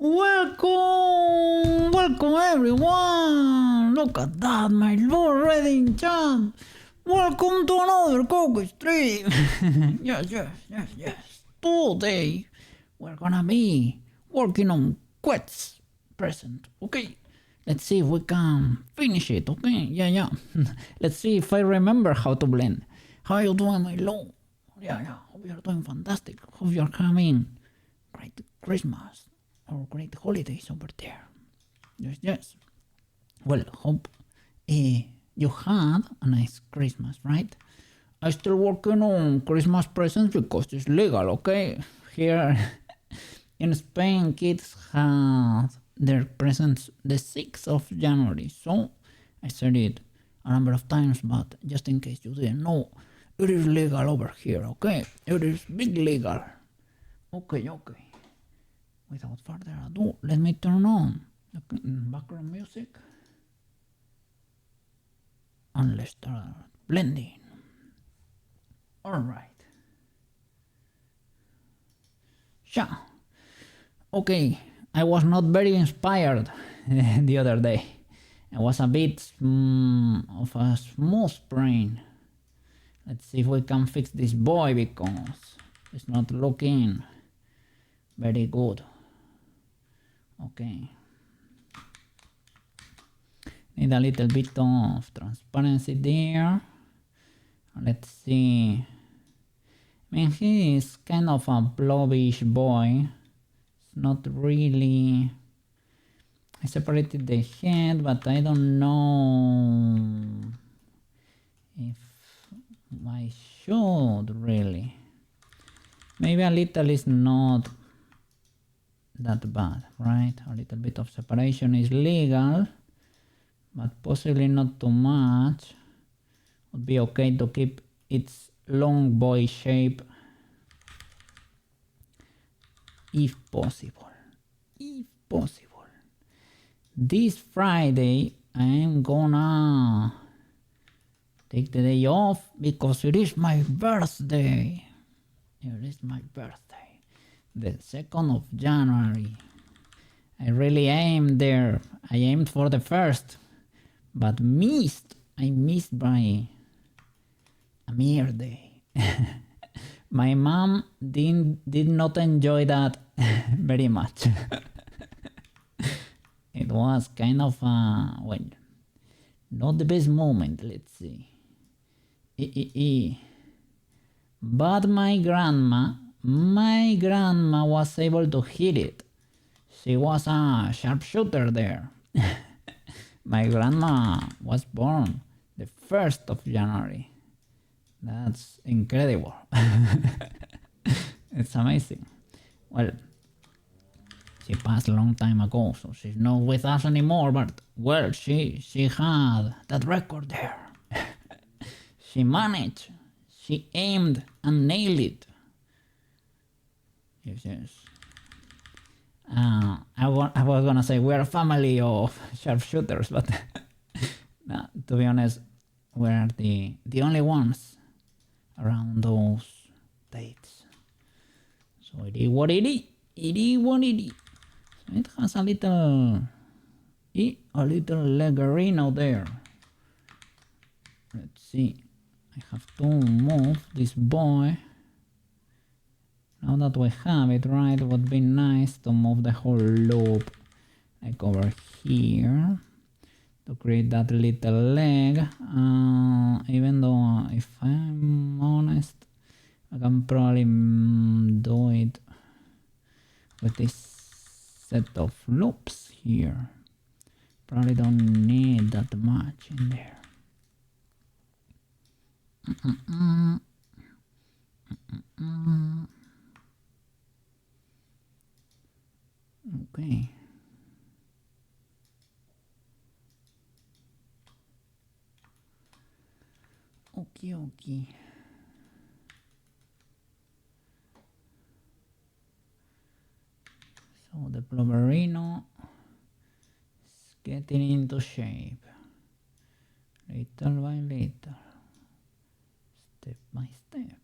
Welcome! Welcome everyone! Look at that, my lord ready in chat! Welcome to another Coco stream! yes. Today we're gonna be working on Qwetz present, okay? Let's see if we can finish it, okay? Yeah. Let's see if I remember how to blend. How are you doing, my lord? Yeah. Hope you're doing fantastic. Hope you're having great Christmas or great holidays over there. Yes. Well, hope you had a nice Christmas, right? I'm still working on Christmas presents because it's legal, okay? Here in Spain, kids have their presents the 6th of January, so I said it a number of times, but just in case you didn't know, it is legal over here, okay? It is big legal. Okay. Without further ado, let me turn on the background music and let's start blending. Alright. Yeah. Okay, I was not very inspired the other day. I was a bit of a smooth brain. Let's see if we can fix this boy because it's not looking very good. Okay. Need a little bit of transparency there. Let's see. I mean, he is kind of a blobbish boy. It's not really... I separated the head, but I don't know if I should really. Maybe a little is not that bad, right? A little bit of separation is legal, but possibly not too much. Would be okay to keep its long boy shape if possible. This Friday I'm gonna take the day off because it is my birthday. The 2nd of January. I really aimed there. I aimed for the 1st, but I missed by a mere day. My mom did not enjoy that very much. It was kind of not the best moment, let's see. But my grandma was able to hit it. She was a sharpshooter there. My grandma was born the 1st of January. That's incredible. It's amazing. Well, she passed a long time ago, so she's not with us anymore, but well, she had that record there. She managed. She aimed and nailed it. Yes. I was gonna say we're a family of sharpshooters, but nah, to be honest, we're the only ones around those dates. So it is what it is. So it has a little legarino there. Let's see. I have to move this boy. Now that we have it right, it would be nice to move the whole loop like over here to create that little leg. Even though, if I'm honest, I can probably do it with this set of loops here. Probably don't need that much in there. Okay. So the Ploverino is getting into shape. Little by little. Step by step.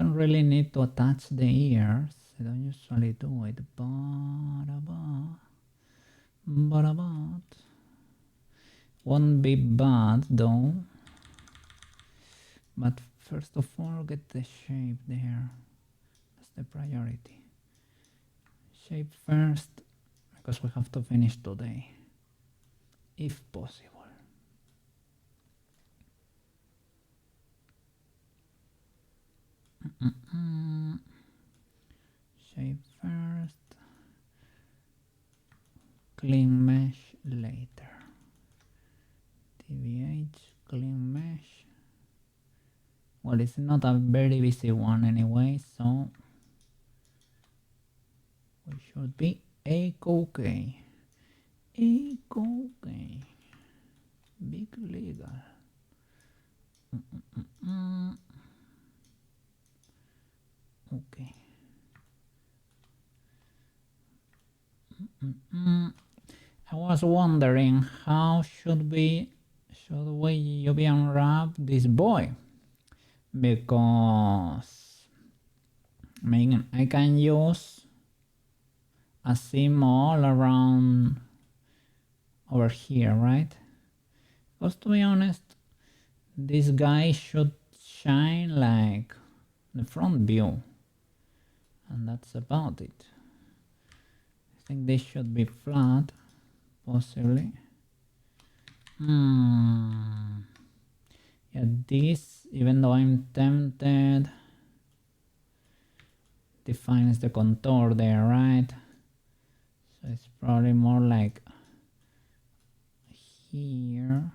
don't really need to attach the ears. I don't usually do it, but won't be bad though. But first of all, get the shape there. That's the priority. Shape first, because we have to finish today, if possible. Shape first, clean mesh later. TBH, clean mesh. Well, it's not a very busy one anyway, so we should be okay. Okay. Big legal. Okay. I was wondering how should we UV unwrap this boy, because I can use a seam all around over here, right? Because to be honest, this guy should shine like the front view, and that's about it. I think this should be flat, possibly. Yeah, this, even though I'm tempted, defines the contour there, right? So it's probably more like here.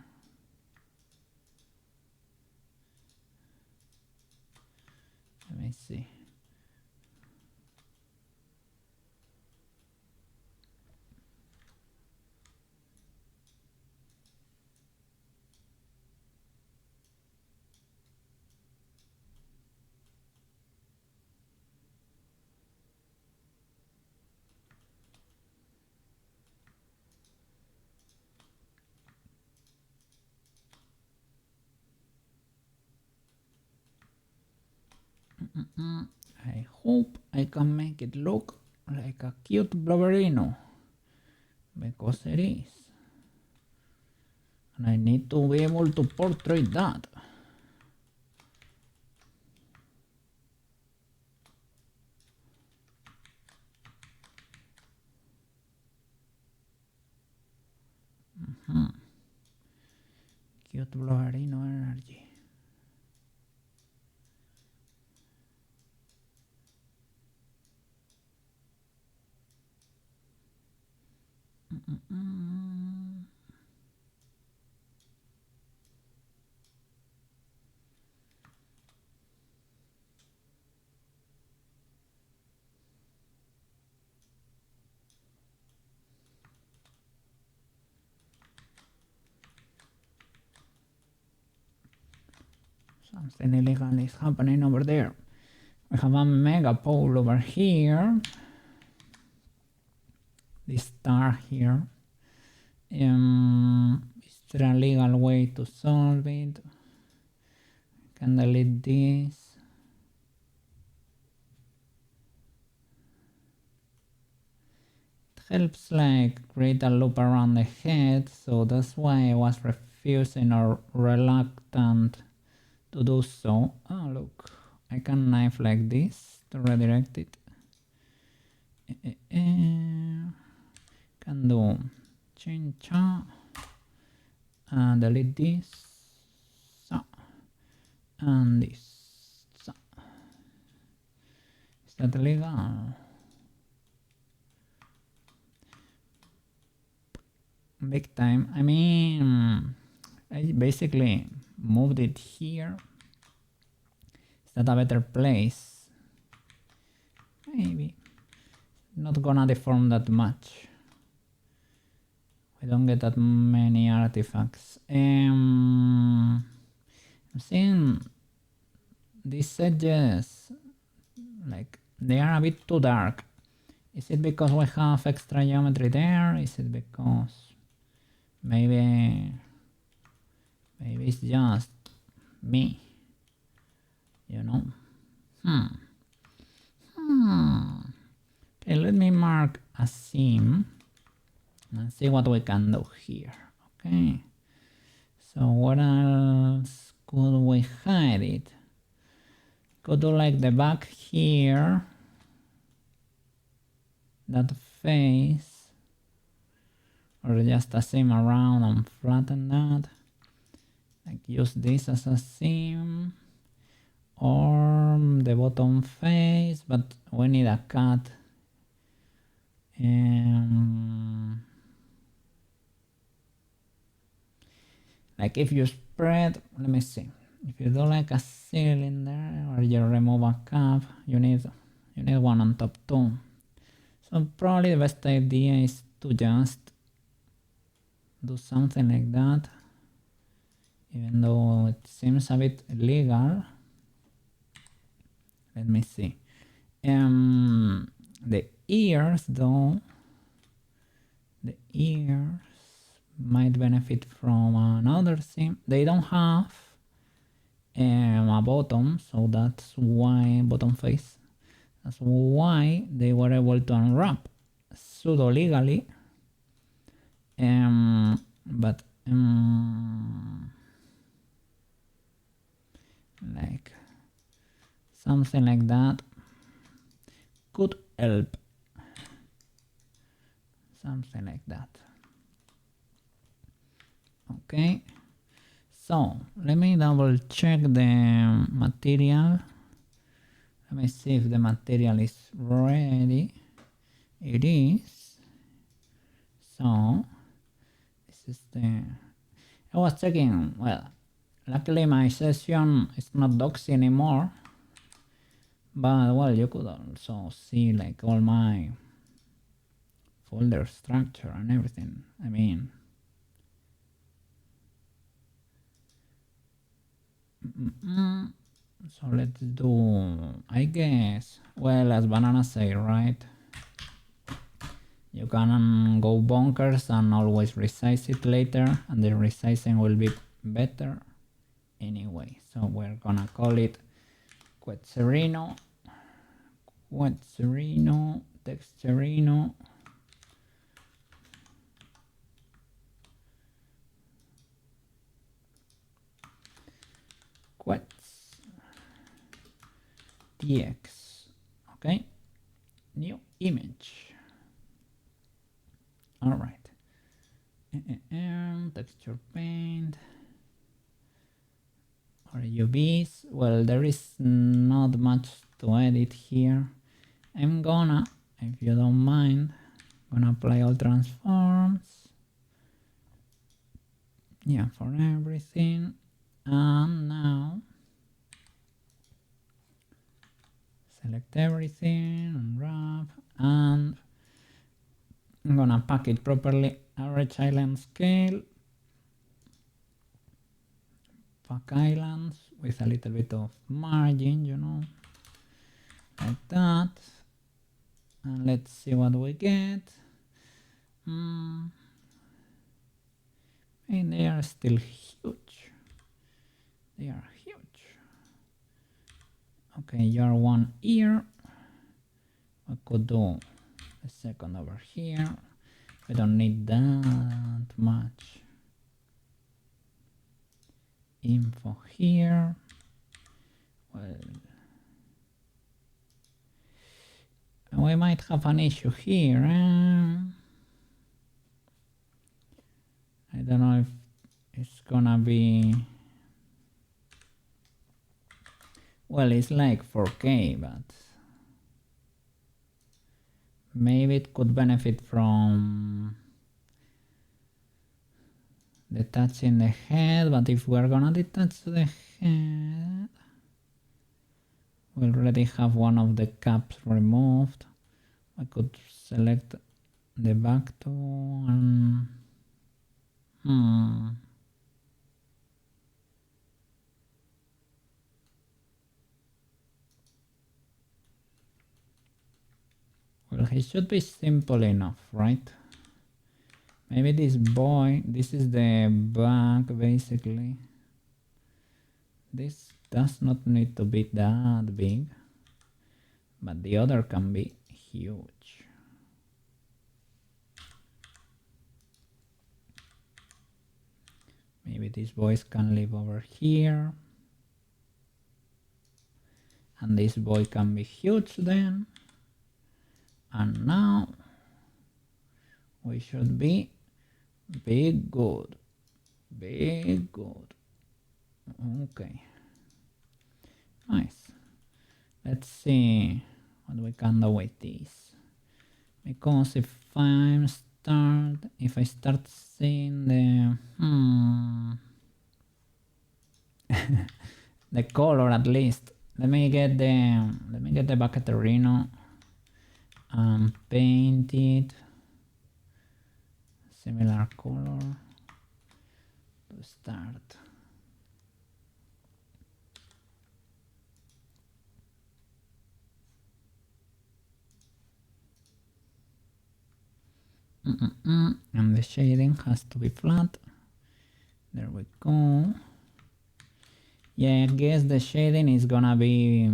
Let me see. I hope I can make it look like a cute blobberino, because it is. And I need to be able to portray that. Cute blobberino energy. Something illegal is happening over there. We have a mega pole over here. This star here. Is there a legal way to solve it? I can delete this. It helps like create a loop around the head, so that's why I was refusing or reluctant to do so. Oh look, I can knife like this to redirect it. Can do change and delete this and this. Is that legal? Big time. I mean, I basically moved it here. Is that a better place? Maybe. Not gonna deform that much. I don't get that many artifacts. I'm seeing these edges, like they are a bit too dark. Is it because we have extra geometry there? Is it because maybe it's just me, you know? Okay, let me mark a seam and see what we can do here. Okay, so what else could we hide it? Could do like the back here, that face, or just a seam around and flatten that. Like use this as a seam, or the bottom face, but we need a cut. Like if you spread, let me see. If you do like a cylinder or you remove a cap, you need one on top too. So probably the best idea is to just do something like that, even though it seems a bit illegal. Let me see. The ears though, the ears might benefit from another seam. They don't have a bottom, so that's why bottom face. That's why they were able to unwrap pseudo legally. But like something like that could help. Something like that. Okay, so let me double check the material. Let me see if the material is ready. It is. So this is the, I was checking, well, luckily my session is not doxy anymore, but well, you could also see like all my folder structure and everything. I mean, so let's do, I guess, well, as Banana say, right? You can go bonkers and always resize it later, and the resizing will be better anyway. So we're gonna call it Qwetzerino, Texturino. Qwetz TX. Okay, new image. All right. Texture paint or UVs. Well, there is not much to edit here. I'm gonna, if you don't mind, gonna apply all transforms. Yeah, for everything. And now select everything, unwrap, and I'm gonna pack it properly. Average island scale. Pack islands with a little bit of margin, you know, like that. And let's see what we get. And they are still huge. They are huge. Okay, you're one ear. I could do a second over here. We don't need that much info here. Well, we might have an issue here. I don't know if it's gonna be, well, it's like 4K, but maybe it could benefit from detaching the head, but if we're gonna detach the head, we already have one of the caps removed. I could select the back too and well, he should be simple enough, right? Maybe this boy, this is the back basically. This does not need to be that big. but the other can be huge. Maybe these boys can live over here. And this boy can be huge then. And now we should be big good. Big good. Okay. Nice. Let's see what we can do with this. Because if I start seeing the the color at least. Let me get the Bucketerino and paint it similar color to start. And the shading has to be flat. There we go. Yeah, I guess the shading is gonna be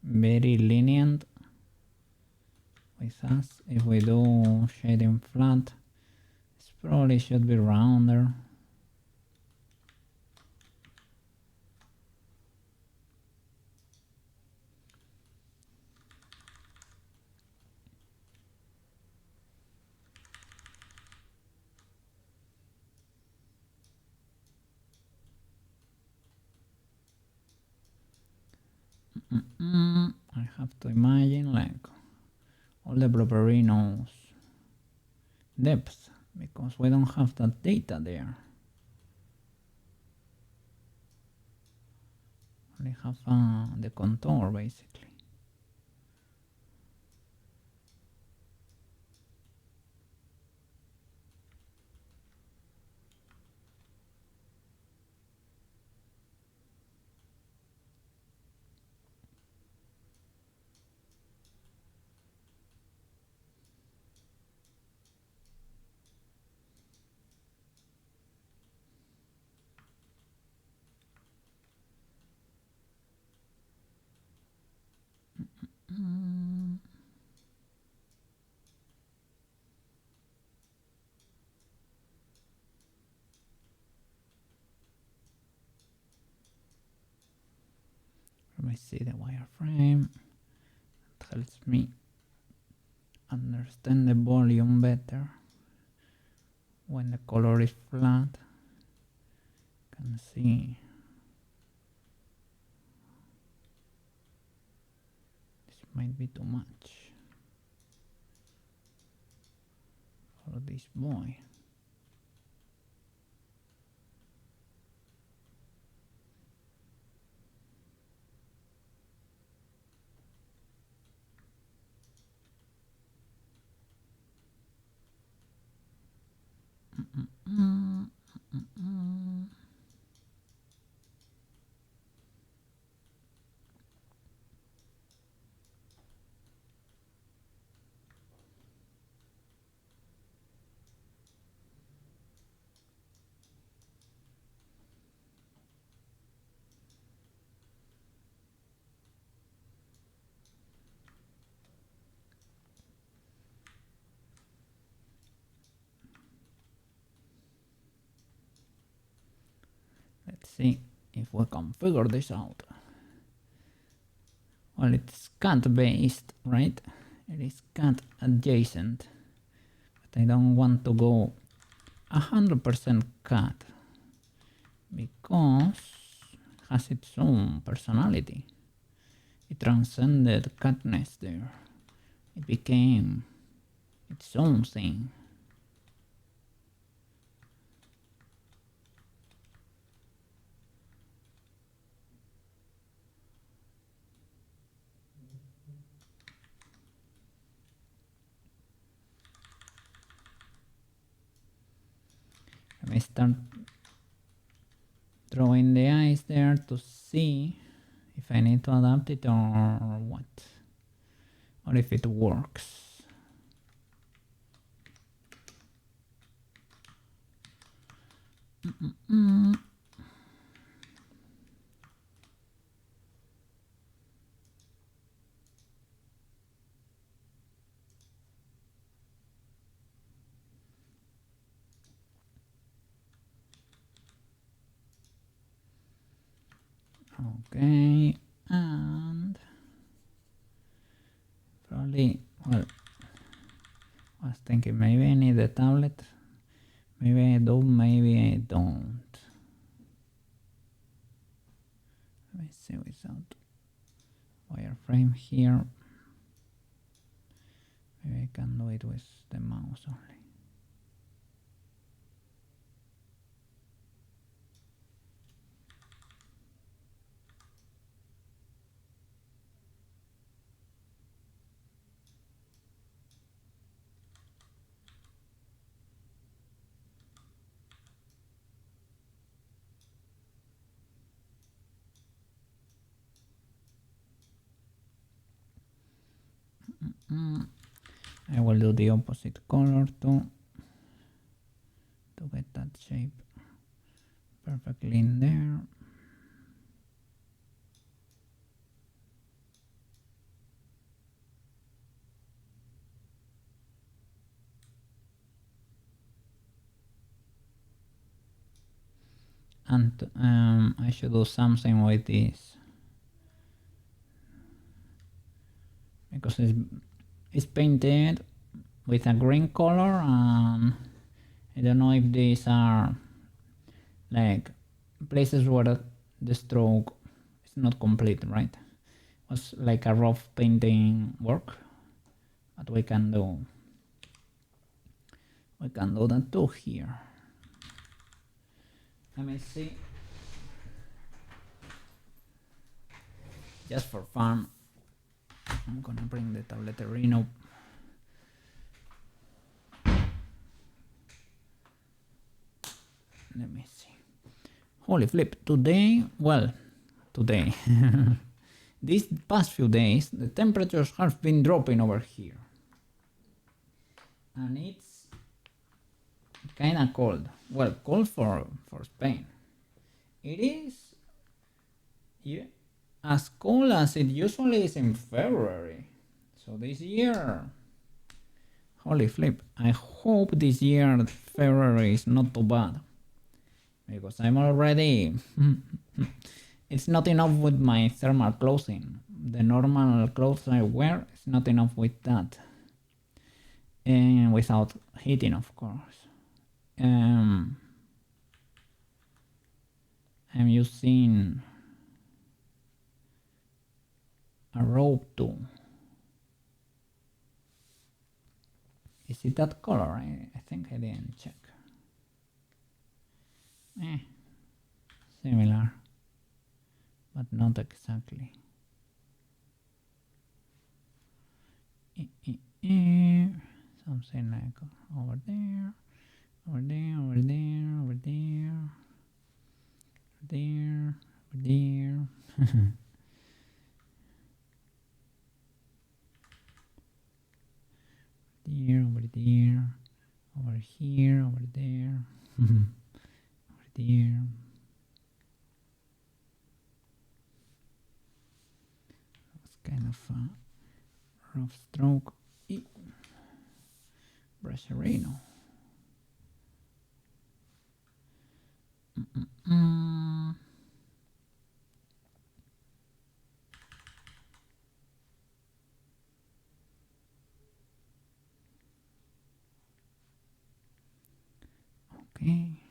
very lenient with us. If we do shading flat, it probably should be rounder. I have to imagine like all the Blueberry's depth because we don't have that data there. Only have the contour basically. Let me see the wireframe. It helps me understand the volume better. When the color is flat, you can see this might be too much for this boy. Let's see if we can figure this out. Well, it's cut based, right? It is cut adjacent, but I don't want to go 100% cut because it has its own personality. It transcended cutness there. It became its own thing. Let me start drawing the eyes there to see if I need to adapt it or what, or if it works. Okay, and probably, well, I was thinking maybe I need a tablet. Maybe I do, maybe I don't. Let me see without wireframe here. Maybe I can do it with the mouse only. I will do the opposite color to get that shape perfectly in there. And I should do something with this because it's painted with a green color, and I don't know if these are like places where the stroke is not complete, right? It was like a rough painting work, but we can do that too here. Let me see. Just for fun, I'm gonna bring the tableterino. Let me see. Holy flip, today, these past few days, the temperatures have been dropping over here. And it's kinda cold. Well, cold for Spain. It is, yeah, as cold as it usually is in February. So this year, holy flip, I hope this year February is not too bad. Because I'm already, it's not enough with my thermal clothing. The normal clothes I wear is not enough with that. And without heating, of course. I'm using a rope too. Is it that color? I think I didn't check. Similar, but not exactly. Something like over there, over there, over there, over there, over there, over there. There, over there, over here, over there, over there. That's kind of a rough stroke. Brusherino. Okay.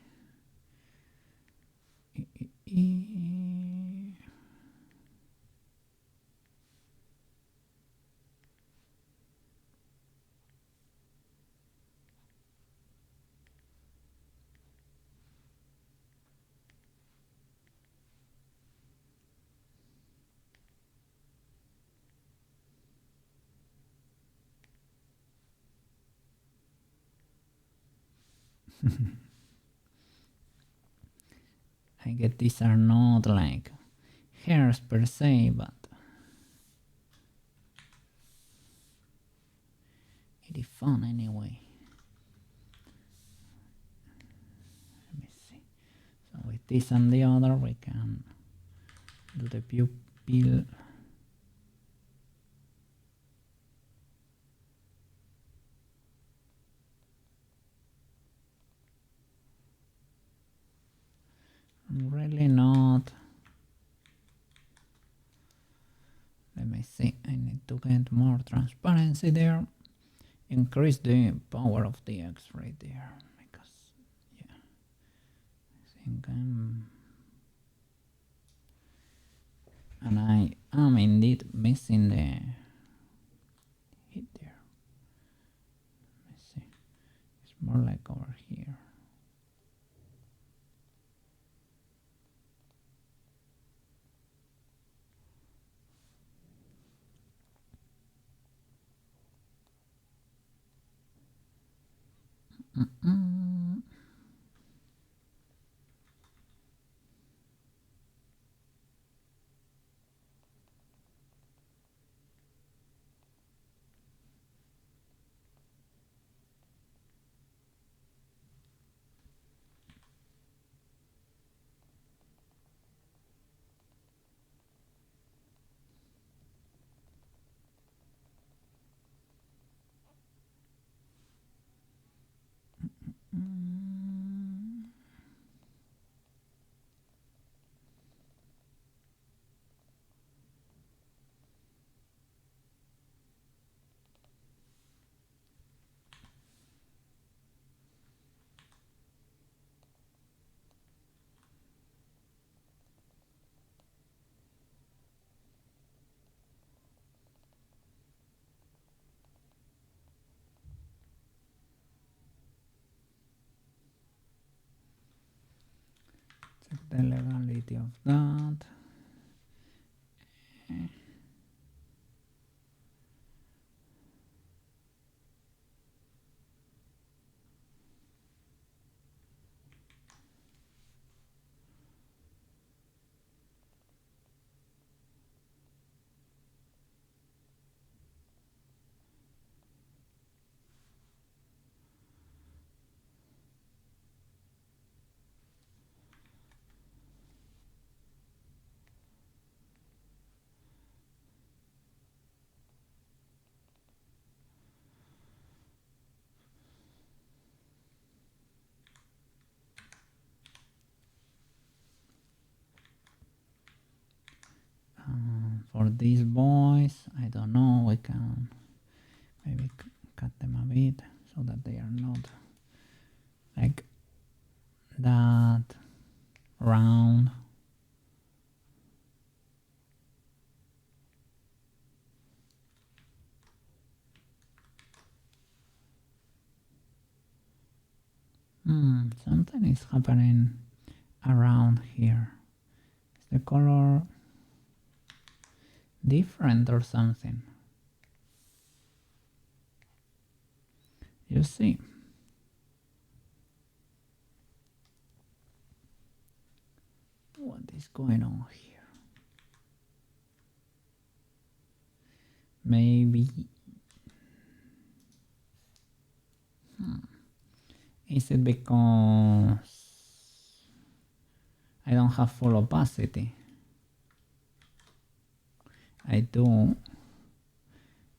I guess these are not like hairs per se, but it is fun anyway. Let me see. So with this and the other, we can do the pupil. I'm really not me see. I need to get more transparency there. Increase the power of the X-ray there, because yeah, I think and I am indeed missing the hit there. Let me see. It's more like over here. Check the legality of that. For these boys, I don't know, we can maybe cut them a bit so that they are not like that round. Something is happening around here. Is the color different or something? You see. What is going on here? Maybe is it because I don't have full opacity? I do.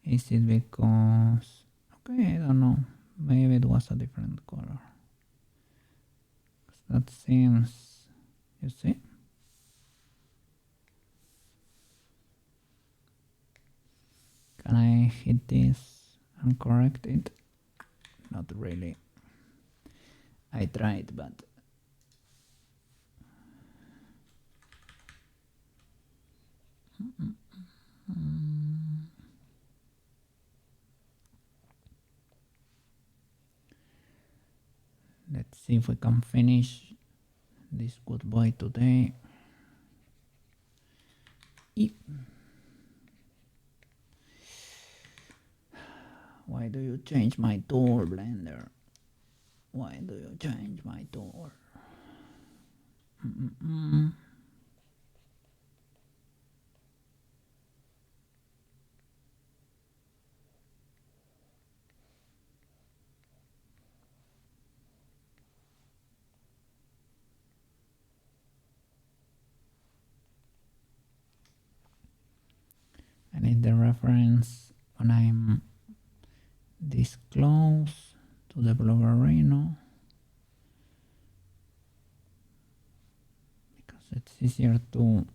Is it because, okay, I don't know, maybe it was a different color. That seems, you see? Can I hit this and correct it? Not really. I tried, but let's see if we can finish this good boy today. Why do you change my tool, Blender? Why do you change my tool? I need the reference when I'm this close to the Bloggerino, because it's easier to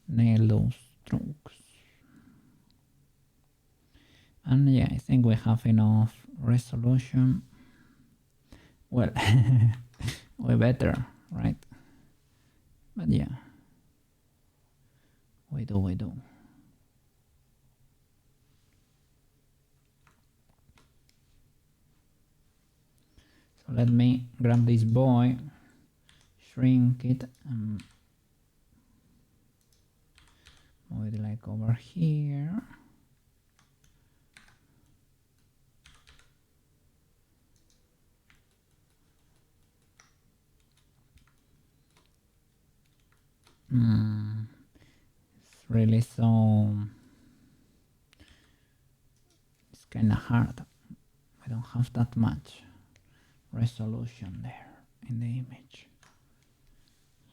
nail those strokes. And yeah, I think we have enough resolution. Well, way better, right? But yeah, we do. So let me grab this boy, shrink it, and move it like over here. It's really so. It's kind of hard. I don't have that much resolution there in the image.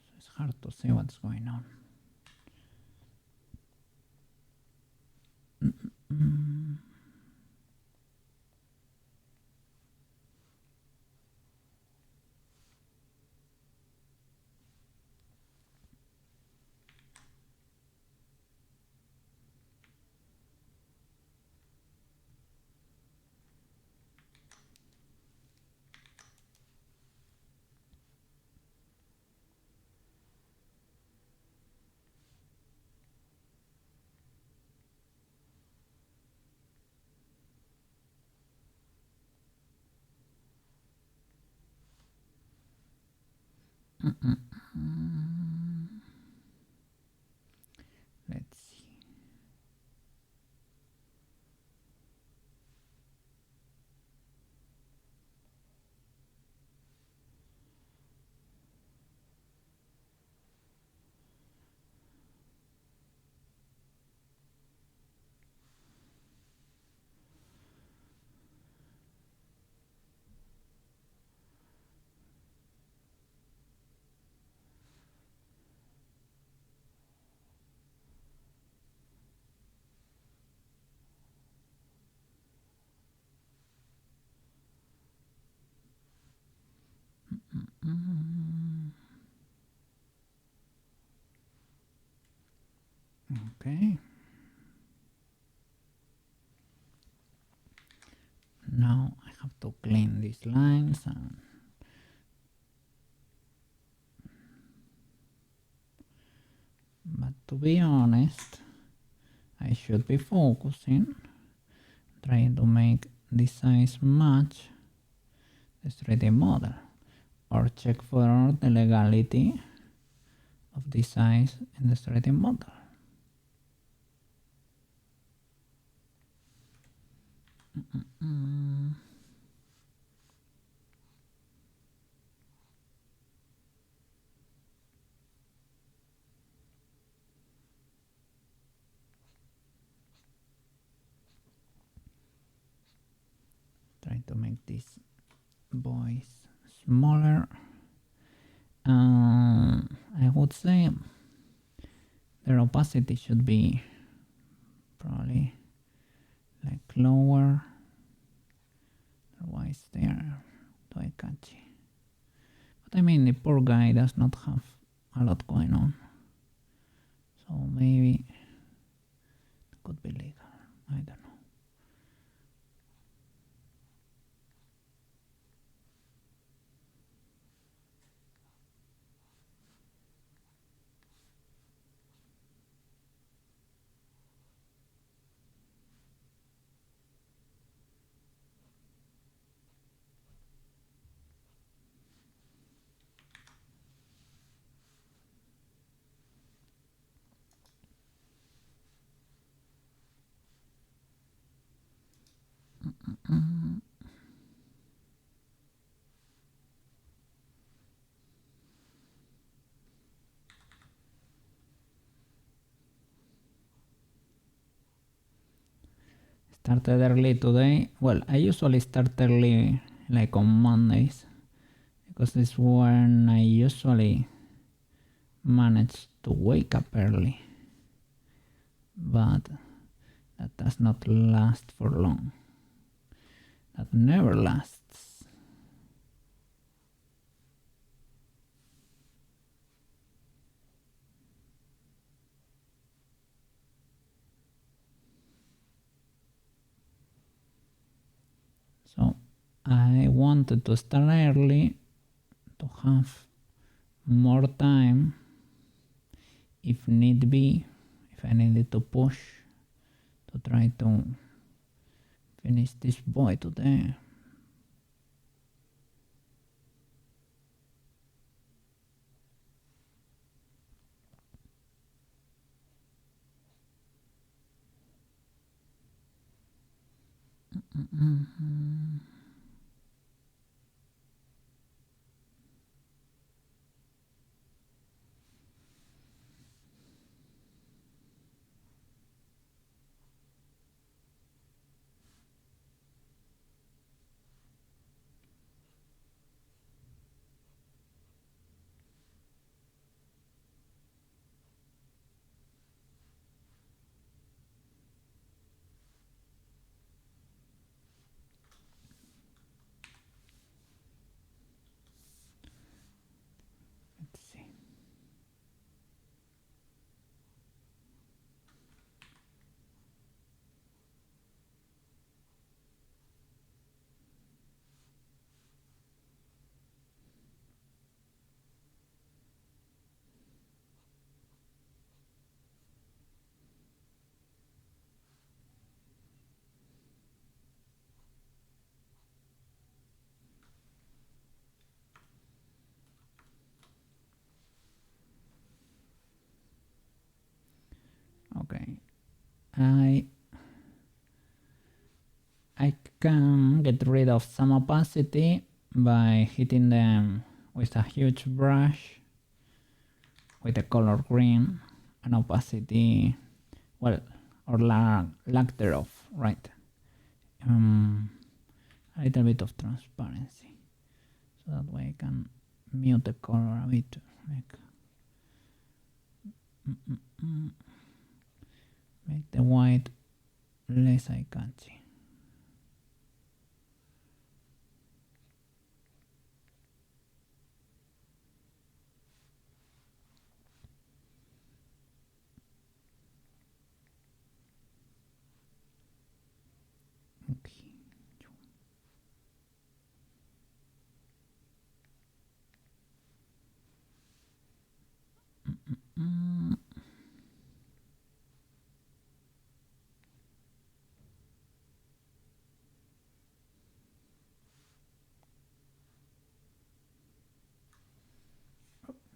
So it's hard to see what's going on. Let's see. Okay. Now I have to clean these lines and but to be honest, I should be focusing, trying to make this size match the 3D model, or check for the legality of this size in the 3D model. Trying to make these boys smaller. I would say their opacity should be probably like lower, otherwise they are too catchy. But I mean, the poor guy does not have a lot going on, so maybe it could be legal. I don't know. Started early today. Well, I usually start early like on Mondays because it's when I usually manage to wake up early. But that does not last for long. That never lasts. I wanted to start early to have more time if need be, if I needed to push to try to finish this boy today. Let's see. Okay, I can get rid of some opacity by hitting them with a huge brush with the color green and opacity, well, or lack thereof, right? A little bit of transparency, so that way I can mute the color a bit, like make the white less eye-catchy. Okay.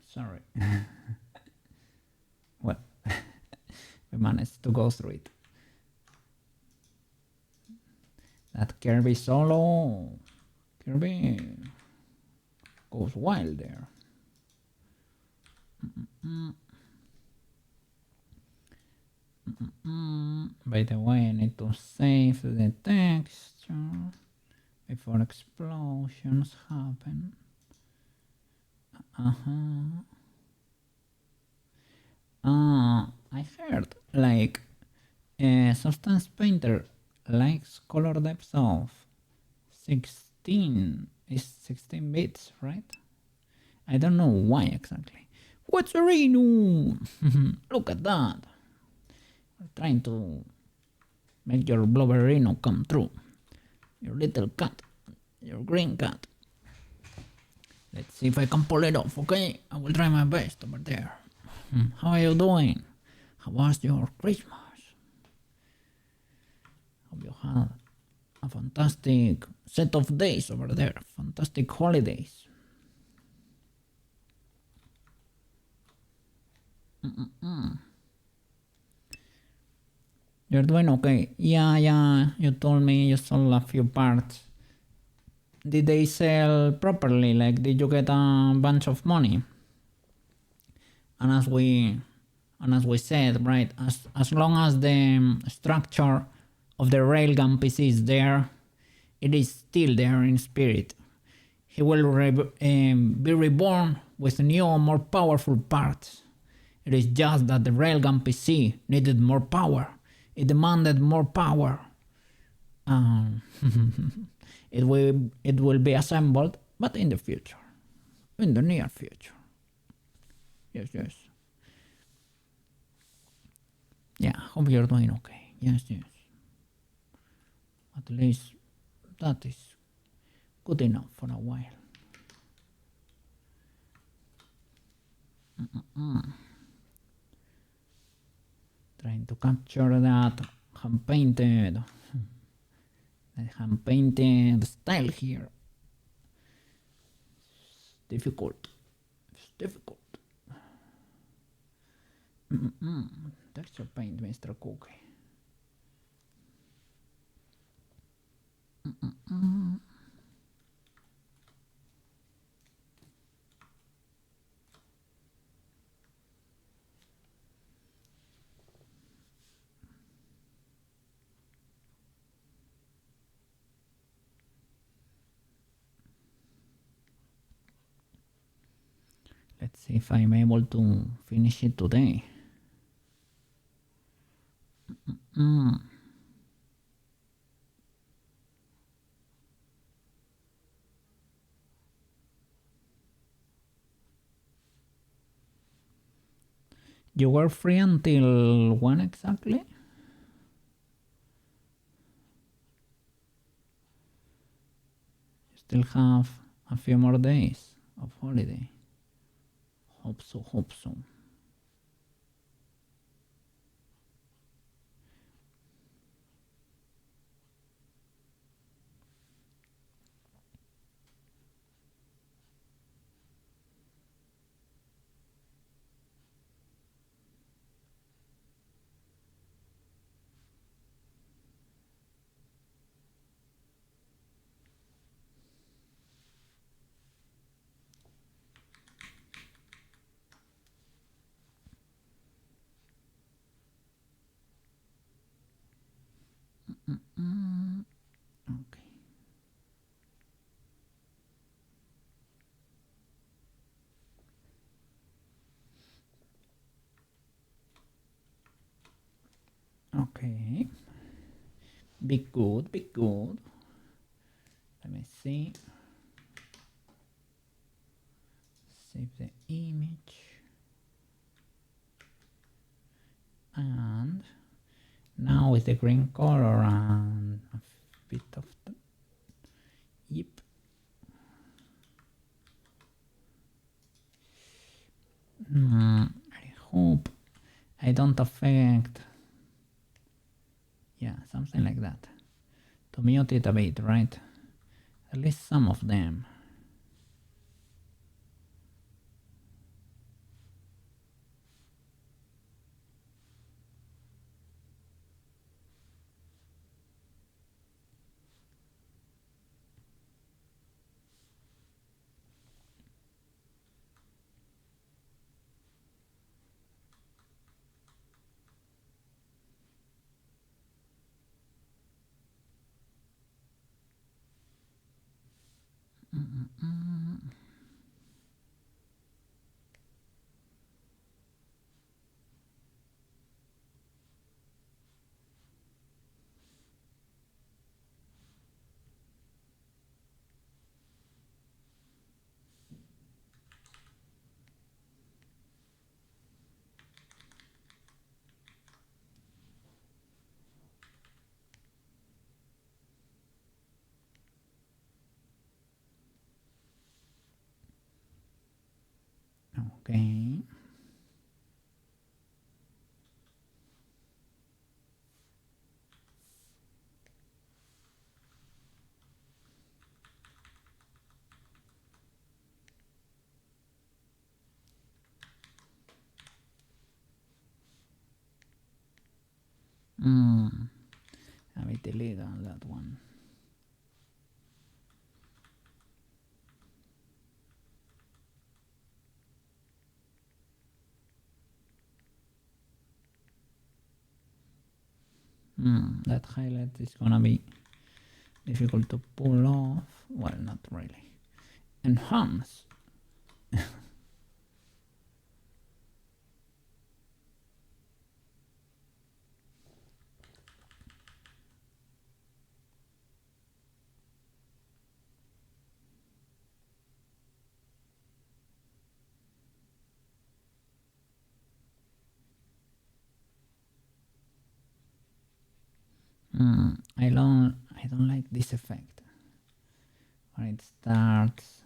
Sorry. Well, we managed to go through it. That Kirby solo. Kirby goes wild there. By the way, I need to save the texture before explosions happen. I heard like Substance Painter likes color depth of 16 is 16 bits, right? I don't know why exactly. What's a Reno? Look at that. We're trying to make your blubberino come true. Your little cat. Your green cat. Let's see if I can pull it off, okay? I will try my best over there. How are you doing? How was your Christmas? Hope you had a fantastic set of days over there. Fantastic holidays. You're doing okay. Yeah, you told me you sold a few parts. Did they sell properly? Like, did you get a bunch of money? And as we said, right, as long as the structure of the railgun PC is there, it is still there in spirit. He will be reborn with new and more powerful parts. It is just that the railgun PC needed more power. It demanded more power. It will be assembled, but in the future. In the near future. Yes. Yeah, hope you're doing okay. Yes. At least that is good enough for a while. Trying to capture that hand painted style here. It's difficult. It's difficult. Texture paint, Mr. Cookie. Let's see if I'm able to finish it today. You were free until when exactly? You still have a few more days of holiday. Hope so, hope so. Okay. Okay. Be good, be good. Let me see. Save the image. And now with the green color and a bit of the yep. I hope I don't affect, yeah, something like that, to mute it a bit, right? At least some of them. Okay. A bit illegal, that one. That highlight is gonna be difficult to pull off. Well, not really. Enhance. I don't like this effect when it starts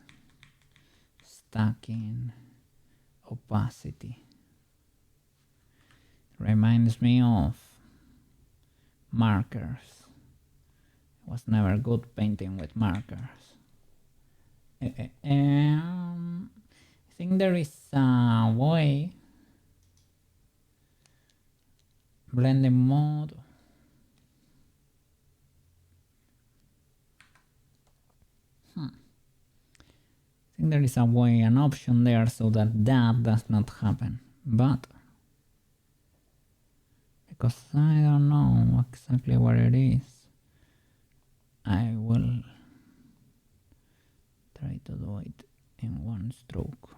stacking opacity. Reminds me of markers. I was never good painting with markers. I think there is a way, blending mode. I think there is a way, an option there so that does not happen, but because I don't know exactly where it is, I will try to do it in one stroke.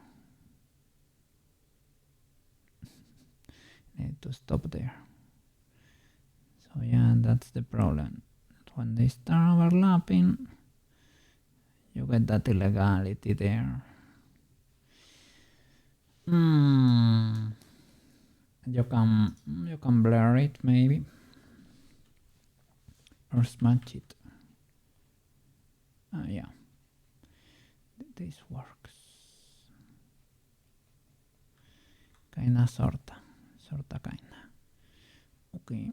Need to stop there. So yeah, that's the problem. When they start overlapping, you get that illegality there. You can blur it maybe, or smudge it. Yeah, this works. Kinda, sorta, kinda. Okay.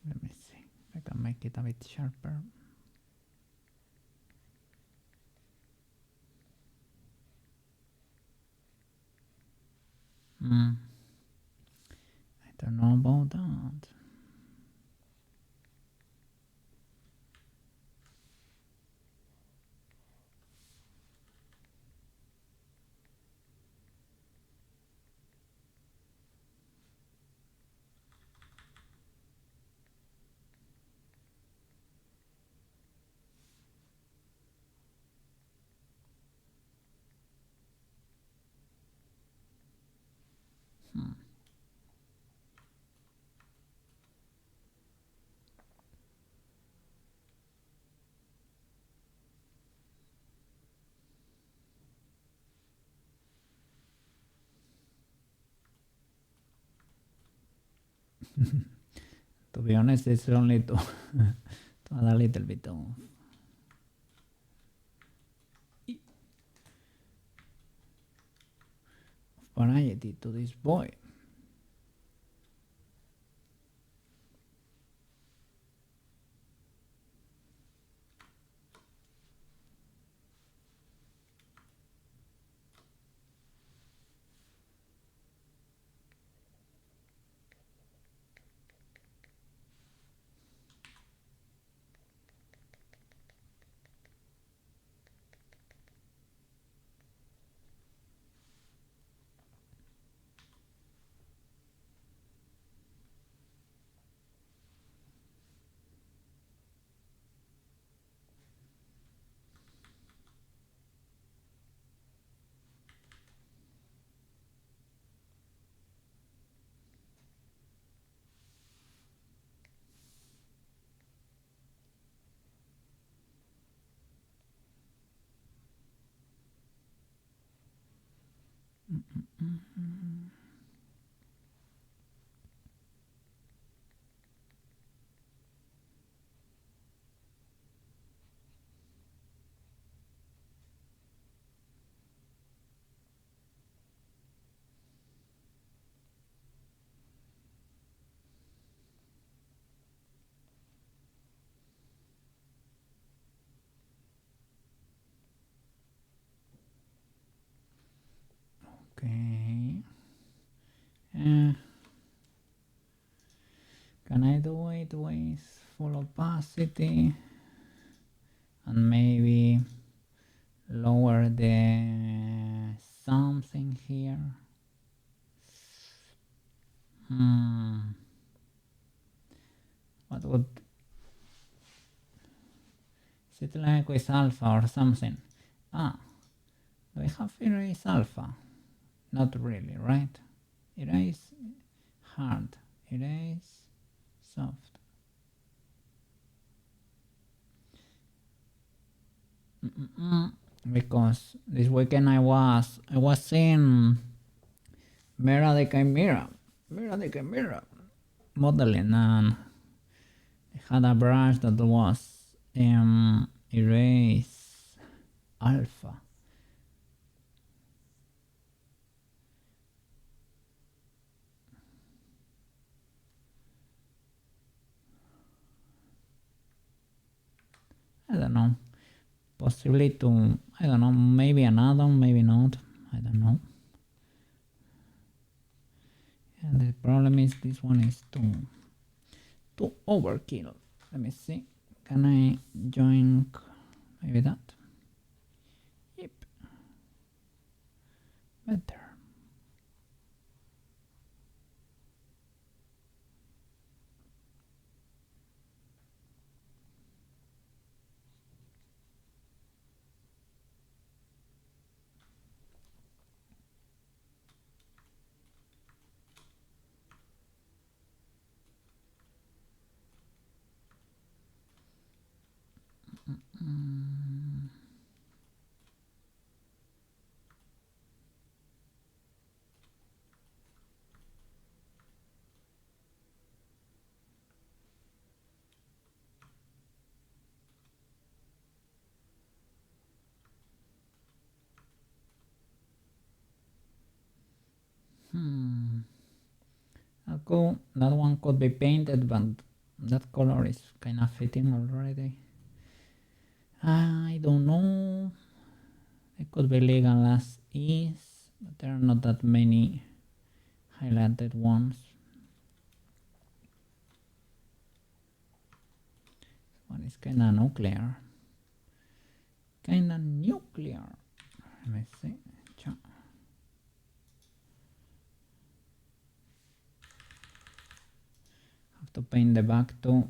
Let me see if I can make it a bit sharper. I don't know about that. To be honest, it's only to add a little bit of variety to this boy. Okay. Can I do it with full opacity and maybe lower the something here? What would, is it like with alpha or something? Do I have erase alpha? Not really, right? Erase hard. Erase. Soft. Because this weekend I was in Mira de Chimera modeling, and I had a brush that was erase alpha. I don't know. Possibly to, I don't know, maybe an add-on, maybe not. I don't know. And the problem is this one is too overkill. Let me see. Can I join maybe that? Yep. Better. That one could be painted, but that color is kind of fitting already. I don't know. It could be legal as is, but there are not that many highlighted ones. This one is kinda nuclear. Let me see. Have to paint the back too,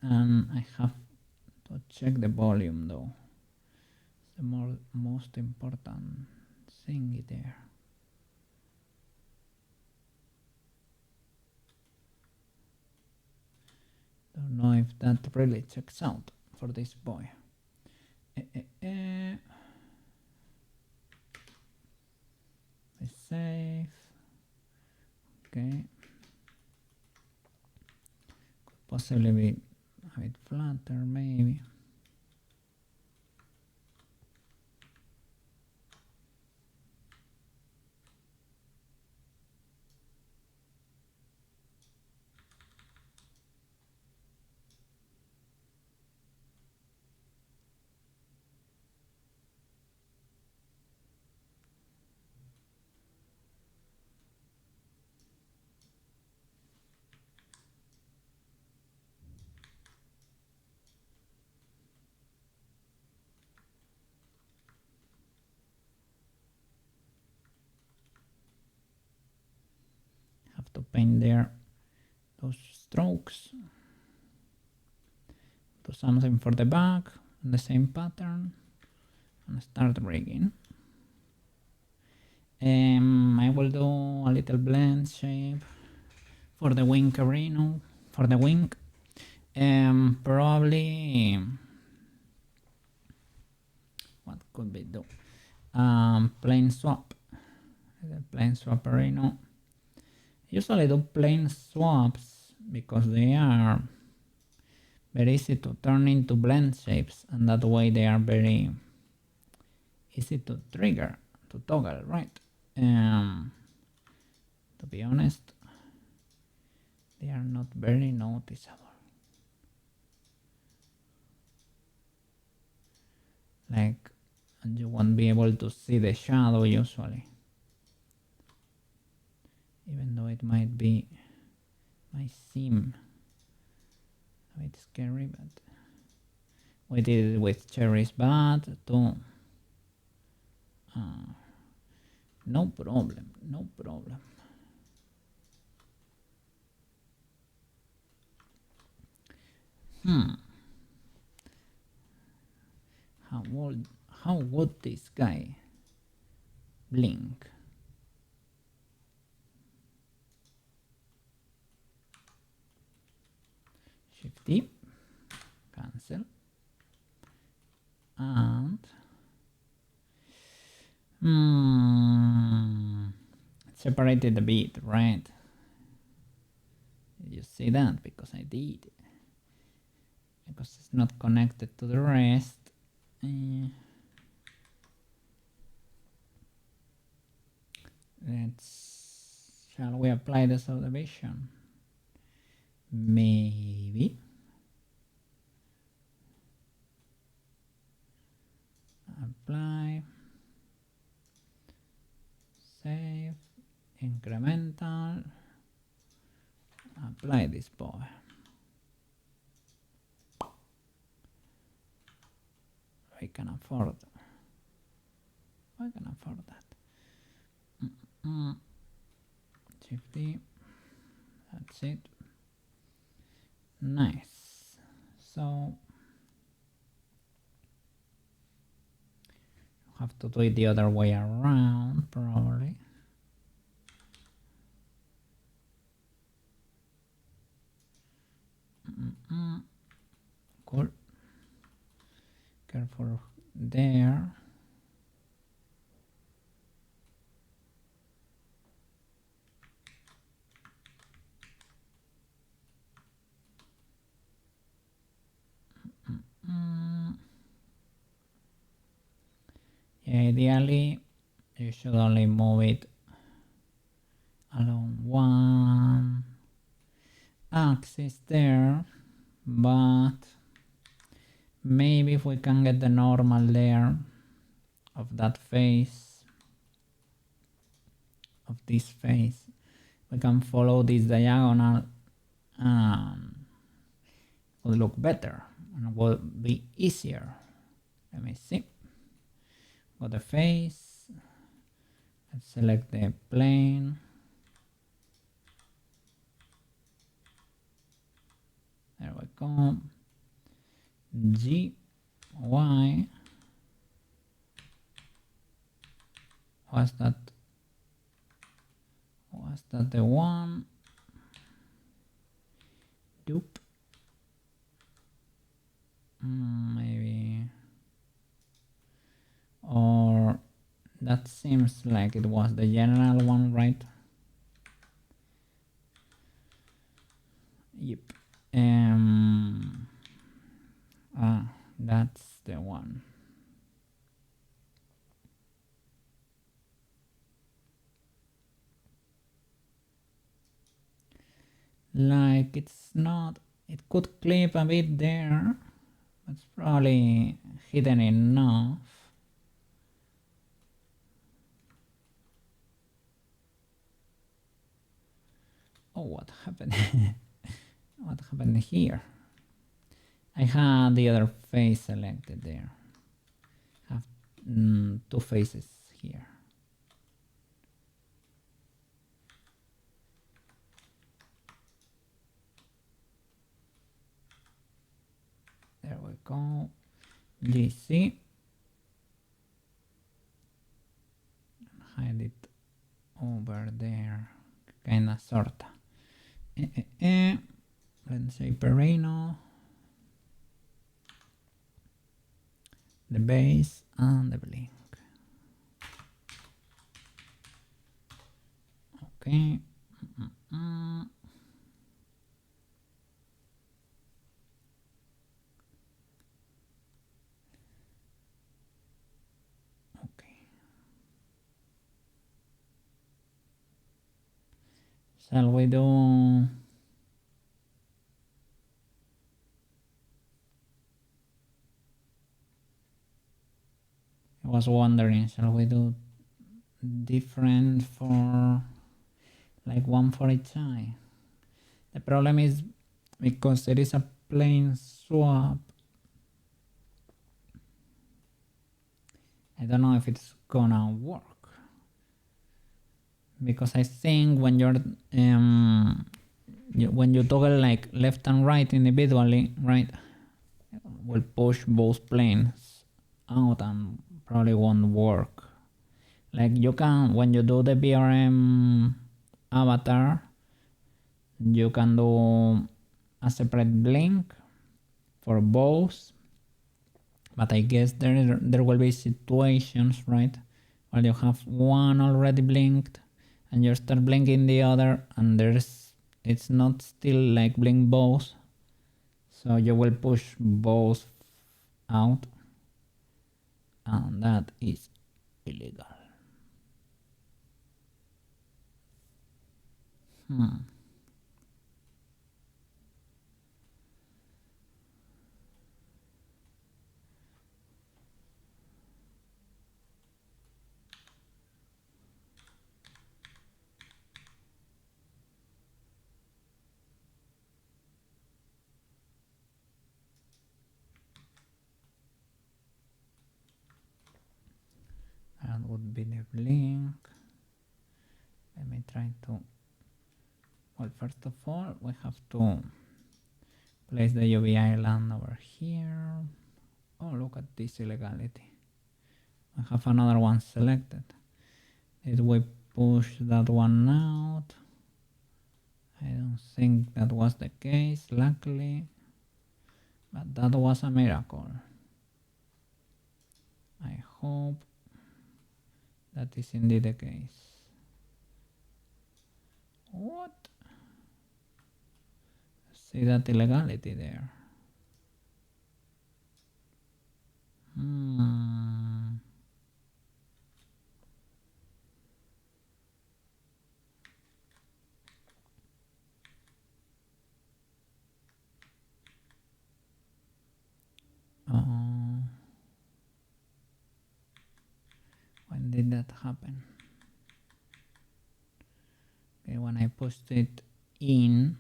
and I have to check the volume though. It's the most important thing there. Don't know if that really checks out for this boy. Be safe. Okay. Could possibly be a bit flatter, maybe. Have to paint there those strokes. Do something for the back, the same pattern, and start rigging. I will do a little blend shape for the wing carino, for the wing. Probably, what could we do? Plane swap, the plane swapperino. Usually do plane swaps because they are very easy to turn into blend shapes, and that way they are very easy to trigger, to toggle, right? To be honest, they are not very noticeable. Like, and you won't be able to see the shadow usually, even though it might seem a bit scary, but we did it with Cherry's bat too. No problem, no problem. How would this guy blink? Shift-D, cancel, and it separated a bit, right? You see that? Because I did. Because it's not connected to the rest. Shall we apply the subdivision? Maybe. Apply. Save. Incremental. Apply this boy. I can afford. I can afford that. 50. That's it. Nice. So have to do it the other way around, probably. Cool. Careful there. Ideally, you should only move it along one axis there, but maybe if we can get the normal there of that face, of this face, we can follow this diagonal and it will look better and will be easier. Let me see. Got the face. Let's select the plane. There we go. G, Y. Was that the one? Dupe. Maybe. Or that seems like it was the general one, right? Yep. That's the one. Like it's not, it could clip a bit there, but it's probably hidden enough. Oh, what happened? What happened here? I had the other face selected there. Have two faces here. There we go. GC. Hide it over there. Kinda sorta. Let's say Perino. The base and the blink. Okay. Okay. Shall we do? I was wondering, shall we do different for like one for each eye? The problem is because there is a plane swap. I don't know if it's gonna work. Because I think when you're when you toggle like left and right individually, right, will push both planes out and probably won't work. Like you can, when you do the BRM avatar, you can do a separate blink for both, but I guess there will be situations, right, where you have one already blinked and you start blinking the other and it's not still like blink both, so you will push both out, and that is illegal. That would be the blink. Let me try to, well, first of all we have to place the UV island over here. Oh, look at this illegality. I have another one selected. Did we push that one out? I don't think that was the case, luckily, but that was a miracle. I hope that is indeed the case. What? See that illegality there? When did that happen? Okay, when I pushed it in,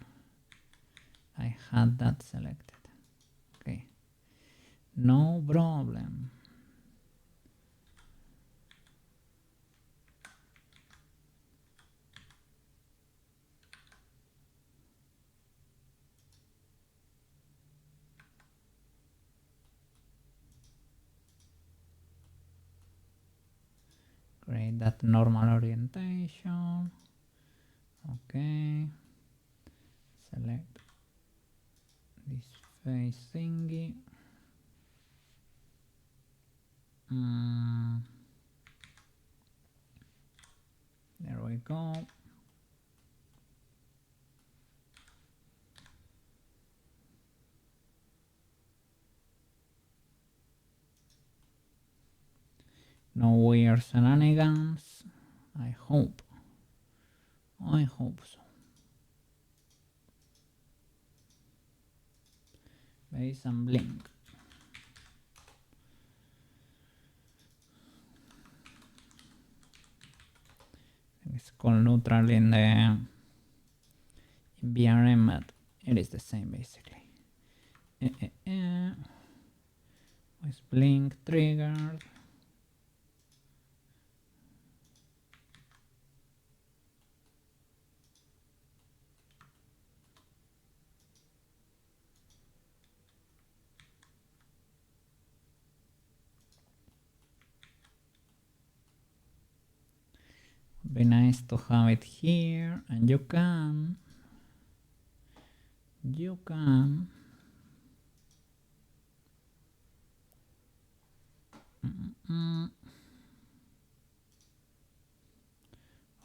I had that selected. Okay, no problem. Create that normal orientation. Okay, select this face thingy. There we go. No weird shenanigans. I hope so. Base and blink. It's called neutral in the VRM, but it is the same basically. With blink triggered. Be nice to have it here, and you can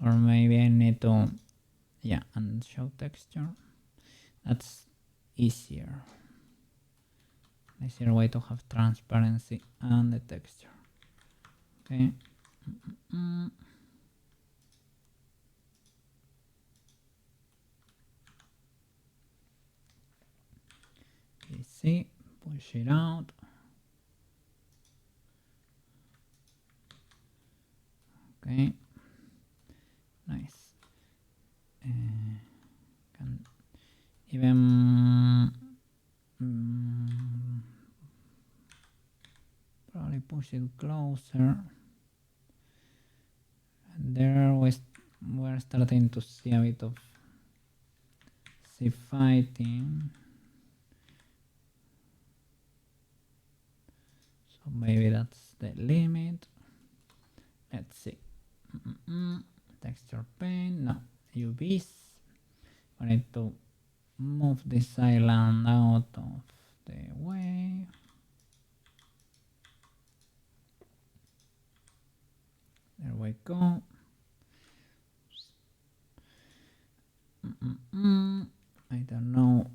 or maybe I need to, yeah, and show texture. That's easier way to have transparency and the texture. Okay. Easy, push it out. Okay, nice. Can even probably push it closer. And there we're starting to see a bit of fighting. So maybe that's the limit. Let's see. Texture paint, no, UVs. I need to move this island out of the way. There we go. I don't know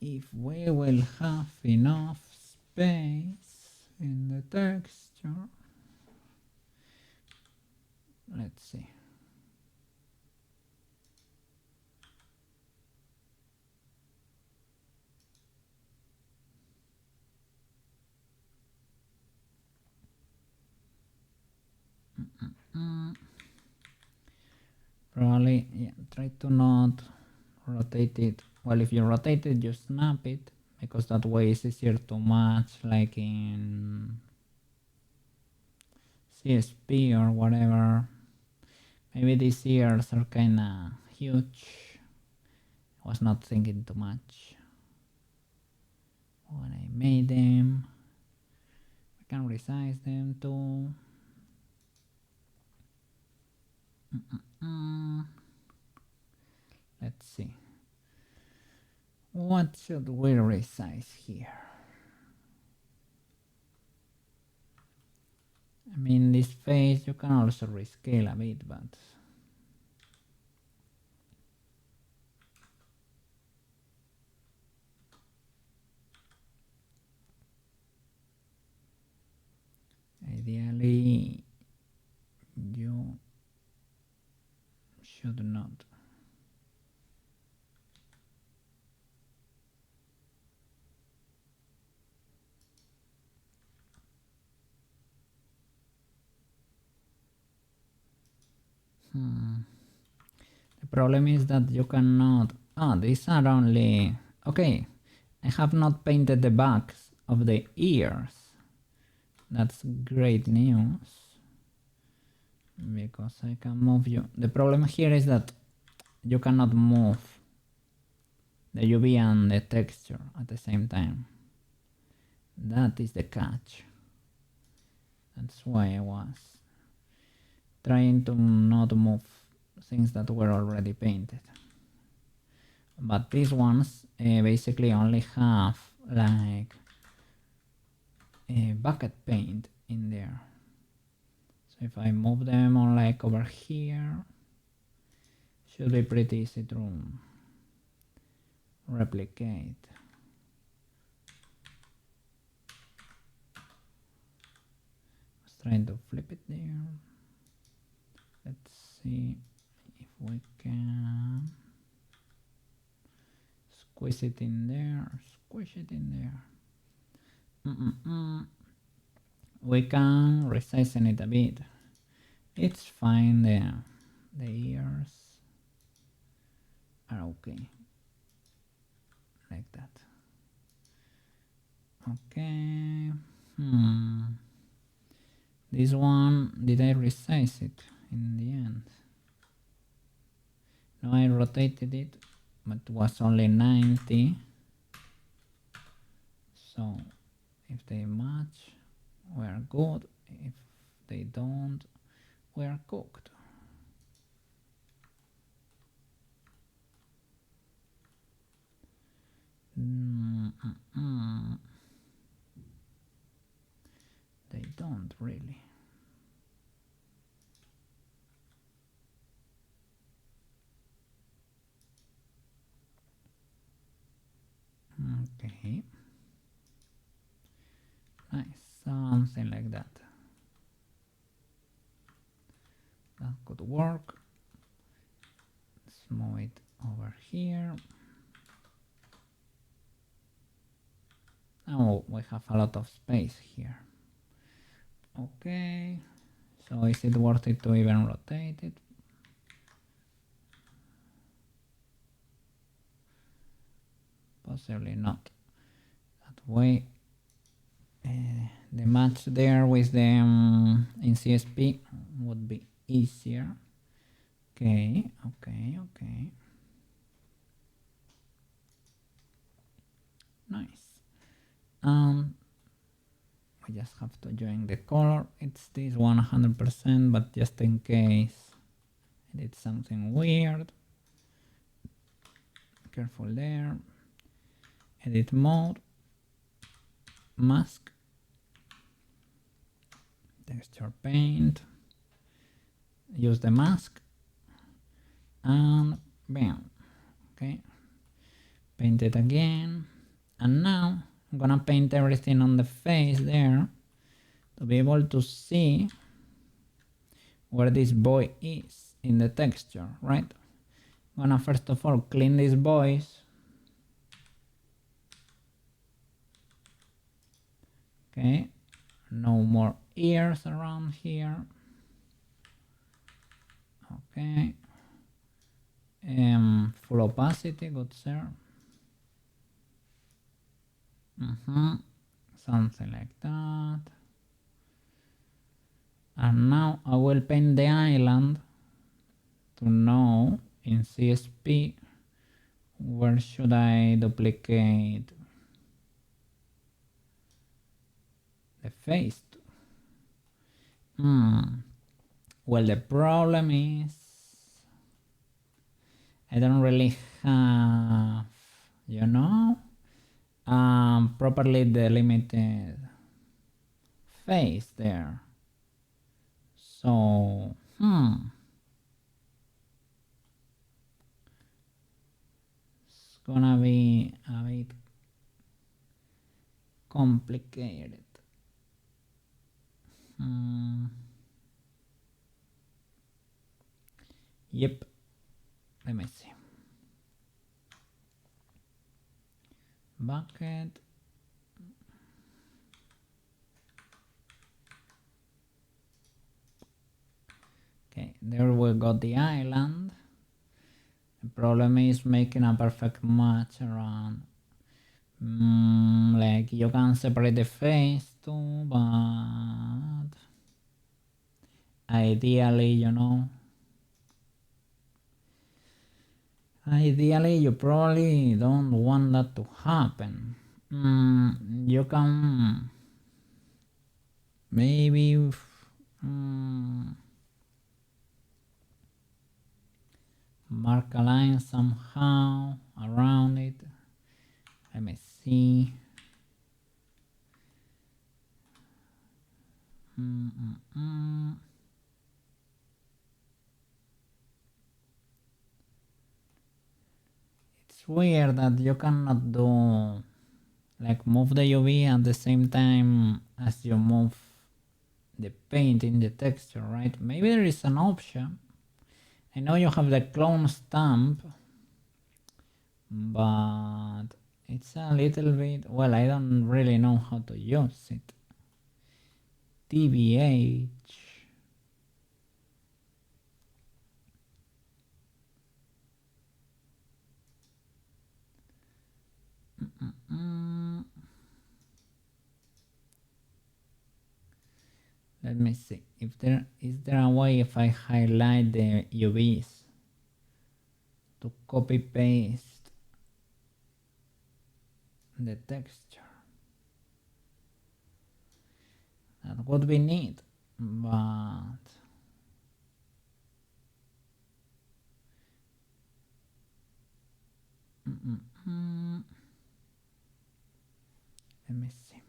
if we will have enough space in the texture. Let's see. Probably, yeah, try to not rotate it. Well, if you rotate it, you snap it, because that way it's easier to match, like in CSP or whatever. Maybe these ears are kinda huge. I was not thinking too much when I made them. I can resize them too. Let's see. What should we resize here? I mean, this face you can also rescale a bit, but ideally you should not. The problem is that you cannot. Oh, these are only. Okay, I have not painted the backs of the ears. That's great news, because I can move you. The problem here is that you cannot move the UV and the texture at the same time. That is the catch. That's why I was trying to not move things that were already painted. But these ones basically only have like a bucket paint in there. So if I move them on like over here, should be pretty easy to replicate. I was trying to flip it there. Let's see if we can squeeze it in there, squish it in there. We can resize it a bit. It's fine, the ears are okay. Like that. Okay. This one, did I resize it in the end? No, I rotated it, but it was only 90. So if they match, we're good. If they don't, we're cooked. They don't really. Okay. Nice, something like that. That could work. Let's move it over here. Now we have a lot of space here. Okay, so is it worth it to even rotate it? Possibly not. That way the match there with them in CSP would be easier. Okay. Nice. We just have to join the color. It's this 100%, but just in case I did something weird, careful there. Edit mode, mask, texture paint, use the mask, and bam. Okay, paint it again, and now I'm gonna paint everything on the face there to be able to see where this boy is in the texture, right? I'm gonna first of all clean these boys. Okay, no more ears around here. Okay, full opacity, good sir. Something like that. And now I will paint the island to know in CSP where should I duplicate the face to. Well, the problem is I don't really have, you know, properly delimited face there. So, it's gonna be a bit complicated. Yep, let me see. Bucket. Okay, there we got the island. The problem is making a perfect match around. Like you can separate the face too, but ideally, you know, ideally you probably don't want that to happen. You can maybe mark a line somehow around it. Let me see. It's weird that you cannot do like move the UV at the same time as you move the paint in the texture, right? Maybe there is an option. I know you have the clone stamp, but it's a little bit, well, I don't really know how to use it. TBH. Let me see if is there a way if I highlight the UVs to copy paste the texture. That would be neat, but let me see.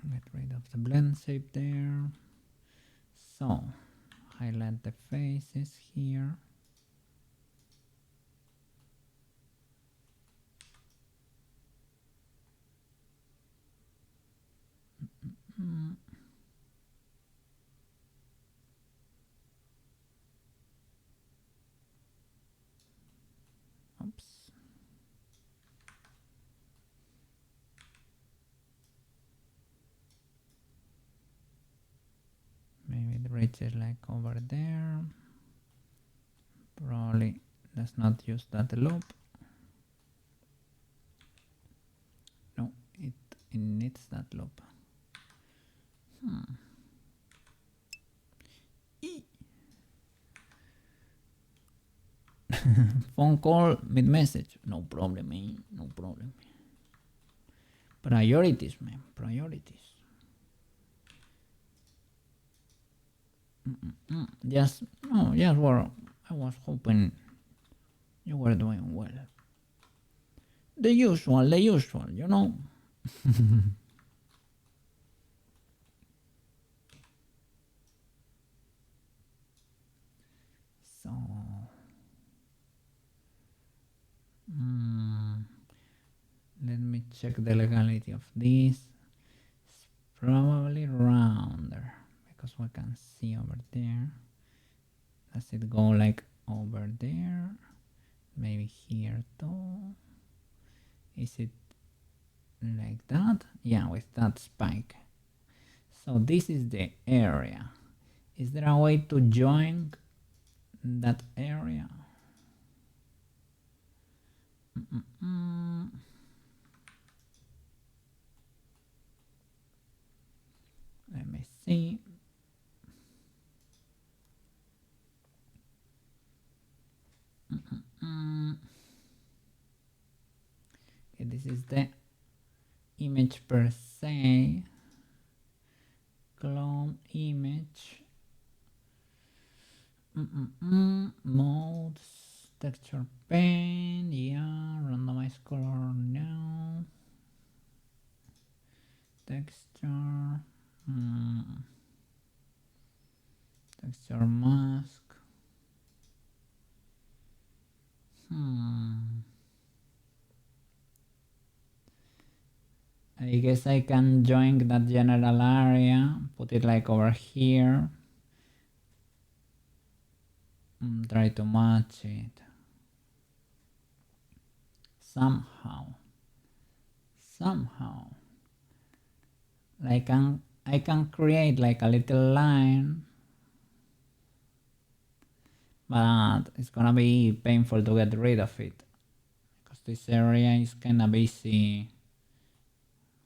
Get rid of the blend shape there. So highlight the faces here. Oops. Maybe the bridge is like over there. Probably does not use that loop. No, it needs that loop. Phone call mid-message. No problem, man. No problem. Priorities, man. Priorities. Just, no, just were, I was hoping you were doing well. The usual, you know. So, let me check the legality of this. It's probably rounder because we can see over there. Does it go like over there? Maybe here too. Is it like that? Yeah, with that spike. So this is the area. Is there a way to join that area? Let me see. Okay, this is the image per se. Clone image. Modes, texture pen, yeah, randomize color, no. Texture, texture mask. I guess I can join that general area, put it like over here. Try to match it. Somehow. Like I can create like a little line, but it's gonna be painful to get rid of it because this area is kinda busy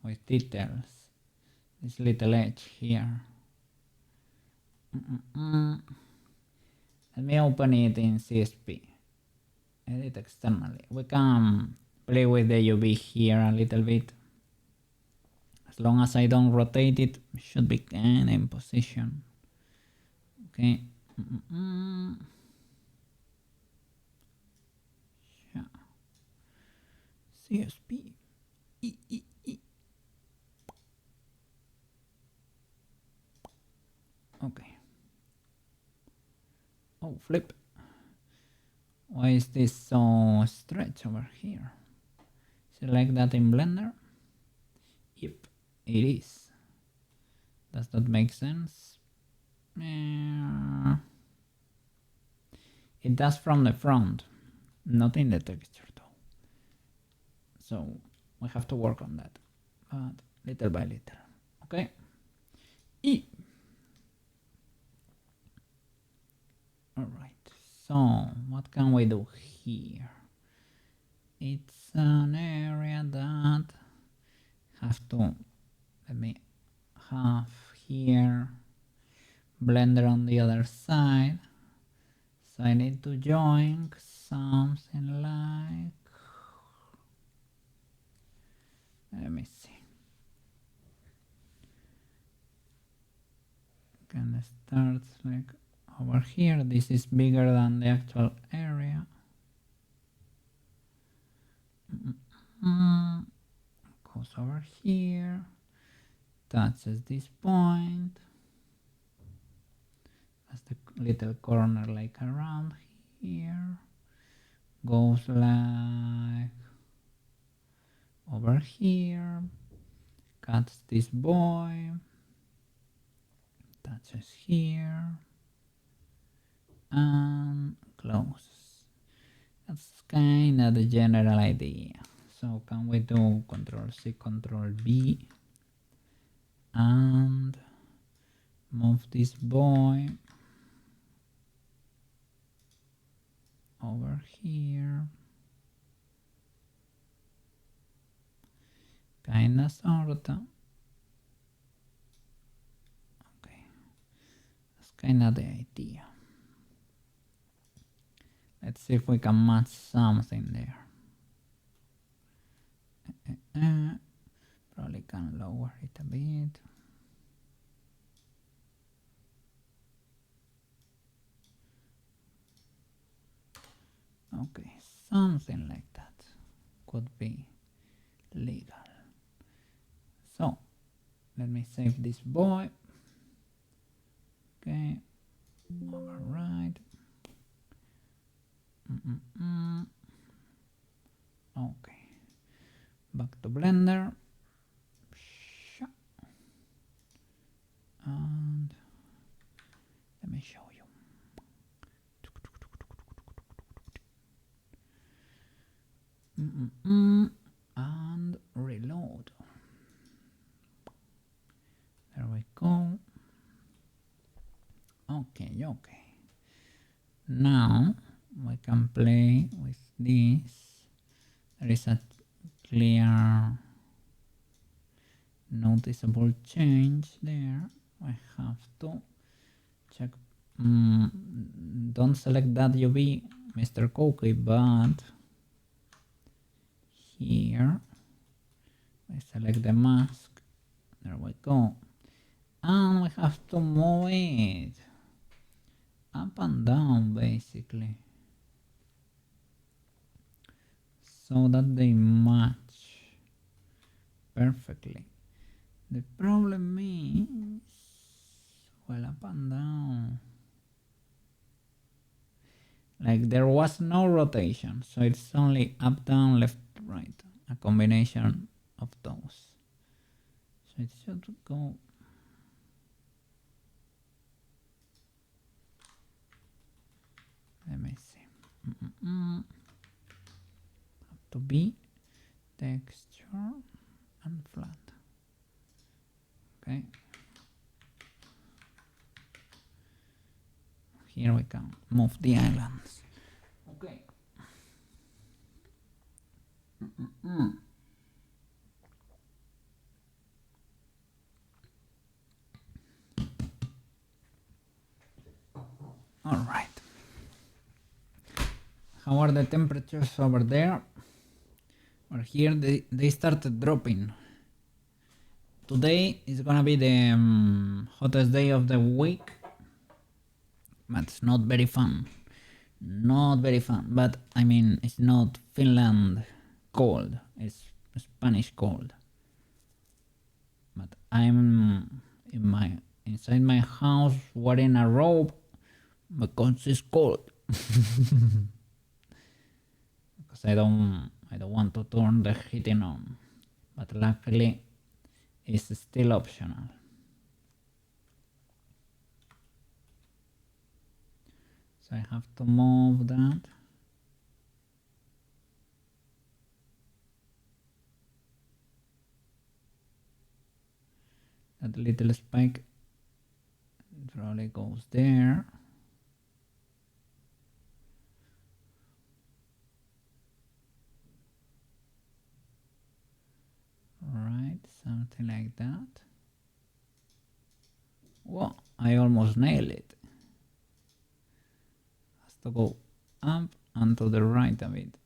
with details. This little edge here. Let me open it in CSP. Edit externally. We can play with the UV here a little bit. As long as I don't rotate it, it should be kinda in position. Okay. Yeah. CSP. Okay. Oh, flip. Why is this so stretched over here? Is it like that in Blender? Yep, it is. Does that make sense? It does from the front, not in the texture though. So we have to work on that, but little by little. Okay. E. Alright, so what can we do here? It's an area that have to, let me have here Blender on the other side. So I need to join something like, let me see. Can start like over here. This is bigger than the actual area. Goes over here, touches this point. That's the little corner like around here. Goes like over here. Cuts this boy. Touches here. And closes. That's kind of the general idea. So can we do Control C, Control B and move this boy over here. Kinda sorta. Okay, that's kinda the idea. Let's see if we can match something there. Probably can lower it a bit. Okay, something like that could be legal. So let me save this boy. Okay, override. Okay, back to Blender. And let me show you. And reload. There we go. Okay. Now we can play with this. There is a clear noticeable change there. I have to check. Don't select that UV, Mr. Cookie, but here I select the mask. There we go. And we have to move it up and down basically so that they match perfectly. The problem is, well, up and down, like there was no rotation, so it's only up, down, left, right, a combination of those. So it should go. Let me see. Have to be texture and flat. Okay. Here we can move the islands. Okay. All right. How are the temperatures over there? Well, here they started dropping. Today is gonna be the hottest day of the week, but it's not very fun. Not very fun, but I mean it's not Finland cold, it's Spanish cold. But I'm inside my house wearing a robe because it's cold. Because I don't want to turn the heating on, but luckily it's still optional. So I have to move that. That little spike probably goes there. Right, something like that. Whoa, I almost nailed it. Has to go up and to the right a bit.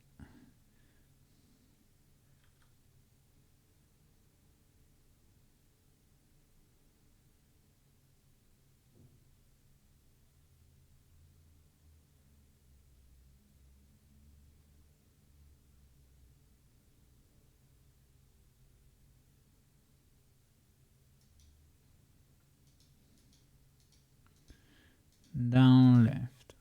Down left.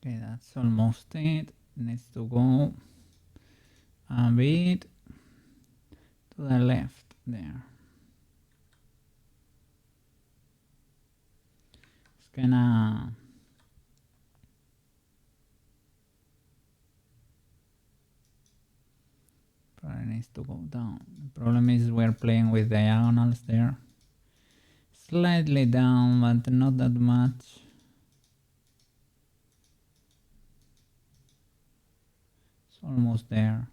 Okay, that's almost it. Needs to go a bit to the left there. It's gonna Probably needs to go down. The problem is we're playing with diagonals there. Slightly down, but not that much. It's almost there.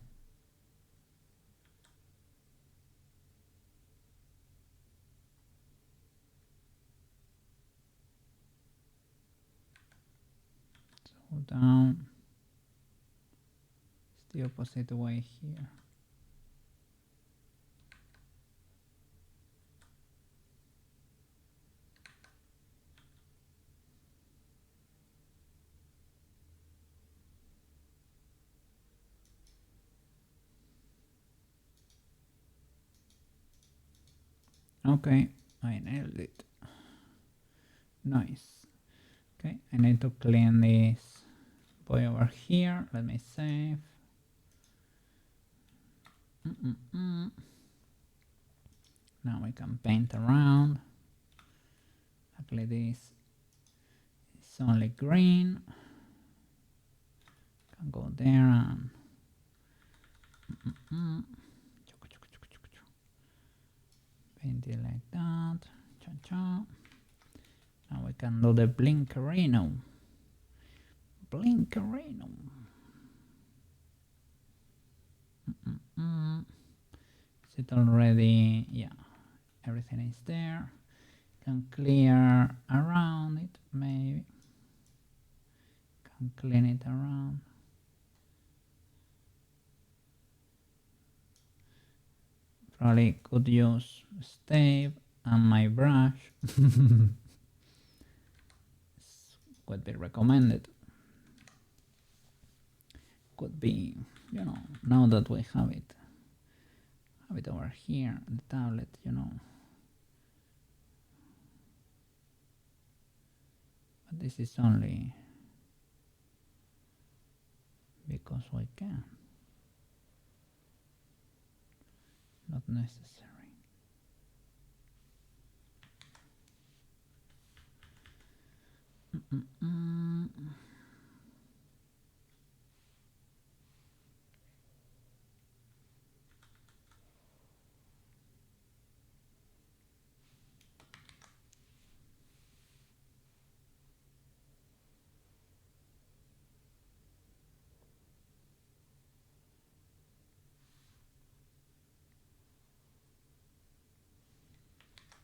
So down. It's the opposite way here. Okay, I nailed it. Nice. Okay, I need to clean this boy over here. Let me save. Now we can paint around. Luckily this is only green. Can go there and paint it like that. Cha-cha. Now we can do the blinkerino. Blinkerino. Is it already? Yeah, everything is there. Can clear around it, maybe. Can clean it around. Probably could use stave and my brush. Would be recommended. Could be, you know, now that we have it over here on the tablet, you know. But this is only because we can. Not necessary.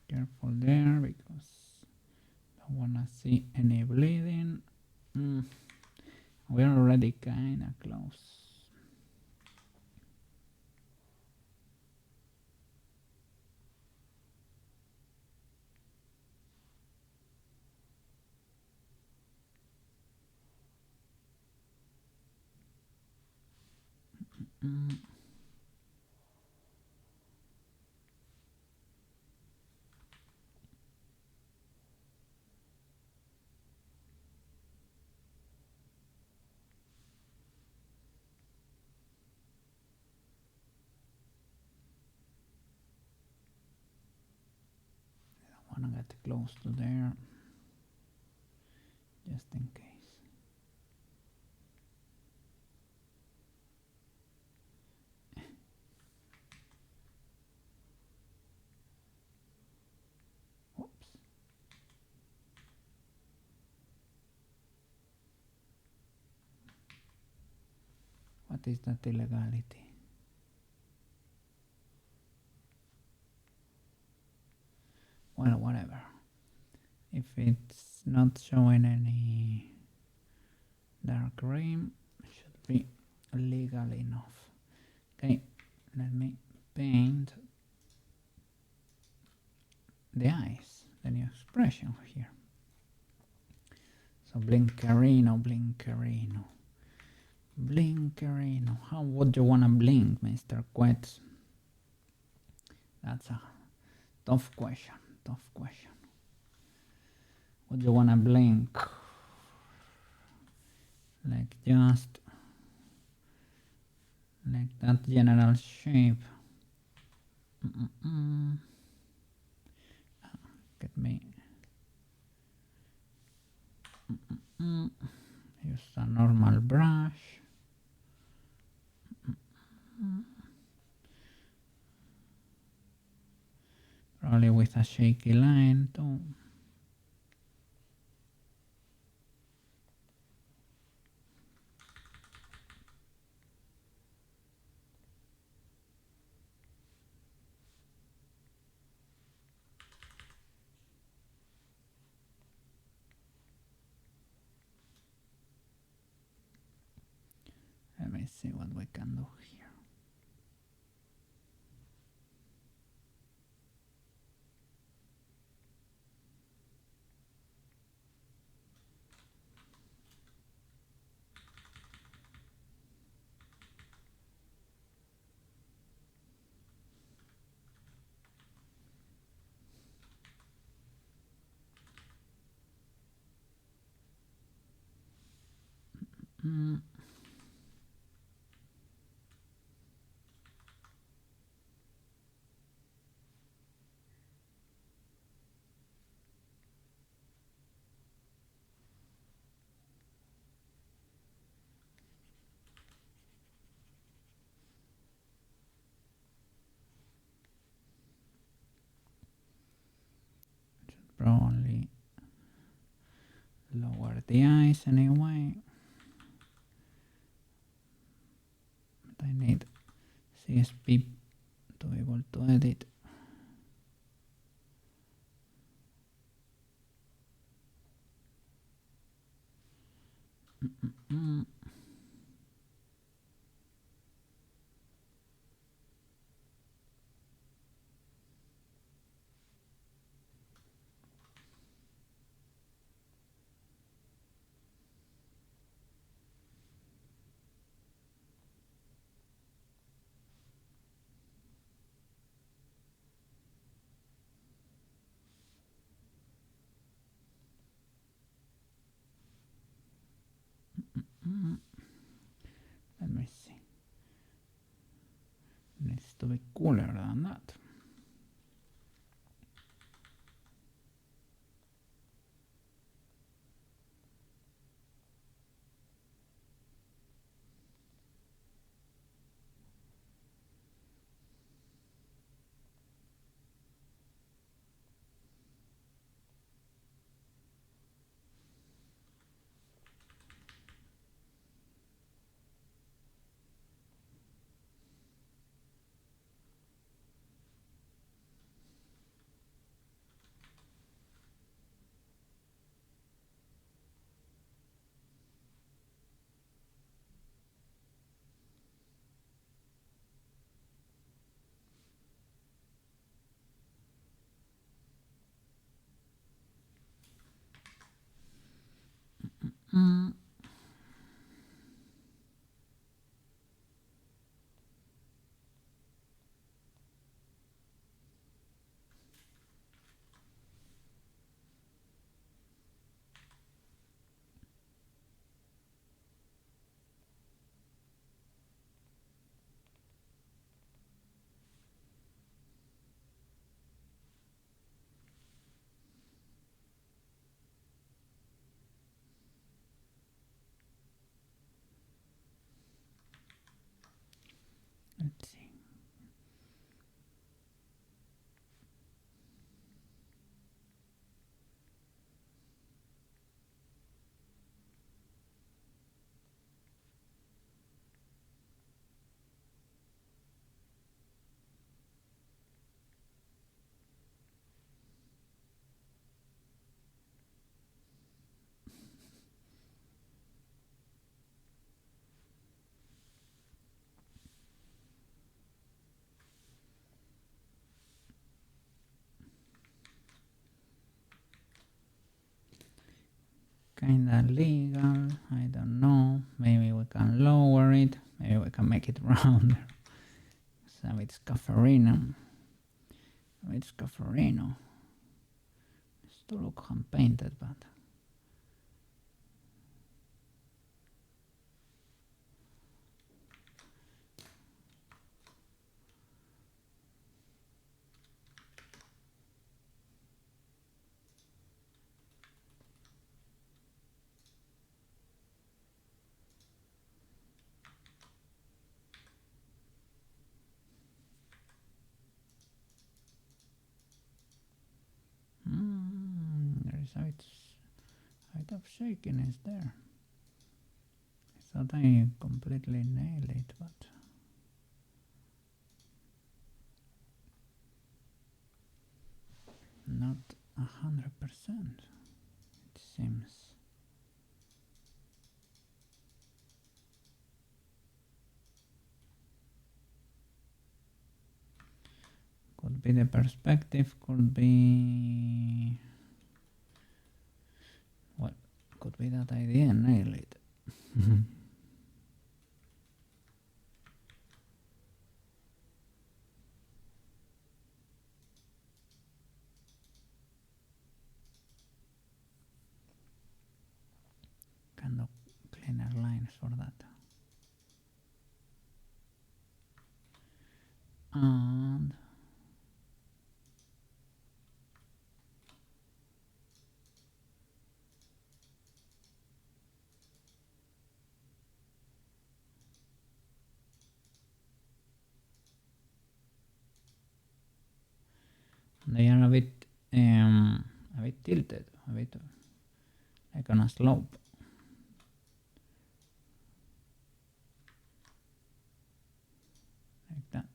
Careful there because don't wanna see any bleeding. We're already kinda close. I wanna get close to there, just in case. Oops. What is that illegality? Well, whatever. If it's not showing any dark green, it should be legal enough. Okay, let me paint the eyes, the new expression here. So blinkerino, blinkerino, blinkerino. How would you wanna blink, Mr. Qwetz? That's a tough question, tough question. Would you wanna blink? Like just like that general shape. Get me. Use a normal brush. Probably with a shaky line too. Let me see what we can do here. Should probably lower the eyes anyway. But I need CSP to be able to edit. Let me see. Needs to be cooler than that. Let's see. Kinda legal, I don't know. Maybe we can lower it. Maybe we can make it rounder. So it's Cafferino. It's Cafferino. It's to look hand painted, but bit of shakiness there. I thought I completely nailed it, but not 100%, it seems. Could be the perspective, could be... well, could be that I didn't nail it. Kind of cleaner lines for that. And they are a bit tilted, a bit like on a slope. Like that.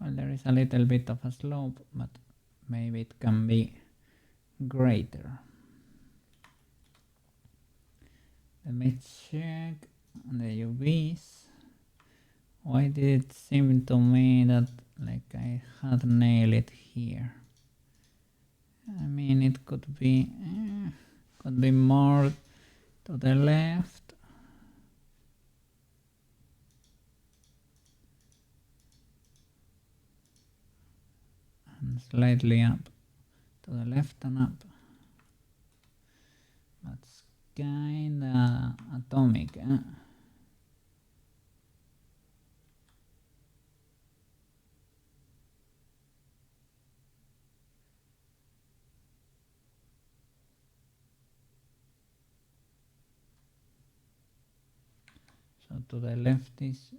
Well, there is a little bit of a slope, but maybe it can be greater. Let me check the UVs. Why did it seem to me that like I had nailed it here? I mean, it could be more to the left. And slightly up to the left and up. That's kinda atomic, eh? So to the left is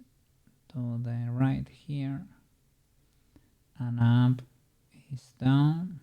to the right here, and up is down.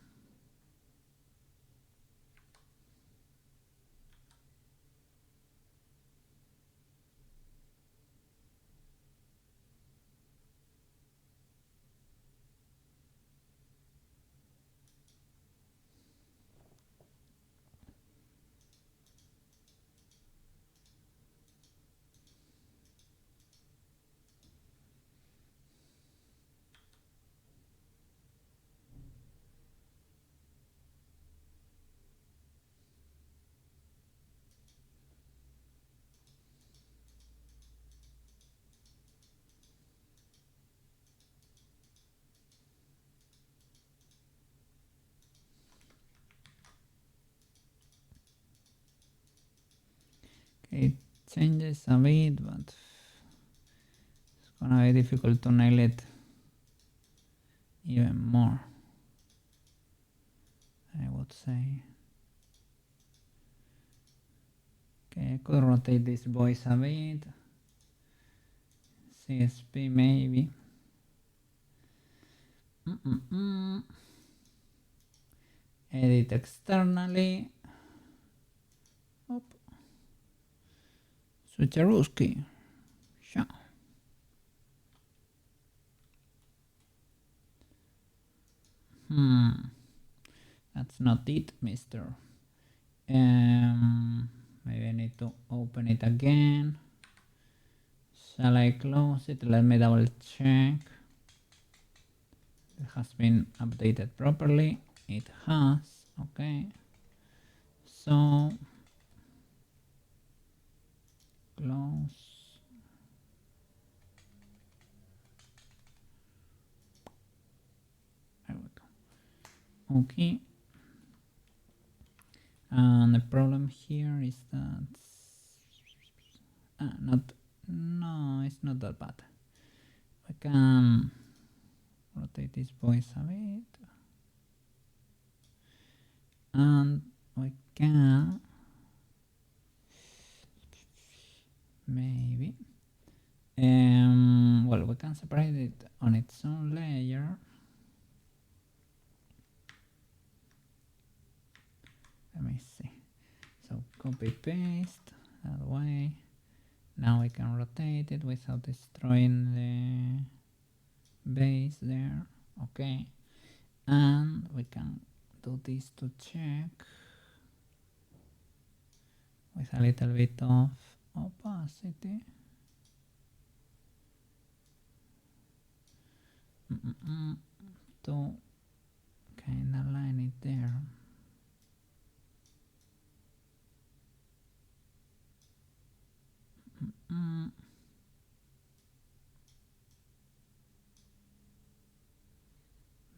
It changes a bit, but it's gonna be difficult to nail it even more, I would say. Okay, I could rotate these boys a bit. CSP maybe. Edit externally. Op. Switcherooski. Sure. That's not it, mister. Maybe I need to open it again. Shall I close it? Let me double check. It has been updated properly. It has. Okay. So close. There we go. Okay. And the problem here is that no, it's not that bad. I can rotate this voice a bit, and we can maybe Well, we can separate it on its own layer. Let me see. So copy paste that way. Now we can rotate it without destroying the base there. Okay, and we can do this to check with a little bit of opacity. To kind of line it there.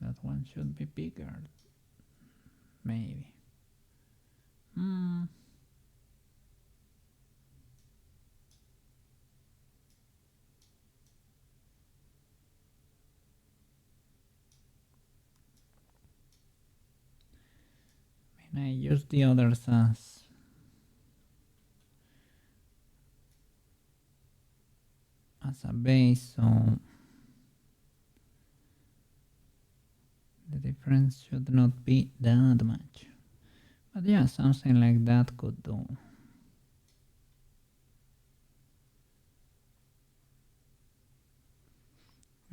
That one should be bigger, maybe. And I use the others as a base, so the difference should not be that much. But yeah, something like that could do.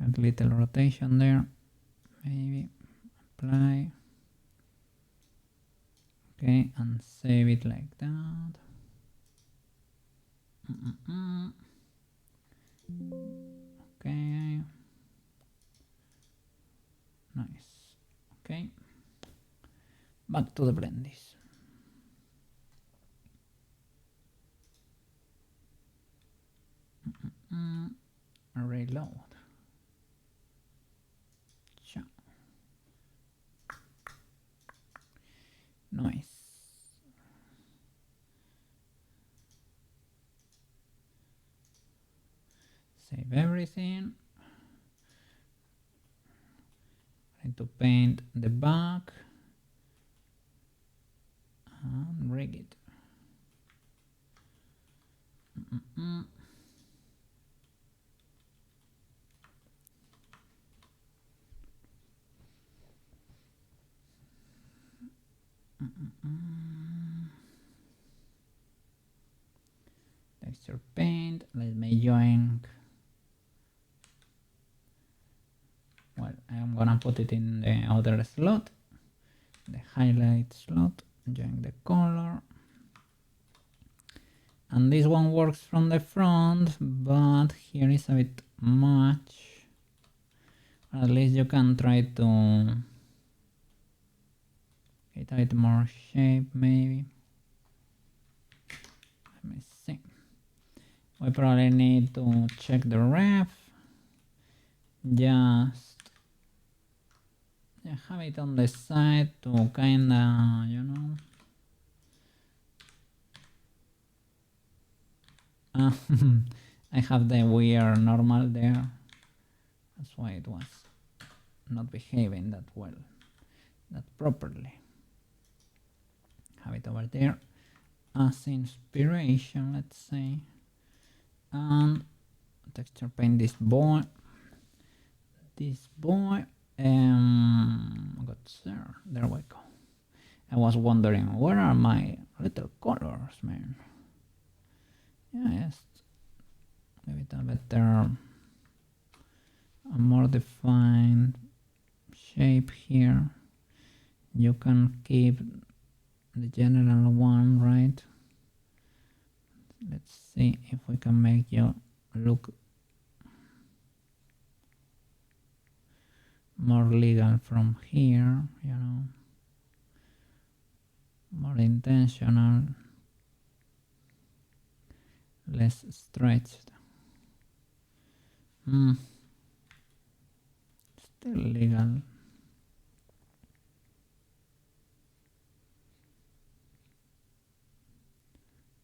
A little rotation there, maybe. Apply. Okay, and save it like that. Okay. Nice. Okay. Back to the blendies. Reload. Nice. Save everything. I need to paint the back and rig it. Texture paint. Let me join. Well, I'm gonna put it in the other slot, the highlight slot, join the color. And this one works from the front, but here is a bit much. At least you can try to get a bit more shape, maybe. Let me see. We probably need to check the ref. Just have it on the side to kinda, you know. I have the weird normal there. That's why it was not behaving that well, that properly. Have it over there as inspiration, let's say. And texture paint this boy. Got there we go. I was wondering, where are my little colors, man? Yeah, just give it a better, a more defined shape here. You can keep the general one, right? Let's see if we can make you look more legal from here, you know, more intentional, less stretched. Still legal.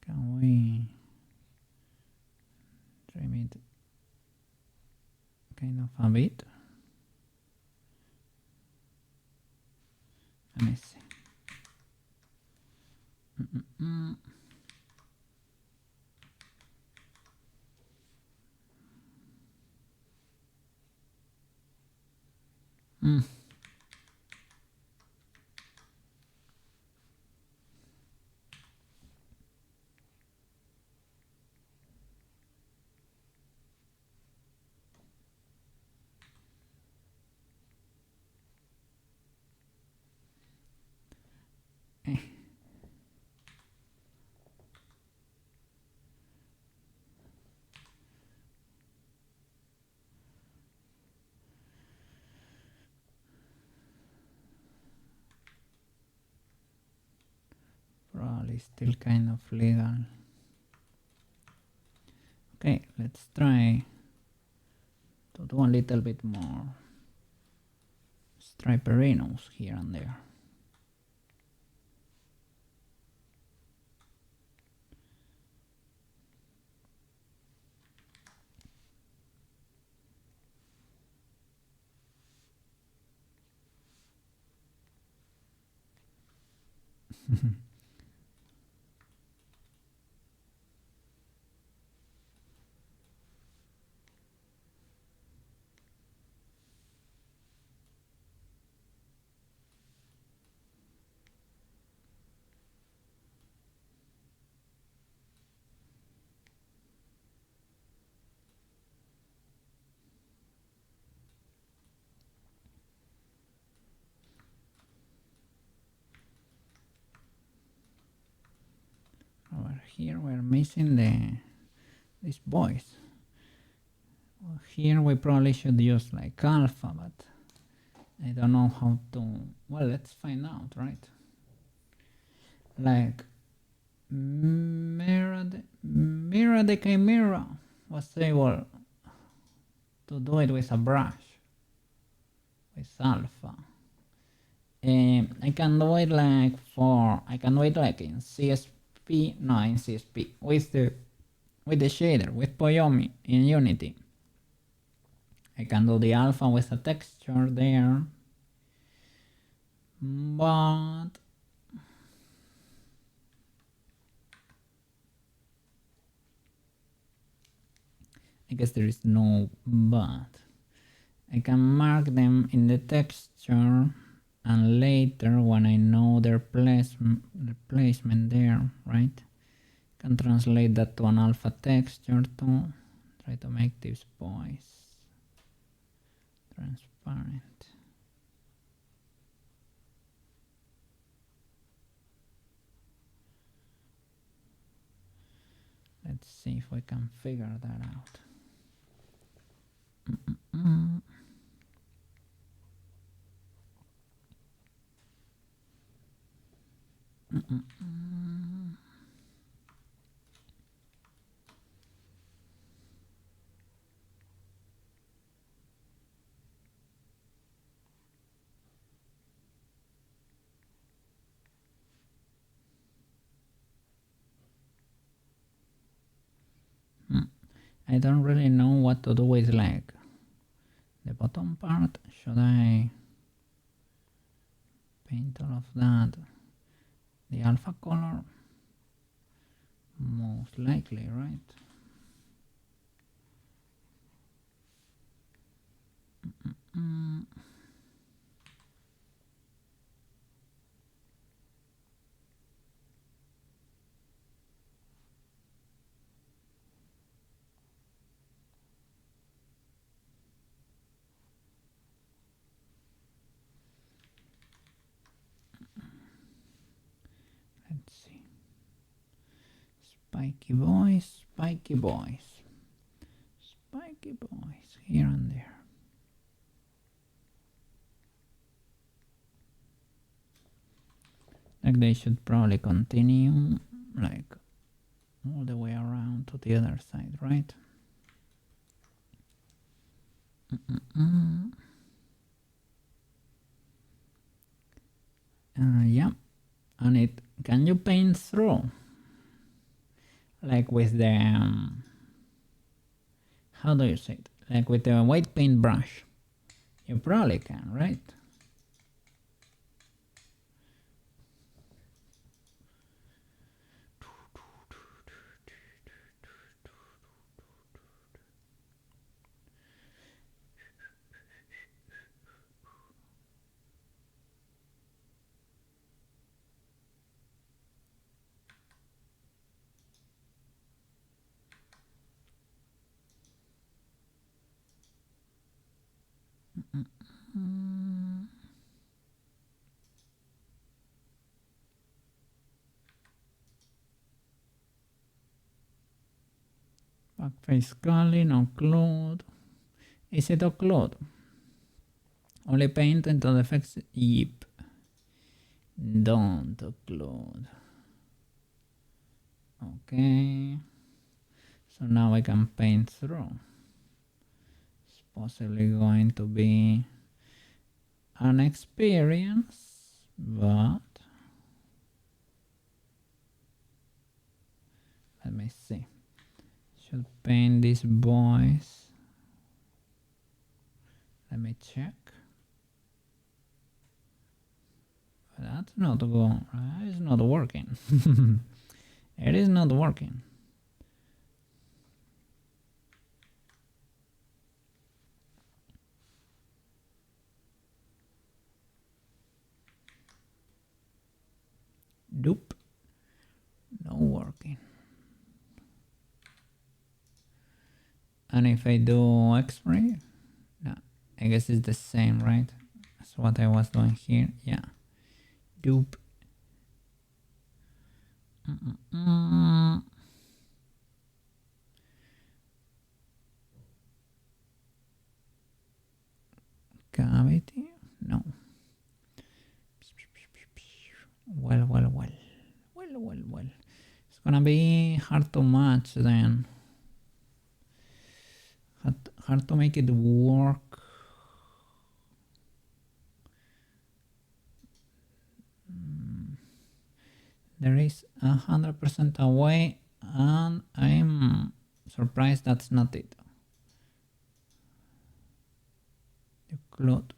Can we trim it kind of a bit? Let me see. Probably still kind of legal. Okay, let's try to do a little bit more striperinos here and there. Over here we're missing this voice. Well, here we probably should use like alpha, but I don't know how to. Well, let's find out, right? Like Mira de Chimera was able to do it with a brush, with alpha. I can do it like in CSP, no, in CSP with the shader with Poyomi in Unity. I can do the alpha with a texture there, but I guess there is no but. I can mark them in the texture, and later when I know their placement there, right, can translate that to an alpha texture to try to make this voice transparent. Let's see if we can figure that out. I don't really know what to do with like the bottom part. Should I paint all of that the alpha color? Most likely, right? Let's see. Spiky boys, spiky boys, spiky boys here and there. Like they should probably continue like all the way around to the other side, right? Yeah, and it can you paint through like with the how do you say it, like with the white paint brush? You probably can, right? Backface calling, occlude. Is it occlude? Only paint into the effects? Yep. Don't occlude. Okay. So now I can paint through. It's possibly going to be an experience, but let me see. Should paint these boys. Let me check. That's not going. It's not working. It is not working. Nope. Not working. And if I do X-ray, no, I guess it's the same, right? That's what I was doing here. Yeah. Doop. Cavity? No. Well. It's gonna be hard to match then. Hard to make it work. There is 100% away, and I'm surprised that's not it. Occlude.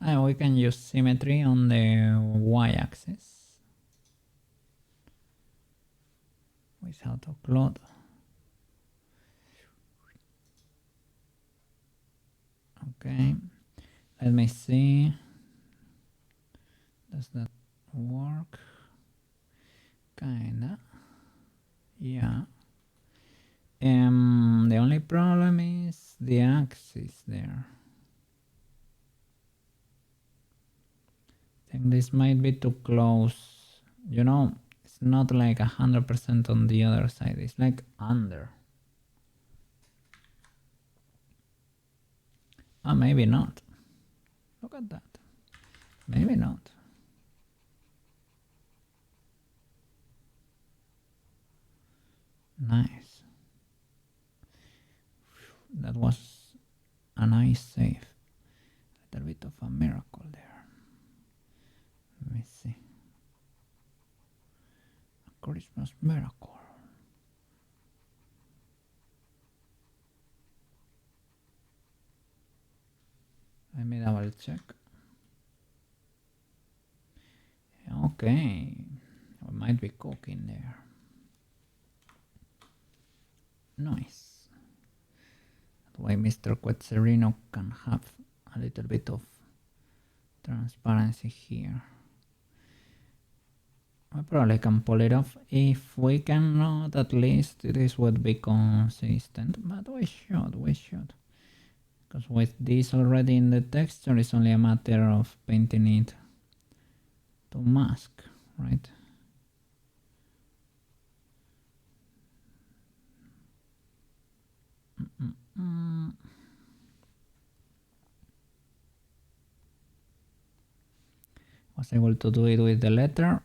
And we can use symmetry on the y-axis without occlude. Okay, let me see. Does that work? Kinda. Yeah. The only problem is the axis there. I think this might be too close. You know, it's not like 100% on the other side. It's like under. Oh, maybe not. Look at that. Maybe not. Nice. That was a nice save. A little bit of a miracle there. Let me see. A Christmas miracle. Let me double check. Okay. We might be cooking there. Nice. That way Mr. Qwetz can have a little bit of transparency here. I probably can pull it off. If we cannot, at least this would be consistent. But we should. Because with this already in the texture, it's only a matter of painting it to mask, right? Was able to do it with the letter.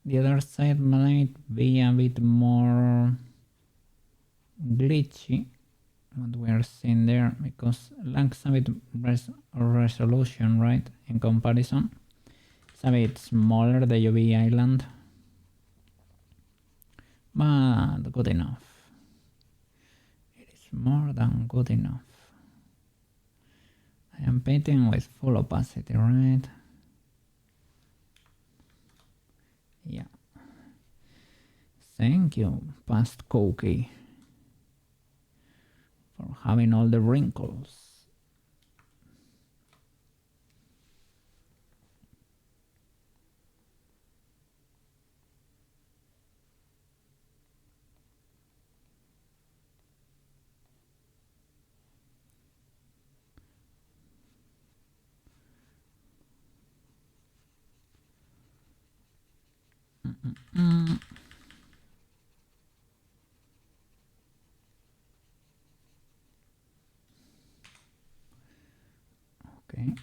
The other side might be a bit more glitchy, what we are seeing there, because lacks a bit resolution, right, in comparison. It's a bit smaller, the UV island, but good enough. It is more than good enough. I am painting with full opacity, right? Yeah. Thank you, past cookie, for having all the wrinkles. Okay.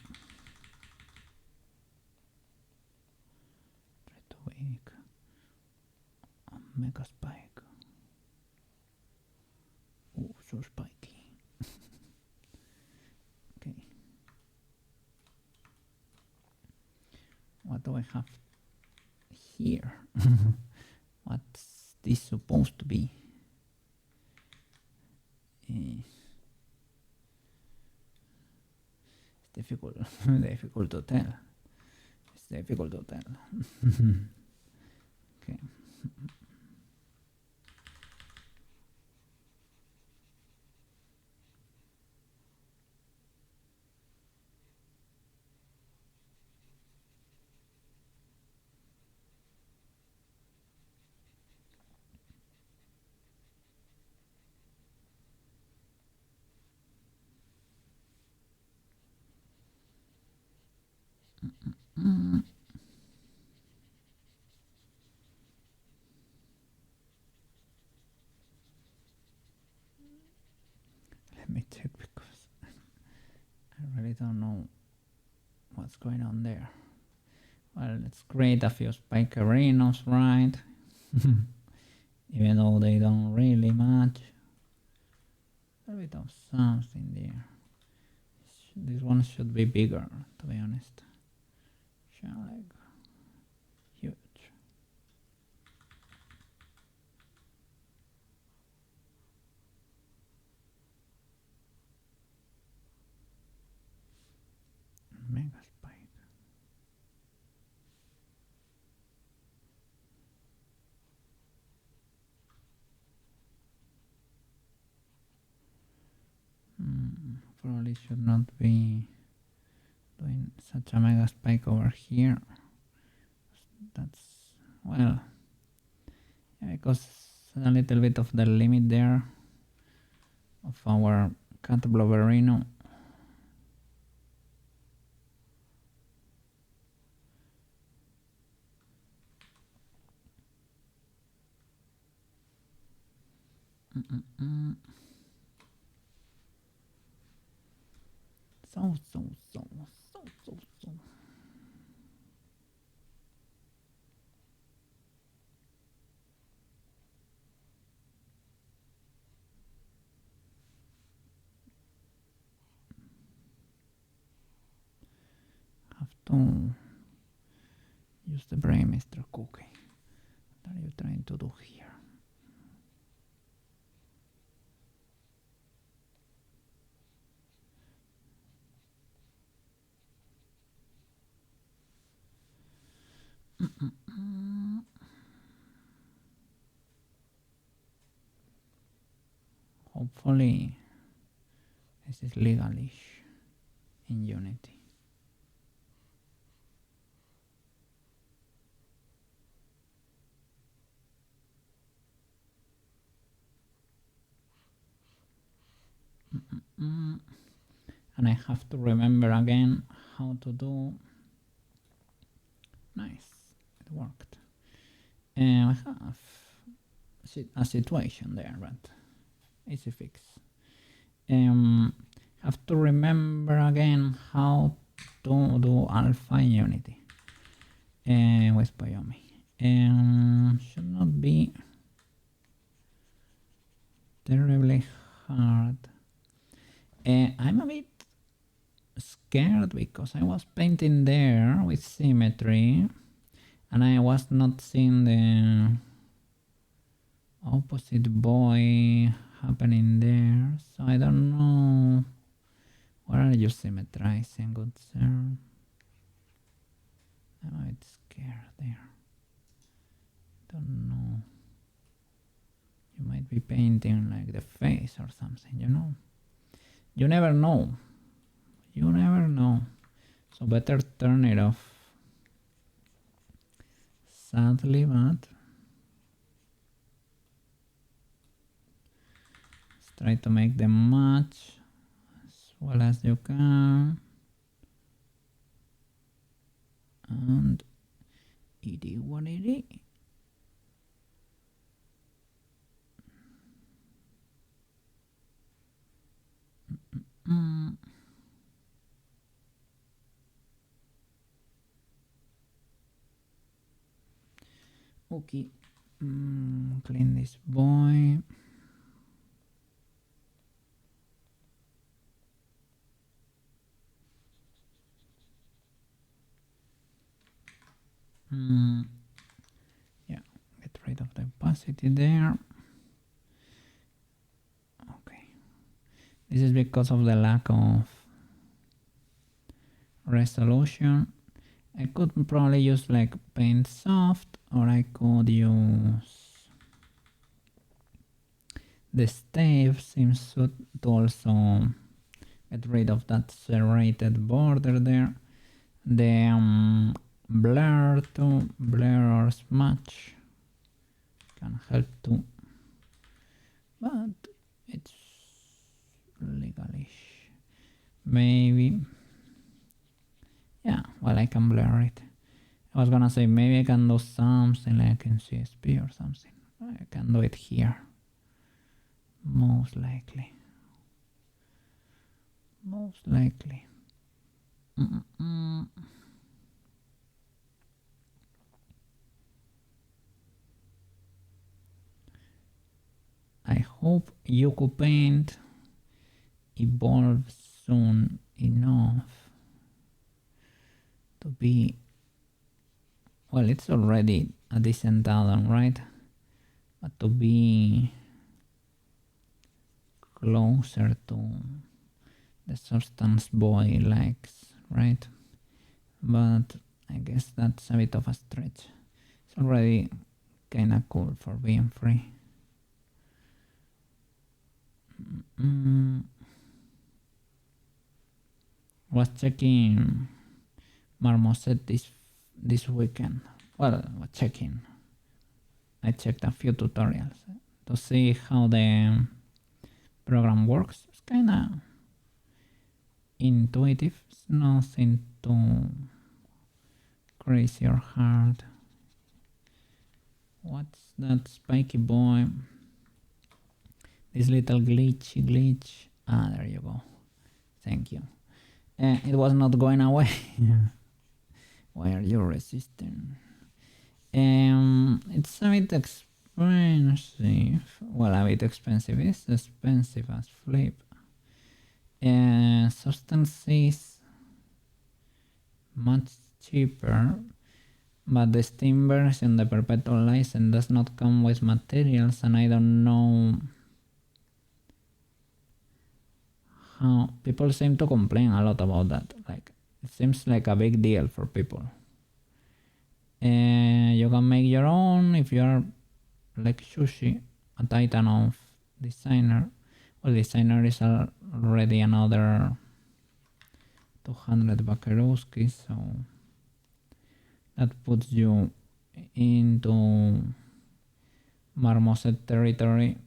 Try to make a mega spike. Oh, so spiky. Okay. What do I have here? What's this supposed to be? It's difficult, difficult to tell. It's difficult to tell. Okay. Let me check because I really don't know what's going on there. Well, let's create a few spike arenas, right? Even though they don't really match. A bit of something there. This one should be bigger, to be honest. Like huge. Mega spike. Probably should not be doing such a mega spike over here. That's, well, yeah, because a little bit of the limit there of our cat bloberino. So. Have to use the brain, Mr. Cookie. What are you trying to do here? Hopefully this is legalish in Unity. And I have to remember again how to do. Nice, it worked. And I have a situation there, but easy fix. Have to remember again how to do alpha in Unity with Poyomi. Should not be terribly hard. I'm a bit scared because I was painting there with symmetry and I was not seeing the opposite boy happening there, so I don't know. Where are you symmetrizing, good sir? I'm a bit scared there. Don't know. You might be painting like the face or something, you know? You never know. You never know. So better turn it off. Sadly, but let's try to make them match as well as you can. And it is what it is. Okay, clean this boy. Yeah, get rid of the opacity there. Okay, this is because of the lack of resolution. I could probably use like paint soft, or I could use the stave. Seems to also get rid of that serrated border there. The blur to blur or smudge can help too, but it's legalish. Maybe, yeah, well, I can blur it. I was gonna say maybe I can do something like in CSP or something. I can do it here, most likely. Most likely. I hope Yoko Paint evolves soon enough to be, well, it's already a decent add-on, right? But to be closer to the substance boy likes, right? But I guess that's a bit of a stretch. It's already kinda cool for being free. Was checking Marmoset this weekend. Well, was checking. I checked a few tutorials to see how the program works. It's kinda intuitive. It's nothing too crazy or hard. What's that spiky boy? This little glitch. Ah, there you go. Thank you. It was not going away. Why are you resisting? It's a bit expensive. Well, a bit expensive. It's expensive as flip. Substances much cheaper, but the Steam version, the perpetual license, does not come with materials, and I don't know how people seem to complain a lot about that. Like, it seems like a big deal for people. You can make your own if you're like Sushi, a titan of designer. Well, designer is already another 200 Bakarowski, so that puts you into Marmoset territory.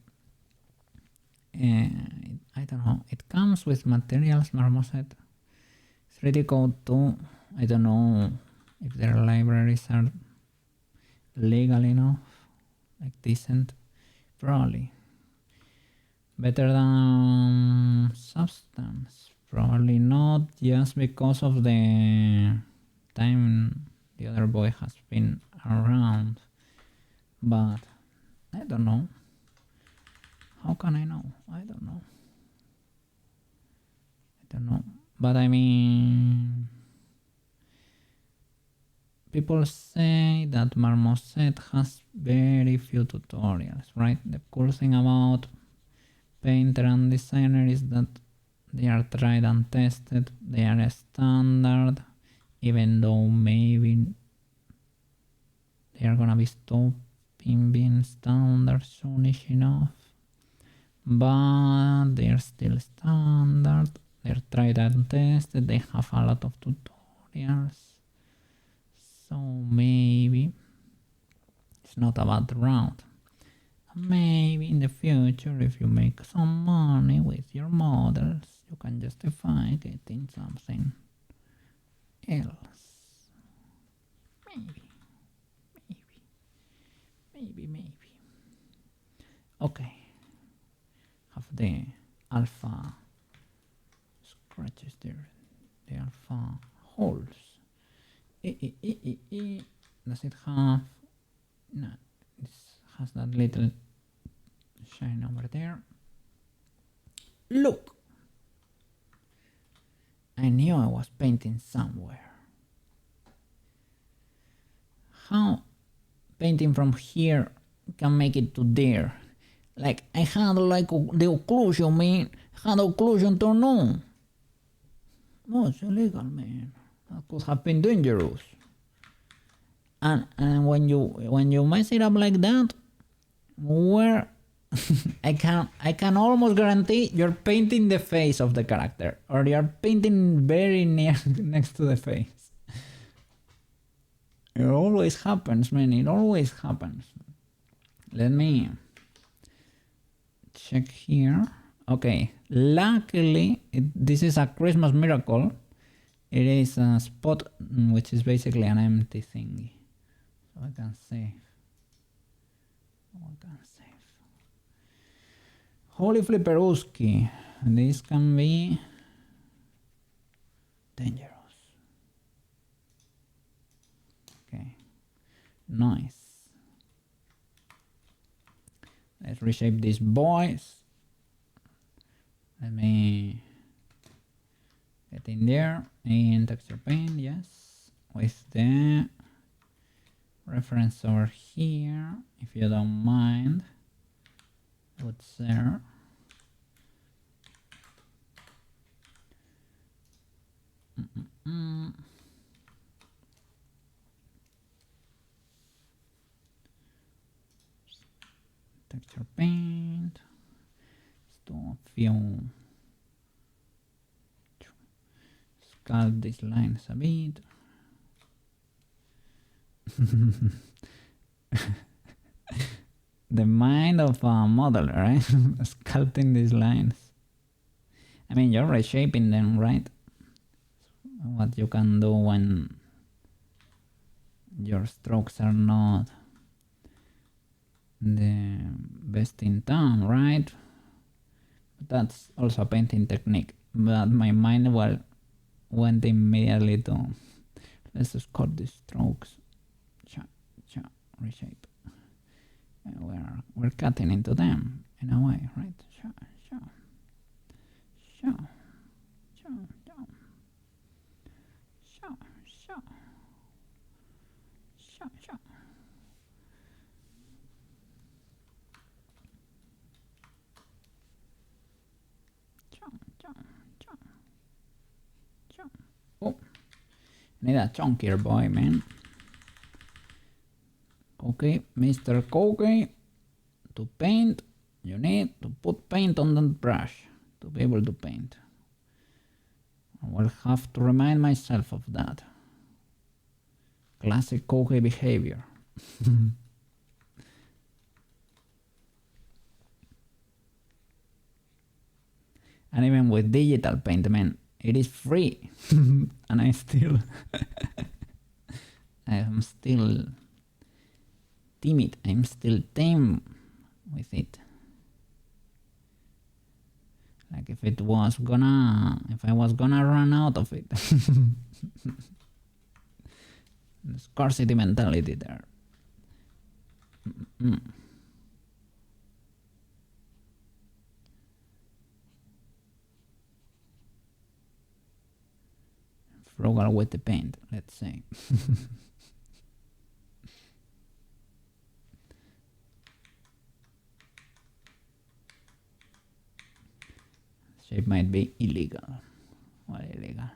I don't know, it comes with materials, Marmoset. It's really cool too. I don't know if their libraries are legal enough, like decent. Probably better than Substance. Probably not, just because of the time the other boy has been around. But I don't know. How can I know? I don't know. But I mean, people say that Marmoset has very few tutorials, right? The cool thing about Painter and Designer is that they are tried and tested, they are a standard, even though maybe they are gonna be stopping being standard soonish enough. But they're still standard, they're tried and tested, they have a lot of tutorials. So maybe it's not a bad route. Maybe in the future, if you make some money with your models, you can justify getting something else. Maybe. Okay. Have the alpha scratches there. The alpha holes. Does it have? No, this has that little shine over there. Look! I knew I was painting somewhere. How painting from here can make it to there? Like I had like the occlusion, man. I had occlusion turned on. No, it's illegal, man. That could have been dangerous. And when you mess it up like that, where I can almost guarantee you're painting the face of the character, or you're painting very near next to the face. It always happens, man. It always happens. Let me check here. Okay, luckily this is a Christmas miracle. It is a spot which is basically an empty thingy, so I can save. Holy flipperooski, this can be dangerous. Okay, nice. Let's reshape these boys. Let me get in there in texture paint, yes, with the reference over here, if you don't mind. What's there? Texture paint. Let's do a few. Sculpt these lines a bit. The mind of a modeler, right? Sculpting these lines. I mean, you're reshaping them, right? What you can do when your strokes are not the best in town, right? That's also a painting technique. But my mind went immediately to let's just cut these strokes. Reshape. We're cutting into them in a way, right? Oh, need a chunkier boy, man. Okay, Mr. Koke, to paint, you need to put paint on that brush to be able to paint. I will have to remind myself of that. Classic Koke behavior. And even with digital paint, man, it is free. And I am still timid. I'm still tame with it. Like if I was gonna run out of it. The scarcity mentality there. frugal with the paint, let's say. Shape might be illegal. What illegal?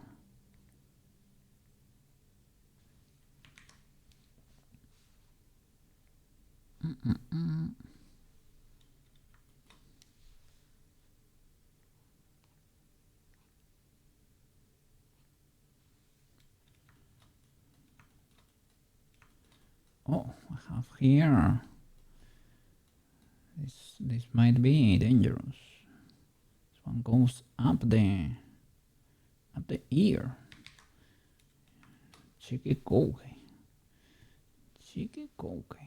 Oh, I have here. This might be dangerous. This one goes up the ear. Chiquikoke. Chiquikoke.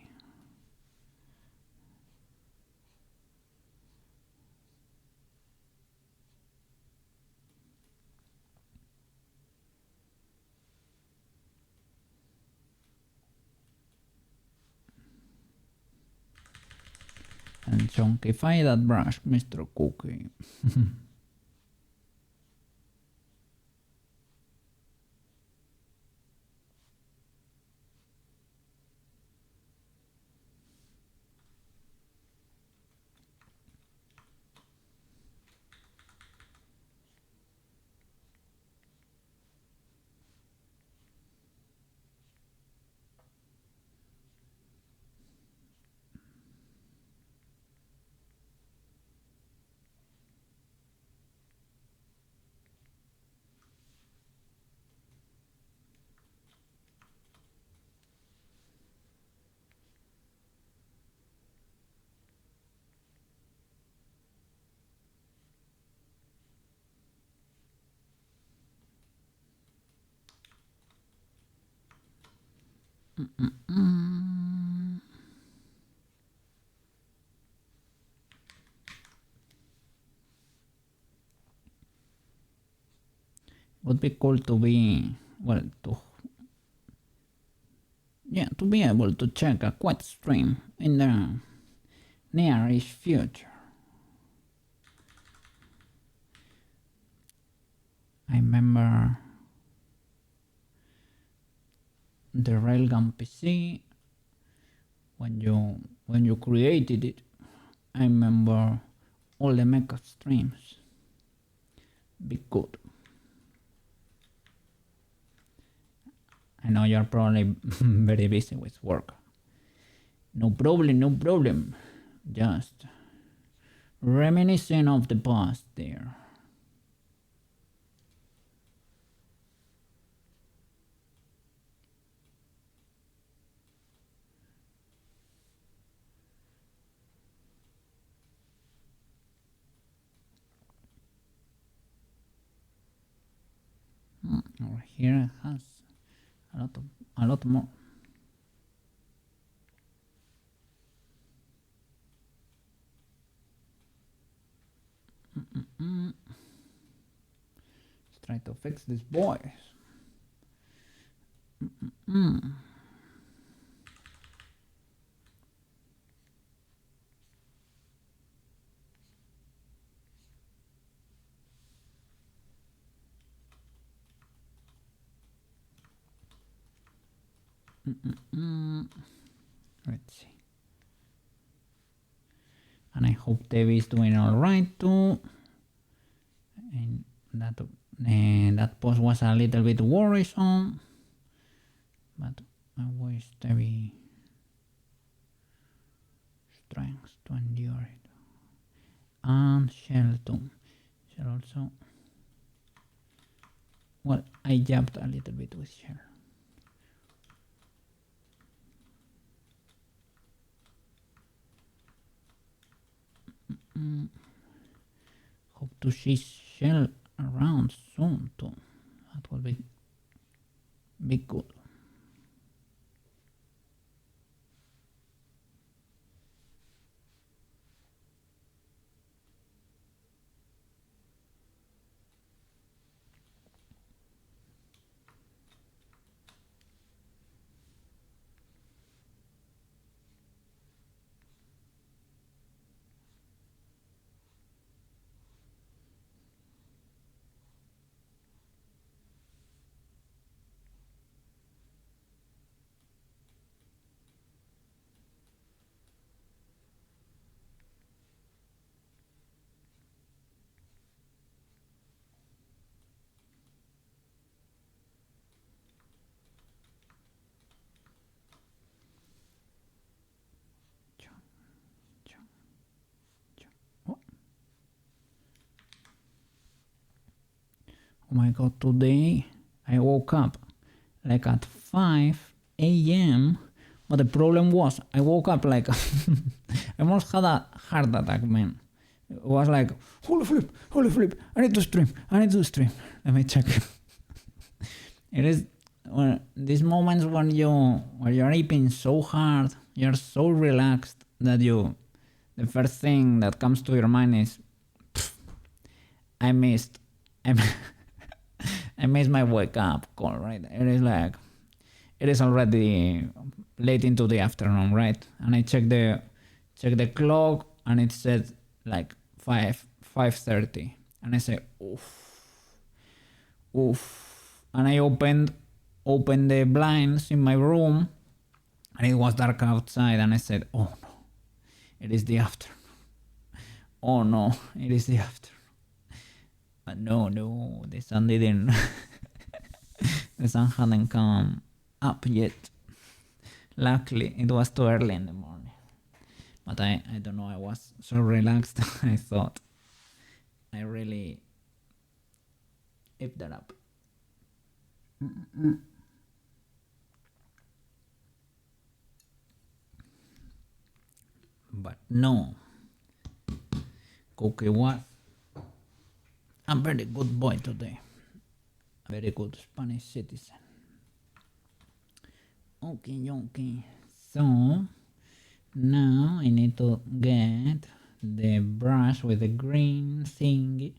And chunkify that brush, Mr. Cookie. Would be cool to be, well, to be able to check a Qwetz stream in the nearish future. I remember the Railgun PC when you created it. I remember all the mecha streams. Be good. I know you're probably very busy with work. No problem, no problem. Just reminiscing of the past there. Over here it has a lot more. Let's try to fix this boy. Let's see. And I hope Debbie is doing all right too. And that post was a little bit worrisome, but I wish Debbie strength to endure it. And Shell too. Shell also. Well, I jumped a little bit with Shell. Hope to see Shell around soon too. That will be good. Oh my god, today I woke up like at 5 a.m. But the problem was I woke up like I almost had a heart attack, man. It was like, holy flip, I need to stream. Let me check. It is these moments when you're eating so hard, you're so relaxed that the first thing that comes to your mind is I missed I, I missed my wake up call, right? It is already late into the afternoon, right? And I check the clock and it said like 5:30, and I say oof, and I opened the blinds in my room, and it was dark outside, and I said, oh no, it is the afternoon. Oh no, it is the afternoon. But no, the sun didn't. The sun hadn't come up yet. Luckily, it was too early in the morning. But I don't know, I was so relaxed. I thought I really ate that up. But no, Cookie was a very good boy today. A very good Spanish citizen. Okay. So now I need to get the brush with the green thingy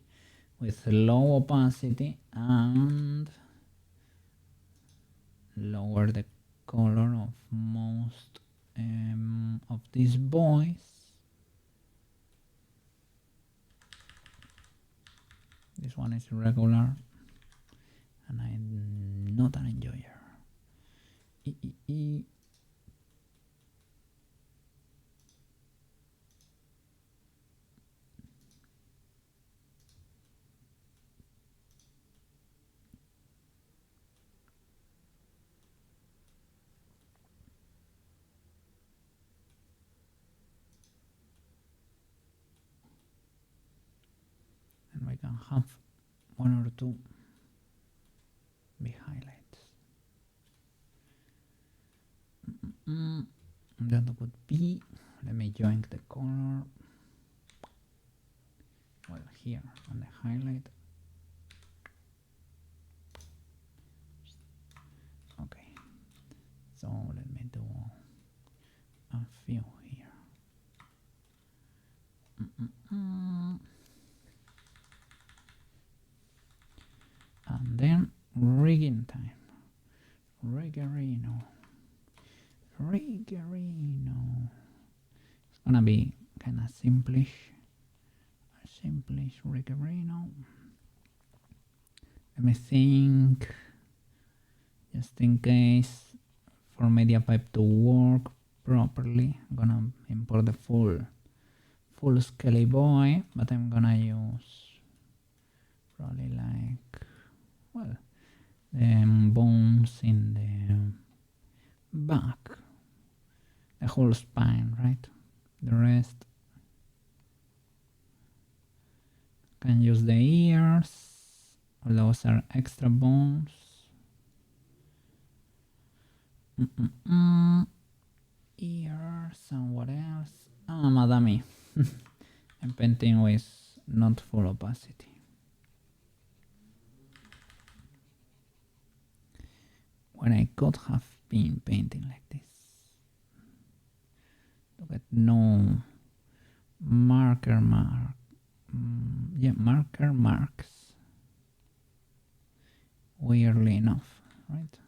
with low opacity and lower the color of most of these boys. This one is regular and I'm not an enjoyer. And we can have one or two big highlights. That would be, let me join the color, well, here on the highlight. Okay, so let me do a few here. And then rigging time. Riggerino. It's gonna be kind of simplish. A simplish riggerino. Let me think. Just in case for media pipe to work properly, I'm gonna import the full skelly boy, but I'm gonna use probably like, well, the bones in the back, the whole spine, right? The rest can use the ears, those are extra bones. Ears and what else? Madame. I'm painting with not full opacity. When I could have been painting like this. Look at no marker marks. Weirdly enough, right?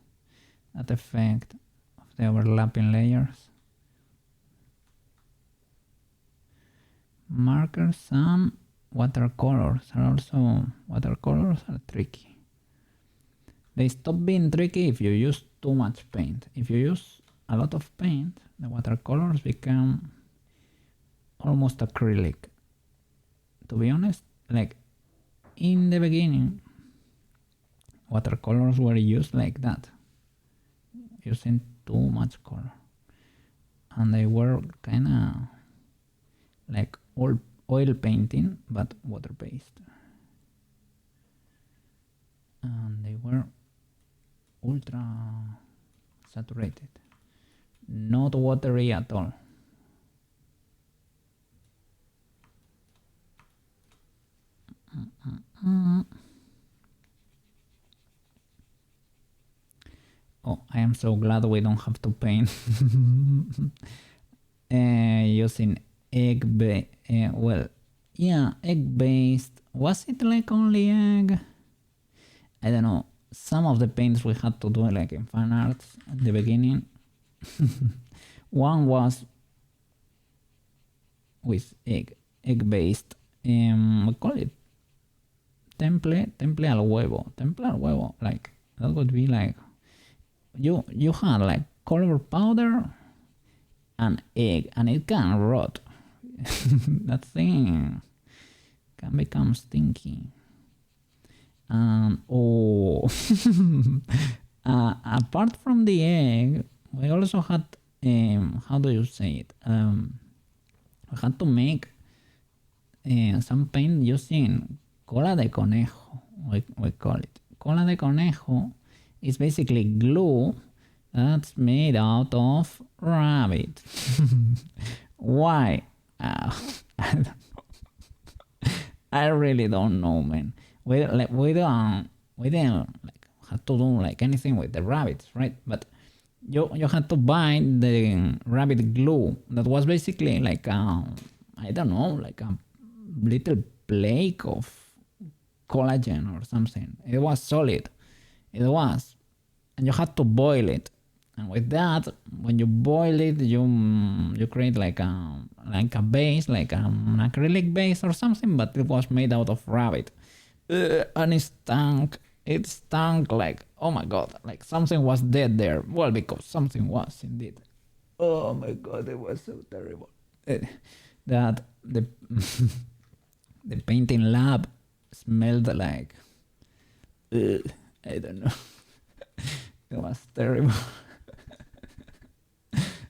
That effect of the overlapping layers. Markers and watercolors are tricky. They stop being tricky if you use too much paint. If you use a lot of paint, the watercolors become almost acrylic. To be honest, like in the beginning, watercolors were used like that, using too much color, and they were kind of like oil painting but water based. they were ultra saturated, not watery at all. Oh, I am so glad we don't have to paint using well, yeah, egg based. Was it like only egg? I don't know. Some of the paints we had to do like in fan arts at the beginning. One was with egg based. We call it temple al huevo. Like that would be like you had like color powder and egg, and it can rot. That thing can become stinky. Apart from the egg, we also had how do you say it? We had to make some paint using cola de conejo. We call it cola de conejo. Is basically glue that's made out of rabbit. Why? I don't know. I really don't know, man. We didn't like have to do like anything with the rabbits, right? But you had to buy the rabbit glue that was basically like I don't know, like a little flake of collagen or something. It was solid. It was, and you had to boil it. And with that, when you boil it, you create like a base, like an acrylic base or something, but it was made out of rabbit. And it stank like, oh my god, like something was dead there. Well, because something was indeed. Oh my god, it was so terrible. That the the painting lab smelled like I don't know. It was terrible.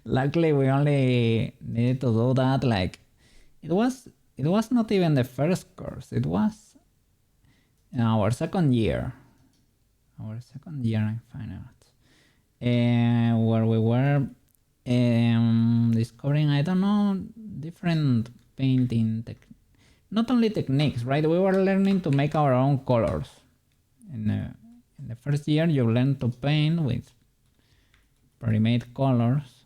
Luckily, we only needed to do that like it was not even the first course. It was our second year. Our second year in fine arts, where we were discovering, I don't know, different painting not only techniques, right? We were learning to make our own colors. In the first year, you learn to paint with pre-made colors,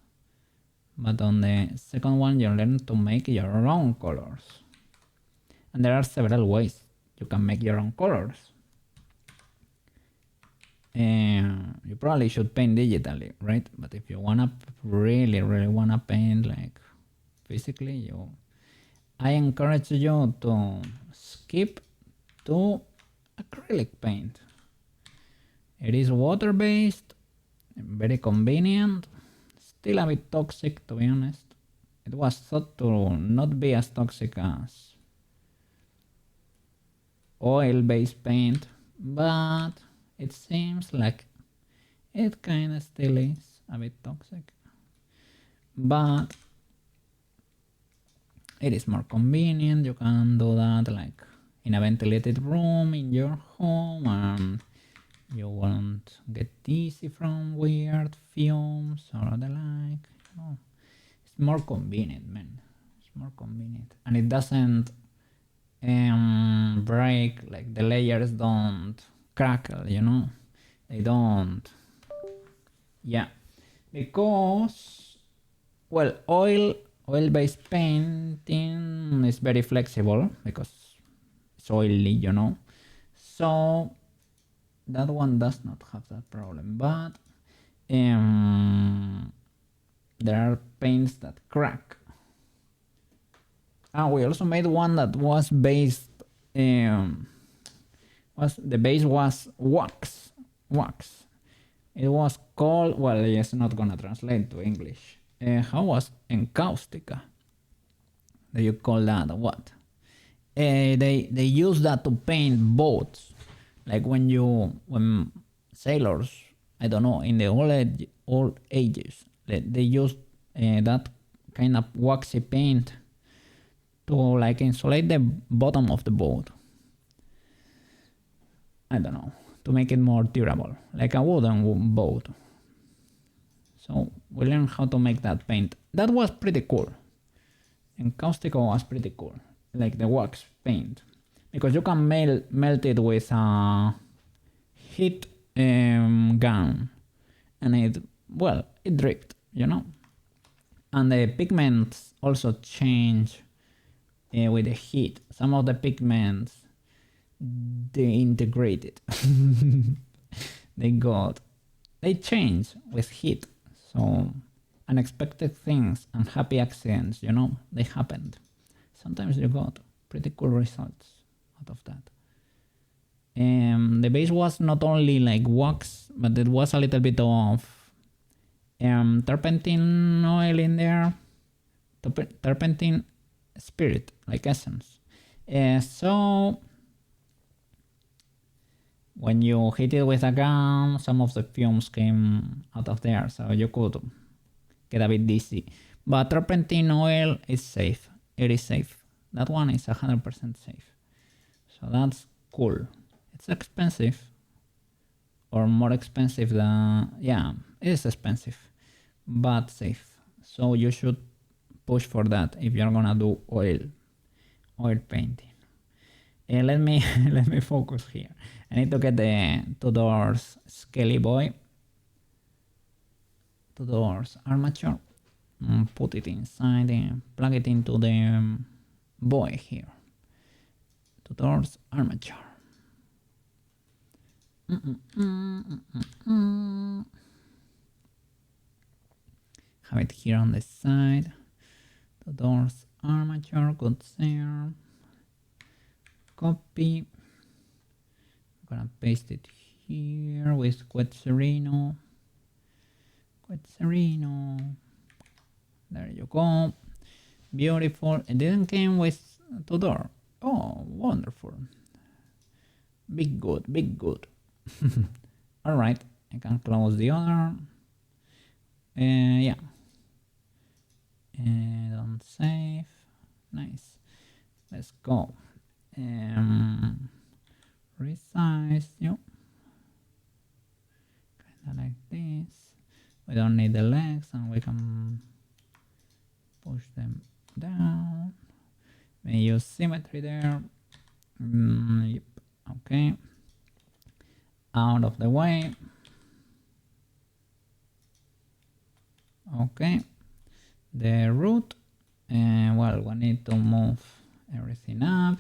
but on the second one, you learn to make your own colors. And there are several ways you can make your own colors. You probably should paint digitally, right? But if you wanna really wanna paint like physically, I encourage you to skip to acrylic paint. It is water-based, very convenient, still a bit toxic to be honest. It was thought to not be as toxic as oil-based paint, but it seems like it kinda still is a bit toxic. But it is more convenient. You can do that like in a ventilated room in your home, and you won't get dizzy from weird fumes or the like. It's more convenient, man. It's more convenient, and it doesn't break. Like the layers don't crackle, they don't. Yeah, because well, oil-based painting is very flexible because it's oily, so that one does not have that problem. But there are paints that crack. We also made one that was based the base was wax. It was called, well, it's not gonna translate to English. How was encaustica? Do you call that what? They use that to paint boats, like when sailors, I don't know, in the old ages, they used that kind of waxy paint to like insulate the bottom of the boat. I don't know, to make it more durable, like a wooden boat. So we learned how to make that paint. That was pretty cool. Encaustico was pretty cool, like the wax paint, because you can melt it with a heat gun, and it dripped, you know. And the pigments also change with the heat. Some of the pigments they integrated. They change with heat. So unexpected things and happy accidents, you know, they happened. Sometimes you got pretty cool results out of that. The base was not only like wax, but it was a little bit of turpentine oil in there, turpentine spirit, like essence. So when you hit it with a gun, some of the fumes came out of there, so you could get a bit dizzy. But turpentine oil is safe. It is safe. That one is 100% safe. So that's cool. It's expensive, or more expensive than, yeah, it is expensive, but safe. So you should push for that if you're gonna do oil painting. Let me focus here. I need to get the 2 doors Skelly Boy, 2 doors armature, put it inside and plug it into the boy here. 2 doors armature. Have it here on the side. 2 doors armature, good there. Copy. I'm gonna paste it here with Qwetz. There you go. Beautiful. It didn't come with 2 door. Oh, wonderful. Big good. All right, I can close the other. Yeah. Don't save. Nice. Let's go. Resize you. Kinda like this. We don't need the legs, and we can push them down. May use symmetry there. Yep. Okay. Out of the way. Okay. The root. Well, we need to move everything up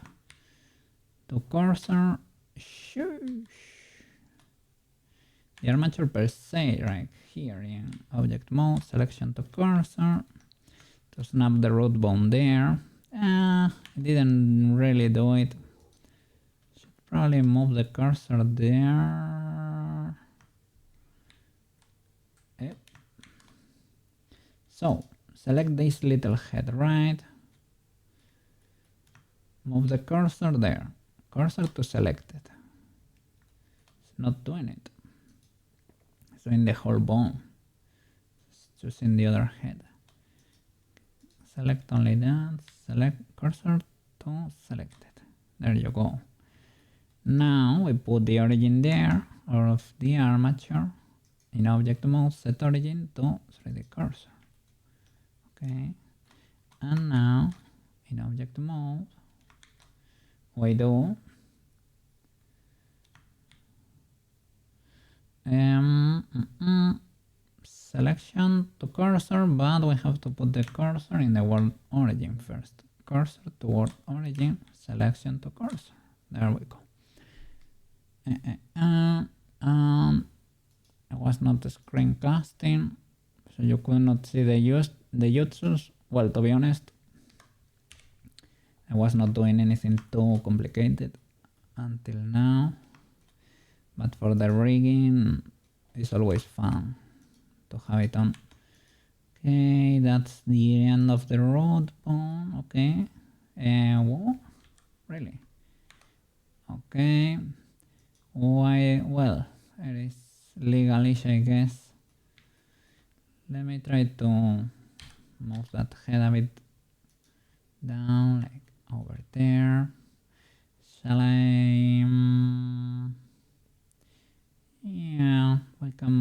to cursor. Shush. The armature per se, right here in object mode, selection to cursor, to snap the root bone there. I didn't really do it. Should probably move the cursor there. Yep. So select this little head, right? Move the cursor there. Cursor to selected. It's not doing it. It's doing the whole bone. It's choosing the other head. Select only that. Select cursor to selected. There you go. Now we put the origin there of the armature. In object mode, set origin to 3D cursor. Okay. And now in object mode, we do selection to cursor, but we have to put the cursor in the world origin first. Cursor to world origin, selection to cursor. There we go. It was not screencasting, so you could not see the jutsus. Well, to be honest, I was not doing anything too complicated until now, but for the rigging, it's always fun to have it on. Okay, that's the end of the road bone. Okay, whoa, really? Okay, why? Well, it is legalish, I guess. Let me try to move that head a bit down, like over there. Shall I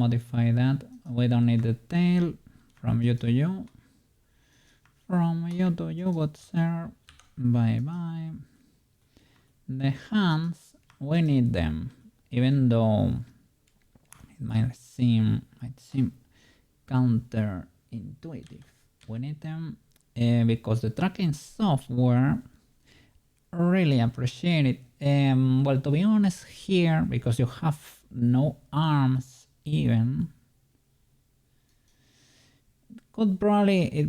modify that. We don't need the tail. From you to you. From you to you, good sir. Bye bye. The hands, we need them, even though it might seem counterintuitive. We need them because the tracking software really appreciate it. Well, to be honest, here, because you have no arms even, it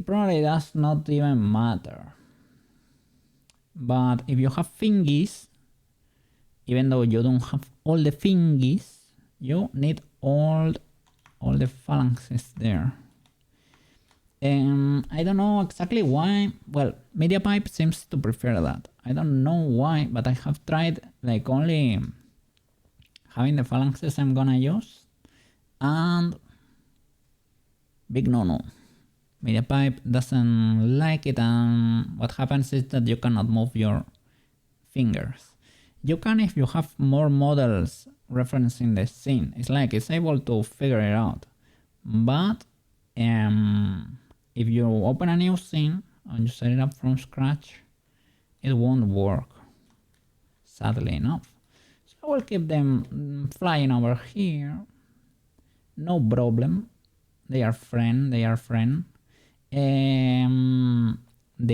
probably does not even matter. But if you have fingies, even though you don't have all the fingies, you need all the phalanxes there. I don't know exactly why. Well, MediaPipe seems to prefer that. I don't know why, but I have tried like only having the phalanxes I'm gonna use, and big no. MediaPipe doesn't like it, and what happens is that you cannot move your fingers. You can if you have more models referencing the scene. It's like it's able to figure it out. But if you open a new scene and you set it up from scratch, it won't work, sadly enough. So I will keep them flying over here. No problem. They are friend. The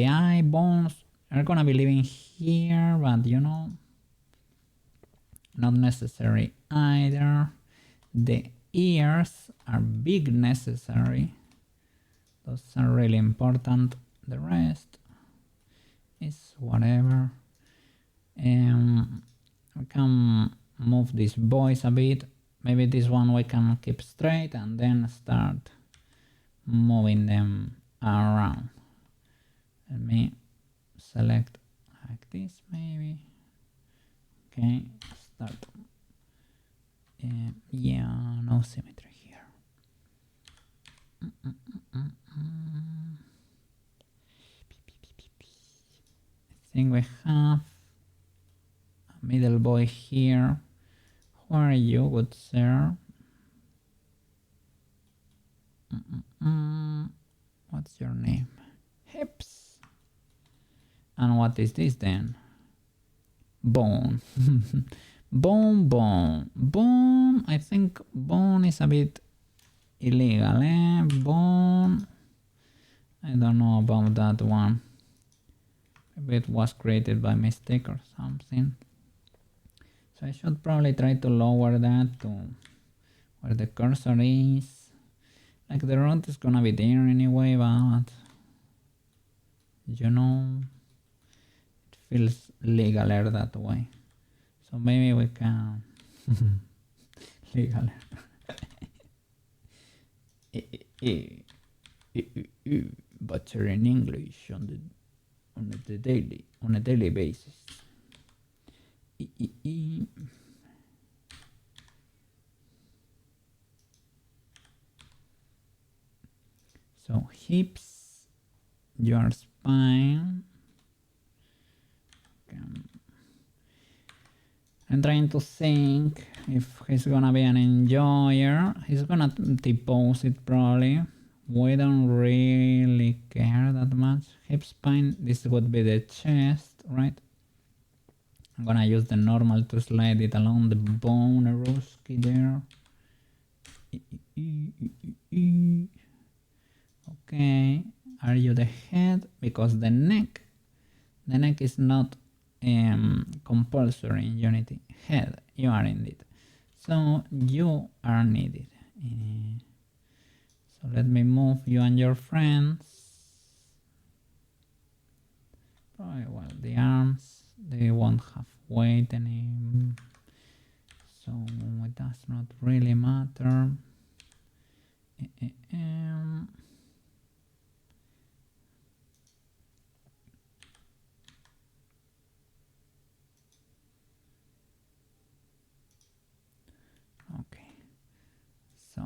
eye bones are gonna be living here, but you know, not necessary either. The ears are big necessary. Those are really important. The rest is whatever. We can move these boys a bit. Maybe this one we can keep straight and then start moving them around. Let me select like this maybe. Okay, start. Yeah, no symmetry here. I think we have a middle boy here. Who are you, good sir? What's your name? Hips. And what is this then? Bone. Bone. I think bone is a bit illegal, eh? Bone. I don't know about that one. Maybe it was created by mistake or something. So I should probably try to lower that to where the cursor is. Like the road is gonna be there anyway, but you know, it feels legaler that way. So maybe we can legaler. Better in English on a daily basis. So hips, your spine. Okay. I'm trying to think if he's gonna be an enjoyer. He's gonna depose it probably. We don't really care that much. Hip spine, this would be the chest, right? I'm gonna use the normal to slide it along the bone Ruski there. Okay, are you the head? Because the neck is not compulsory in Unity. Head, you are indeed. So you are needed. So let me move you and your friends. Probably, well, the arms, they won't have weight any, so it does not really matter. Okay, so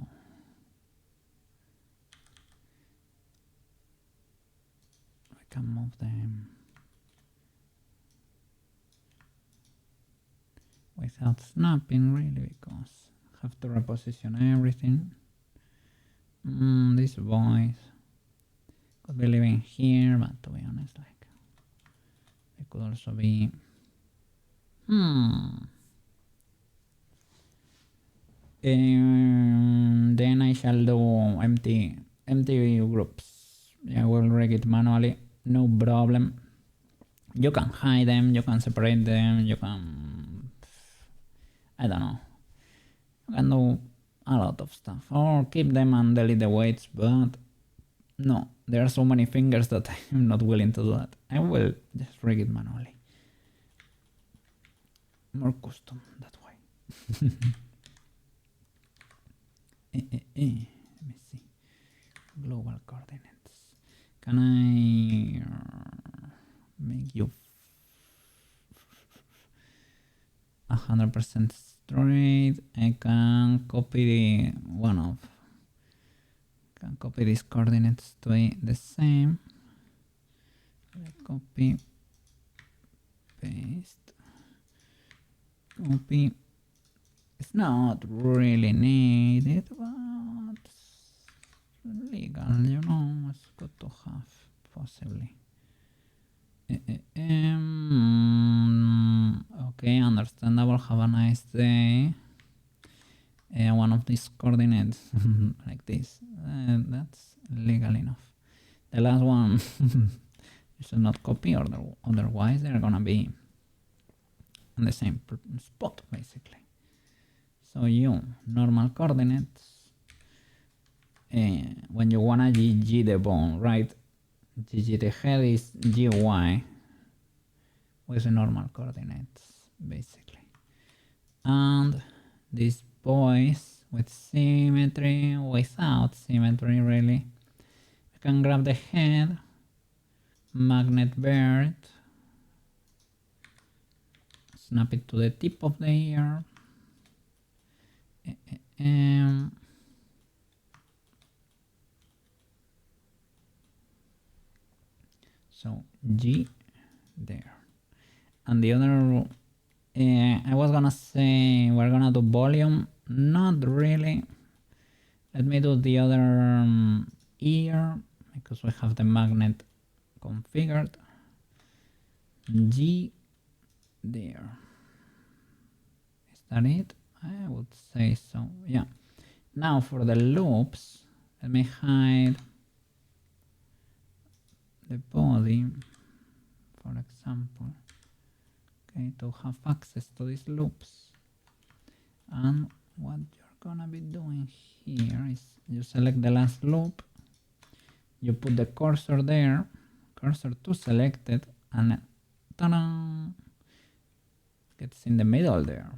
I can move them without snapping really, because have to reposition everything. These boys could be living here, but to be honest, like, they could also be. Then I shall do empty groups. I will rig it manually, no problem. You can hide them, you can separate them, you can, I don't know, you can do a lot of stuff, or keep them and delete the weights, but no, there are so many fingers that I'm not willing to do that. I will just rig it manually. More custom that way. Let me see. Global coordinates. Can I make you 100% straight? I can copy can copy these coordinates to be the same. Copy, paste, copy. It's not really needed, but legal, you know, it's good to have, possibly. Okay, understandable. Have a nice day. One of these coordinates like this. That's legal enough. The last one you should not copy, or otherwise they're gonna be on the same spot basically. So normal coordinates. When you wanna GG the bone, right? GG the head is GY with the normal coordinates basically. And these boys with symmetry, without symmetry really. You can grab the head, magnet bird, snap it to the tip of the ear. So G there. And the other, I was gonna say we're gonna do volume, not really. Let me do the other ear, because we have the magnet configured. G there. Is that it? I would say so, yeah. Now for the loops, let me hide the body, for example, okay, to have access to these loops. And what you're gonna be doing here is you select the last loop, you put the cursor there, cursor to selected, and ta-da! Gets in the middle there.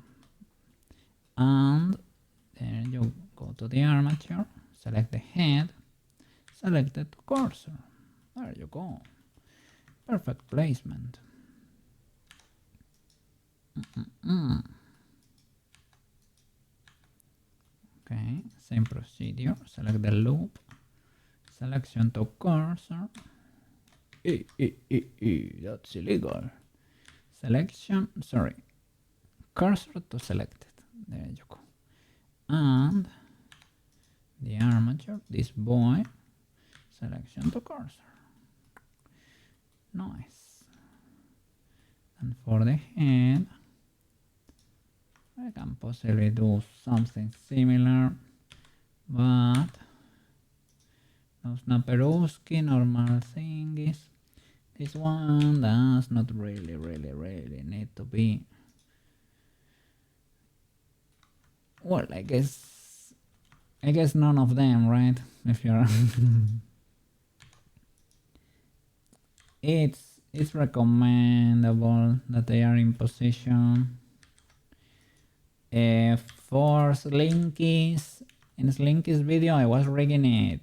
And then you go to the armature, select the head, select the cursor. There you go. Perfect placement. Okay, same procedure. Select the loop, selection to cursor. That's illegal. Selection, sorry, cursor to selected. There you go. And the armature, this boy, selection to cursor. Nice. And for the head, I can possibly do something similar, but no snapperooski, normal thingies. This one does not really need to be. Well, I guess none of them, right? If you're it's recommendable that they are in position. For Slinky's, in Slinky's video, I was rigging it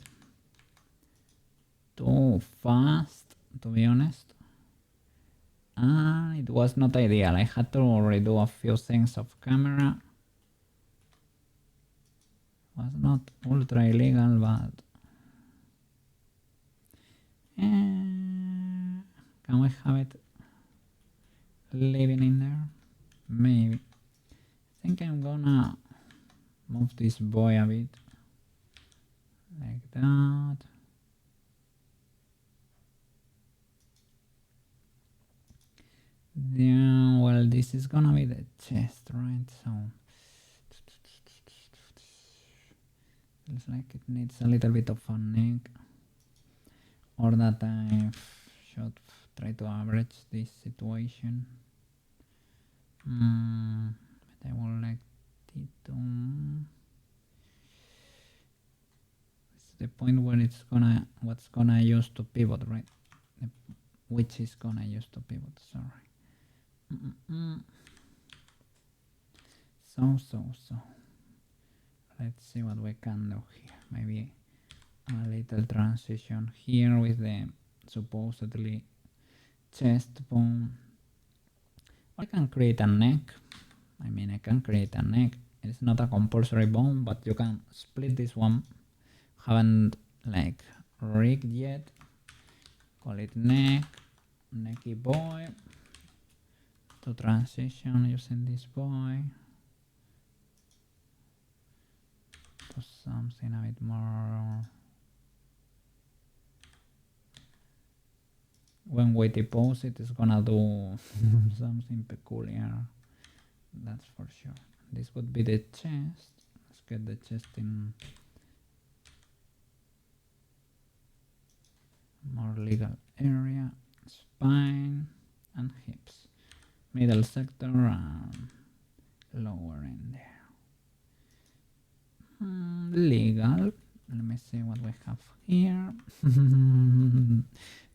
too fast, to be honest, and it was not ideal. I had to redo a few things off camera. It was not ultra illegal, but can we have it living in there? Maybe. I think I'm gonna move this boy a bit like that. Yeah, well, this is gonna be the chest, right? So feels like it needs a little bit of a neck, or that I should try to average this situation. But I would like it to. It's the point where it's gonna what's gonna use to pivot, right? Which is gonna use to pivot. Sorry. So. Let's see what we can do here. Maybe a little transition here with the supposedly chest bone. I can create a neck. I mean, I can create a neck. It's not a compulsory bone, but you can split this one. Haven't like rigged yet. Call it neck, necky boy. To transition using this boy to something a bit more. When we depose it, it's gonna do something peculiar. That's for sure. This would be the chest. Let's get the chest in more legal area. Spine and hips. Middle sector and lower in there. Legal. Let me see what we have here.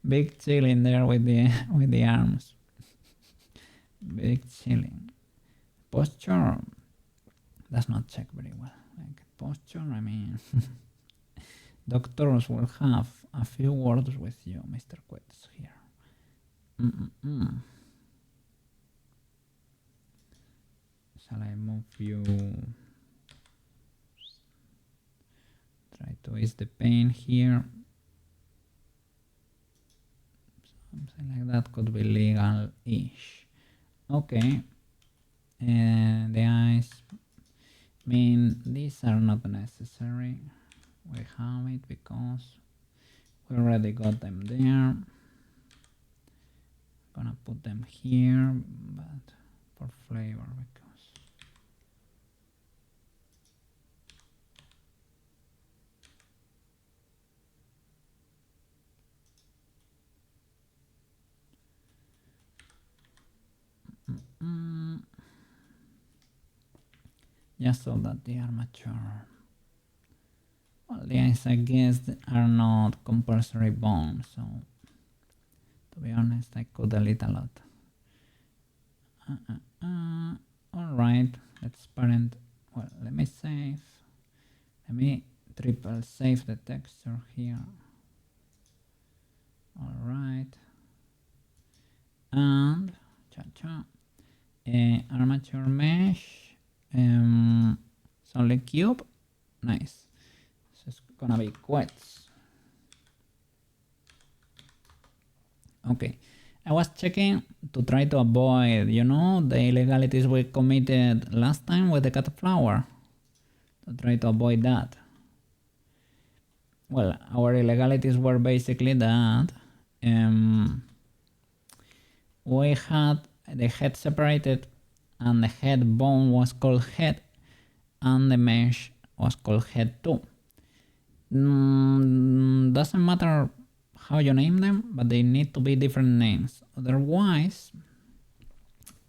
Big chilling there with the arms. Big chilling. Posture does not check very well. Like posture, I mean, doctors will have a few words with you, Mr. Qwetz here. Shall I move you? Try to ease the pain here. Something like that could be legal-ish. Okay. And the eyes. I mean, these are not necessary. We have it because we already got them there. Gonna put them here, but for flavor because. Just so that they are mature. Well, the eyes, I guess, are not compulsory bones, so to be honest, I could delete a lot. Alright, let's parent. Well, let me save. Let me triple save the texture here. Alright. And armature mesh. Solid cube. Nice. So it's gonna be Qwetz. Okay. I was checking to try to avoid, you know, the illegalities we committed last time with the cat flower. To try to avoid that. Well, our illegalities were basically that we had the head separated and the head bone was called head and the mesh was called head too. Doesn't matter how you name them, but they need to be different names. Otherwise,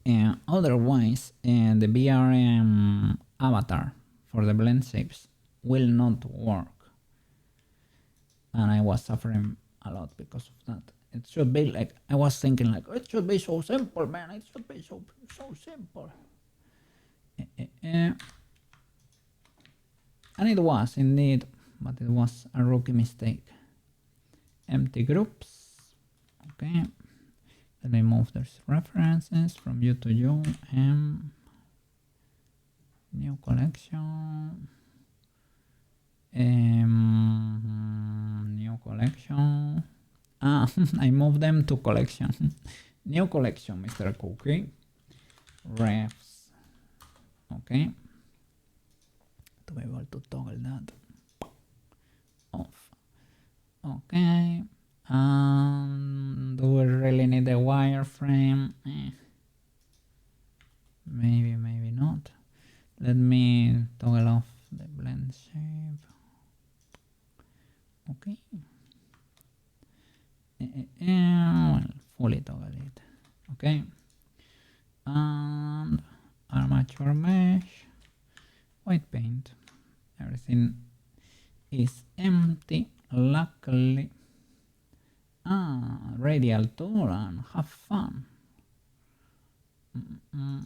the BRM avatar for the blend shapes will not work. And I was suffering a lot because of that. It should be like, I was thinking like, it should be so simple, man. It should be so simple. And it was indeed, but it was a rookie mistake. Empty groups. Okay. Let me move those references from you to you. New collection. New collection. I moved them to collection. New collection, Mr. Cookie. Refs. Okay. to toggle that off. Okay. Do we really need a wireframe? Maybe not. Let me toggle off the blend shape. Okay. Well, fully toggle it. Okay. And armature mesh, white paint. Everything is empty, luckily. Radial tool and have fun. Let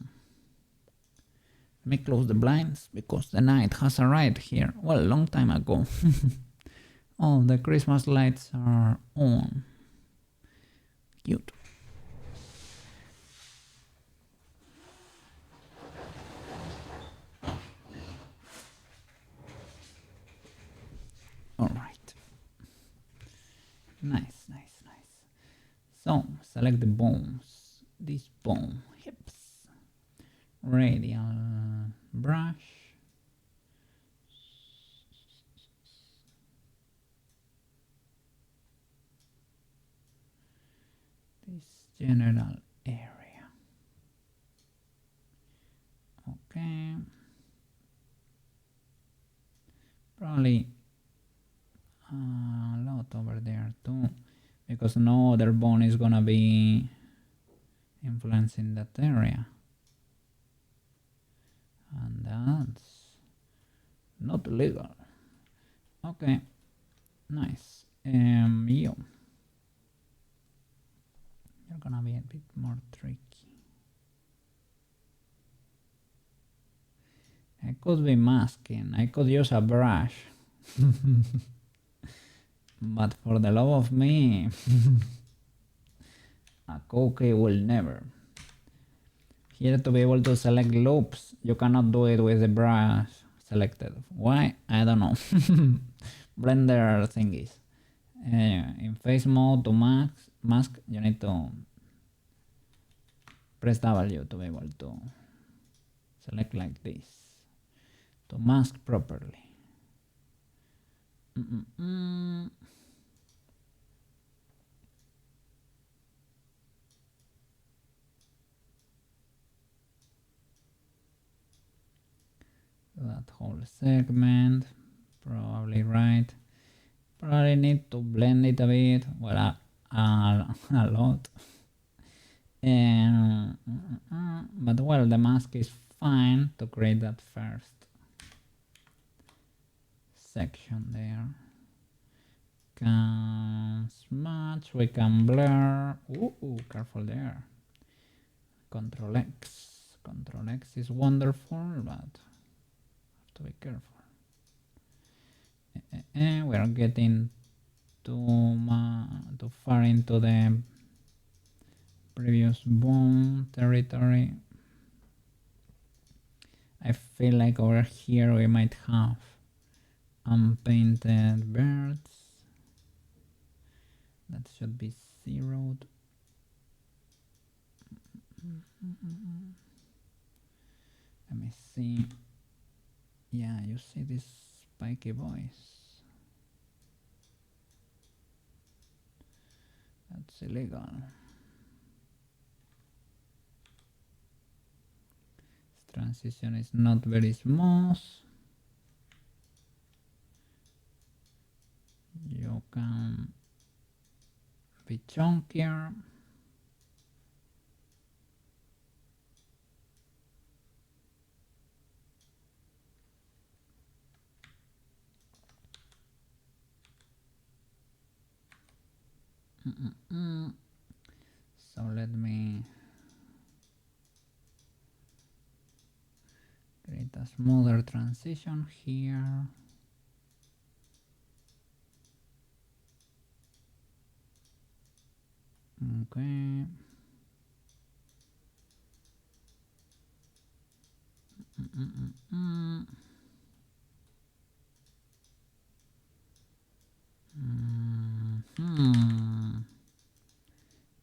me close the blinds because the night has arrived here. Well, a long time ago. Oh, the Christmas lights are on. Cute. All right. Nice. So, select the bones. This bone, hips. Radial brush. This general area. Okay. Probably a lot over there too, because no other bone is gonna be influencing that area. And that's not legal. Okay, nice. You're gonna be a bit more tricky. I could be masking. I could use a brush. But for the love of me, a cookie will never. Here to be able to select loops, you cannot do it with the brush selected. Why? I don't know. Blender thingies. In face mode to mask, you need to press W to be able to select like this to mask properly. That whole segment, probably right. Probably need to blend it a bit, well, a lot. But well, the mask is fine to create that first section there. Can smudge, we can blur. Ooh, careful there. Control X. Control X is wonderful, but have to be careful. We are getting too far into the previous bone territory. I feel like over here we might have unpainted birds. That should be zeroed. Let me see. Yeah, you see this spiky voice. That's illegal. This transition is not very smooth. You can be chunkier. So let me create a smoother transition here. Okay.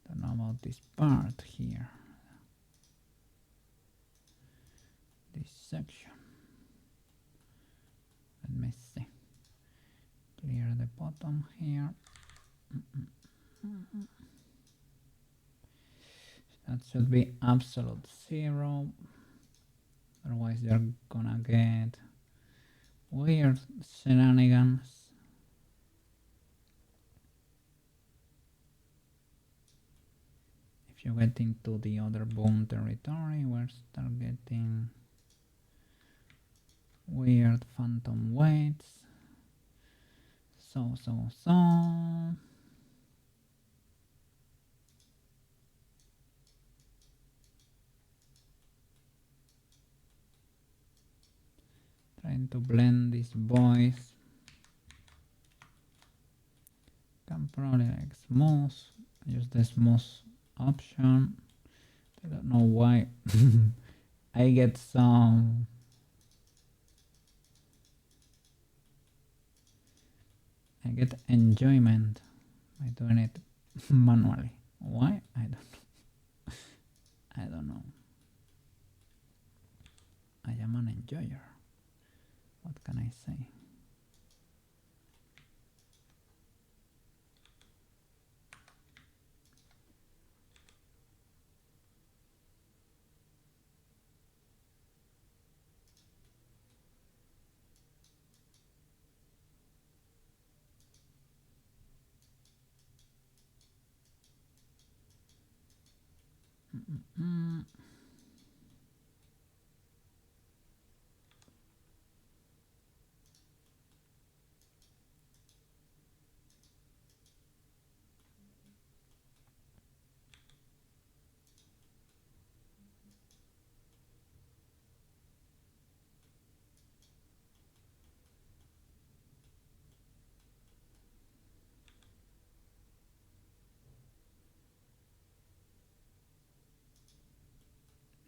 Don't know about this part here. This section. Let me see. Clear the bottom here. That should be absolute 0. Otherwise you're gonna get weird shenanigans. If you get into the other bone territory, we'll start getting weird phantom weights. So. Trying to blend these boys. Can probably like smooth. Use the smooth option. I don't know why. I get some enjoyment by doing it manually. Why? I don't know. I don't know. I am an enjoyer. What can I say?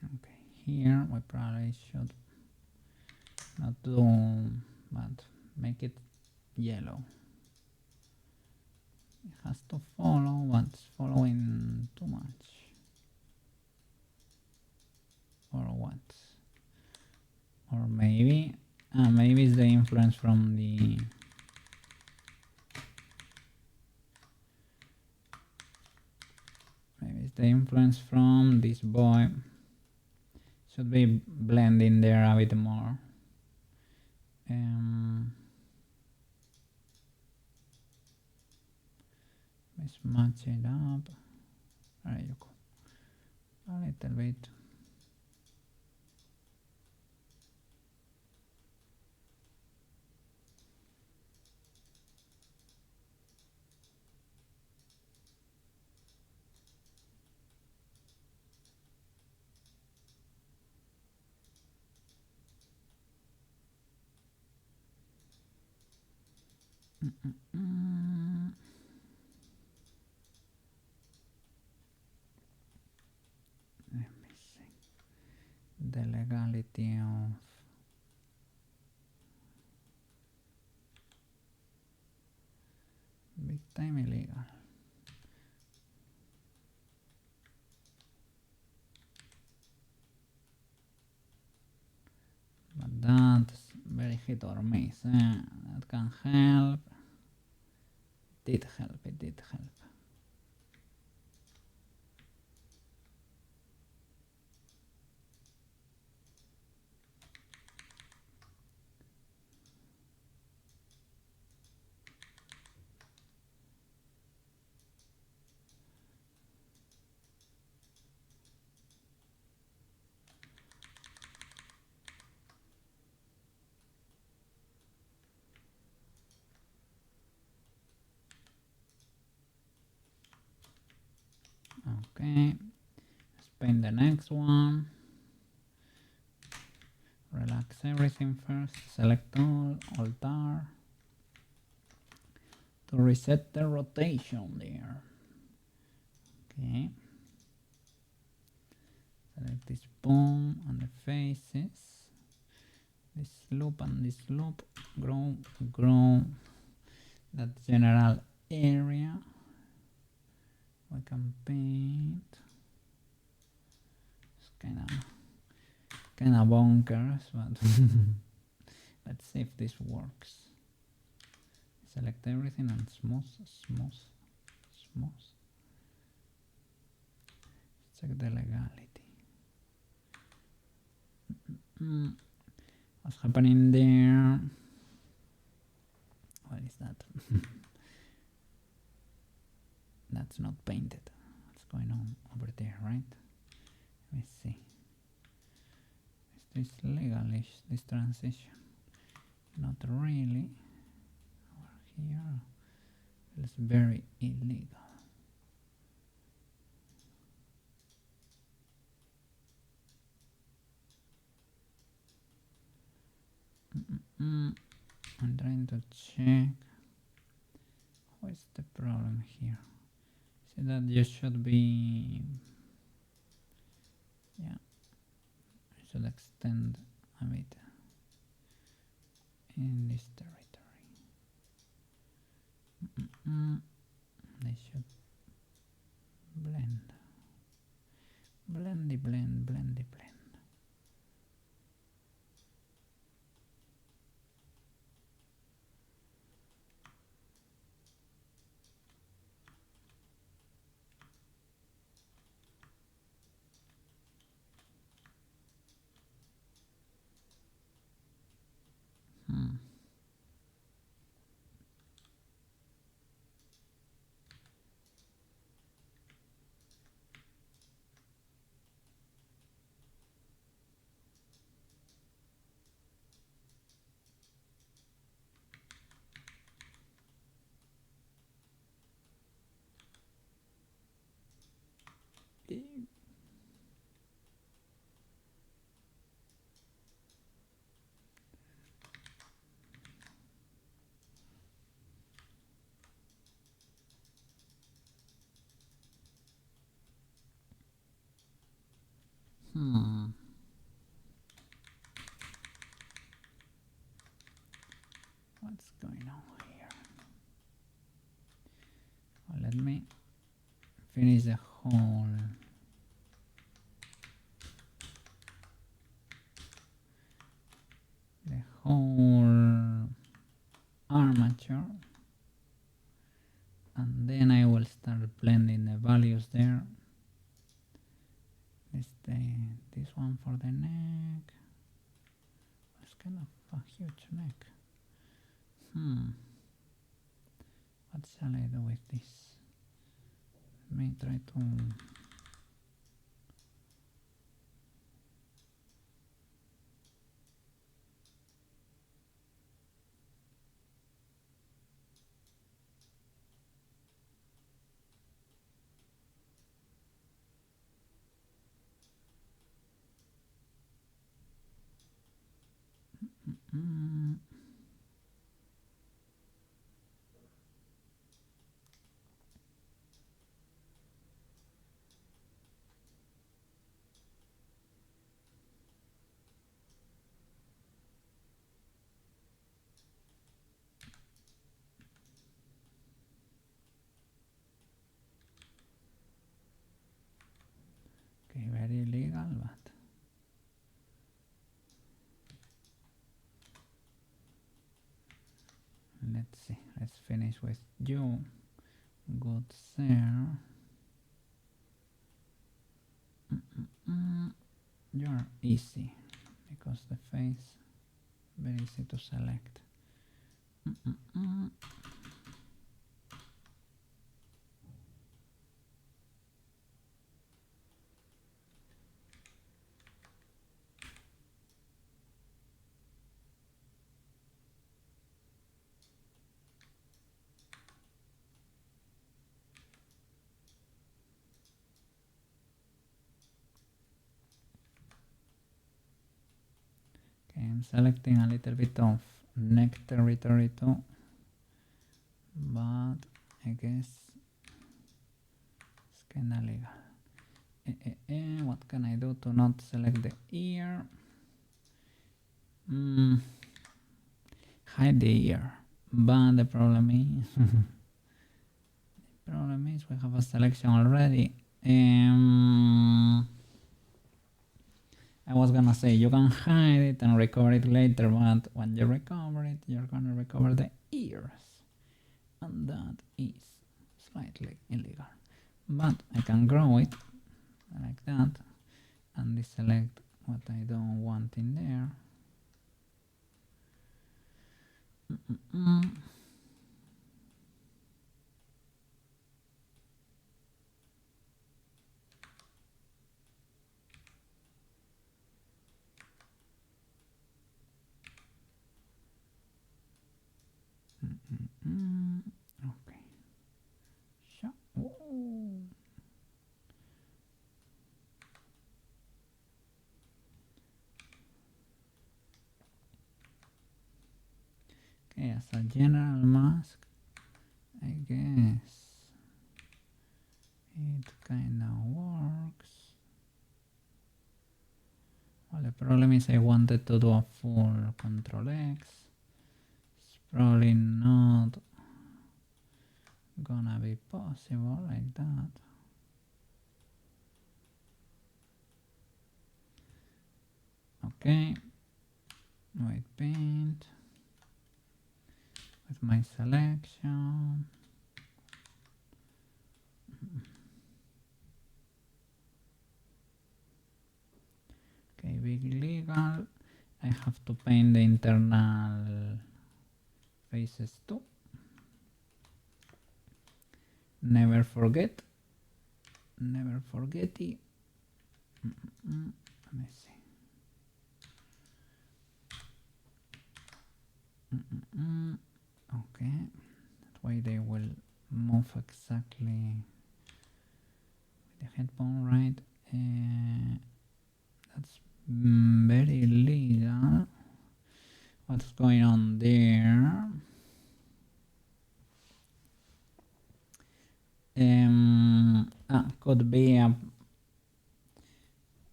Okay, here we probably should not do, but make it yellow. It has to follow, but it's following too much. Or what? Or maybe it's the influence from the this boy. Should be blending there a bit more. Let's match it up. There you go. A little bit. Let me see. The legality of big time illegal. But that's very hit or miss. That can help. It did help. Okay, let's paint the next one. Relax everything first. Select all, altar. To reset the rotation there. Okay. Select this bone and the faces. This loop and this loop. Grow that general area. We can paint. It's kinda bonkers, but Let's see if this works. Select everything and smooth. Check the legality. What's happening there? What is that? That's not painted. What's going on over there, right? Let me see. Is this legalish, this transition? Not really. Over here, it's very illegal. I'm trying to check. What's the problem here? See that you should be, yeah, I should extend a bit in this territory. They should blend. Blendy blend, blendy blend. What's going on here? Well, let me finish the whole armature, and then I will start blending the values there. This one for the neck. It's kind of a huge neck. What shall I do with this? Let me try to okay, very legal, but let's see. Let's finish with you. Good, sir. You're easy because the face very easy to select. Okay, I'm selecting a little bit of neck territory too, but I guess it's kinda legal. What can I do to not select the ear? Hide the ear, but the problem is we have a selection already. I was gonna say you can hide it and recover it later, but when you recover it, you're gonna recover the ears, and that is slightly illegal. But I can grow it like that and deselect what I don't want in there. Okay. Sure. Whoa. Okay, as a general mask, I guess it kinda works. Well, the problem is I wanted to do a full Control X. It's probably not gonna be possible like that. Okay, white paint with my selection. Okay, big legal. I have to paint the internal faces too. Never forget. Never forget it. Let me see. Okay, that way they will move exactly with the headbone, right? That's very legal. What's going on there? Could be a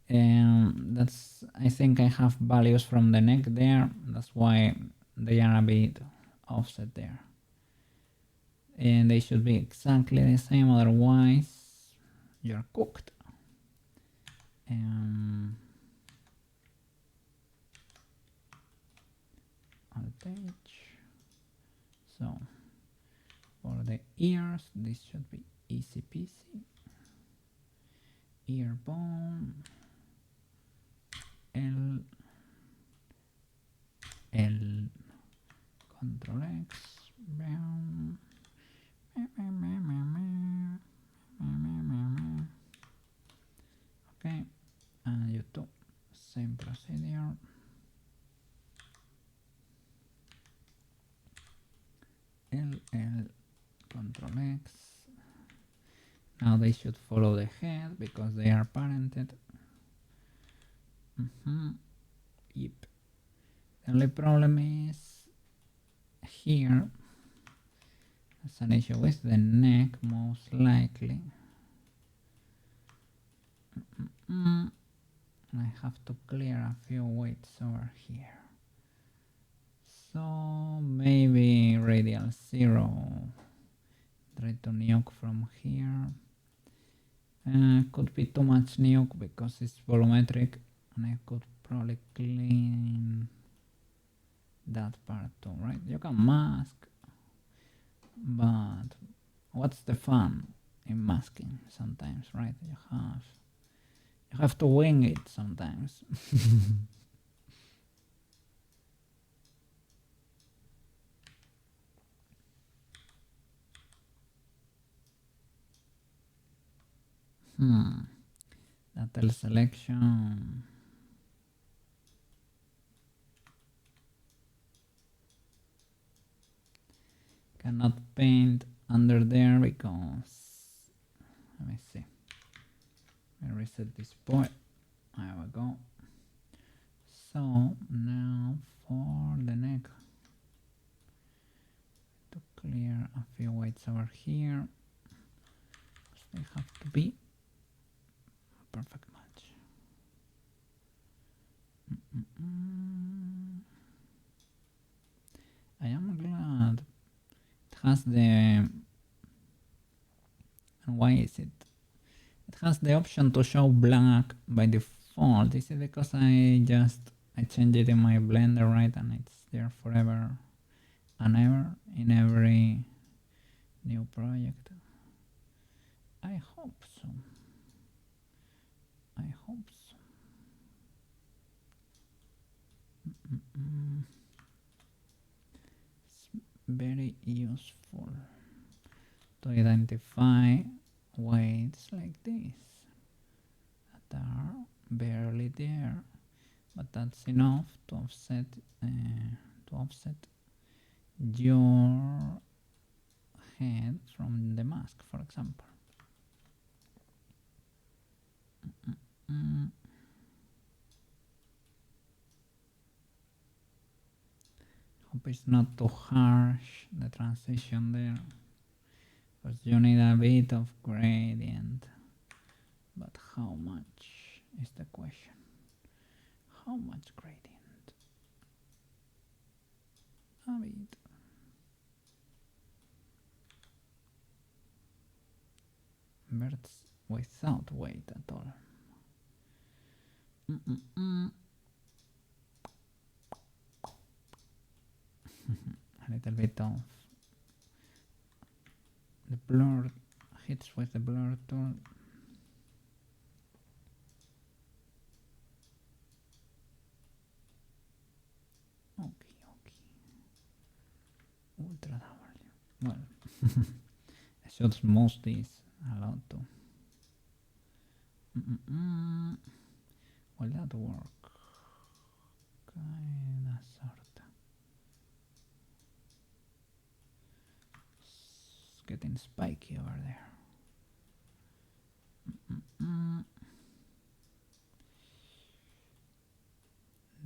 that's, I think I have values from the neck there, that's why they are a bit offset there, and they should be exactly the same, otherwise you're cooked. Alt-H. So for the ears, this should be easy peasy. Ear bone, L, Control X, bam. Okay, and you too, same procedure. L, Control X. Now they should follow the head because they are parented. Yep. The only problem is here, there's an issue with the neck, most likely. I have to clear a few weights over here. So maybe radial 0. Try to nuke from here. Could be too much nuke because it's volumetric, and I could probably clean that part too, right? You can mask, but what's the fun in masking sometimes, right? You have to wing it sometimes. Detail selection. Cannot paint under there because, let me see. I reset this point. There we go. So now for the neck, to clear a few weights over here. They have to be perfect match. I am glad it has the, and why is it? It has the option to show black by default. This is because I changed it in my Blender, right? And it's there forever and ever in every new project. I hope so. I hope so. It's very useful to identify weights like this that are barely there, but that's enough to offset your head from the mask, for example. Hope it's not too harsh, the transition there, because you need a bit of gradient. But how much is the question? How much gradient? A bit. Birds without weight at all. A little bit of the blur hits with the blur tool. Okay. Ultra W. Well, I should smooth this a lot too. Will that work? Kinda, sorta. It's getting spiky over there.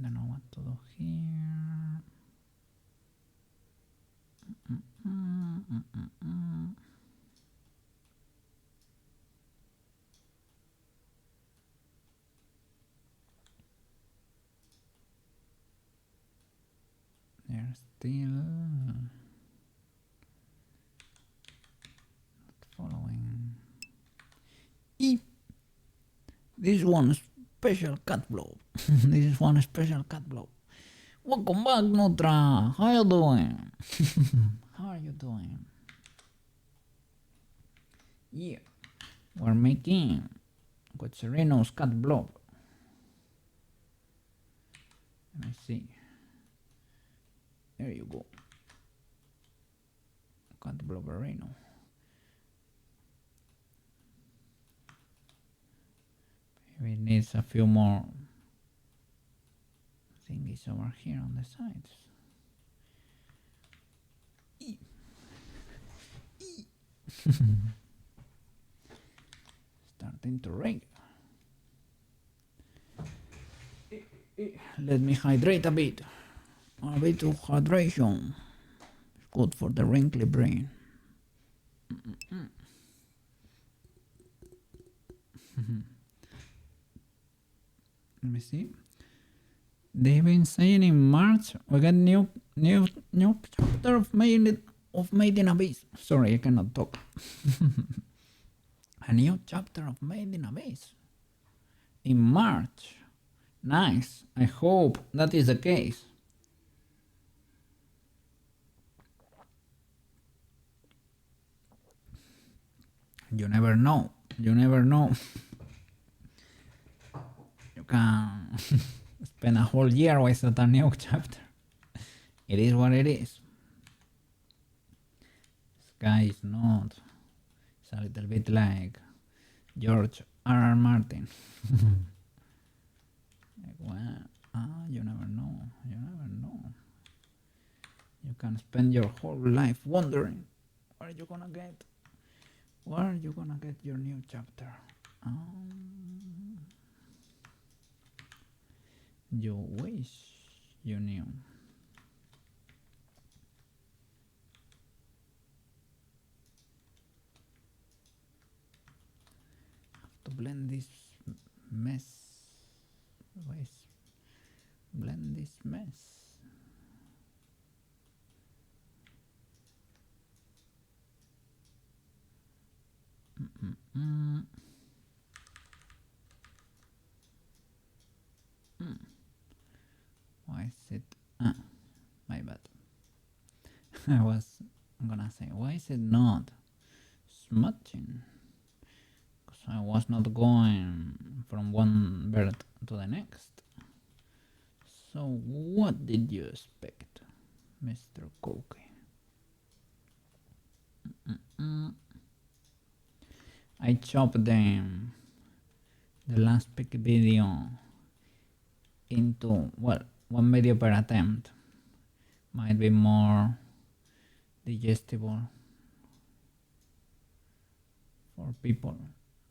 Don't know what to do here. They're still not following. This one special cat blow. This is one special cat blow. Welcome back, Nutra. How you doing? How are you doing? Yeah, we're making Qwetz cat blob. Let me see. There you go. Cat blobberino. Maybe it needs a few more thingies over here on the sides. Starting to rain. Let me hydrate a bit. A bit of hydration. It's good for the wrinkly brain. Let me see. They've been saying in March we got new chapter of Made in Abyss. Sorry, I cannot talk. A new chapter of Made in Abyss in March. Nice. I hope that is the case. You never know. You never know. You can spend a whole year without a new chapter. It is what it is. This guy is not. It's a little bit like George R. Martin. Like, well, you never know. You never know. You can spend your whole life wondering where are you gonna get your new chapter. You wish you knew. Have to blend this mess. Blend this mess. I'm gonna say, why is it not smudging? Because I was not going from one bird to the next. So what did you expect, Mr. Cookie? I chopped the last pick video into, well, one video per attempt. Might be more digestible for people.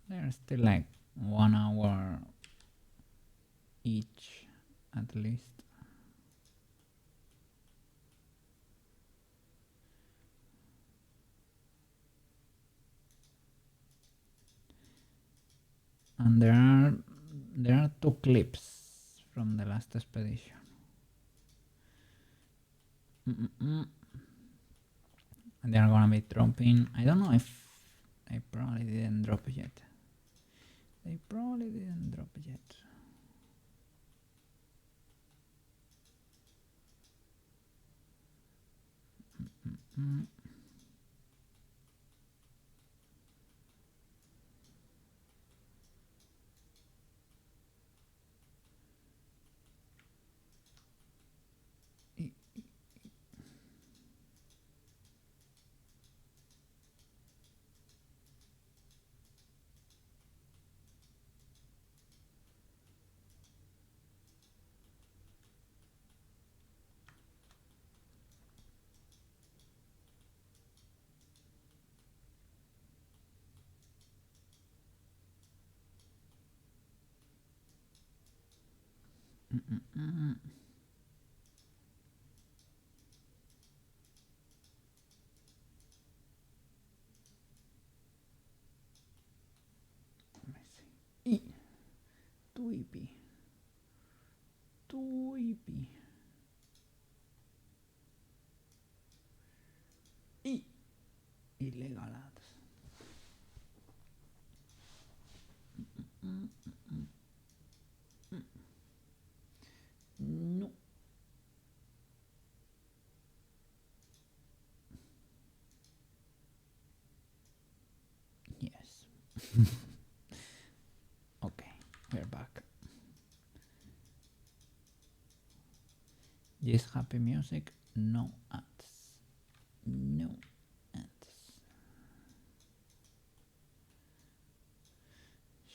They're still like 1 hour each at least. And there are 2 clips from the last expedition. And they are gonna be dropping. I don't know if they probably didn't drop yet. They probably didn't drop yet. Let me see. Tweepy. Tweepy. Illegaladas. No. Yes. Okay, we're back. Yes, happy music. No ads. No ads.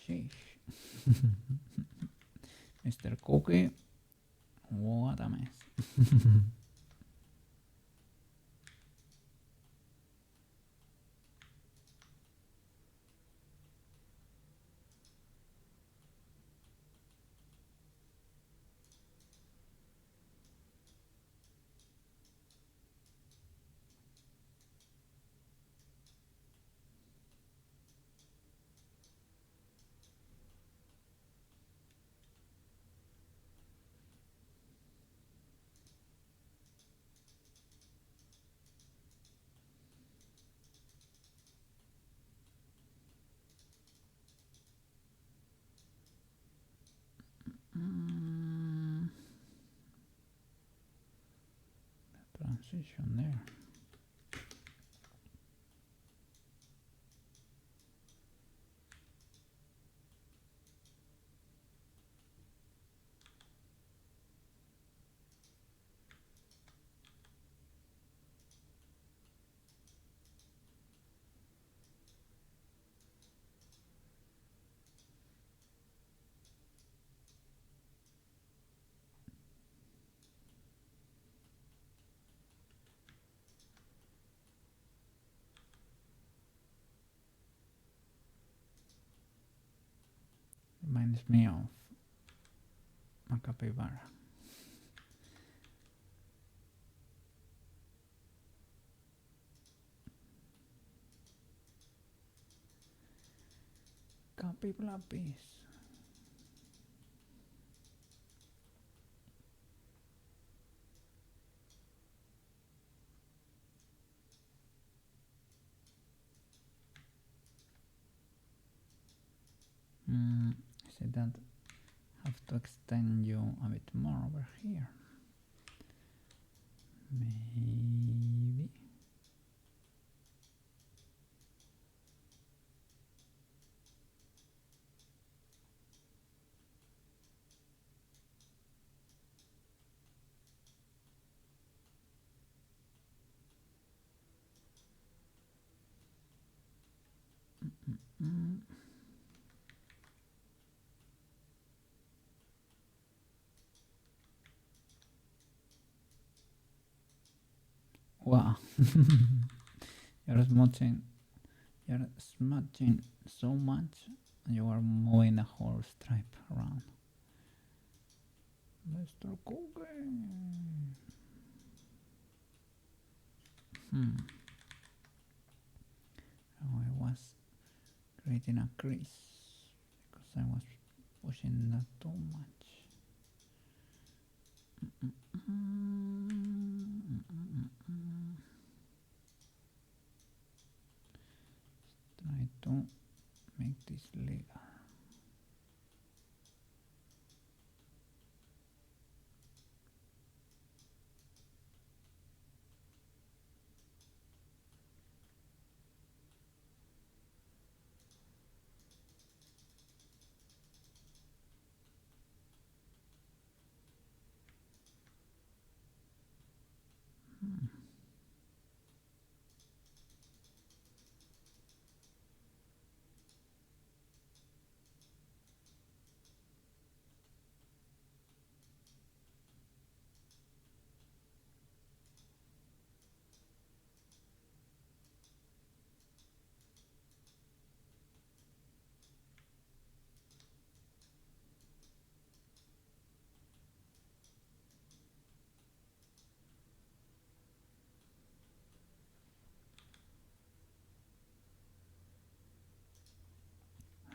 Sheesh. Mr. Cookie, what a mess. Transition there. Reminds me of a capybara. Capyblapis. Is it that I have to extend you a bit more over here? Maybe. Wow. You're smudging. You're smudging so much. You are moving the whole stripe around. Mr. Cookie. Oh, I was creating a crease because I was pushing that too much. Try to make this legal.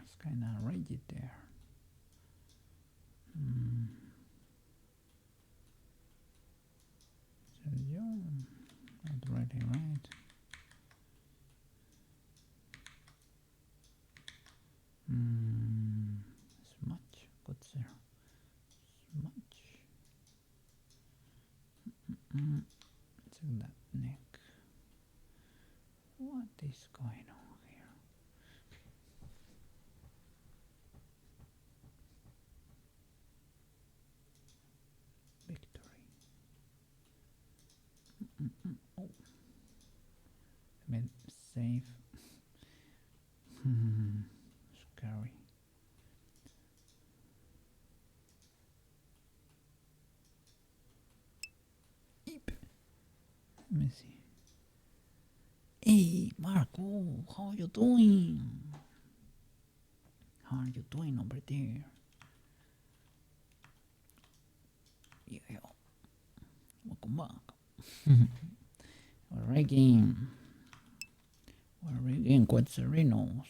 It's kind of rigid there. Sergio, not really right. Smudge, Qwetz there. Smudge. Check that neck. What is going on here? Victory. Oh. Let me save. Scary. Eep. Let me see. Hey, Marco, how are you doing? How are you doing over there? Yeah. Welcome back. We're rigging. We're rigging Quetzerinos.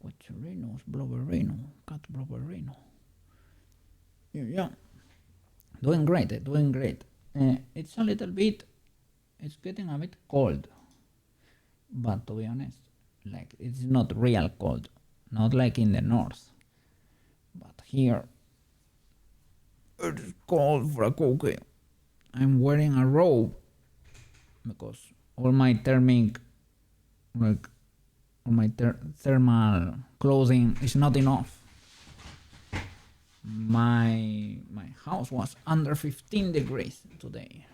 Quetzerinos, Blubberino, Cat Blubberino. Yeah. Doing great, doing great. It's a little bit, it's getting a bit cold. But to be honest, like it's not real cold. Not like in the north. But here, it's cold for a cookie. I'm wearing a robe because all my thermic, like all my thermal clothing is not enough. My house was under 15 degrees today,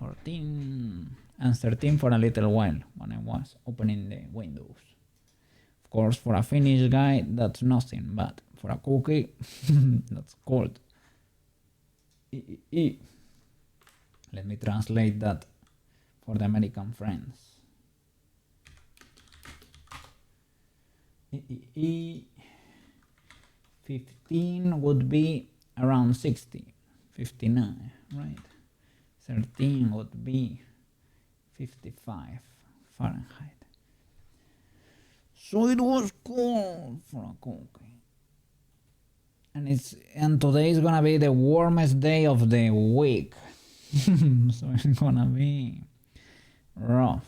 14 and 13 for a little while when I was opening the windows. Of course, for a Finnish guy, that's nothing, but for a cookie, that's cold. Let me translate that for the American friends. 15 would be around 60, 59, right? 13 would be 55 Fahrenheit. So it was cold for a cookie. And today is gonna be the warmest day of the week. So it's gonna be rough.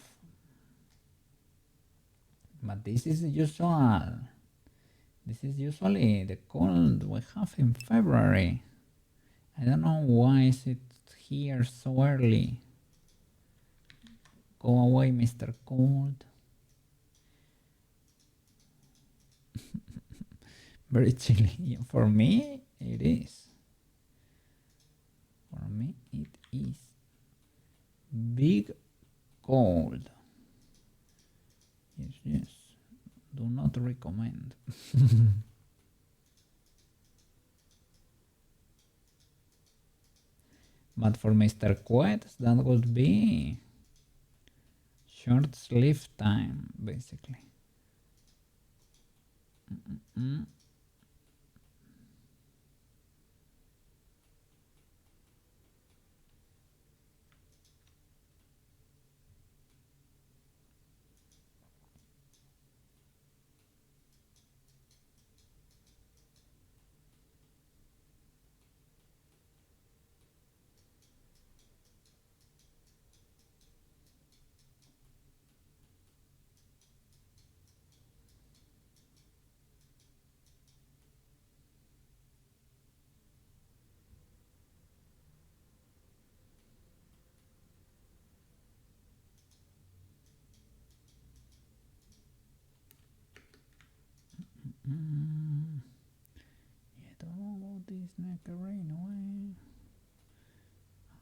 But this is usual. This is usually the cold we have in February. I don't know why is it here so early. Go away, Mr. Cold. Very chilly. For me, it is. For me, it is big cold. Yes. Do not But for Mr. Qwetz, that would be short sleeve time, basically. I don't know about this Nectarino.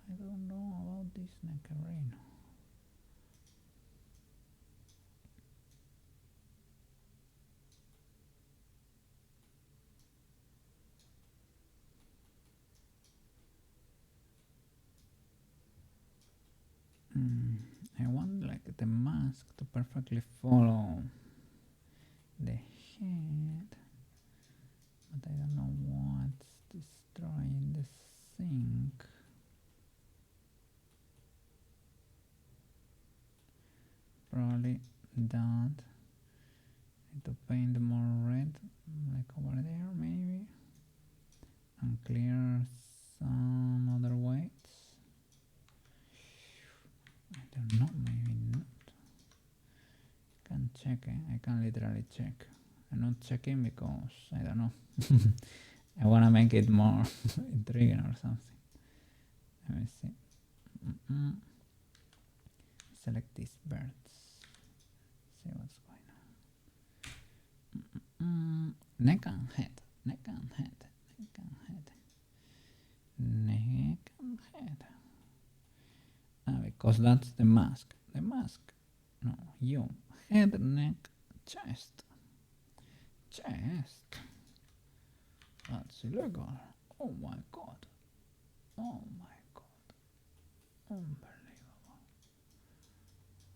I don't know about this Nectarino. I want like the mask to perfectly follow the head, but I don't know what's destroying the sink. Probably that. Need to paint more red, like over there maybe, and clear some other whites. I don't know, maybe not. Can check, I can literally check. I'm not checking because I don't know. I wanna make it more intriguing or something. Let me see. Select these birds. See what's going on. Neck and head. Neck and head. Neck and head. Neck and head. Because that's the mask. The mask. No, you. Head, neck, chest. Chest. That's illegal. Oh my god. Oh my god. Unbelievable.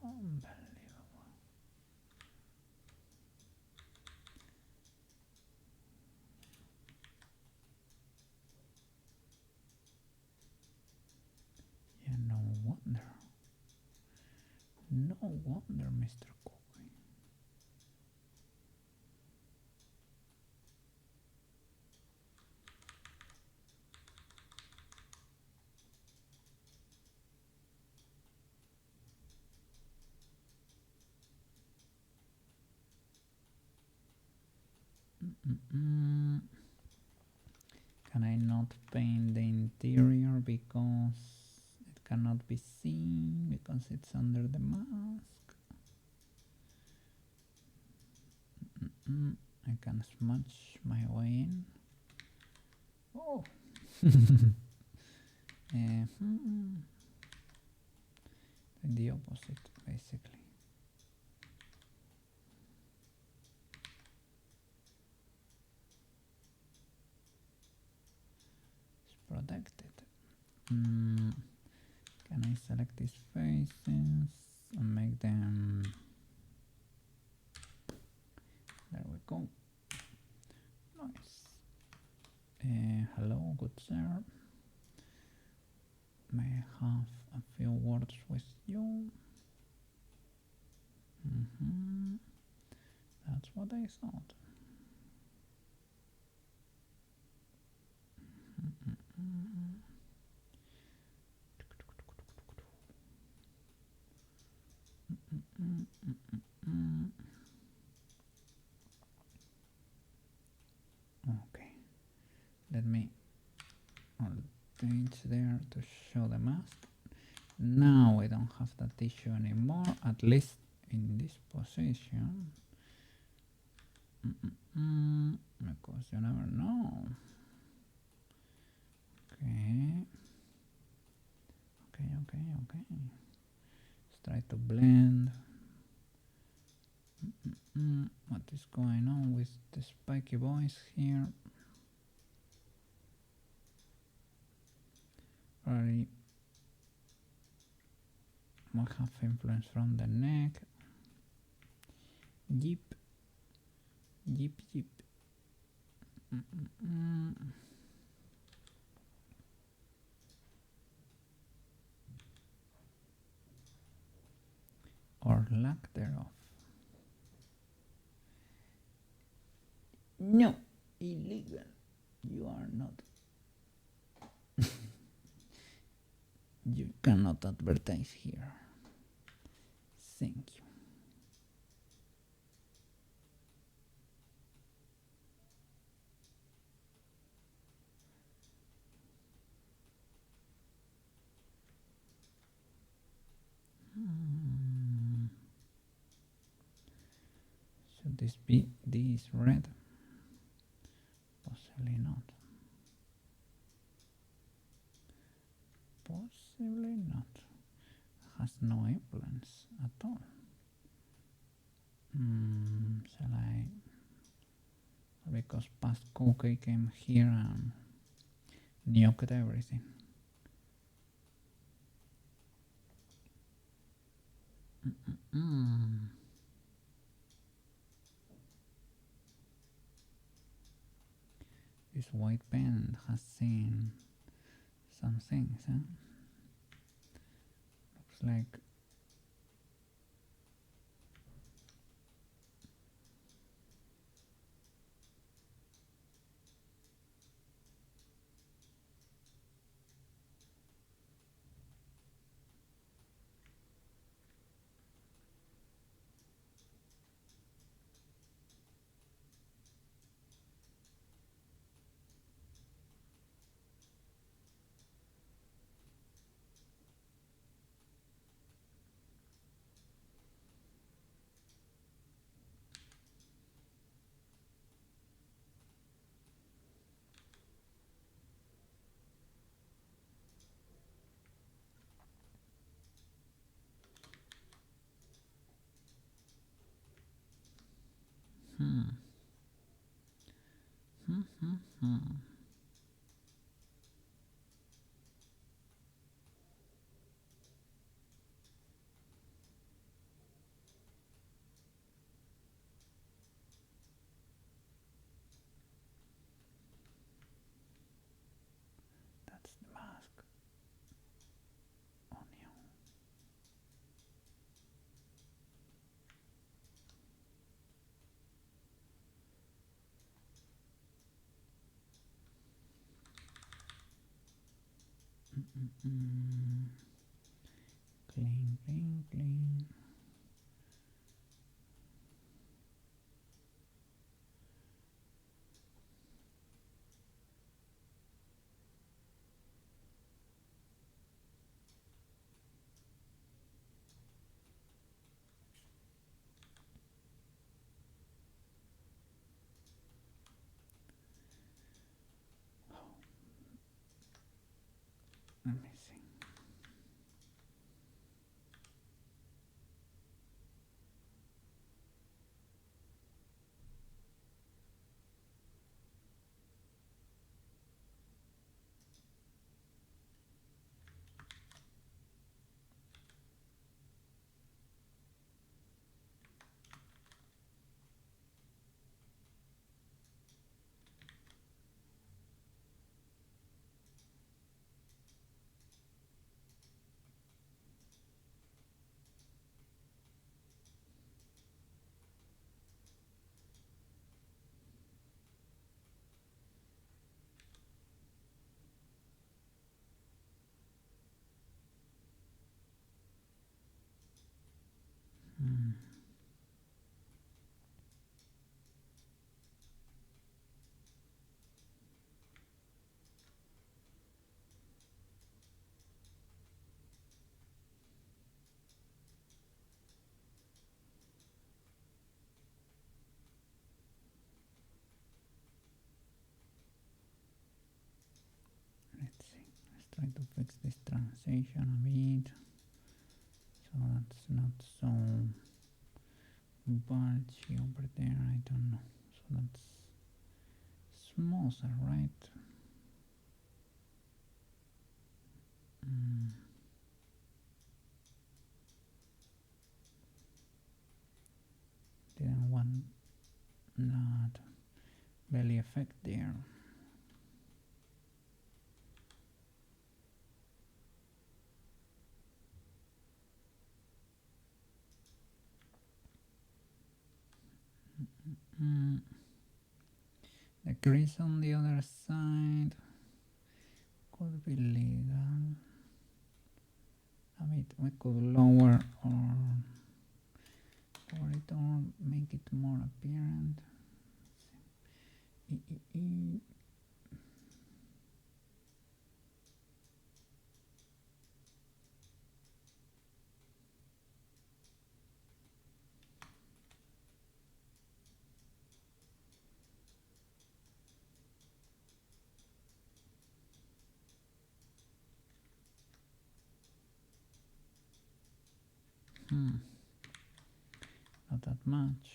Unbelievable. Yeah, no wonder. No wonder, Mr. Cookie. Can I not paint the interior because it cannot be seen because it's under the mask? I can smudge my way in. Oh! The opposite, basically. It's protected. Can I select these faces and make them... There we go. Nice. Hello, good sir. May I have a few words with you? That's what I thought. Okay, let me change there to show the mask. Now we don't have that issue anymore, at least in this position. Because you never know. Okay. Okay. Let's try to blend. What is going on with the spiky voice here? Probably We have influence from the neck. Yip. Yip, yip. Or lack thereof. No, illegal. You are not. You cannot advertise here. Thank you. Should this be this red? Possibly not. Possibly not. Has no influence at all. Shall I? Because past cookie came here and nuked everything. This white pen has seen some things, huh? Looks like that's the mask. Onion. Clean, clean, clean. Let me see. Let's see. Let's try to fix this transition a bit, so that's not so bulgy over there. I don't know. So that's smoother, right? want that belly effect there. The crease on the other side could be legal. I mean, we could lower it or make it more apparent. Not that much.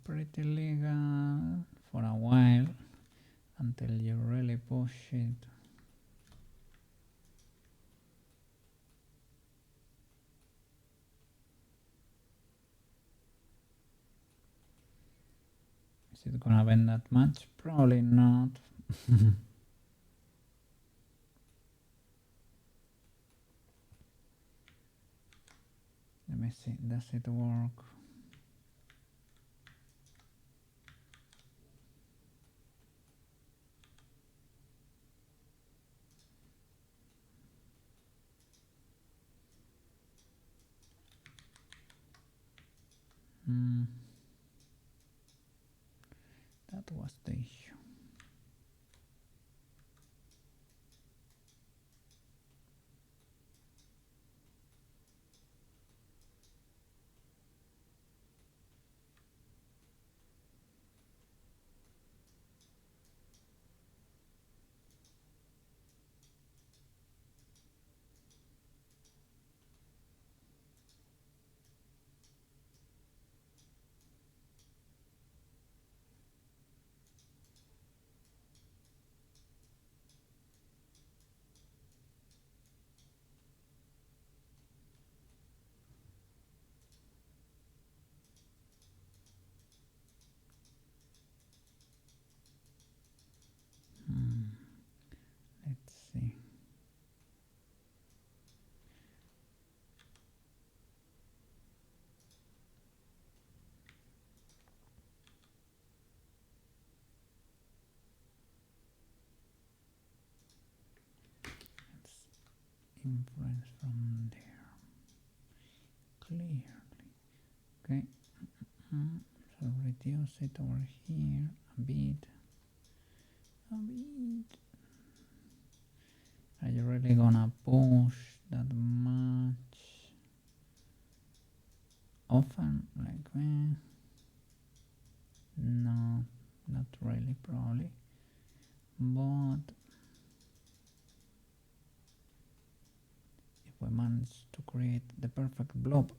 Pretty legal for a while until you really push it. Is it gonna bend that much? Probably not. Let me see, does it work? That was the issue. Let's see. Let's influence from there clearly. Okay. So reduce it over here a bit. Are you really gonna push that much often? Like, no, not really, probably. But if we manage to create the perfect blob,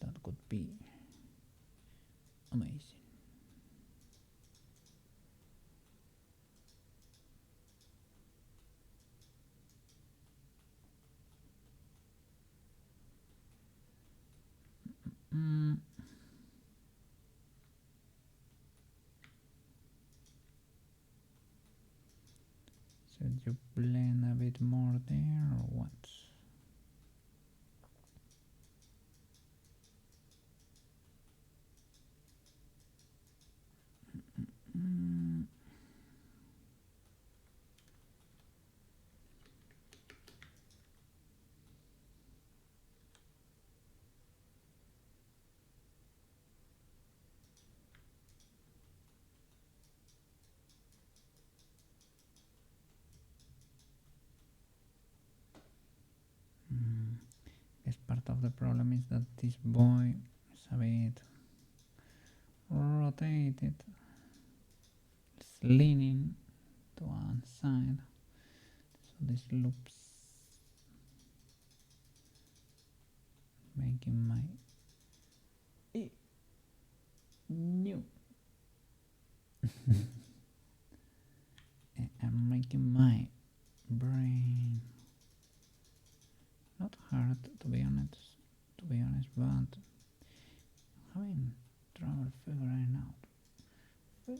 that could be amazing. Should you blend a bit more there or what? the problem is that this boy is a bit rotated. It's leaning to one side. So this loops making my new I'm making my brain not hard to be honest, but having trouble figuring it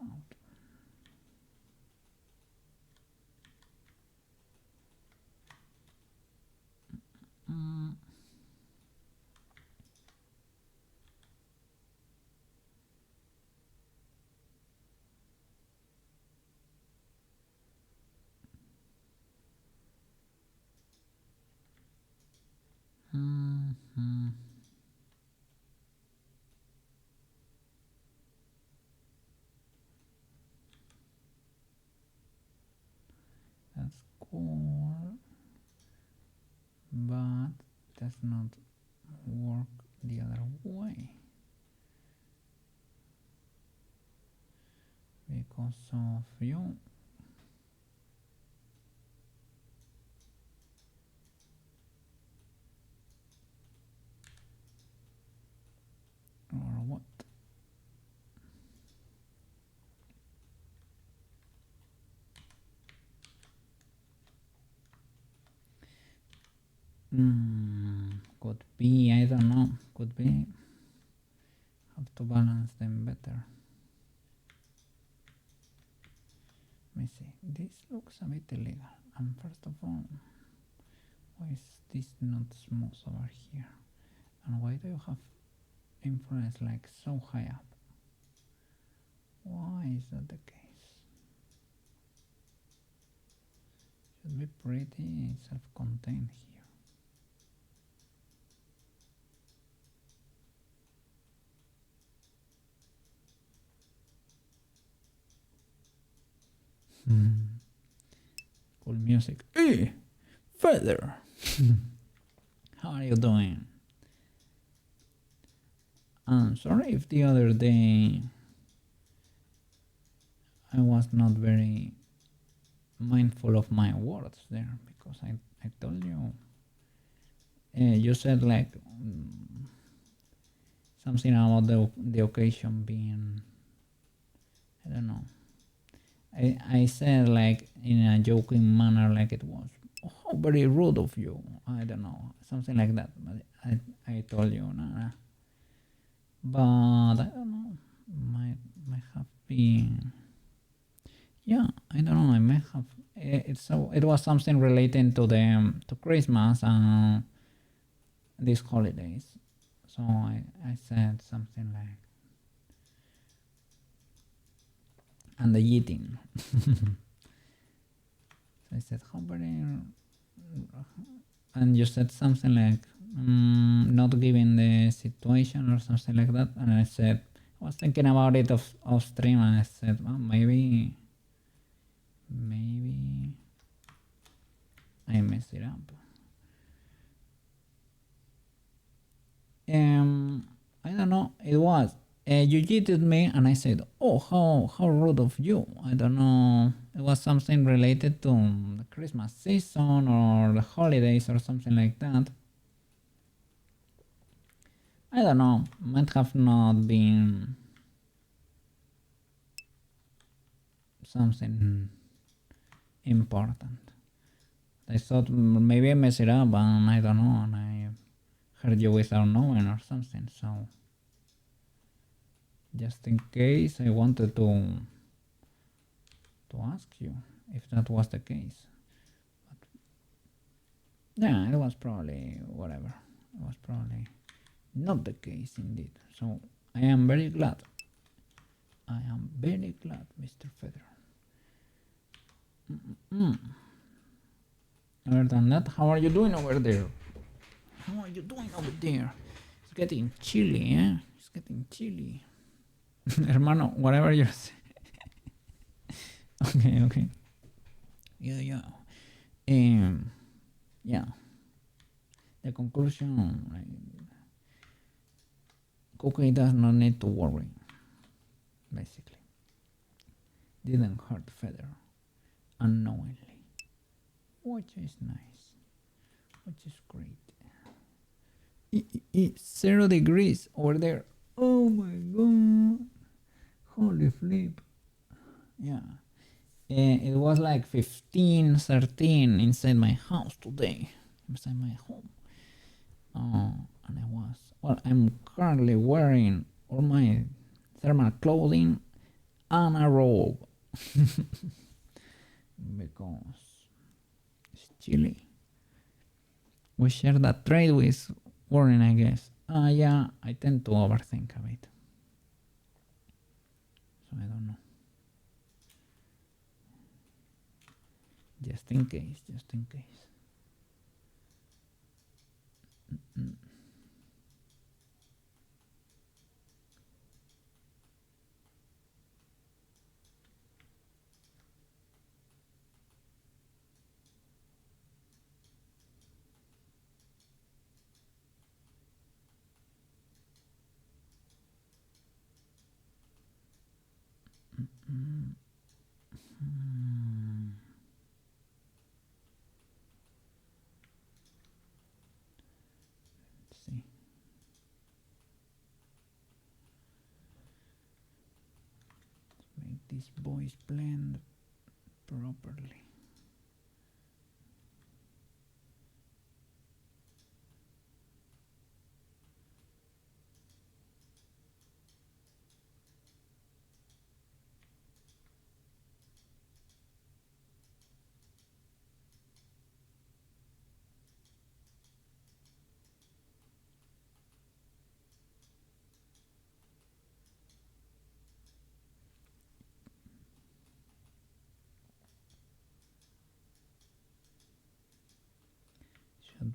out. That's cool, but does not work the other way because of you. Or what? Could be, I don't know, could be. Have to balance them better. Let me see, this looks a bit illegal. And first of all, why is this not smooth over here? And why do you have influence like so high up? Why is that the case? Should be pretty self-contained here. Cool music. Hey, Feather! How are you doing? I'm sorry if the other day I was not very mindful of my words there, because I told you, you said like something about the occasion being, I don't know, I said like in a joking manner, like it was, oh, how very rude of you, I don't know, something like that, but I told you, nah. But I don't know, might have been, yeah, I don't know, I may have, it was something relating to to Christmas and these holidays, so I said something like, and the eating. So I said, how very, and you said something like, not given the situation or something like that, and I said, I was thinking about it off stream, and I said, well, maybe I messed it up. I don't know, it was, you cheated me, and I said, oh, how rude of you. I don't know, it was something related to the Christmas season or the holidays or something like that. I don't know, might have not been something important. I thought maybe I messed it up, and I don't know, and I heard you without knowing or something, so just in case, I wanted to ask you if that was the case. But yeah, it was probably whatever. It was probably not the case indeed. So I am very glad. I am very glad, Mr. Feather. Other than that, how are you doing over there? How are you doing over there? It's getting chilly, eh? It's getting chilly. Hermano, whatever you're saying. Okay. Yeah. Yeah. the conclusion, Cookie does not need to worry, basically. Didn't hurt Feather unknowingly, which is nice, which is great. It's 0 degrees over there. Oh my god, holy flip. Yeah, it was like 15, 13 inside my house today, inside my home. And I'm currently wearing all my thermal clothing and a robe because it's chilly. We share that trait with Warren, I guess. Yeah, I tend to overthink a bit. So I don't know. Just in case, just in case. Let's see. Let's make these boys blend properly.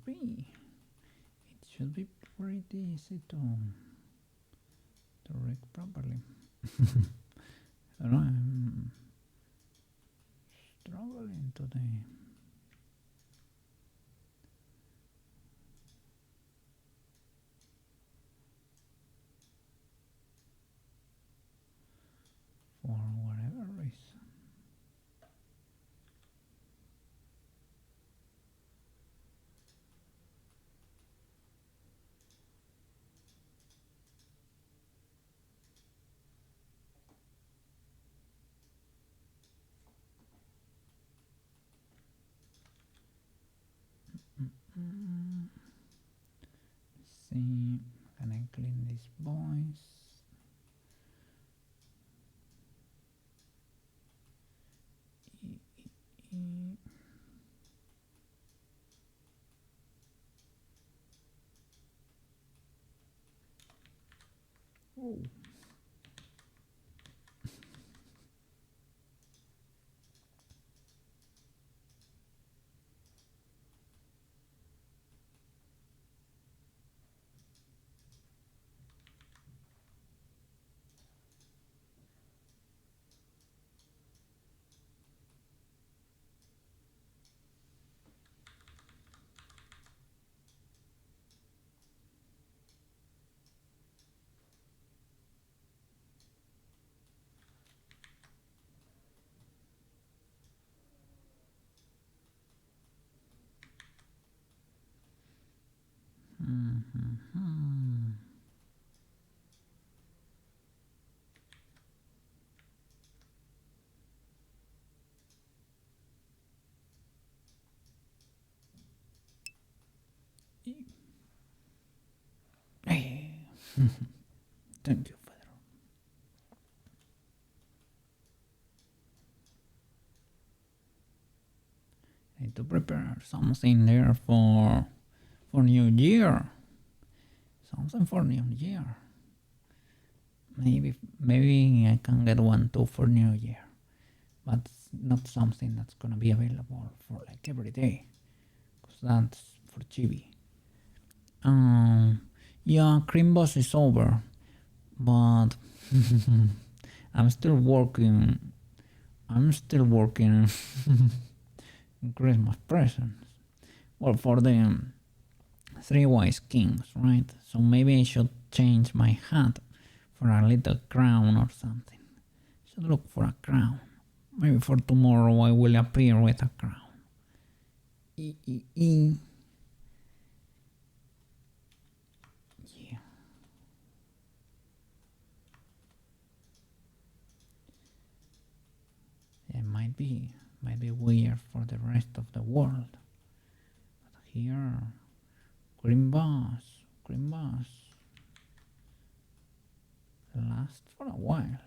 It should be pretty easy to rig properly. I don't know, I'm struggling today. For whatever reason. See, can I clean these boys? Oh. Hey. Thank you, Pedro. Need to prepare something there for New Year. Something for New Year. Maybe I can get one too for New Year, but not something that's gonna be available for like every day, cause that's for chibi. Yeah, Cream Boss is over, but I'm still working. Christmas presents. Well, for the three wise kings, right? So maybe I should change my hat for a little crown or something. Should look for a crown. Maybe for tomorrow I will appear with a crown. Yeah. It might be weird for the rest of the world. But here, green bus last for a while.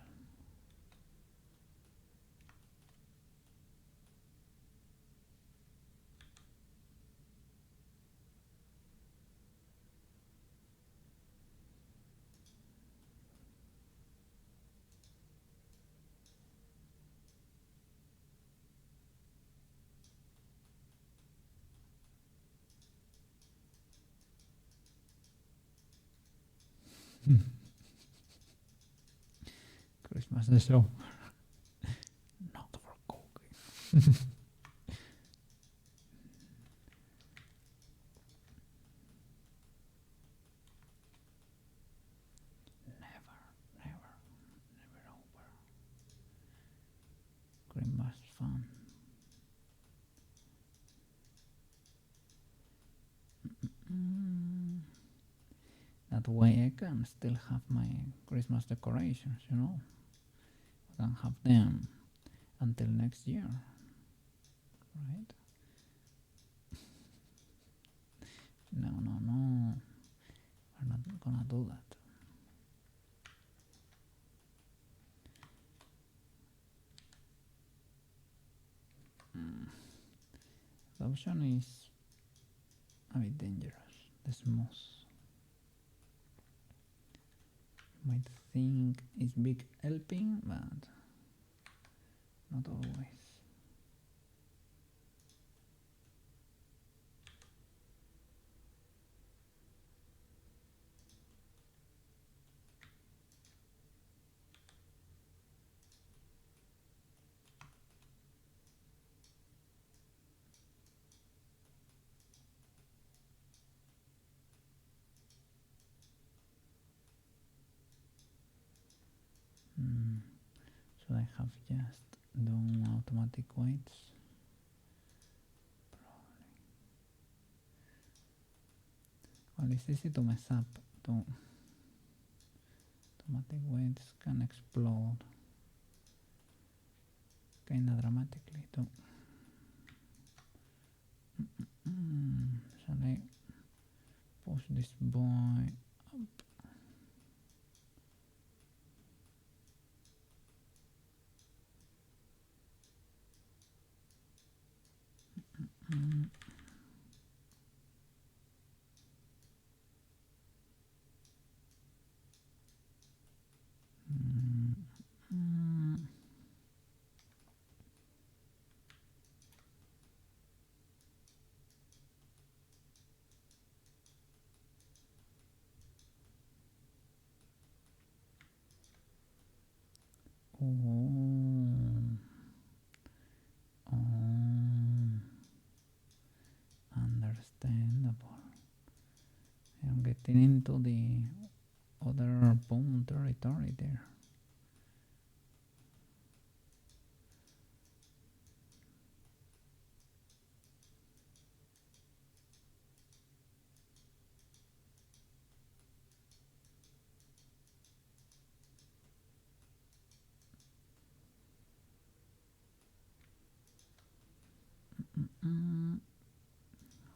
Christmas is over. Not for cooking. Never over. Christmas fun. That way I can still have my Christmas decorations, you know. I can have them until next year, right? No. We're not gonna do that. The option is a bit dangerous. The smooth. You might think it's big helping, but not always. Should I have just done automatic weights? Probably. Well, it's easy to mess up. Automatic weights can explode kinda dramatically too. Shall I push this boy up? Understandable. I'm getting into the other bone territory there.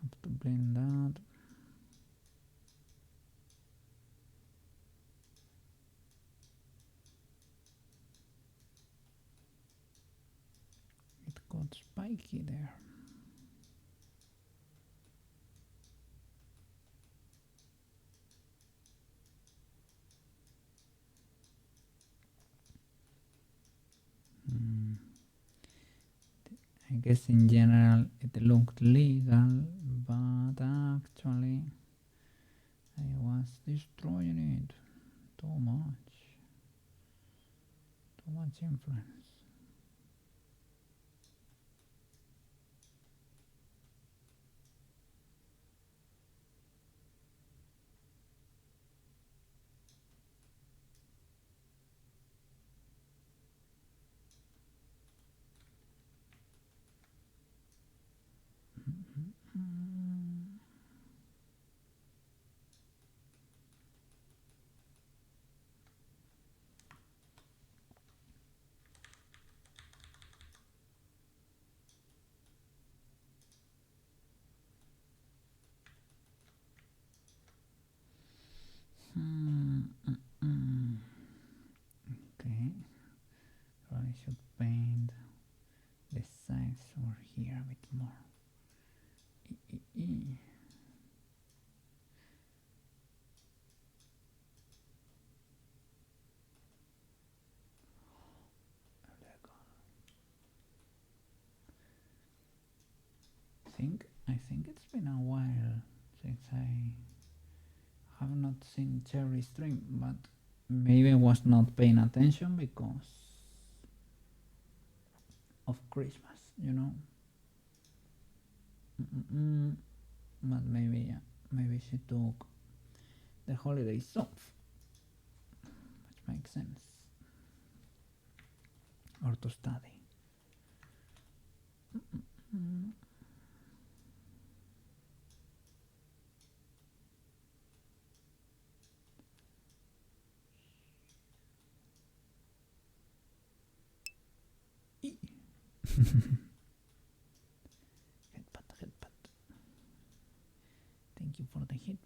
Have to blend that. It got spiky there. I guess in general it looked legal, but actually I was destroying it. Too much influence. think it's been a while since I have not seen Cherry stream, but maybe I was not paying attention because of Christmas, you know. But maybe, yeah, maybe she took the holidays off, which makes sense, or to study. Headbutt. Thank you for the headbutt.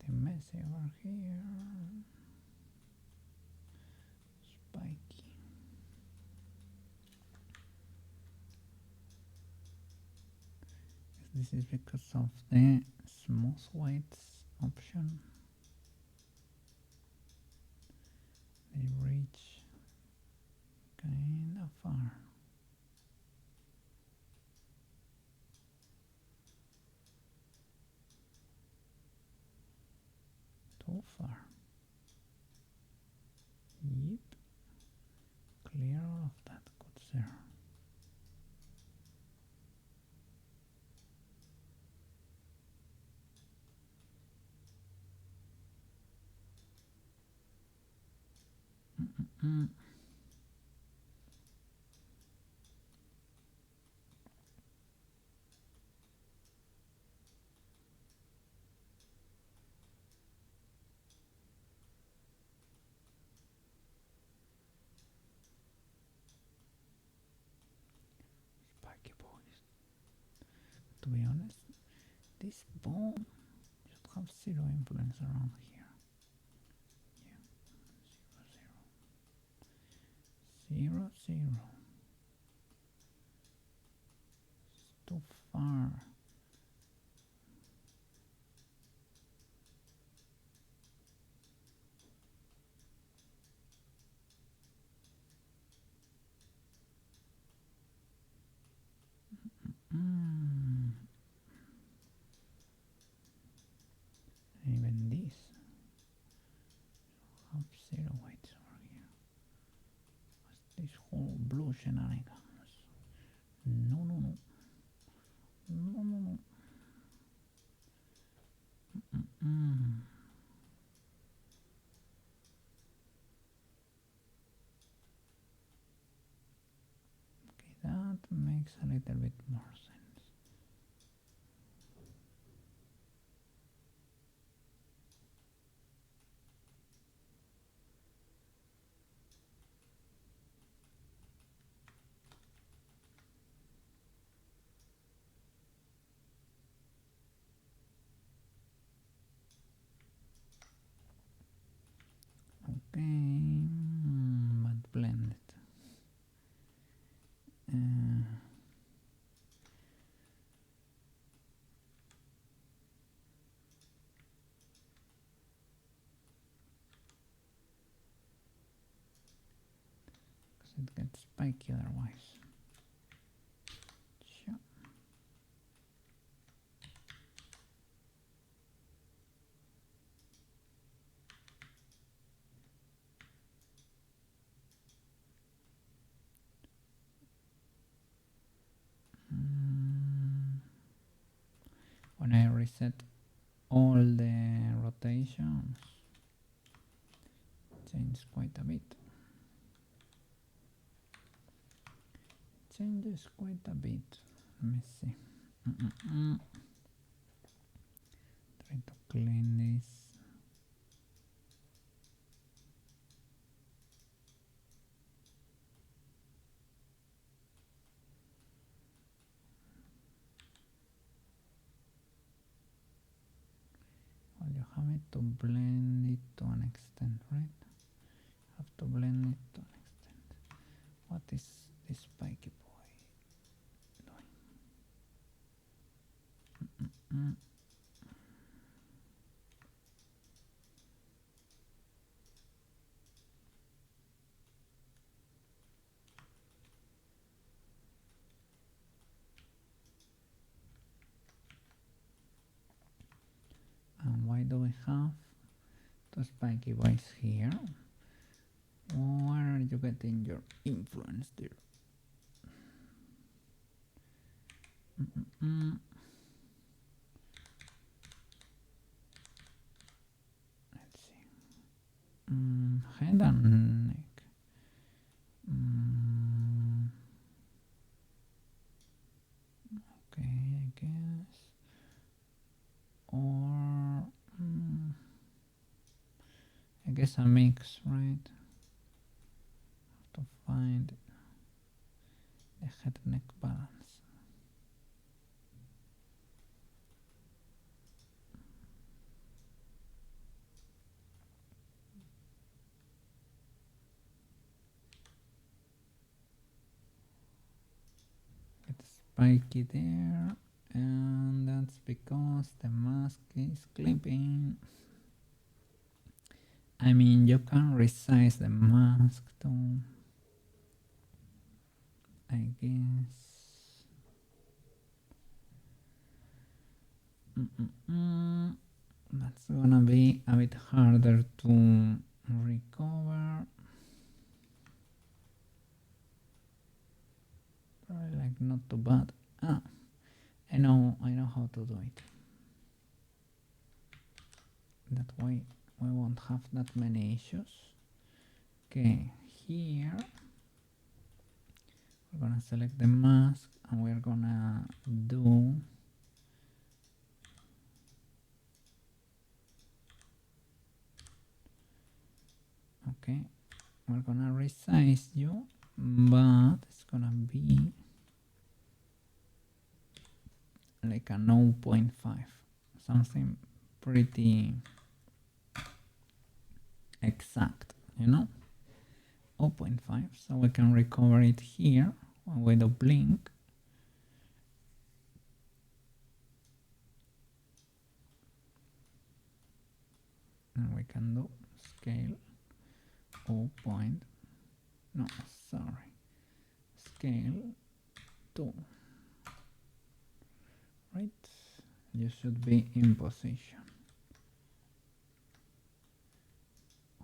Getting messy over here. Spiky. This is because of the smooth whites option. They reach kind of far. Too far. Yep. Clear all of that, good sir. Spiky boys. To be honest, this ball should have zero influence around here. Yeah, 0, 0. 0, 0. It's too far. Even this have zero whites over here. What's this whole blue shenanigans? No. Okay, that makes a little bit more sense. Okay, but blended. Because it gets spiky otherwise. Sure. When I reset all the rotations, changes quite a bit. Changes quite a bit. Let me see. Try to clean this. have it to blend it to an extent, right? Have to blend it to an extent. What is this spiky boy doing? And why do we have two spiky boys here? Where are you getting your influence there? Let's see. Head and neck. Okay, I guess. Or I guess a mix, right? Have to find the head neck balance. It's spiky there, and that's because the mask is clipping. I mean, you can resize the mask too, I guess. That's gonna be a bit harder to recover. Probably like not too bad. I know how to do it. That way we won't have that many issues. Okay, here we're gonna select the mask and we're gonna do okay, we're gonna resize you, but it's gonna be like a 0.5, something pretty exact, you know, 0.5, so we can recover it here with a blink. And we can do scale 0. No, sorry, scale 2. Right, you should be in position,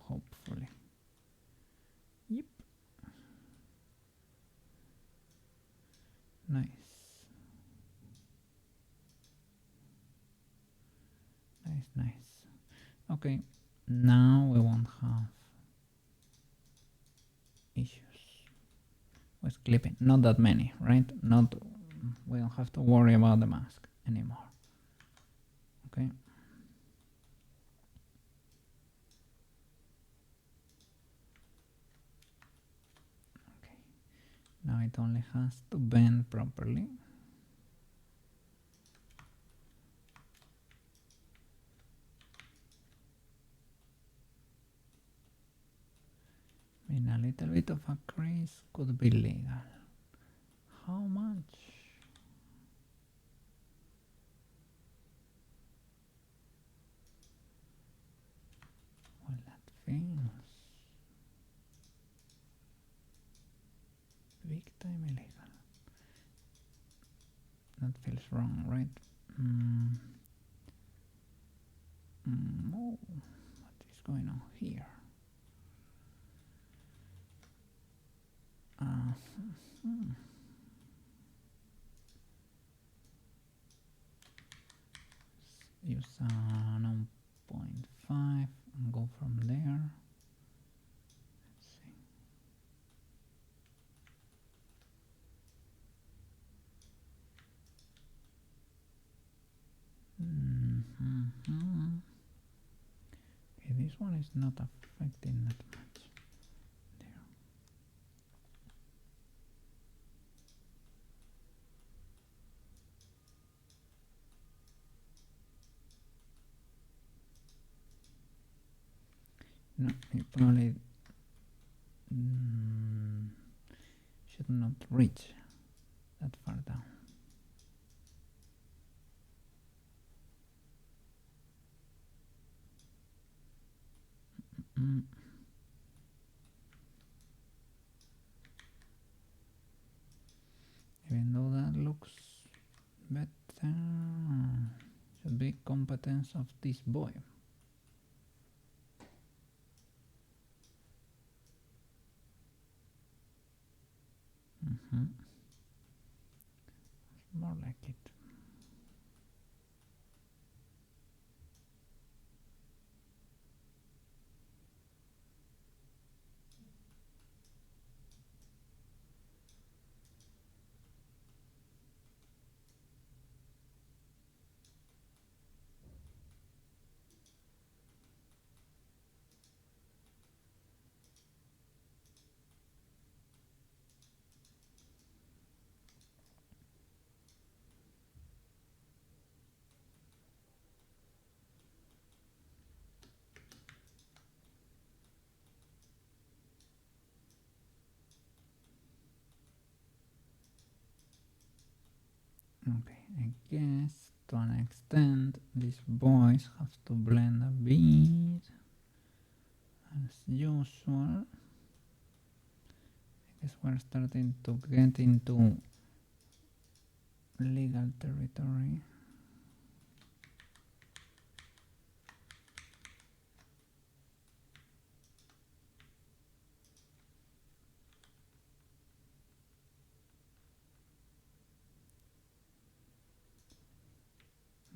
hopefully. Yep, nice, nice. Okay, now we won't have issues with clipping, not that many, right? We don't have to worry about the mask anymore. Okay, now it only has to bend properly. I mean, a little bit of a crease could be legal. How much? Well, that feels big time illegal. That feels wrong, right? Oh, what is going on here? Use 0.5 and go from there. Let's see. Okay, this one is not affecting that much. There. No, it probably should not reach that far down. Even though that looks better, should be competence of this boy. More like it. Okay, I guess to an extent these boys have to blend a bit as usual. I guess we're starting to get into legal territory.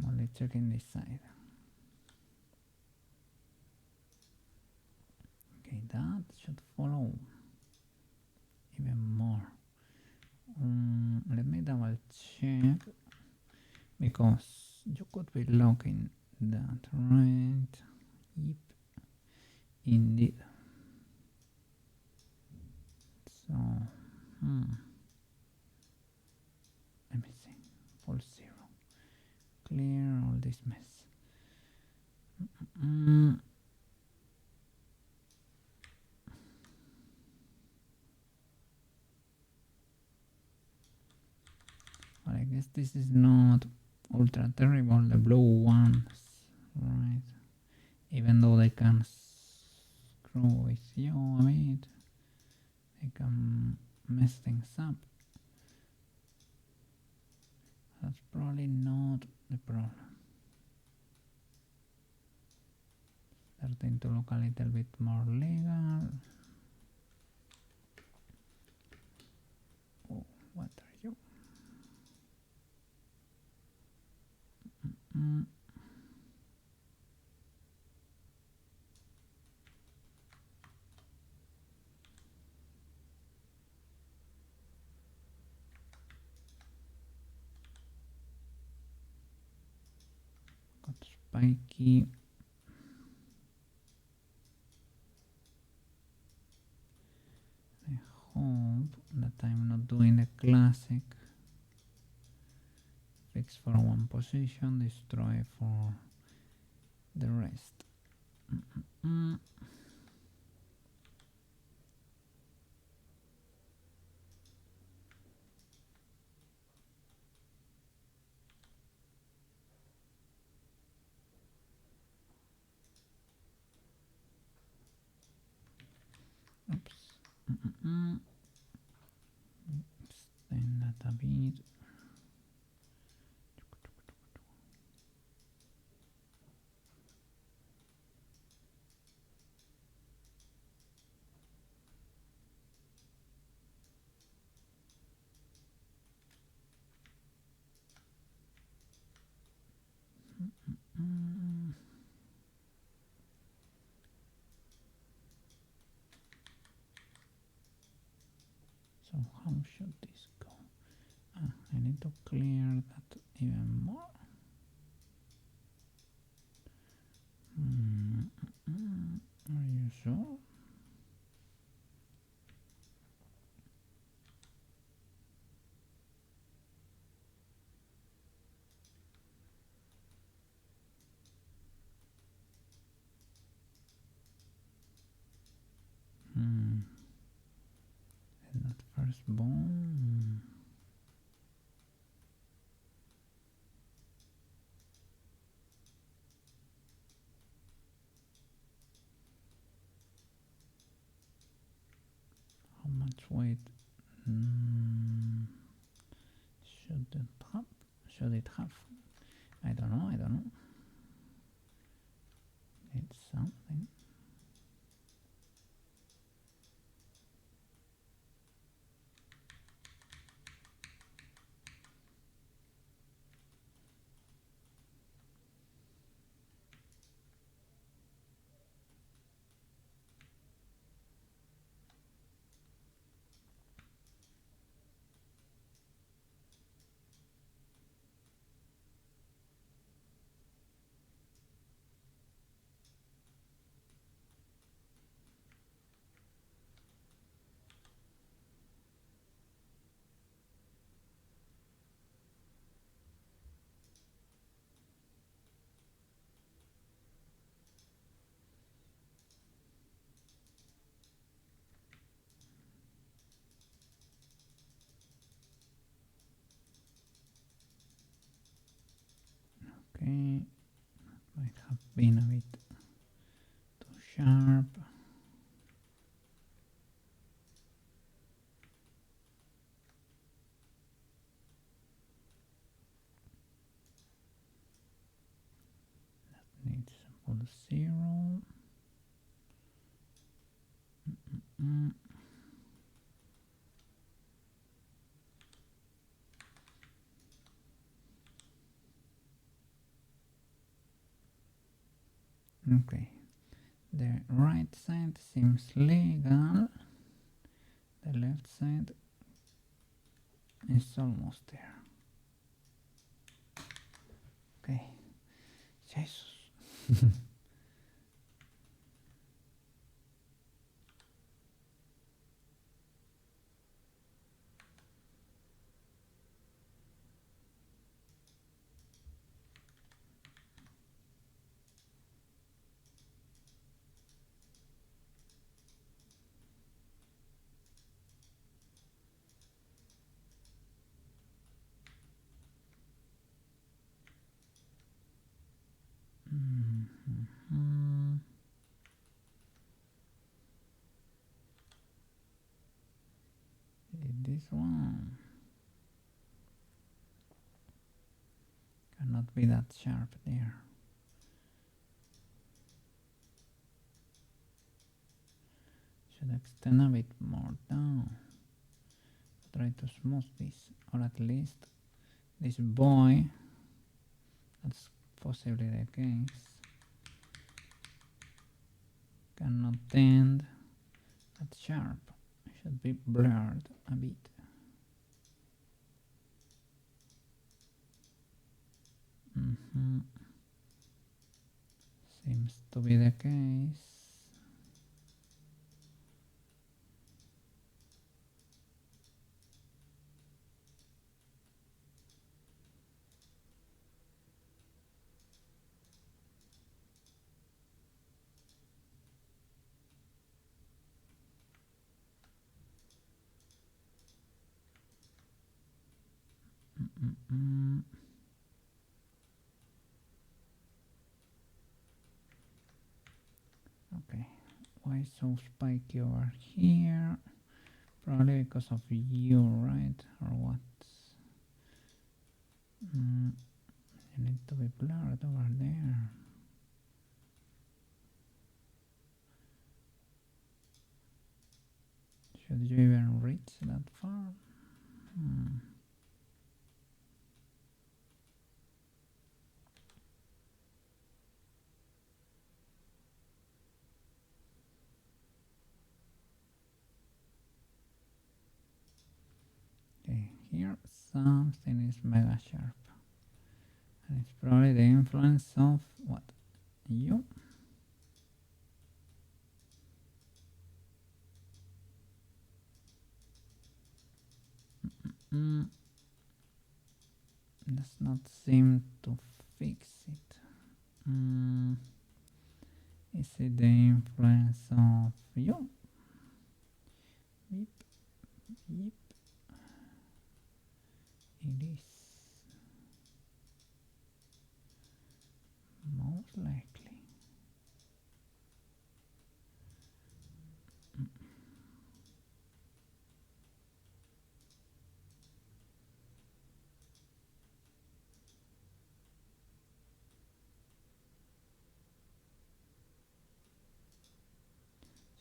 Only checking this side. Okay, that should follow even more. Let me double check because you could be looking that right. Yep, indeed. So, let me see. Full zero. Clear all this mess. But I guess this is not ultra terrible, the blue ones, right? Even though they can screw with you a bit, they can mess things up. That's probably not the problem. Starting to look a little bit more legal. Oh, what are you? Got spiky. I hope that I'm not doing the classic fix for one position, destroy for the rest. Oops. Extend that a bit. So how should this go? I need to clear that even more. Are you sure? Where's bone? How much weight should it have? Should it have? I don't know. It's something. Okay, might have been a bit too sharp. That needs a full zero. Okay, the right side seems legal. The left side is almost there. Okay, Jesus. This one cannot be that sharp there. Should extend a bit more down. Try to smooth this, or at least this boy. That's possibly the case. Cannot tend that sharp. It should be blurred a bit. Seems to be the case. Okay, why so spiky over here? Probably because of you, right? Or what? You need to be blurred over there. Should you even reach that far? Okay, here something is mega sharp. And it's probably the influence of what? You? Does not seem to fix it. Is it the influence of you? Beep, beep.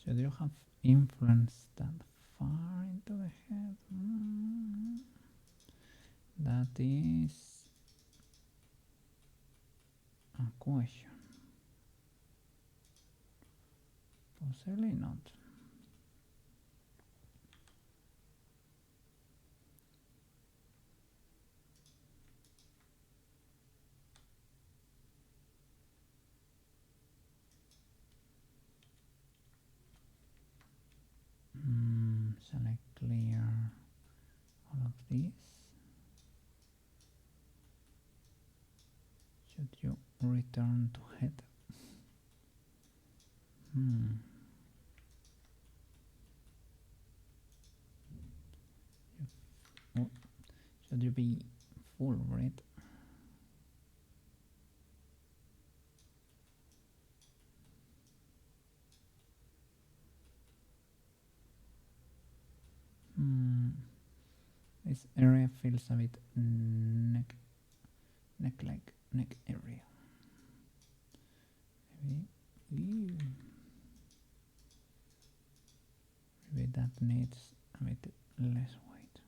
Should you have influence that far into the head? That is a question. Possibly not. Shall I clear all of this? Should you return to head? Oh, should you be full red? This area feels a bit neck area. Maybe that needs a bit less weight.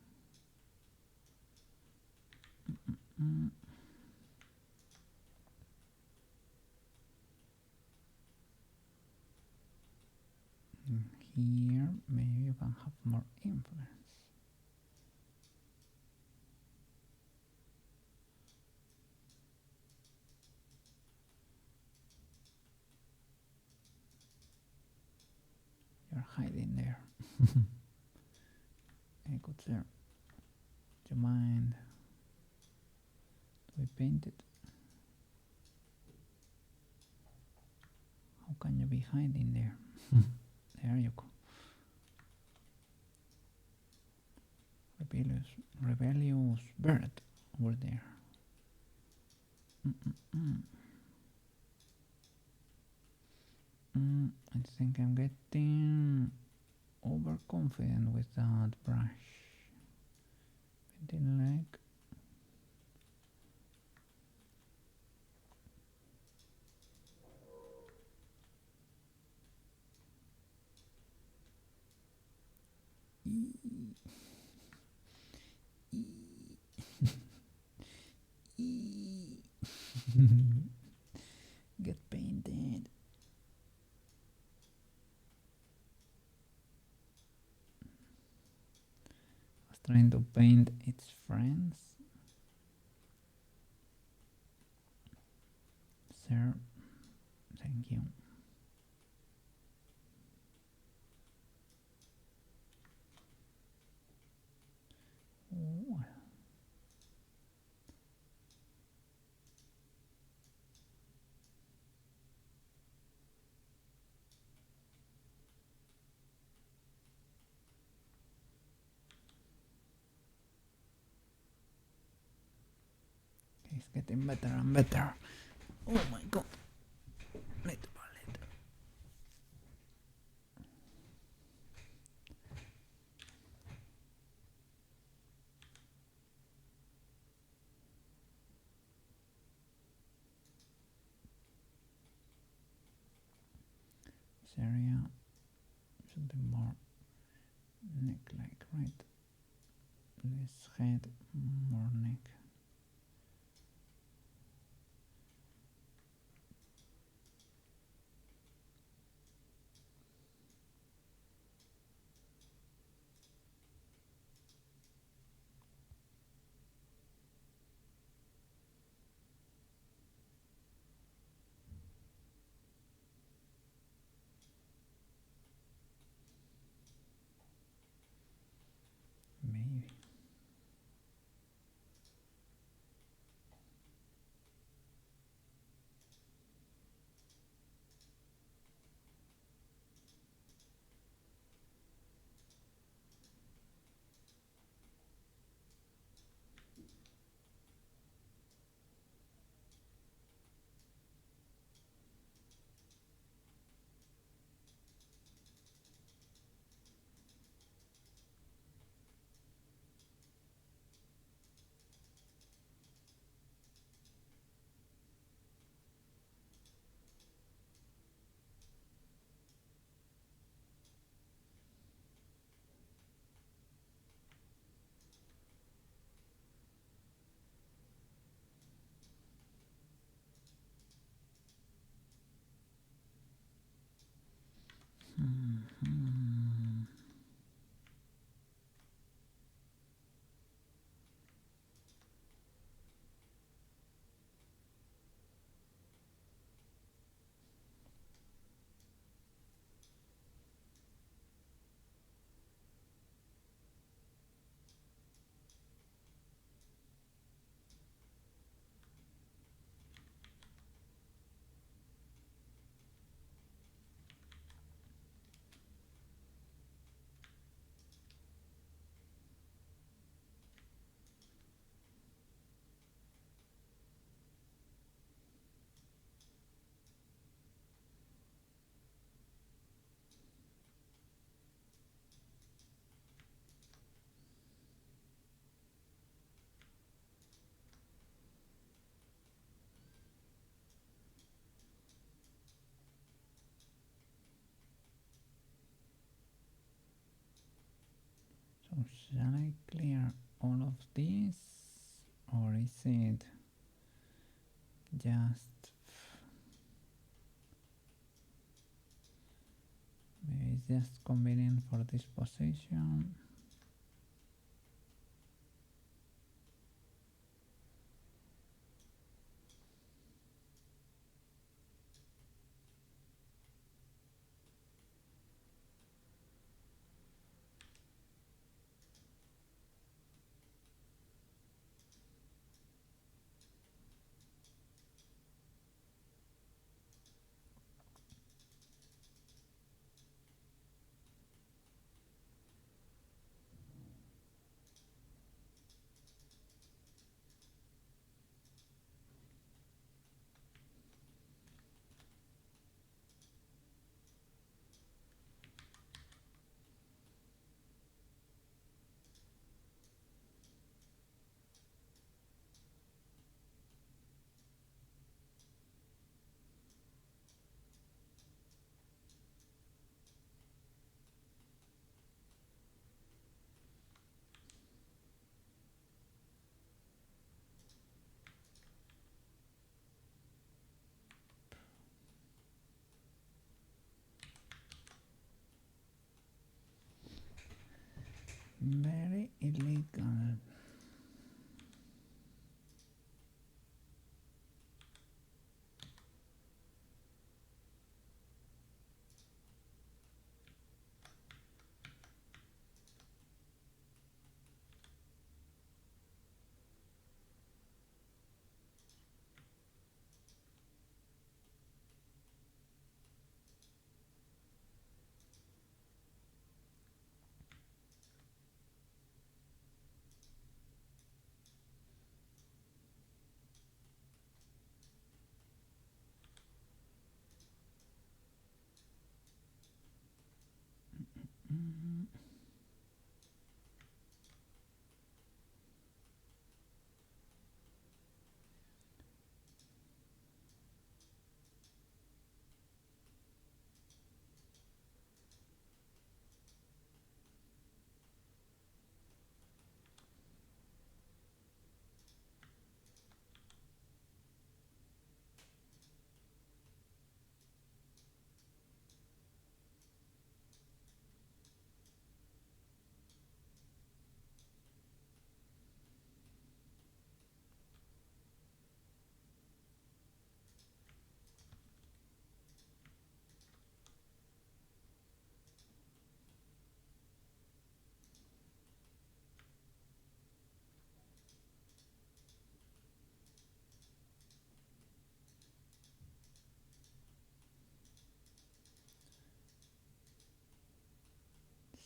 Here, maybe you can have more influence. You're hiding there. I could say, do you mind? Do we paint it? How can you be hiding there? There you go. Rebellious bird over there. I think I'm getting overconfident with that brush. Painting like get painted. I was trying to paint its friends. Sir, thank you. Oh. It's getting better and better. Oh my god. Little palette. This area should be more neck-like, right? Less head, more neck. Maybe. So shall I clear all of this, or is it just maybe it's just convenient for this position? Very illegal.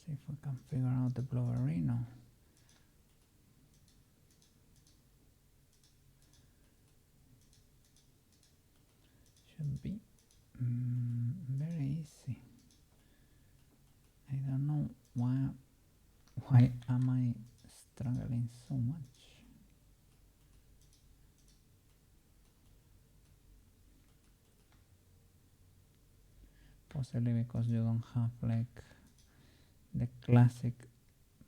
See if we can figure out the Bloverino. Should be very easy. I don't know why am I struggling so much. Possibly because you don't have like the classic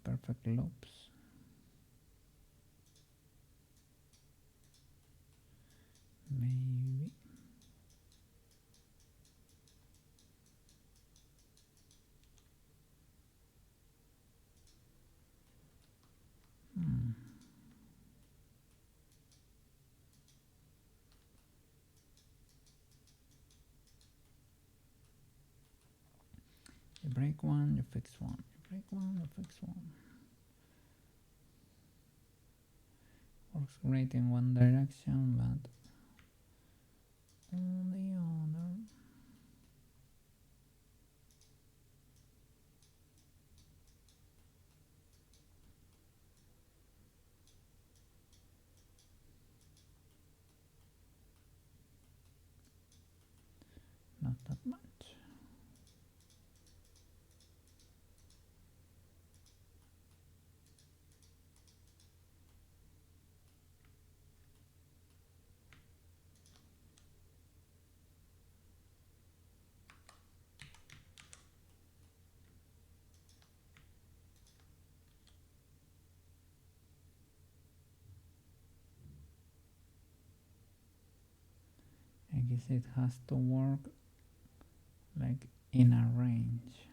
perfect loops. Maybe. You break one, you fix one. You break one, you fix one. Works great in one direction, but on the other. Not that much. this it has to work like in a range.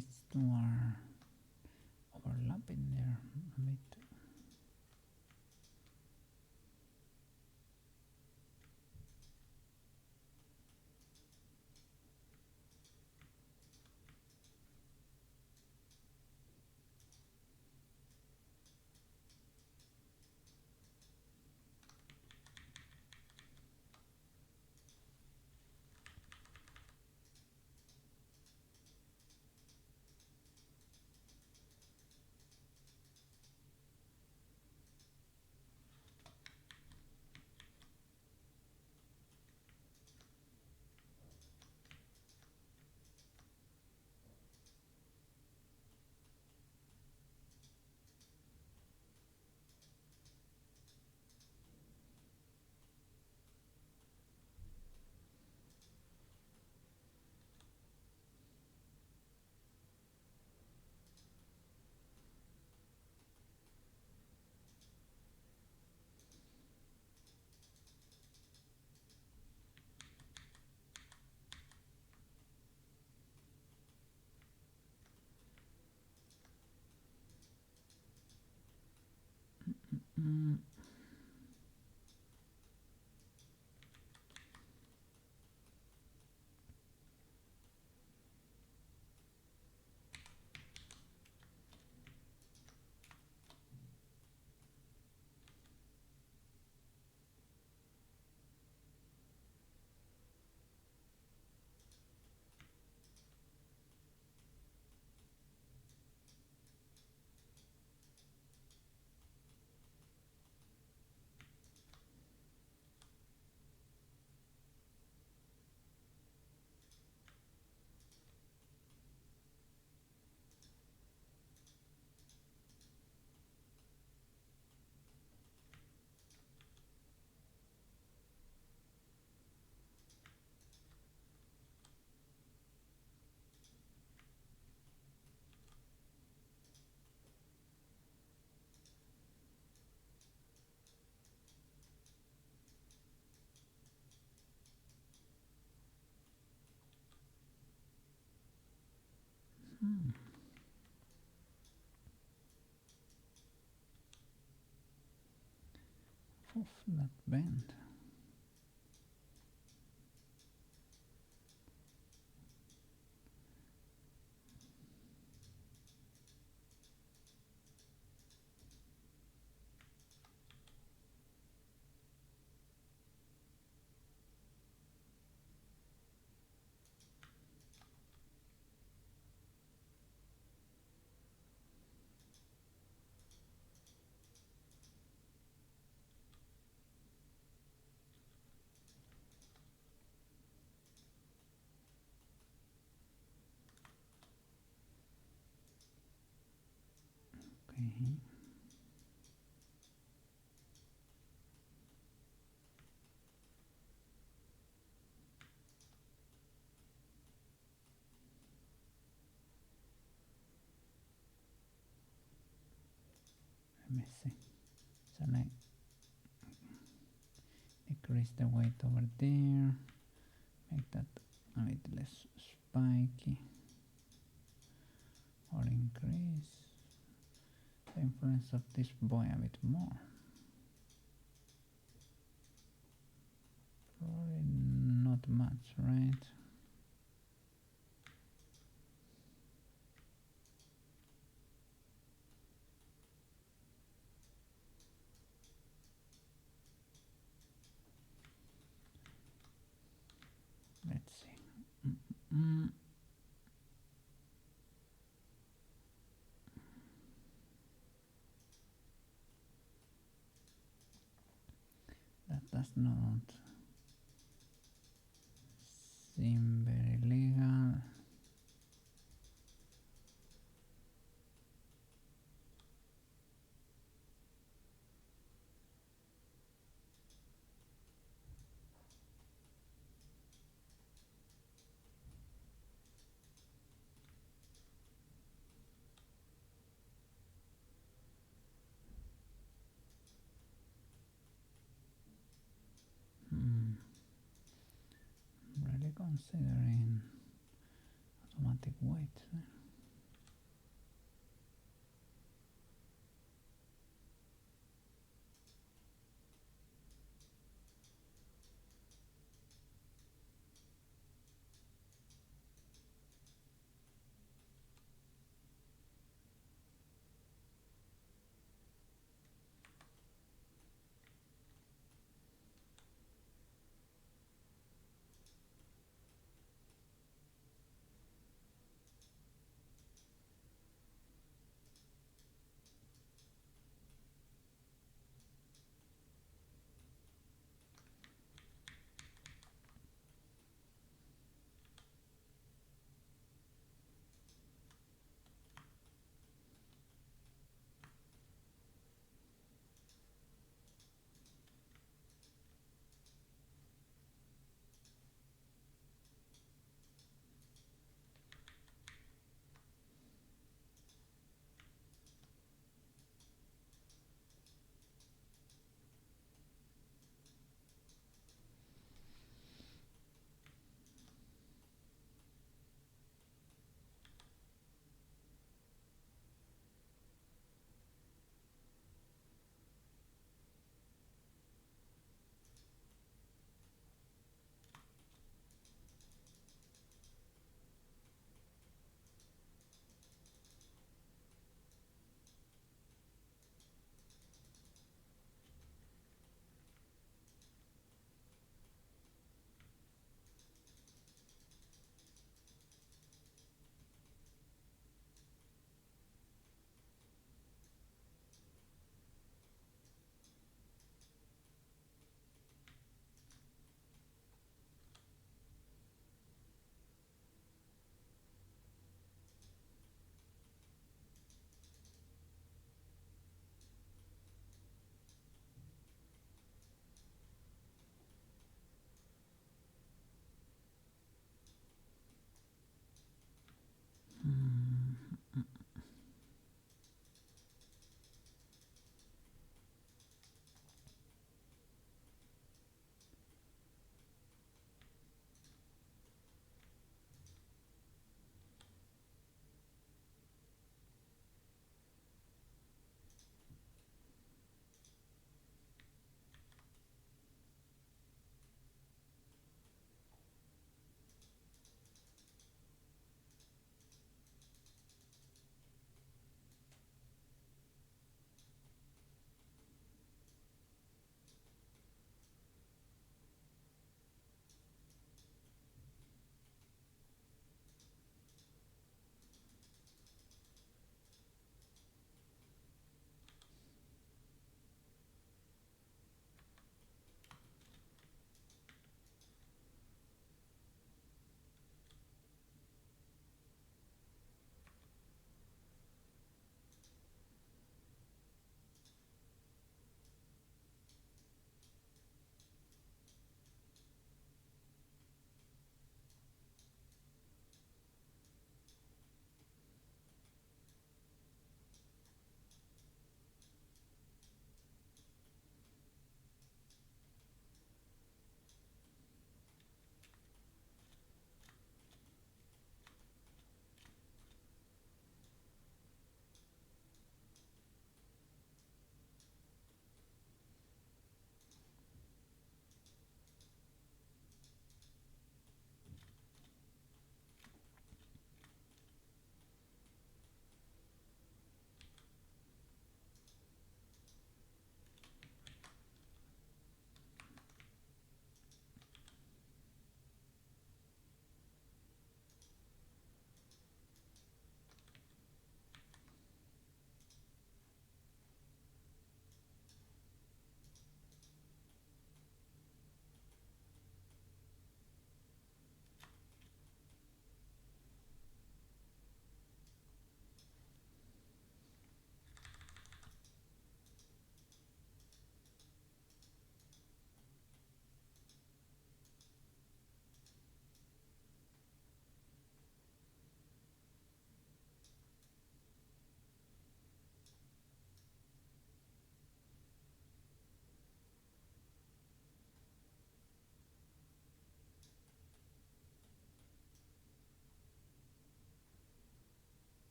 these two are overlapping there a bit. Oof, that bend. Okay. Let me see. So I decrease the weight over there, make that a bit less spiky, or increase the influence of this boy a bit more. Probably not much, right? Let's see. That does not seem very legal. Really considering automatic weight.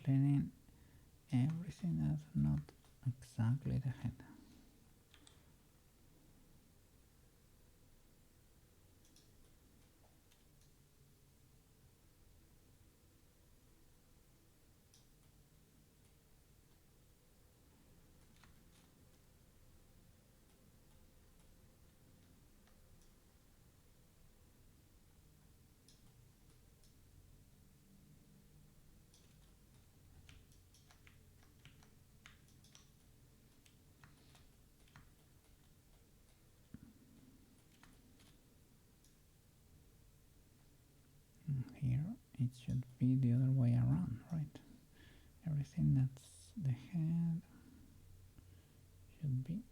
Cleaning everything that's not exactly the head. Here it should be the other way around, right? Everything that's the head should be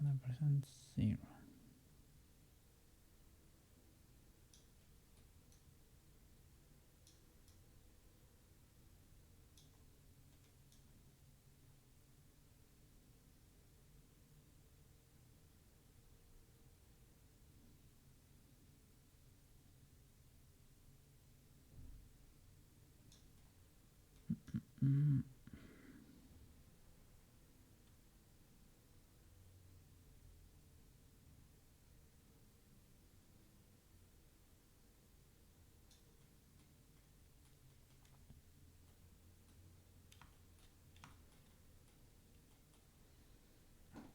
100% zero. Mm.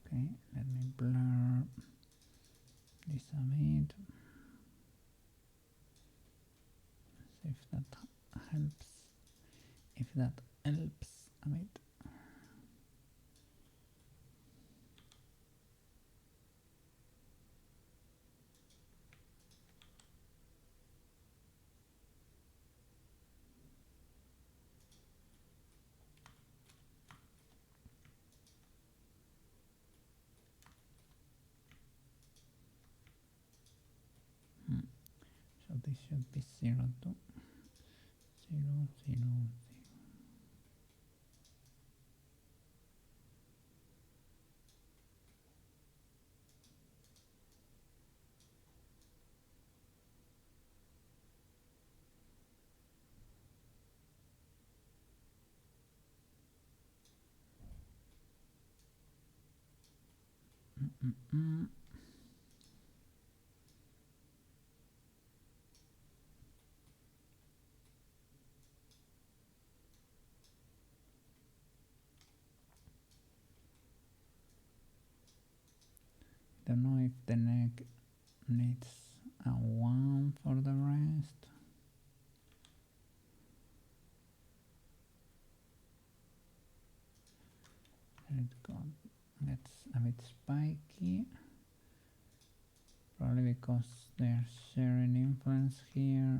Okay, let me blur this a bit. See if that helps. If that helps a bit. So this should be 0 to 0, 0, 0. Don't know if the neck needs a 1 for the rest. It gets a bit spiky. Probably because they're sharing influence here.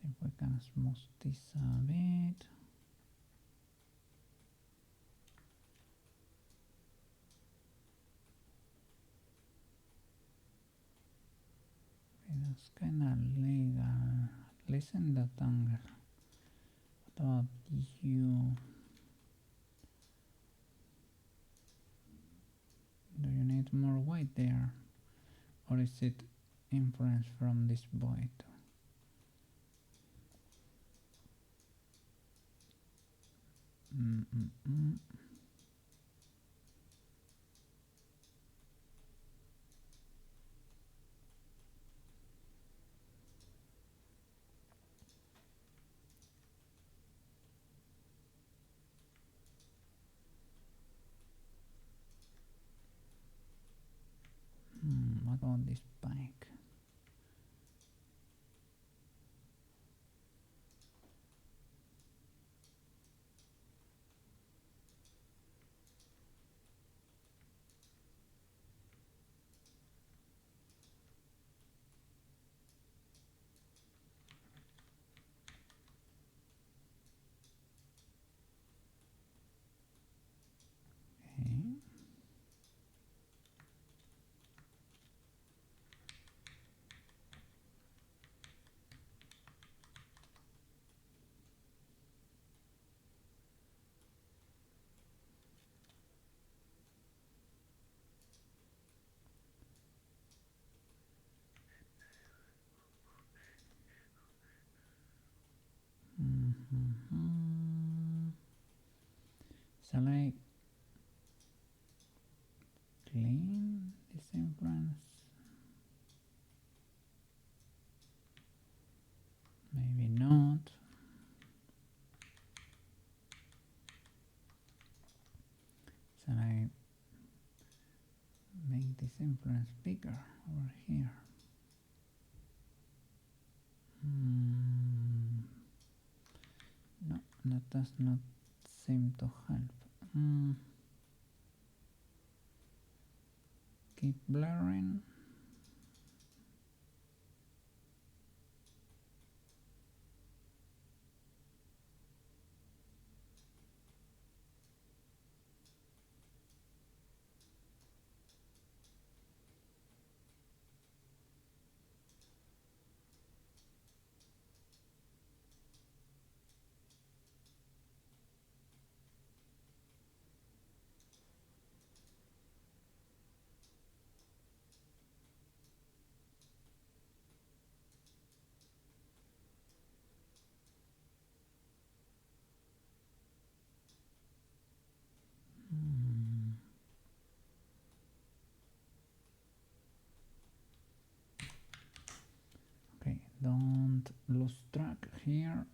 See if we can smooth this a bit. That's kind of legal, at least in that angle. What about you? Do you need more weight there? Or is it influence from this boy too? What about this bike? Okay. Shall I clean this influence? Maybe not. Shall I make this influence bigger over here? No, that does not seem to help. Keep blurring. Okay, don't lose track here.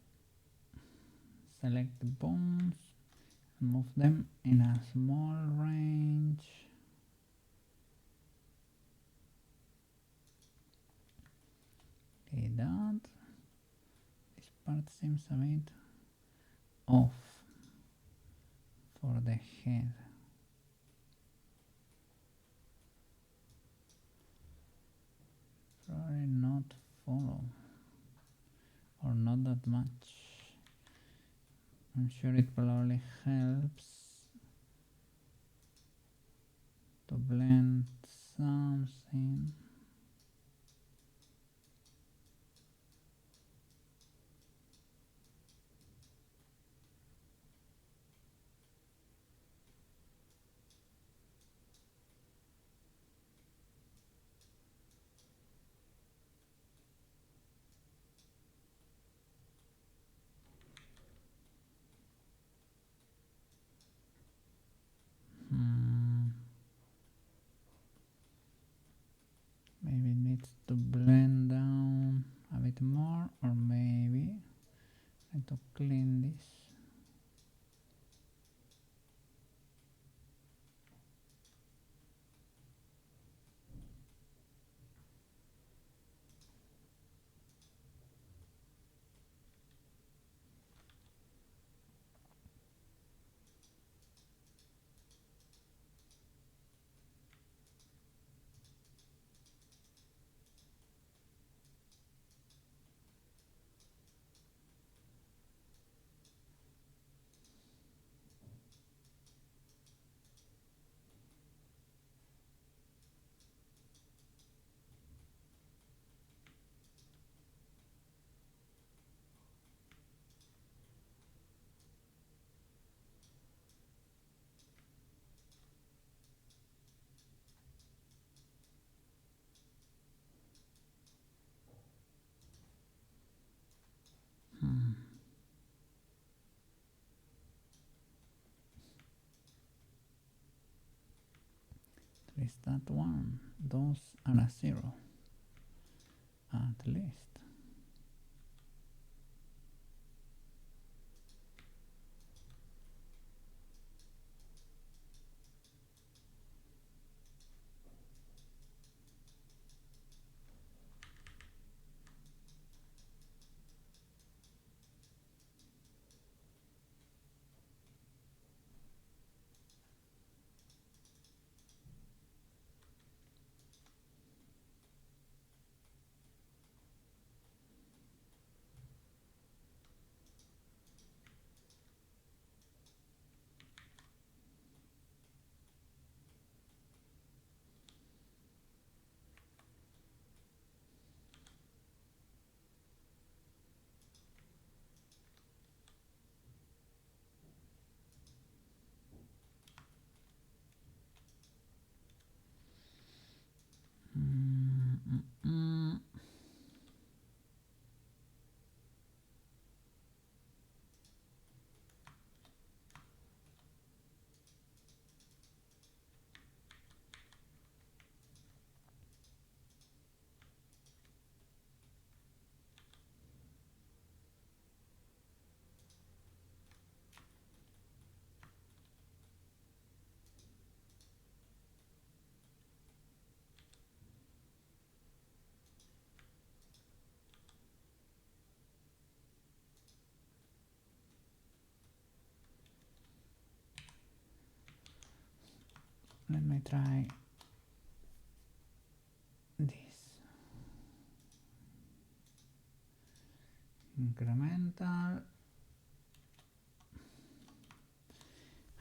Select the bones and move them in a small range. Okay, that. This part seems a bit off for the head. Probably not follow, or not that much. I'm sure it probably helps to blend something. Maybe it needs to blend down a bit more, or maybe I need to clean this. At least that one. Those are a 0. At least. let me try this. Incremental.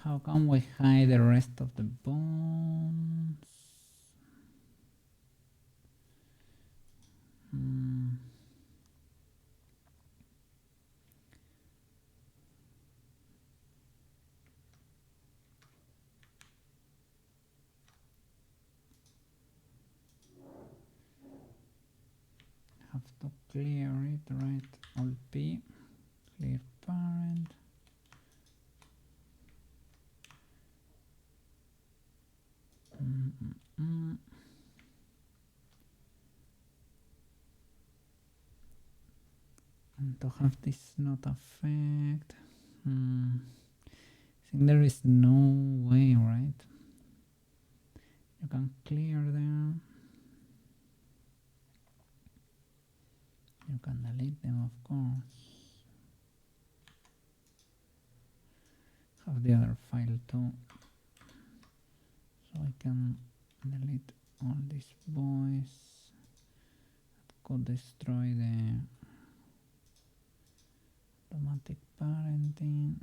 How can we hide the rest of the bones? Have to clear it, right? Alt P, clear parent. And to have this not affect, I think there is no way, right? You can clear them. You can delete them, of course. Have the other file too. So I can delete all these boys. Could destroy the automatic parenting.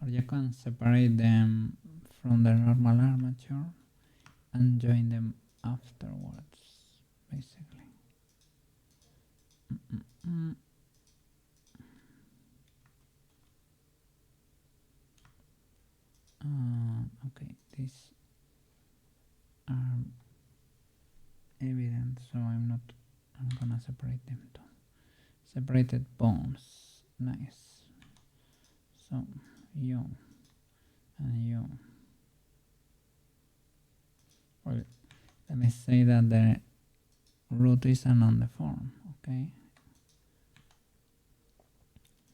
Or you can separate them from the normal armature and join them afterwards, basically. Okay, these are evident, so I'm gonna separate them too. Separated bones, nice. So you and you. Well, let me say that the root isn't on the form, okay?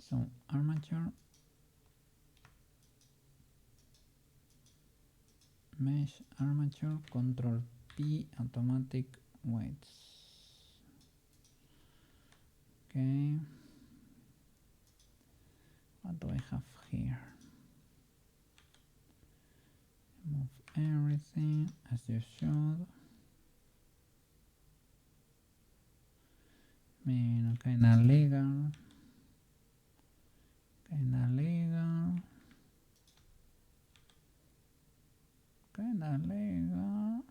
So armature, mesh armature, control P, automatic weights. Okay. What do I have here? Move everything as you should. I mean, kinda legal. Kinda legal. Kinda legal.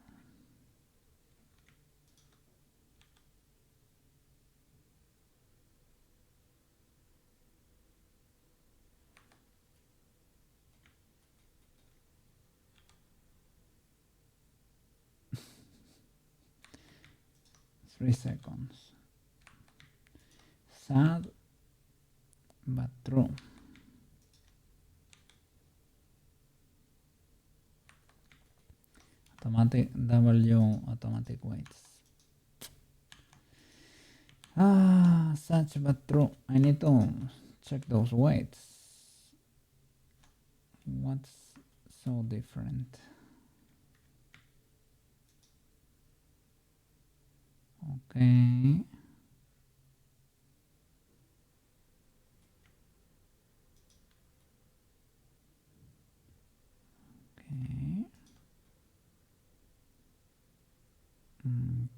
Three seconds. Sad, but true. Automatic W, automatic weights. Such but true. I need to check those weights. What's so different? Okay. Okay. Okay.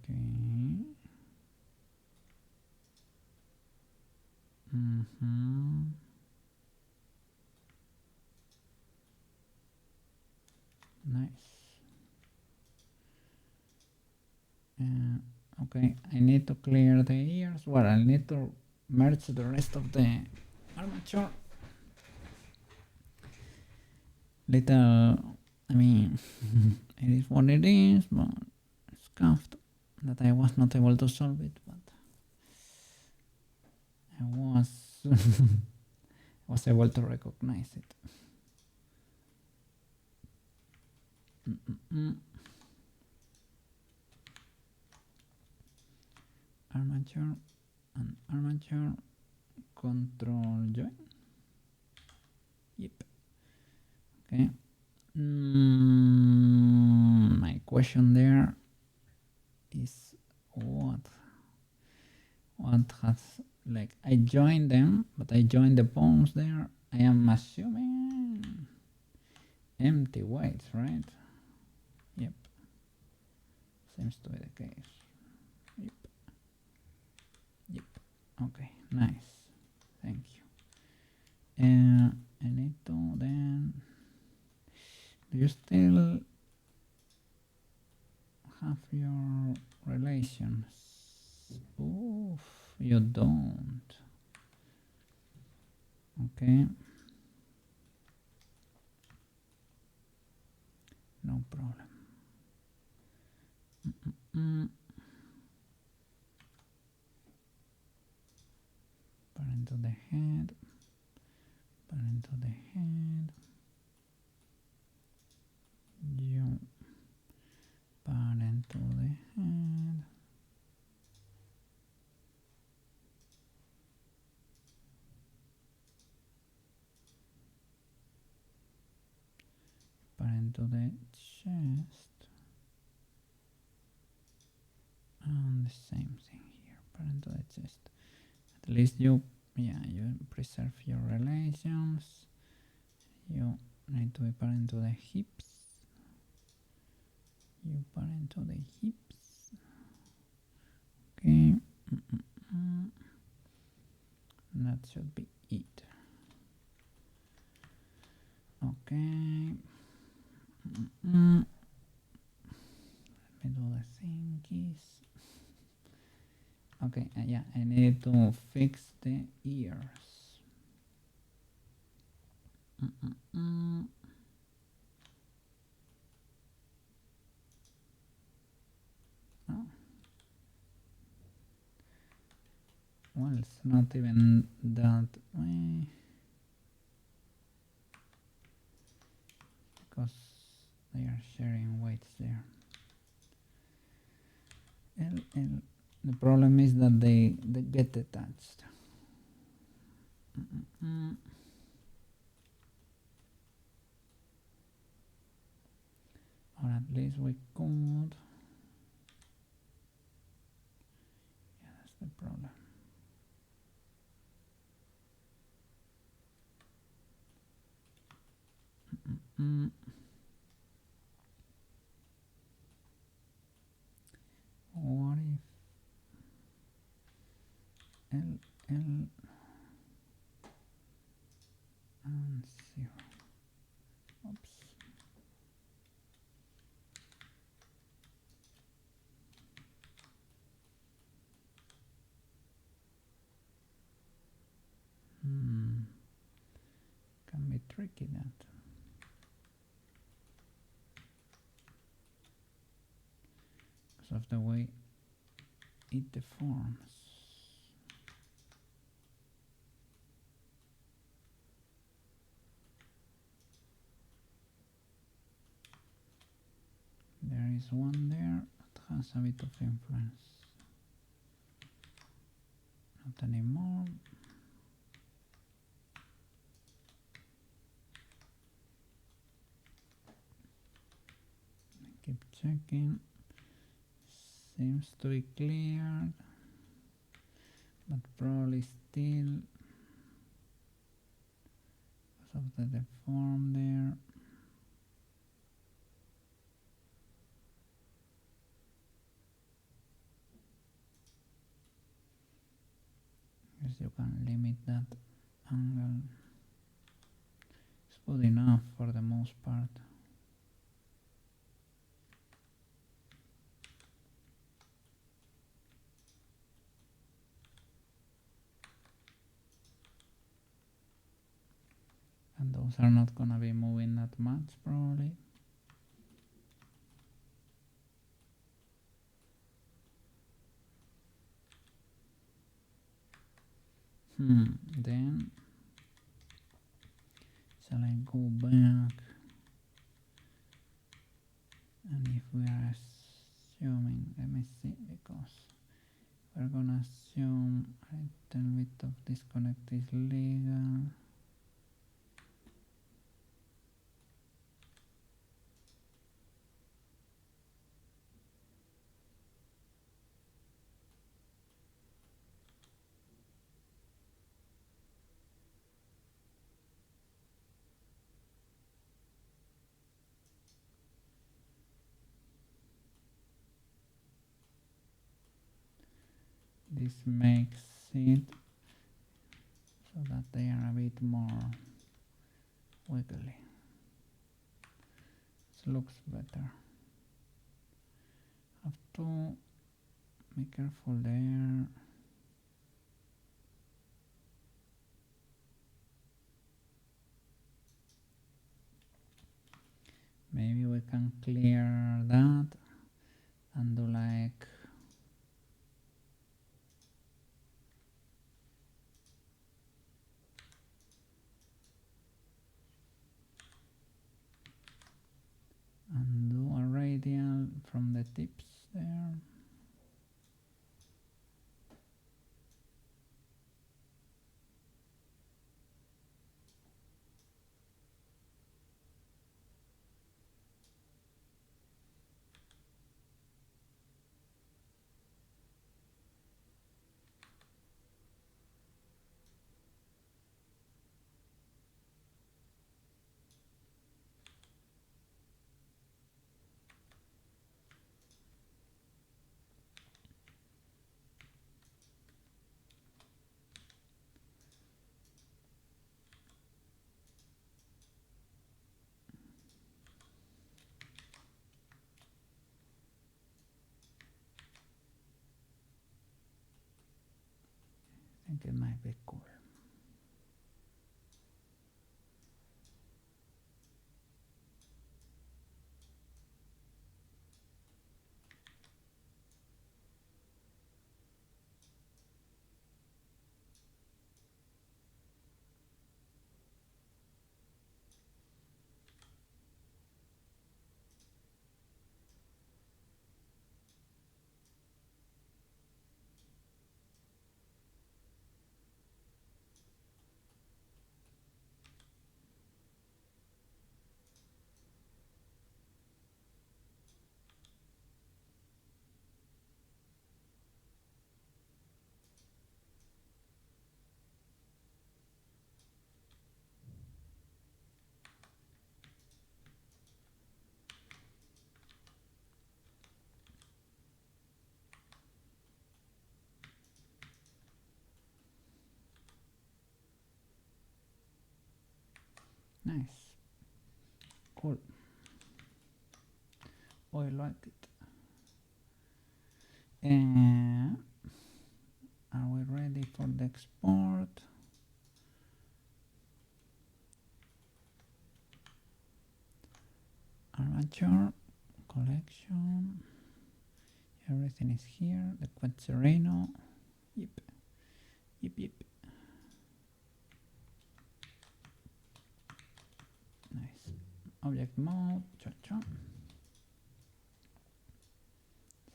Nice. Okay, I need to clear the ears. Well, I need to merge the rest of the armature. Little, I mean, it is what it is, but it's scuffed that I was not able to solve it, but I was was able to recognize it. Armature and armature, control join. Yep. Okay. My question there is what has, like, I joined them, but I joined the bones there. I am assuming empty weights, right? Yep. Seems to be the case. Yep. Yep. Okay, nice. Thank you. I need to then... Do you still have your relations? Oof, you don't. Okay. No problem. Parent to the head. Parent to the head. You. Parent to the head. Parent to the chest. And the same thing here. Parent to the chest. At least you preserve your relations. You need to be parent to the hips. You parent to the hips. Okay. That should be it. Okay. Let me do the thingies. Okay, yeah, I need to fix the ears. Oh. Well, it's not even that way. Because they are sharing weights there. The problem is that they get attached. Or at least we could. Yeah, that's the problem. What if L and 0? Oops. Can be tricky that. Because of the way it deforms. There is one there that has a bit of influence. Not anymore. Keep checking. Seems to be cleared, but probably still because of the deform there. Guess you can limit that angle. It's good enough for the most part. And those are not gonna be moving that much probably. Then shall I go back? And if we are assuming, let me see, because we're gonna assume a little bit of disconnect is legal. this makes it so that they are a bit more wiggly. It looks better. Have to be careful there. Maybe we can clear that and do like and do a radial from the tips there. I think it might be cool. Nice. Cool. Oh, I like it. Are we ready for the export? Armature, collection. Everything is here. The Qwetz. Yep. Yep. Nice. Object mode. Cha-cha.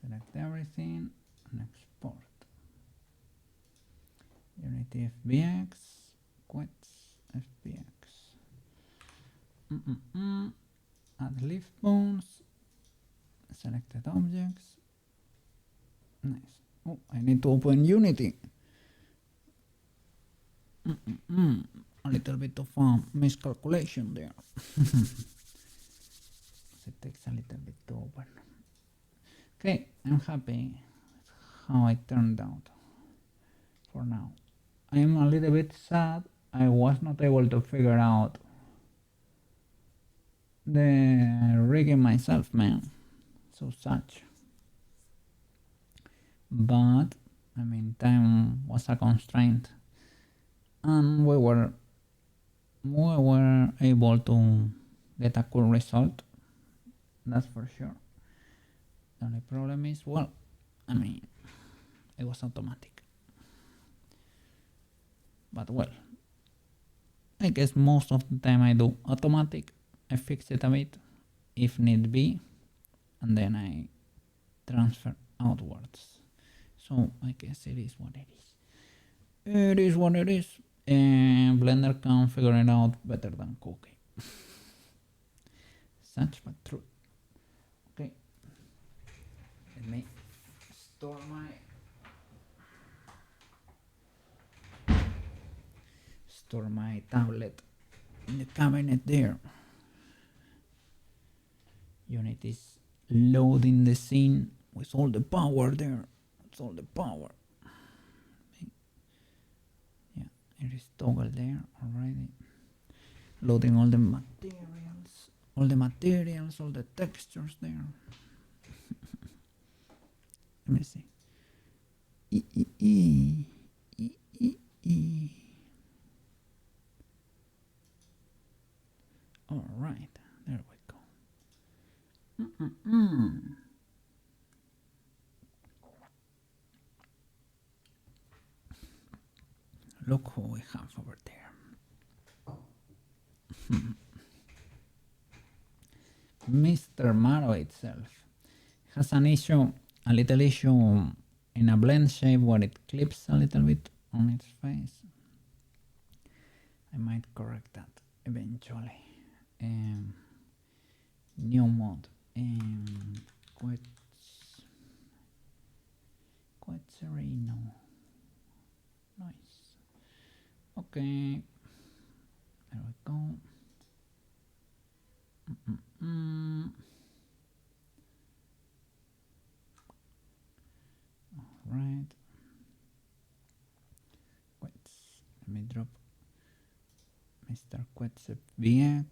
Select everything and export. Unity FBX. Qwetz FBX. Add leaf bones. Selected objects. Nice. Oh, I need to open Unity. A little bit of miscalculation there. It takes a little bit to open. Okay, I'm happy with how it turned out for now. I'm a little bit sad I was not able to figure out the rigging myself, man. So such. But I mean, time was a constraint, and we were able to get a cool result. That's for sure. The only problem is, well, I mean, it was automatic. But well, I guess most of the time I do automatic. I fix it a bit if need be, and then I transfer outwards. So I guess it is what it is. It is what it is. And Blender can figure it out better than Cookie. Such but true. Okay. Let me store my tablet in the cabinet there. Unit is loading the scene with all the power there. It's all the power. There is toggle there already. Loading all the materials, all the textures there. Let me see. All right, there we go. Look who we have over there. Mr. Maro itself has an issue, a little issue in a blend shape where it clips a little bit on its face. I might correct that eventually. New mode. Qwetzerino. Nice. Okay. There we go. All right. Qwetz. Let me drop Mr. Qwetz VX.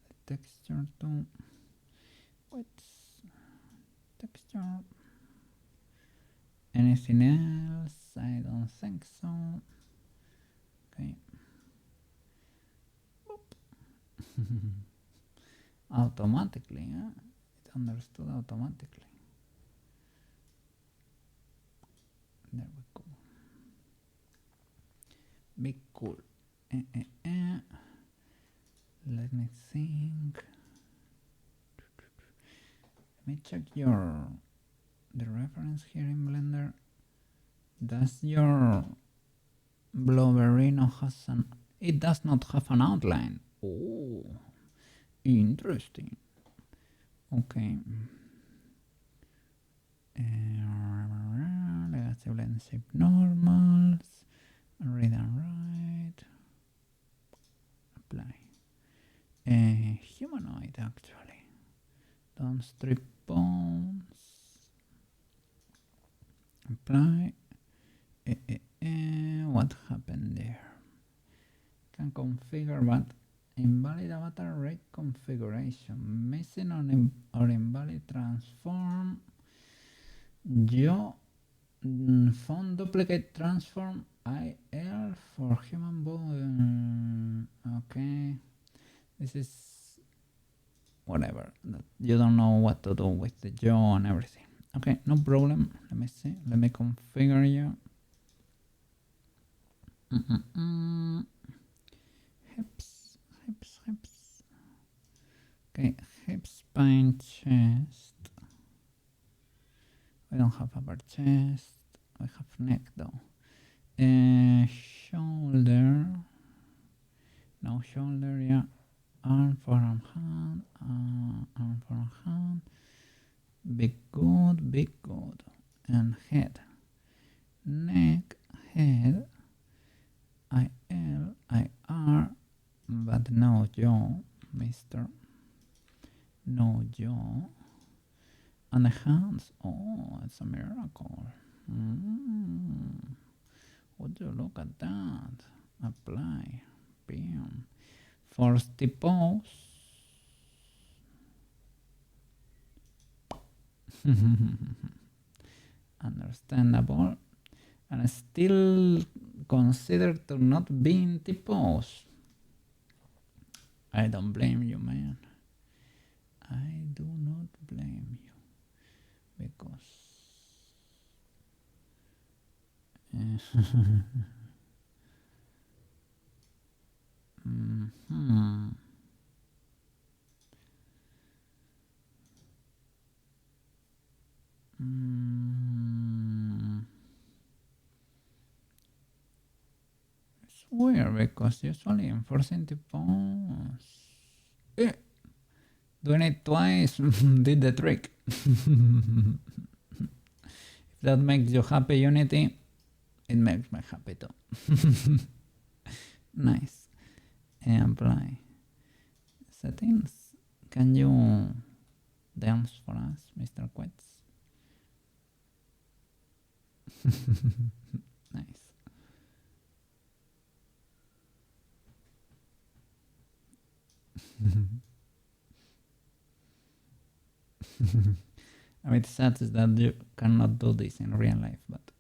The texture tool. Qwetz. Texture. Anything else? I don't think so. Okay. Automatically, yeah? It understood automatically. There we go. Be cool. Let me think. Let me check the reference here in Blender. Does your Bloberino has it does not have an outline. Oh, interesting. Okay. Legacy blend shape normals. Read and write. Apply. Humanoid actually. Don't strip bones. Apply. What happened there? Can configure but invalid avatar reconfiguration. Missing or invalid transform. Yo found duplicate transform IL for human body. Okay. This is whatever. You don't know what to do with the jaw and everything. Okay, no problem. Let me see. Let me configure you. Hips. Okay, hips, spine, chest. We don't have upper chest. We have neck though. Shoulder. No shoulder, yeah. Arm, forearm, hand. Arm, forearm, hand. Big good. And head. Neck, head. IL, IR. But no jaw, mister. No jaw. And the hands. Oh, it's a miracle. Would you look at that? Apply. Bam. Force the pose. Understandable. And still considered to not be in the pose. I don't blame you, man. I do not blame you. Because it's weird because usually enforcing the pose. Doing it twice did the trick. If that makes you happy, Unity, it makes me happy too. Nice. And apply. Settings. Can you dance for us, Mr. Qwetz? Nice. A bit sad is that you cannot do this in real life, but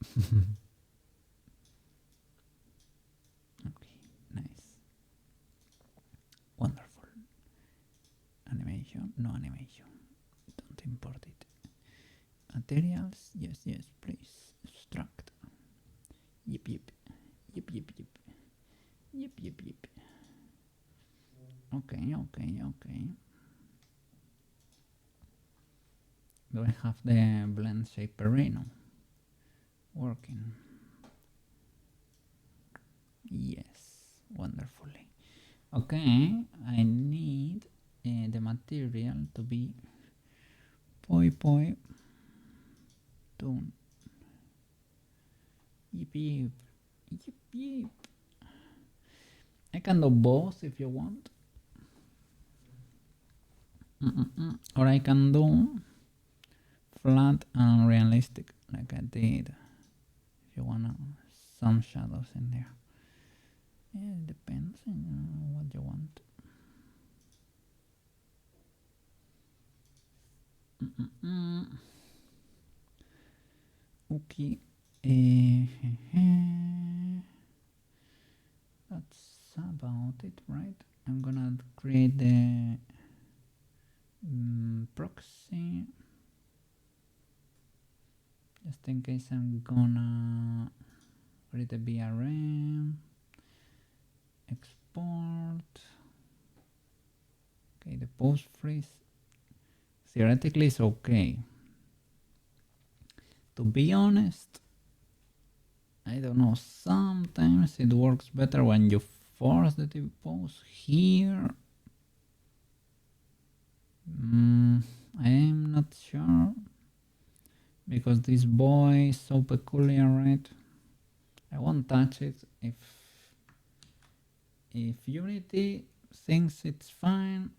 okay, nice, wonderful. Animation, no animation. Don't import it. Materials, yes, yes, please. Extract. Yep, yep, yep, yep, yep, yep, yep, yep. Okay, okay, okay. Do I have the blend shaper Reno working? Yes, wonderfully. Okay, I need the material to be poi poi tune. Yip yip, yip yip. I can do both if you want. Or I can do flat and realistic like I did. If you wanna some shadows in there. Yeah, it depends on what you want. Okay. That's about it, right? I'm gonna create the proxy just in case. I'm gonna create a BRM, export. Okay, the post freeze theoretically is okay. To be honest, I don't know, sometimes it works better when you force the TV pose here. I am not sure, because this boy is so peculiar, right? I won't touch it. If Unity thinks it's fine,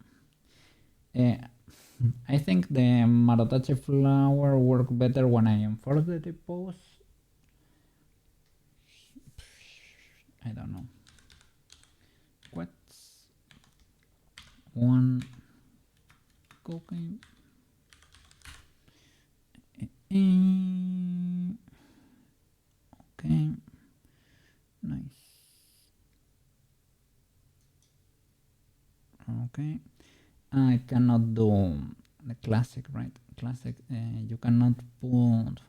I think the Marotache flower work better when I enforce the TV pose. I don't know. Qwetz one cooking. Okay, nice. Okay, I cannot do the classic, right? Classic, you cannot put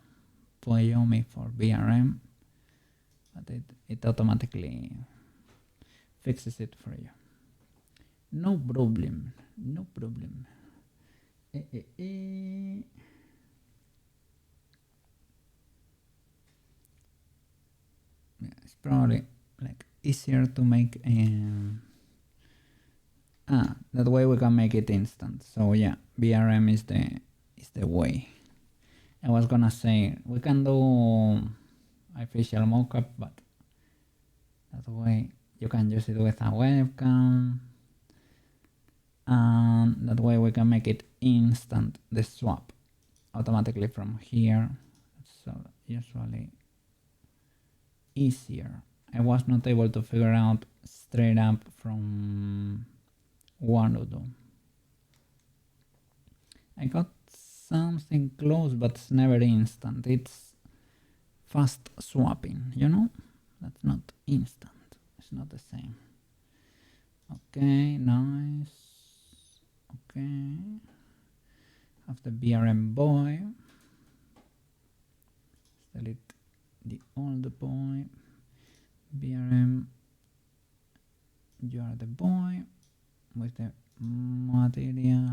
Poyomi for BRM, but it automatically fixes it for you. No problem, no problem. Yeah, it's probably like easier to make. That way we can make it instant. So yeah, BRM is the way. I was gonna say we can do official mockup, but that way you can use it with a webcam, and that way we can make it instant, the swap automatically from here. So usually easier. I was not able to figure out straight up from Wanudo. I got something close, but it's never instant. It's fast swapping, you know? That's not instant. It's not the same. Okay, nice. Okay. Have the BRM boy. Select the old boy. BRM, you are the boy with the material.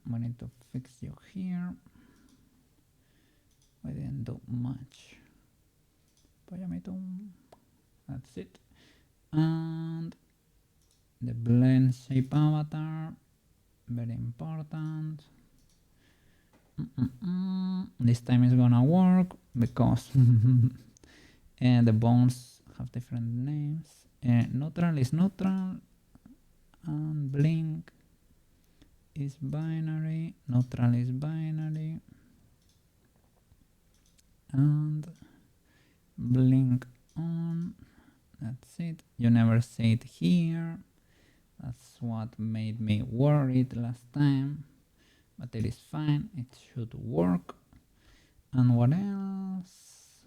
We need to fix you here. We didn't do much. That's it. And the blend shape avatar, very important. This time it's gonna work because and the bones have different names. Neutral is neutral, and blink is binary. Neutral is binary, and blink on That's it. You never say it here. That's what made me worried last time. But it is fine. It should work. And what else?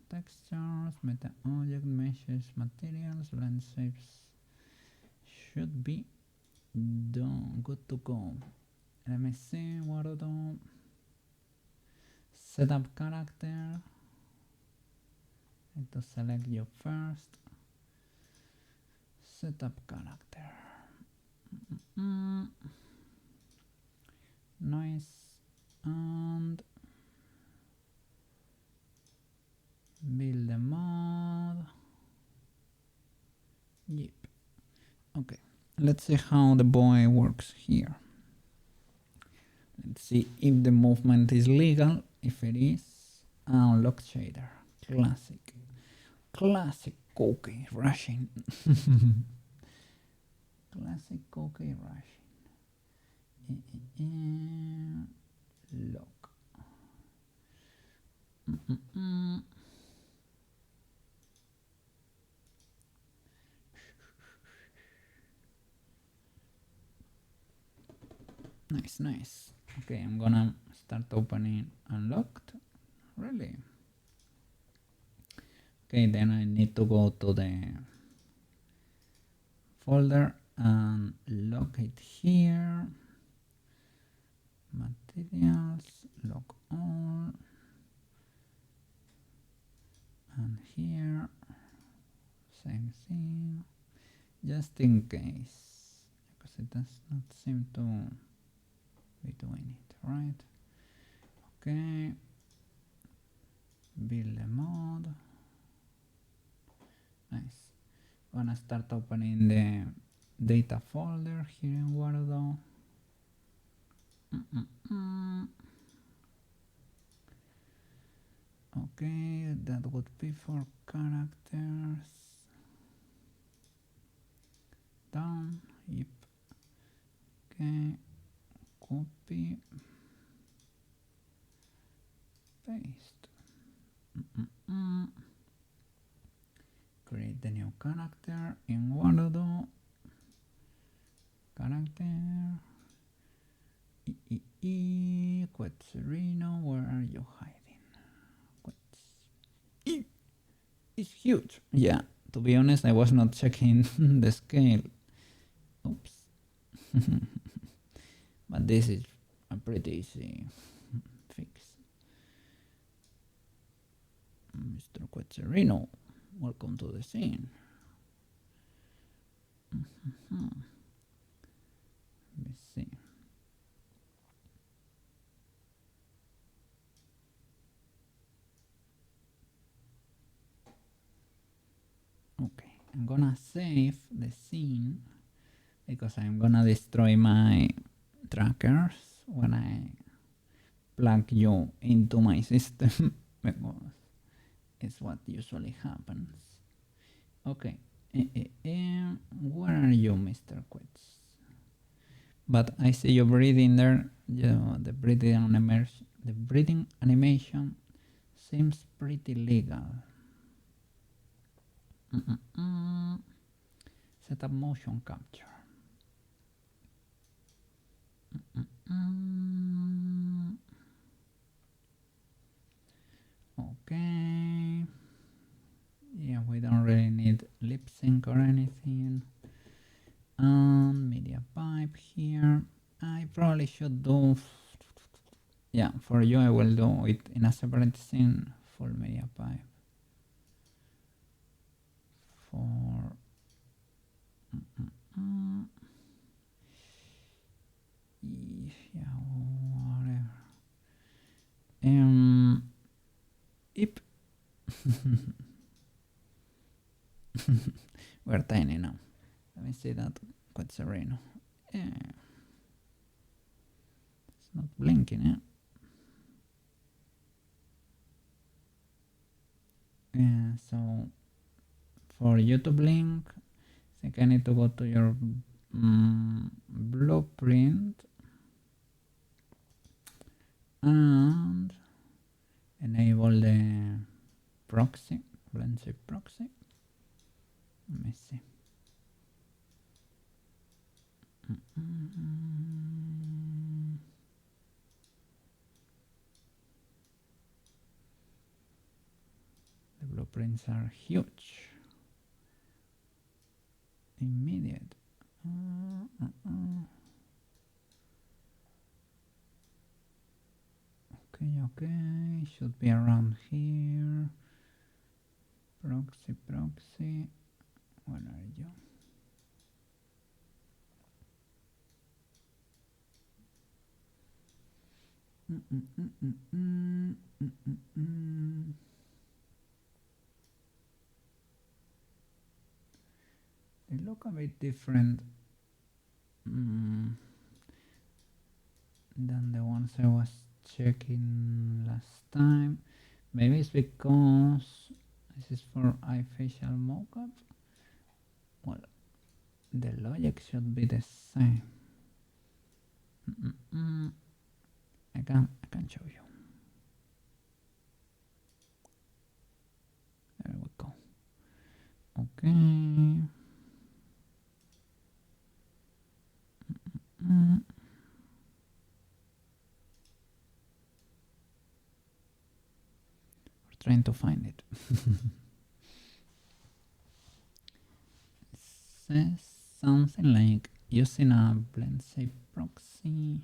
Textures, meta object, meshes, materials, blend shapes should be done. Good to go. Let me see what to do. Setup character. I need to select you first. Setup character. Nice. And build the mod. Yep. Okay. Let's see how the boy works here. Let's see if the movement is legal. If it is, unlock shader. Classic. Classic cookie rushing. Classic cookie rushing. Lock. Nice, nice. Okay, I'm gonna start opening unlocked. Really? Okay, then I need to go to the folder and lock it here. Materials, lock all. And here, same thing. Just in case, because it does not seem to be doing it, right? Okay. Build a mod. Nice. Gonna start opening the data folder here in Wordle. Okay, that would be for characters. Done. Yep. Okay. Copy. Paste. Create the new character in Wordle. Character. Qwetz, where are you hiding? Qwetz. It's huge. Yeah, to be honest, I was not checking the scale. Oops. But this is a pretty easy fix. Mr. Qwetz, welcome to the scene. Let's see. Okay, I'm gonna save the scene because I'm gonna destroy my trackers when I plug you into my system because it's what usually happens. Okay, where are you, Mr. Qwetz? But I see you breathing there. Yeah, the breathing animation seems pretty legal. Set up motion capture. Okay. Yeah, we don't really need lip sync or anything. Media pipe here. I probably should do. Yeah, for you I will do it in a separate scene. Full media pipe. For yeah, whatever. Yep. We're tiny now. Let me see that. Qwetz. Yeah. It's not blinking, yeah. Yeah, so for you to blink, I think I need to go to your blueprint and enable the proxy, blend shape proxy. Let me see. The blueprints are huge. Immediate. Okay, should be around here. Proxy. Where are you? They look a bit different than the ones I was checking last time. Maybe it's because this is for eye facial mockup. Well, the logic should be the same. I can show you. There we go. Okay. We're trying to find it. It says something like using a blend shape proxy.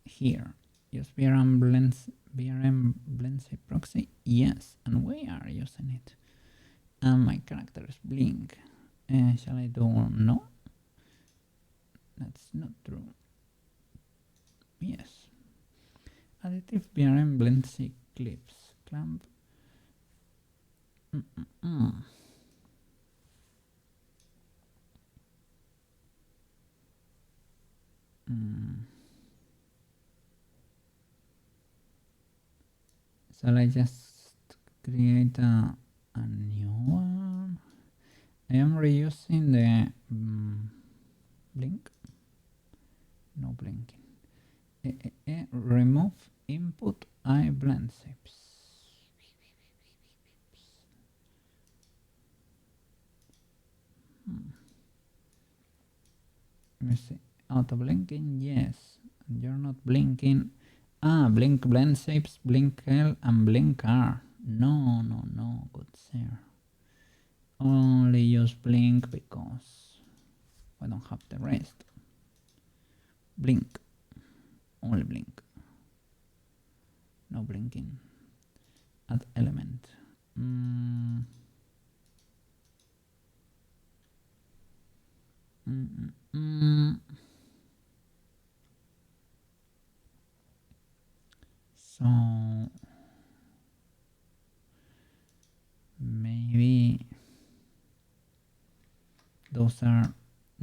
Here, use BRM blend shape proxy. Yes, and we are using it. And my character is blink. Shall I do no? That's not true. Yes. Additive BRM blend shape clips. Clamp. Shall I just create a new one? I am reusing the blink. No blinking. Remove input eye blend shapes. Let me see. Auto blinking, yes. And you're not blinking. Blink blend shapes, blink L and blink R. No, good sir. Only use blink because we don't have the rest. Blink. Only blink. No blinking. Add element. So maybe those are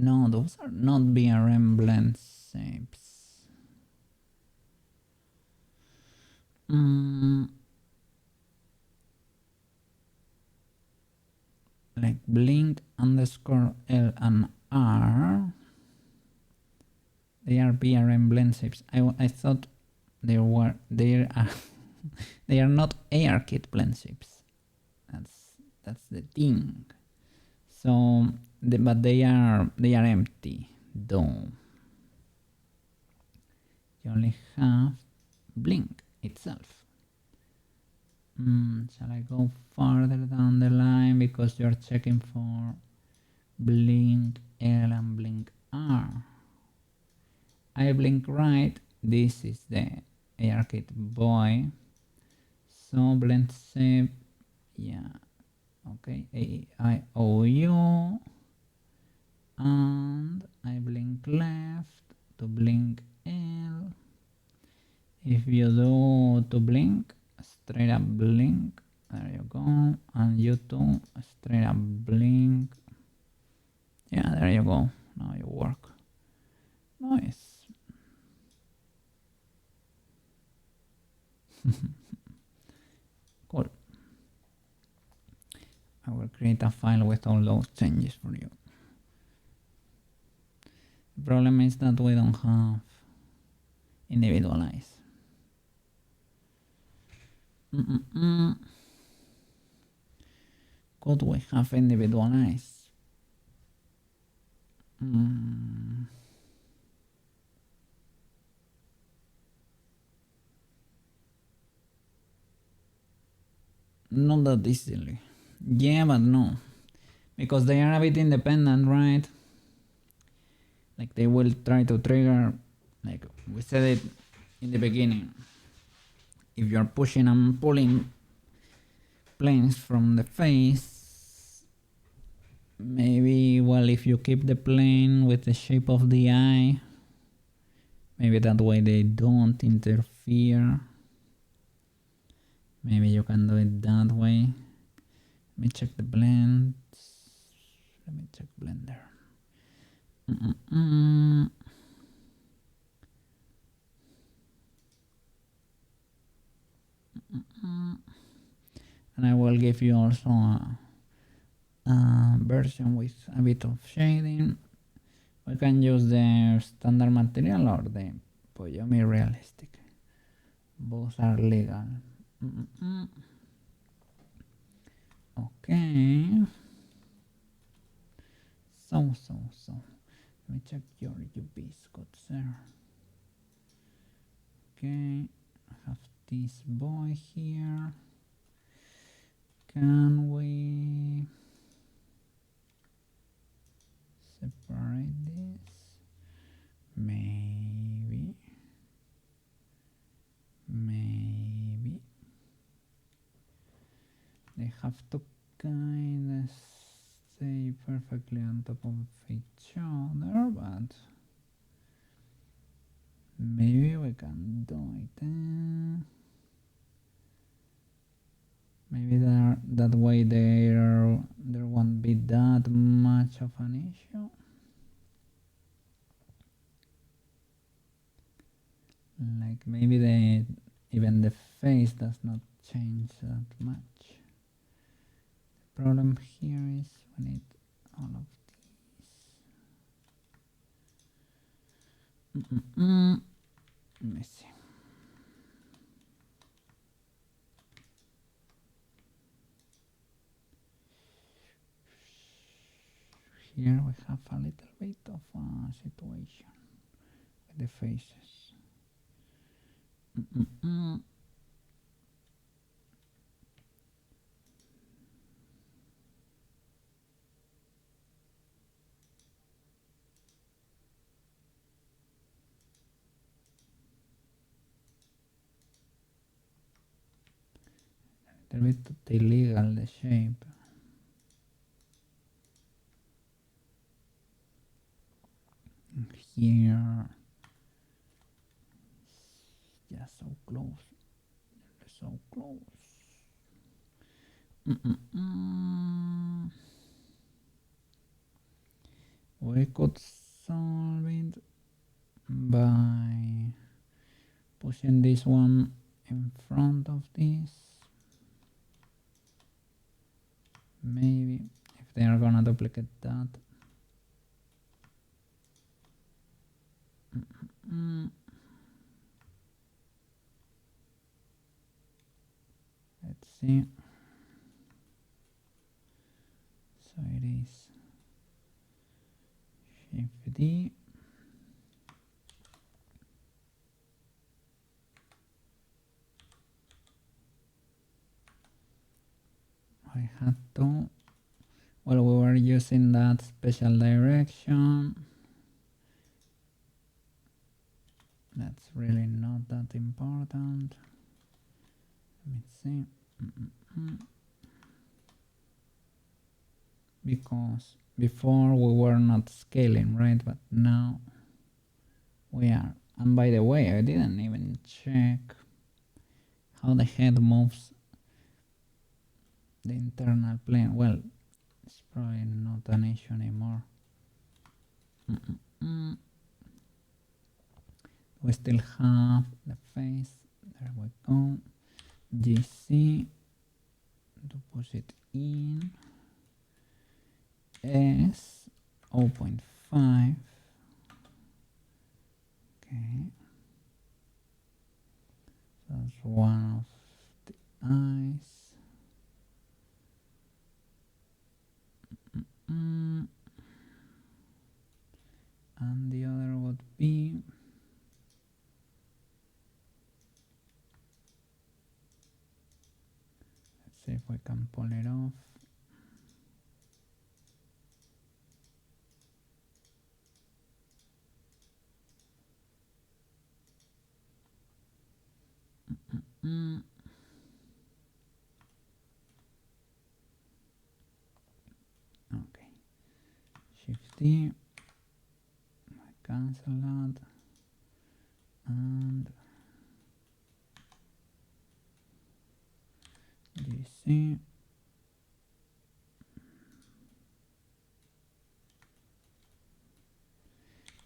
not BRM blend shapes. Like blink underscore L and R. They are BRM blend shapes. I thought they are they are not ARKit blend shapes. That's the thing. So but they are empty though. You only have blink itself. Shall I go farther down the line because you're checking for blink L and blink R? I blink right. This is the ARKit boy. So blend shape, yeah, okay. AIOU, and I blink left to blink L. If you do to blink, straight up blink, there you go, and you too, straight up blink. Yeah, there you go. Now you work. Nice. Cool. I will create a file with all those changes for you. The problem is that we don't have individualize. Could we have individualized? Not that easily. Yeah, but no. Because they are a bit independent, right? Like they will try to trigger, like we said it in the beginning. If you're pushing and pulling planes from the face, maybe, well, if you keep the plane with the shape of the eye, maybe that way they don't interfere. Maybe you can do it that way. Let me check the blends. Let me check Blender. And I will give you also a version with a bit of shading. We can use the standard material or the Poyomi realistic. Both are legal. Okay. So. Let me check your UVs, Qwetz. Okay. I have this boy here. Can we separate this? Maybe. They have to kind of stay perfectly on top of each other, but maybe we can do it. Maybe that way there won't be that much of an issue. Like maybe even the face does not change that much. The problem here is we need all of these. Let me see. Here we have a little bit of a situation with the faces. A little bit illegal, the shape. Here, yeah, so close, so close. We could solve it by pushing this one in front of this. Maybe if they are gonna duplicate that. Let's see. So it is Shift D. I had to, well, we were using that special direction. That's really not that important. Let me see. Because before we were not scaling, right? But now we are. And by the way, I didn't even check how the head moves the internal plane. Well, it's probably not an issue anymore. We still have the face. There we go. GC to push it in. S 0.5. Okay. That's one of the eyes. Okay. Shift D. Cancel that. And DC.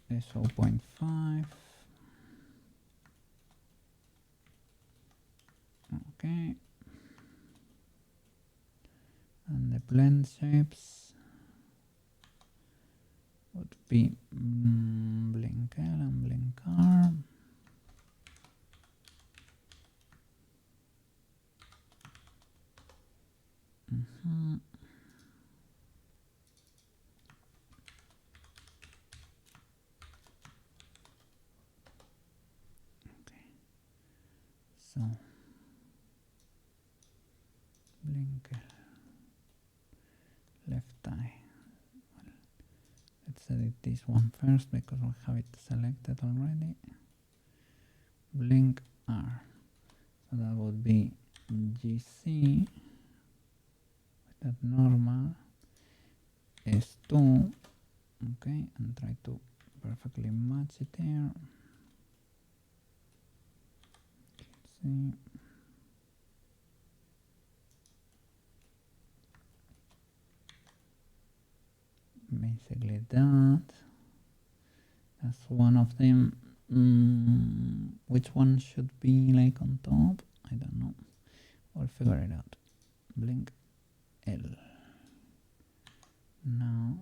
This 0.5. Okay. And the blend shapes would be blink L and blink R. Okay. So blink L, left eye. Well, let's edit this one first because we have it selected already. Blink R. So that would be GC with that normal S2. Okay, and try to perfectly match it there. See. Basically that's one of them. Which one should be like on top? I don't know. We'll figure it out. Blink L. Now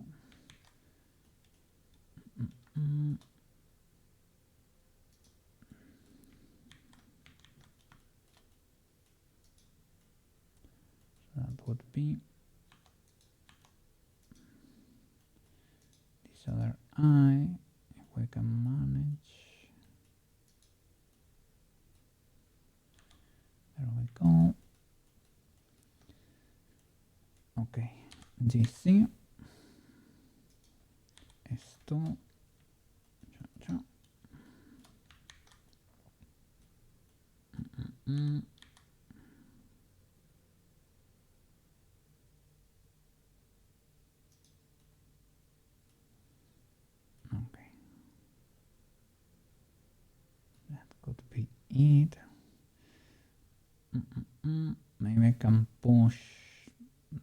that would be this other eye. If we can manage. There we go. Okay, GC S2. Okay, that could be it. Maybe I can push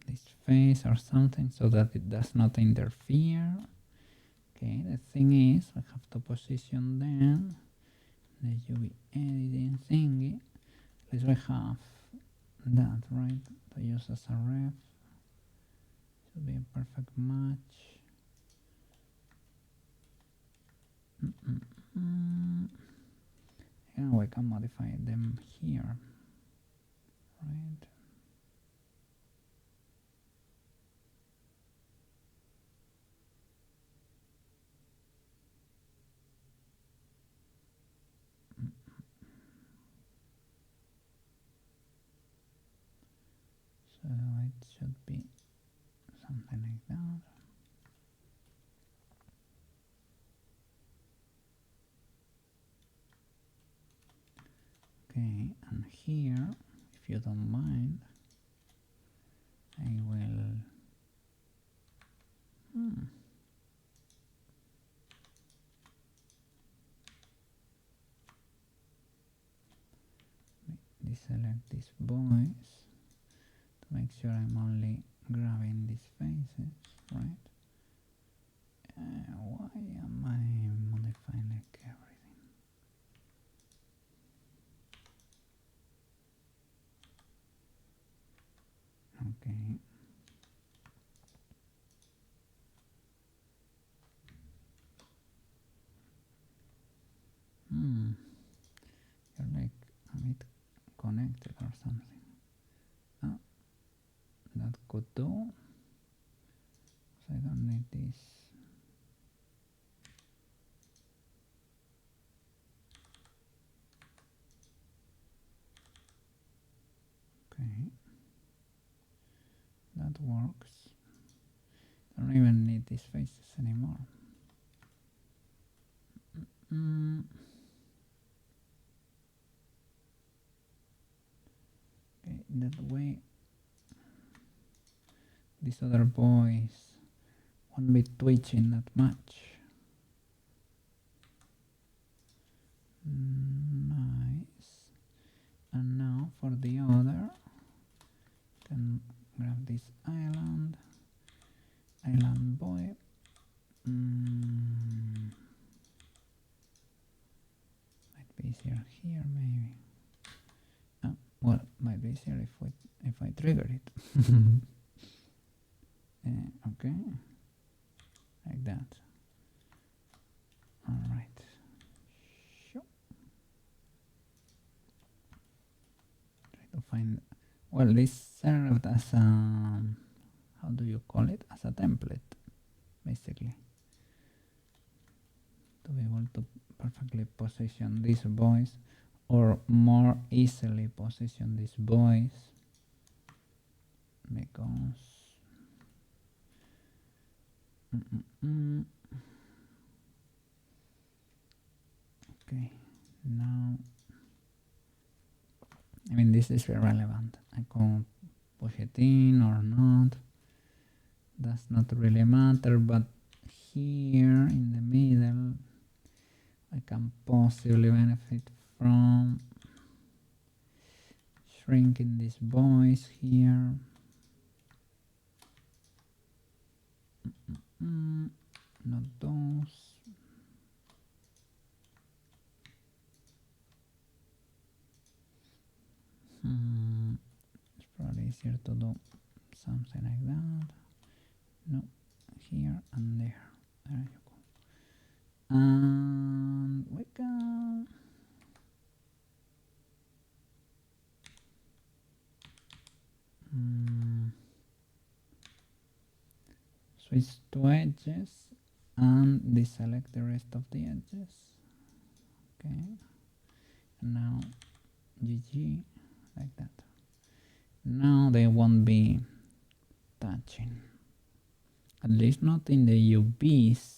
this face or something so that it does not interfere. Okay, the thing is I have to position them the UV editing thingy. At least we have that, right, to use as a ref. Should be a perfect match. Yeah, we can modify them here, right? So it should be something like that. Okay, and here, if you don't mind, I will deselect these boys to make sure I'm only grabbing these faces, right? Why am I modifying like everything? Okay. You're like a bit connected or something. Oh, that could do. So I don't need this. Okay. That works. I don't even need these faces anymore. that way these other boys won't be twitching that much. Nice. And now for the other, can grab this island boy. Might be easier here maybe. Well, might be easier if I trigger it. Okay, like that. All right. Sure. Try to find. Well, this served as a, how do you call it? As a template, basically, to be able to perfectly position these boys, or more easily position these boys, because okay, now I mean this is irrelevant. I can push it in or not, does not really matter, but here in the middle I can possibly benefit from shrinking these boys here. Not those. It's probably easier to do something like that. No, here and there. There you go. And we can switch to edges and deselect the rest of the edges. Okay, and now GG, like that. Now they won't be touching, at least not in the UVs.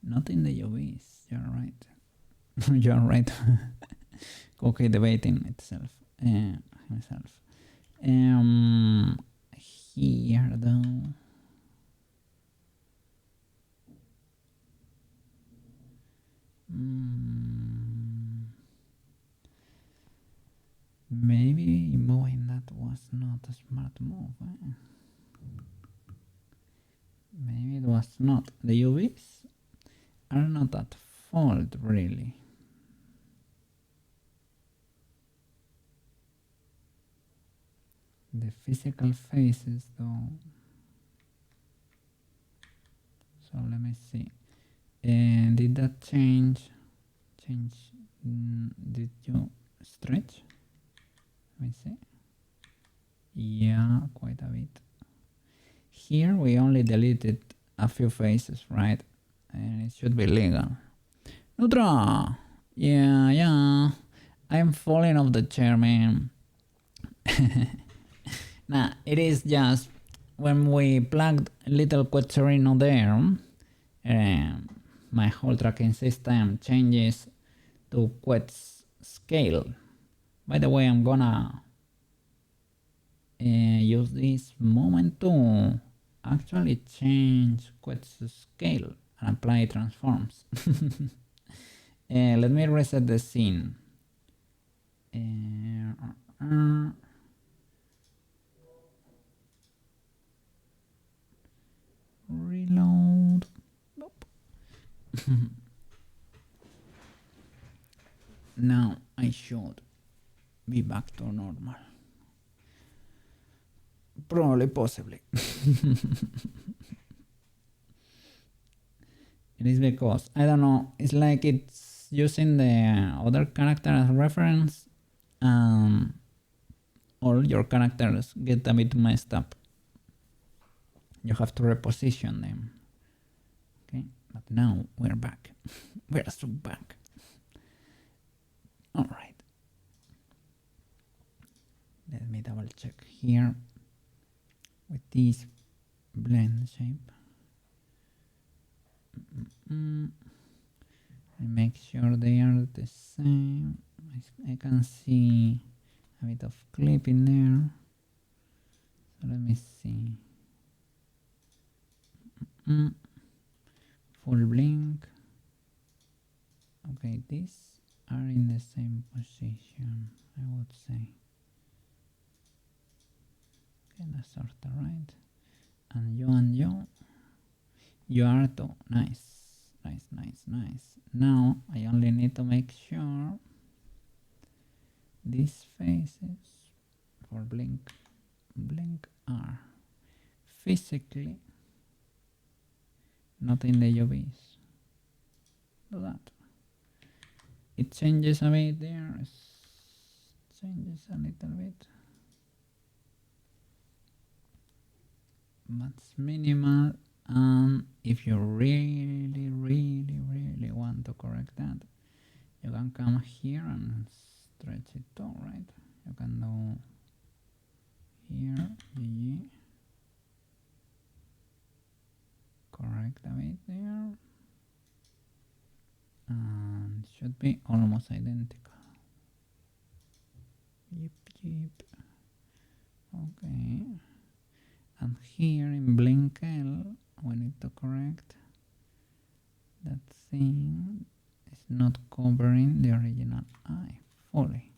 Not in the UVs, you're right. You're right. Okay, debating itself, himself. Here though, maybe moving that was not a smart move. Maybe it was not. The UVs are not at fault, really. The physical faces, though. So let me see. Did that change? Did you stretch? Let me see. Yeah, quite a bit. Here we only deleted a few faces, right? And it should be legal. Nutra! Yeah. I'm falling off the chair, man. Nah, it is just when we plugged little Qwetz there, my whole tracking system changes to Qwetz scale. By the way, I'm gonna use this moment to actually change Qwetz scale and apply transforms. Let me reset the scene. Reload. Nope. Now I should be back to normal. Probably, possibly. It is because, I don't know, it's like it's using the other character as reference. All your characters get a bit messed up. You have to reposition them. Okay, but now we're back. We're so back. All right. Let me double check here with this blend shape. And make sure they are the same. I can see a bit of clip in there. So let me see. Full blink. Okay, these are in the same position, I would say. Okay, that's sort of right. And you are too. Nice, nice, nice, nice. Now I only need to make sure these faces for blink are physically not in the UVs. Do that. It changes a bit there. It changes a little bit. But it's minimal. If you really, really, really want to correct that, you can come here and stretch it too, right? You can do here, GG. Correct a bit there. And should be almost identical. Yep, yep. Okay. And here in blink L, we need to correct that thing is not covering the original eye fully.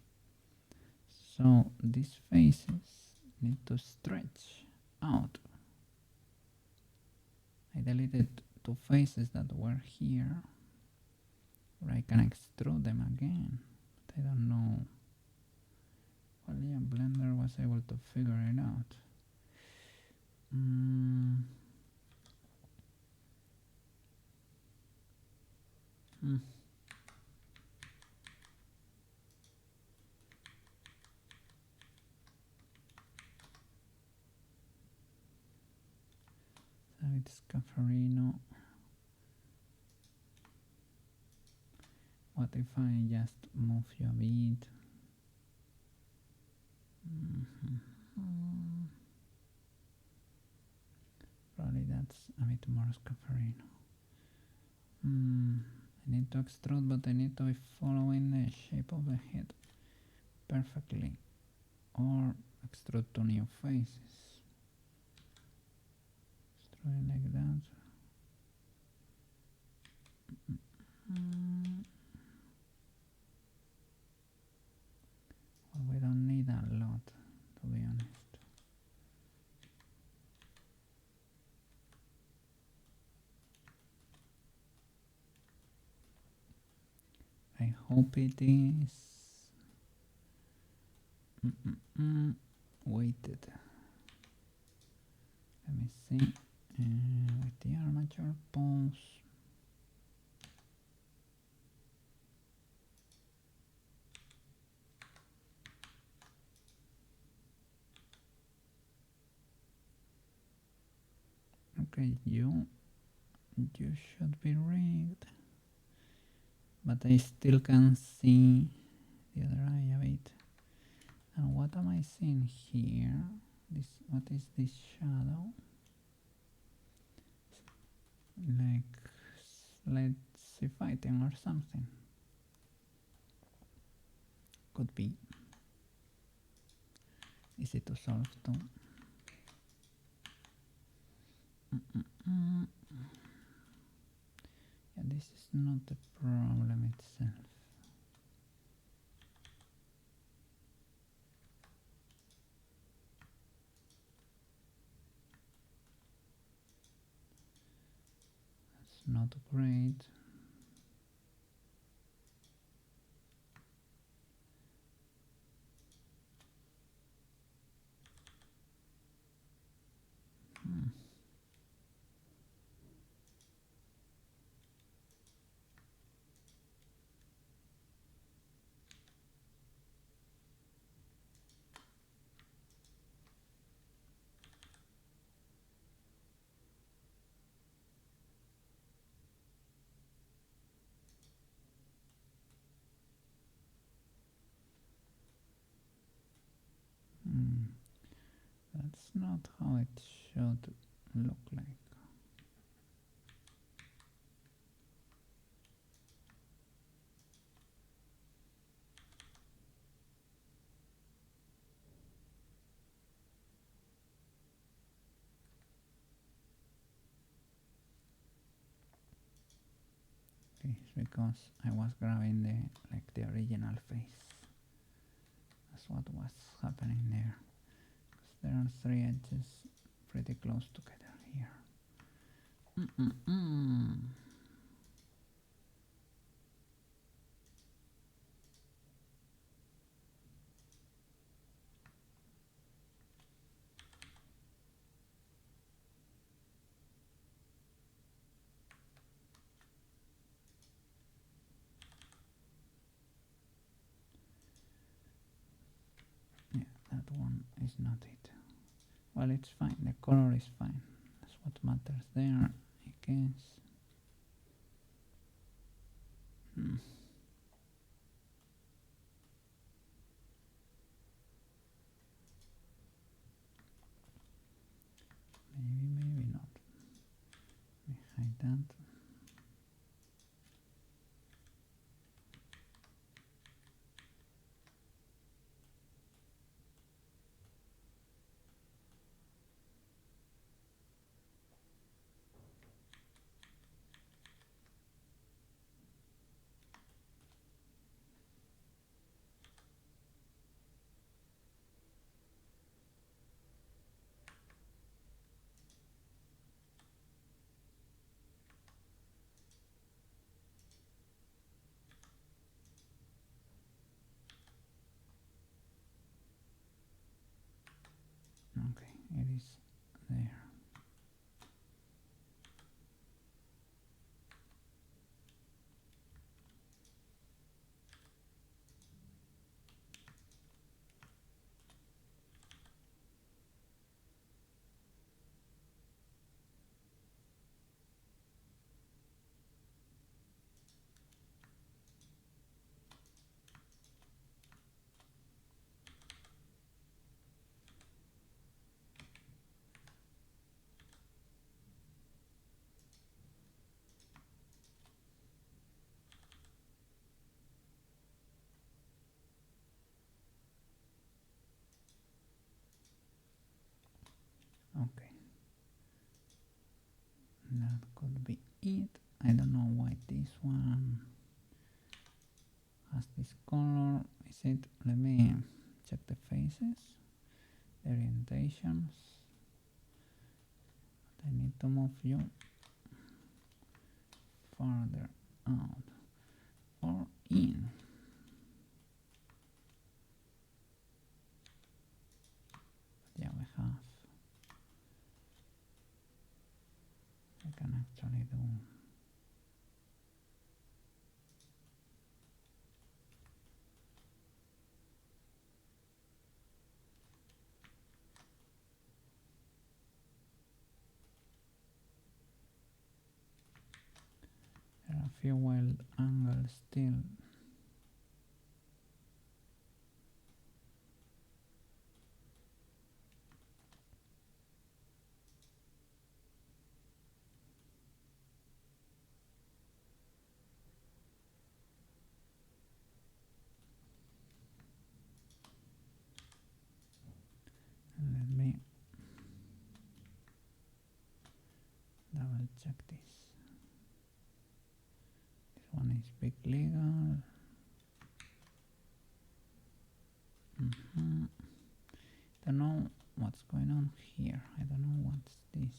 So these faces need to stretch out. I deleted two faces that were here, or I can extrude them again, but I don't know. Well, yeah, Blender was able to figure it out. So it's Caffarino. What if I just move you a bit? Probably that's a bit more Scaffarino. I need to extrude, but I need to be following the shape of the head perfectly, or extrude two new faces. Extrude like that. Well, we don't need a lot, to be honest. I hope it is weighted. Let me see. With the armature pose. Okay, you should be rigged, but I still can see the other eye a bit. And what am I seeing here? What is this shadow? Like let's see, fighting or something. Could be easy to solve too. Yeah, this is not the problem itself. That's not great. That's not how it should look like. face because I was grabbing the original face. That's what was happening there. There are three edges pretty close together here. Yeah, that one is not it. Well, it's fine. The color is fine. That's what matters there, I guess. Maybe not. Let me hide that. Okay, it is there. Okay, that could be it. I don't know why this one has this color. Is it? Let me check the faces, the orientations. I need to move you farther out or in. But yeah, we have. I can actually do. There are a few wild angles still. Let me double check this. This one is big legal. Don't know what's going on here. I don't know what's this.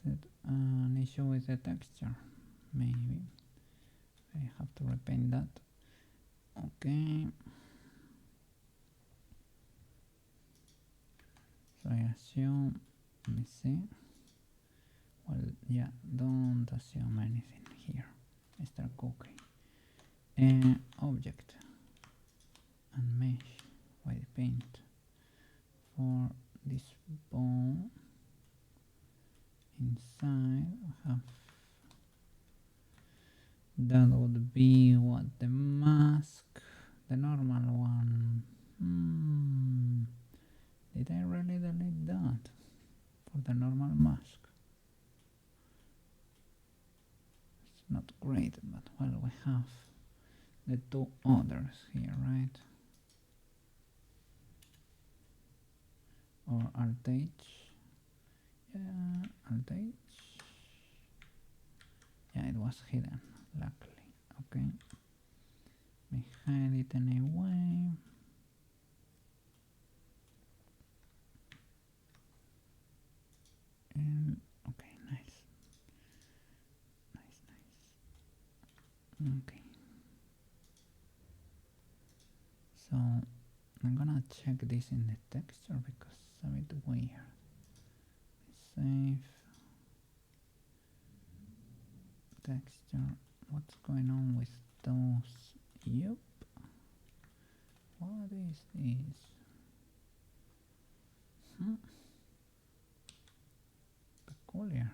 Is it an issue with the texture? Maybe. I have to repaint that. Okay. So I assume, let me see. Well, yeah, don't assume anything here, Mr. Cookie. Object and mesh white paint for this ball. Inside we have, that would be what, the mask, the normal one. Did I really delete that for the normal mask? It's not great, but well, we have the two others here, right? Or Alt H. Yeah, Alt H. Yeah, it was hidden, luckily. Okay. Let me hide it anyway. And okay, nice. Nice. Okay. So I'm gonna check this in the texture because it's a bit weird. Save texture. What's going on with those? Yup. What is this? Peculiar.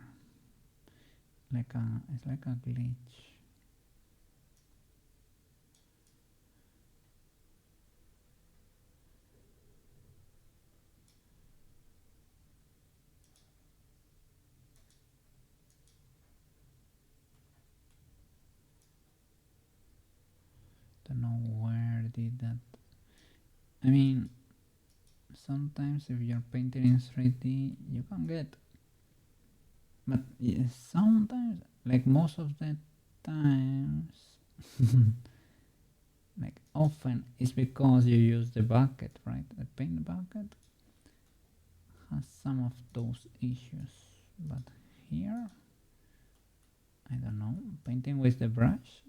It's like a glitch. Don't know where did that. I mean, sometimes if you're painting in 3D, you can get, but sometimes, like most of the times, like often, it's because you use the bucket, right? The paint bucket has some of those issues, but here, I don't know, painting with the brush.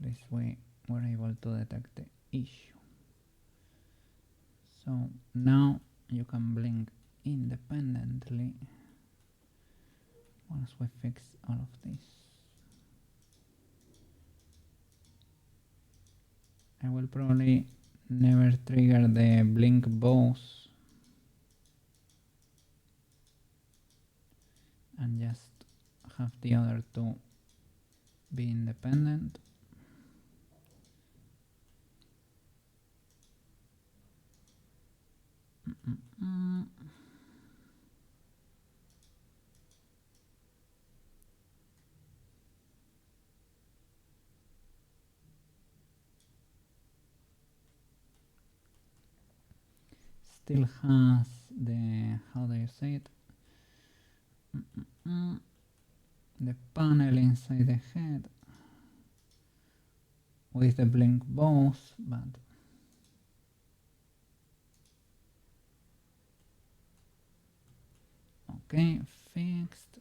This way we're able to detect the issue. So now you can blink independently once we fix all of this. I will probably never trigger the blink bows and just have the other two be independent. Still has the, how do you say it, the panel inside the head with the blink bows, but okay, fixed.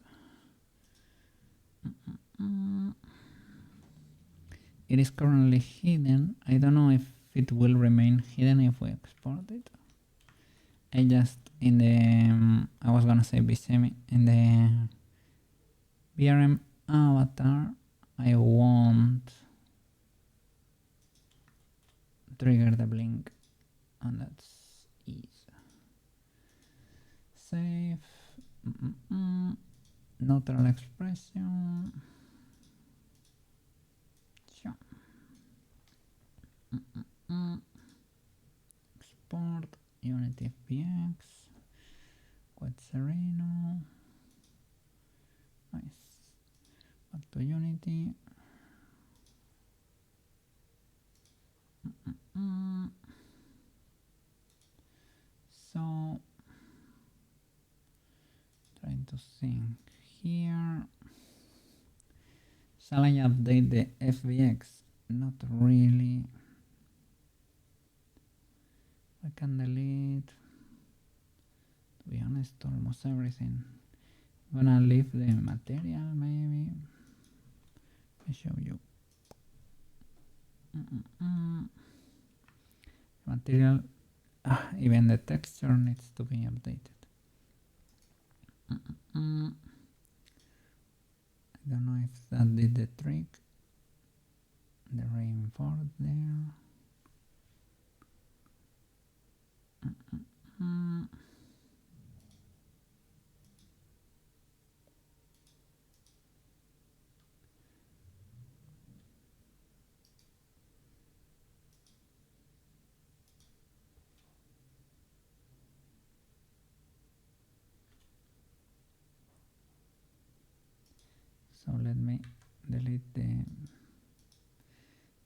It is currently hidden. I don't know if it will remain hidden if we export it. I just in the I was gonna say Buscemi, in the VRM avatar I won't trigger the blink, and that's easy. Save. Neutral expression. Sure. Export Unity FBX. Qwetz. Nice. Back to Unity. So trying to think here. Shall I update the FBX? Not really. I can delete, to be honest, almost everything. I'm gonna leave the material maybe. I show you. Material, even the texture needs to be updated. I don't know if that did the trick. The reinforced there. So let me delete the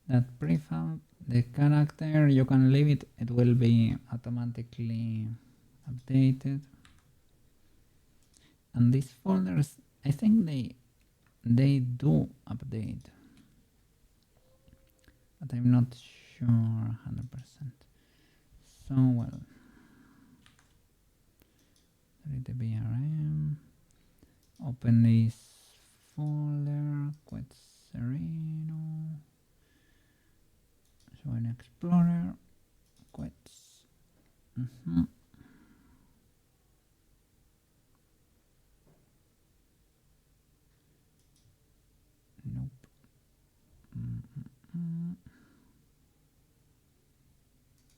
that prefab, the character, you can leave it, it will be automatically updated. And these folders, I think they do update, but I'm not sure 100%. So well, delete the BRM, open this folder, Qwetz Sereno, so an Explorer, Qwetz. Nope.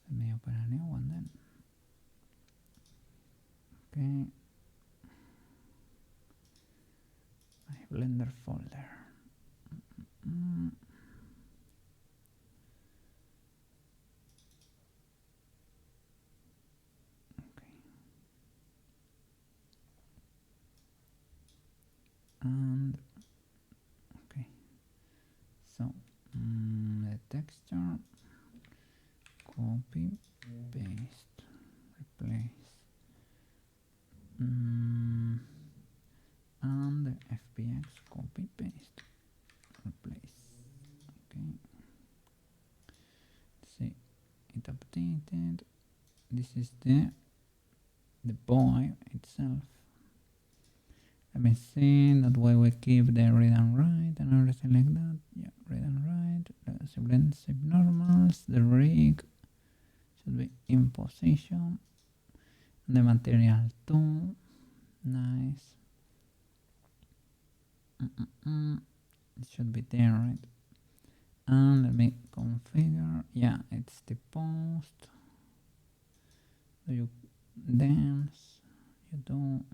Let me open a new one then. Okay. My Blender folder. Okay. And okay. So the texture, copy, paste, replace. And the FBX, copy, paste, replace. Okay. See, it updated. This is the boy itself. Let me see, that way we keep the read and write and everything like that. Yeah, read and write. Let's blend subnormals. The rig should be in position. The material tool, nice. It should be there, right? And let me configure. Yeah, it's the post. Do you dance? You do.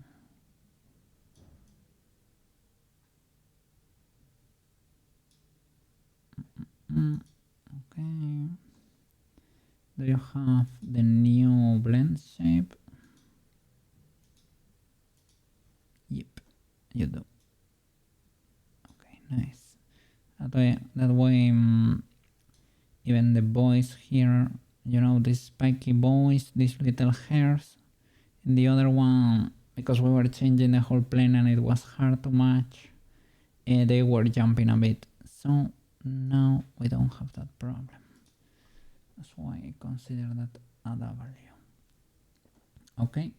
Okay. Do you have the new blend shape? Yep, you do. Okay, nice. That way, even the boys here, you know, these spiky boys, these little hairs. In the other one, because we were changing the whole plane and it was hard to match, they were jumping a bit. So now we don't have that problem. That's why I consider that a W. Okay.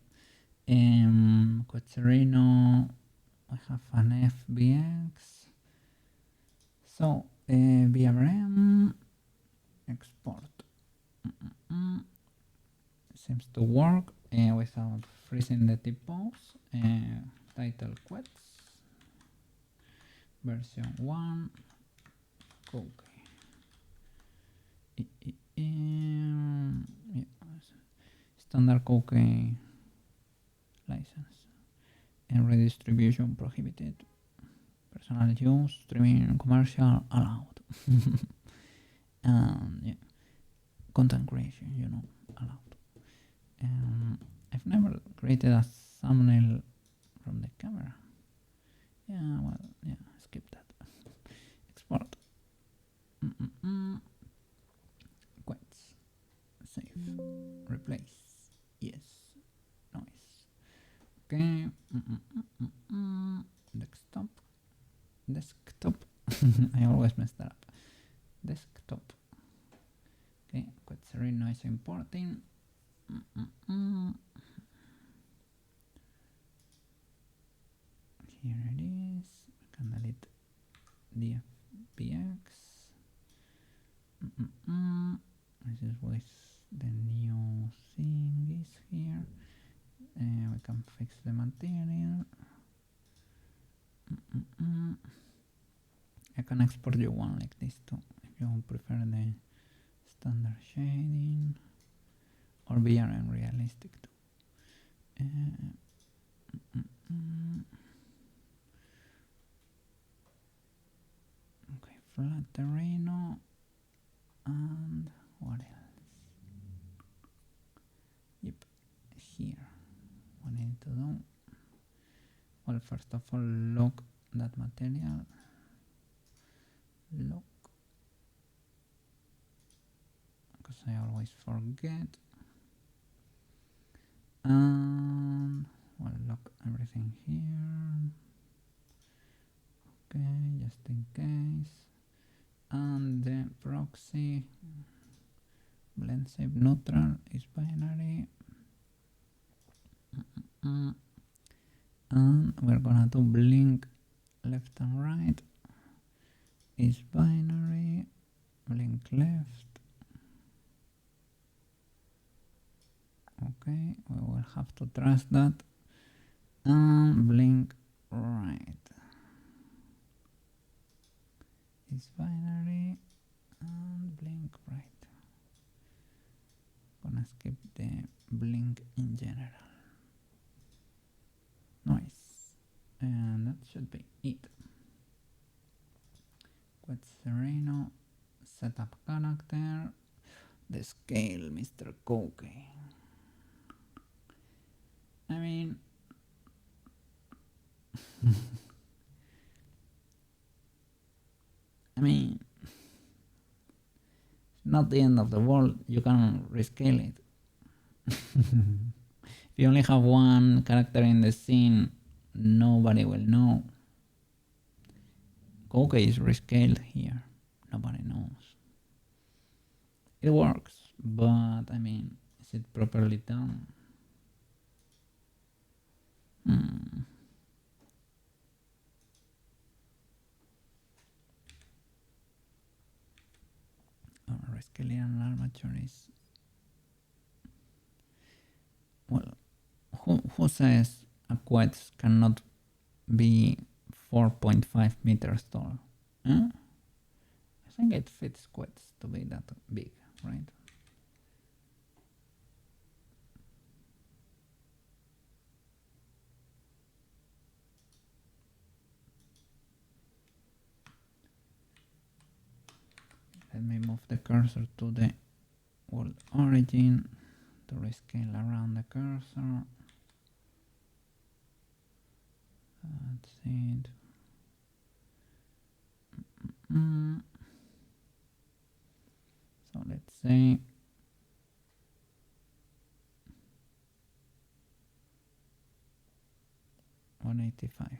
Quetzerino, I have an FBX. So BRM export seems to work without freezing the typos. Title Qwetz version 1. Okay. Standard Cookie license and redistribution prohibited. Personal use, streaming, commercial allowed. Yeah, content creation, you know, allowed. I've never created a thumbnail from the camera. Yeah, well, yeah, skip that. Export. Qwetz. Save. Replace. Yes. Nice. Okay. Desktop. Desktop. I always mess that up. Desktop. Okay. Quetzerino is importing. Here it is. I can delete the FBX. This is with the new thing is here. We can fix the material. I can export you one like this too, if you prefer the standard shading or BRM realistic too. Okay, flat terreno, and what else? Yep, here. What I need to do? Well, first of all, lock that material. Lock. because I always forget. And we'll lock everything here. Okay, just in case. And the proxy blend shape neutral is binary. And we're gonna do blink left and right is binary. Blink left. Okay, we will have to trust that. And blink right is binary. And blink right. Gonna skip the blink in general. Nice. And that should be it. Qwetz Sereno, setup character, the scale, Mr. Cookie. I mean, it's not the end of the world. You can rescale it. If you only have one character in the scene, nobody will know. Cookie is rescaled here. Nobody knows. It works, but I mean, is it properly done? Rescaling an armature is... Well, who says a Qwetz cannot be 4.5 meters tall? Huh? I think it fits Qwetz to be that big, right? Let me move the cursor to the world origin to rescale around the cursor. That's it. So let's say $185.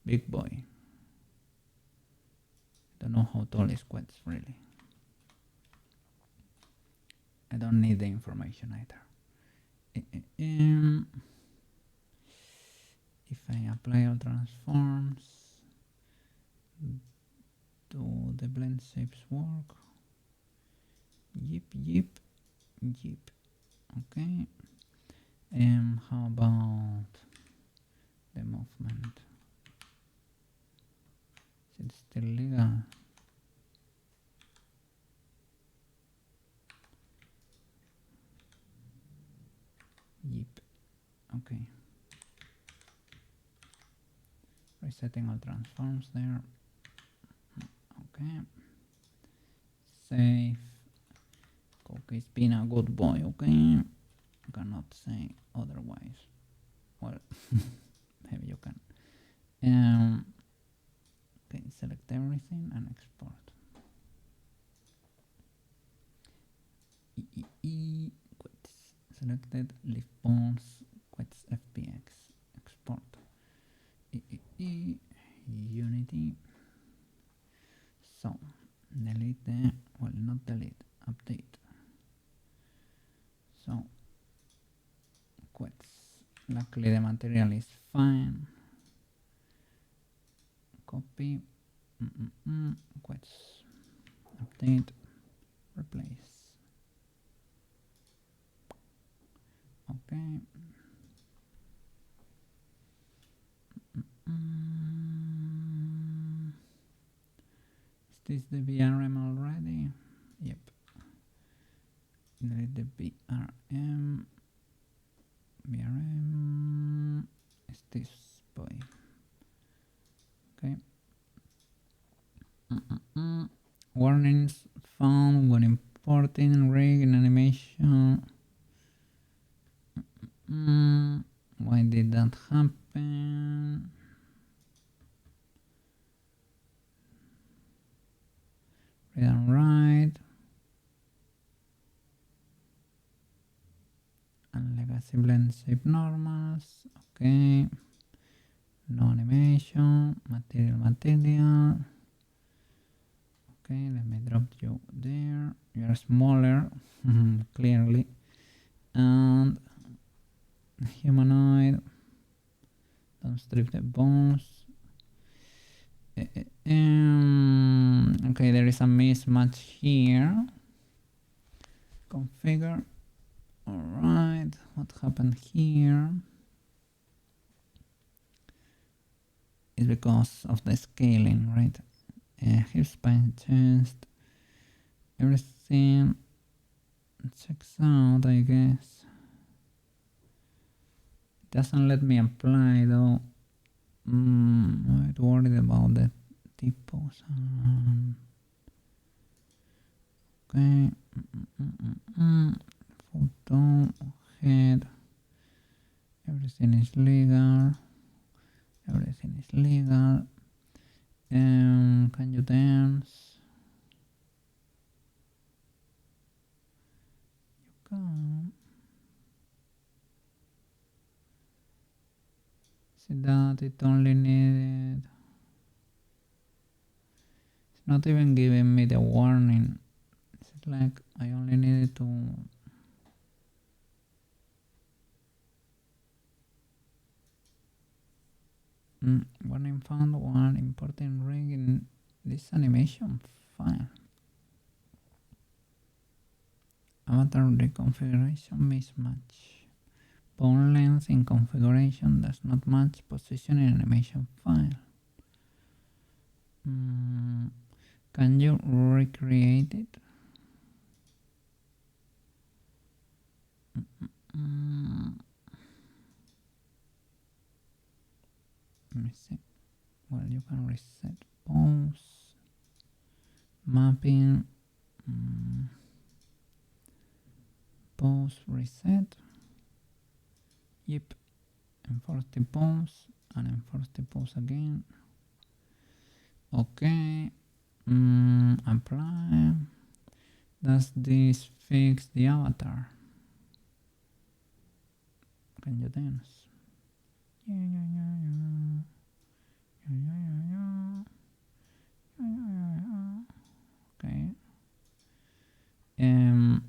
Big boy. Don't know how tall is Qwetz really. I don't need the information either. If I apply all transforms, do the blend shapes work? Yep. Okay. How about the movement? Is it still legal? Yep. Okay. Resetting all transforms there. Okay. Save. Cookie's been a good boy, okay? Cannot say otherwise. Well, maybe you can. Okay, select everything and export. Qwetz selected, leaf bones, Qwetz FBX, export. Unity. So delete the, well, not delete, update. So Qwetz, luckily the material is fine. Copy, Qwetz, update, replace. Okay. Is this the VRM already? Yep. Delete the VRM. VRM is this boy. Okay. Warnings found when importing rig in animation. Why did that happen? Read and write. blend shape normals. Okay. No animation. Material. Okay, let me drop you there. You're smaller, clearly. And humanoid. Don't strip the bones. Okay, there is a mismatch here. Configure. Alright, what happened here is because of the scaling, right? Hip spine chest. Everything checks out, I guess. It doesn't let me apply though. I'm a bit worried about the typos. Okay. Photo, head. Everything is legal. Everything is legal. Can you dance? You can. See that it only needed. It's not even giving me the warning. It's like I only needed to. Warning found one important ring in this animation file. Avatar reconfiguration mismatch. Bone length in configuration does not match position in animation file. Can you recreate it? Let me see. Well, you can reset pose, mapping, pose reset. Yep, enforce the pose and enforce the pose again. Okay, apply. Does this fix the avatar? Can you dance? Okay.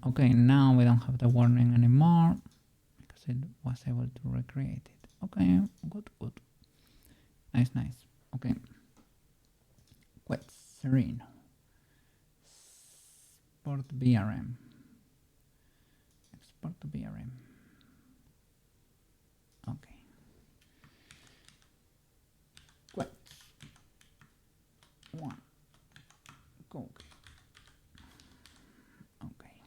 Okay, now we don't have the warning anymore because it was able to recreate it. Okay, good. Nice. Okay. Qwetz, Sereno. Export BRM. Export to BRM. Okay. Qwetz. One. Go. Okay.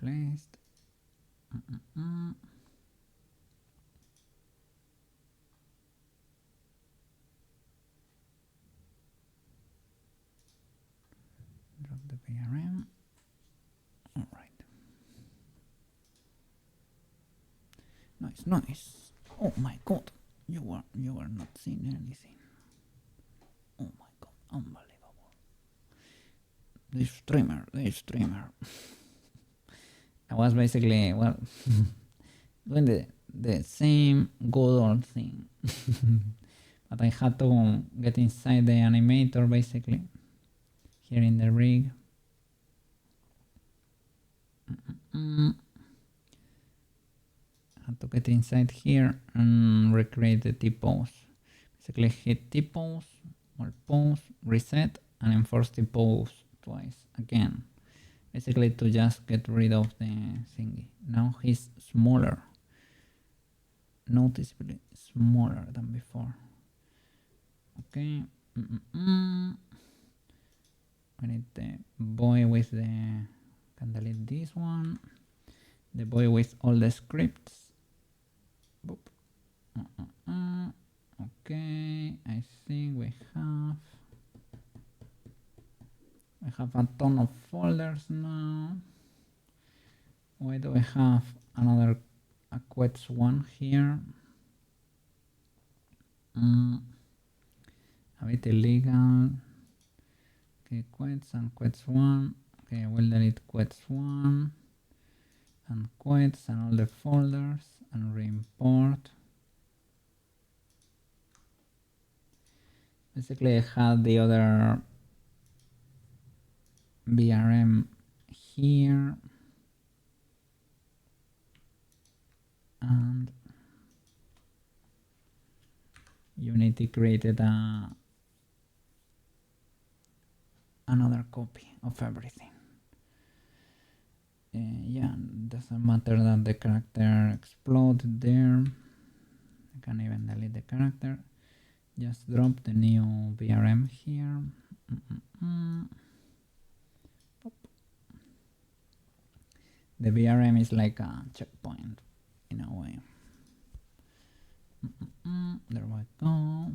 Replaced. Drop the VRM. All right. Nice. Oh my god, you are not seeing anything. Oh my god, unbelievable. This streamer. I was basically doing the same good old thing. But I had to get inside the animator basically. Here in the rig. Had to get inside here and recreate the T-pose. Basically hit T-pose or pose, reset, and enforce T-pose twice again. Basically to just get rid of the thingy. Now he's smaller. Noticeably smaller than before. Okay. We need the boy with the... Can delete this one. The boy with all the scripts. Boop. Okay, I think we have a ton of folders now. Why do we have another Qwetz one here? A bit illegal. Okay, Qwetz and Qwetz1. Okay, I will delete Qwetz1 and Qwetz and all the folders and re-import. Basically, I had the other VRM here, and Unity created another copy of everything. Yeah, doesn't matter that the character exploded there. I can even delete the character. Just drop the new VRM here. The VRM is like a checkpoint in a way. There we go.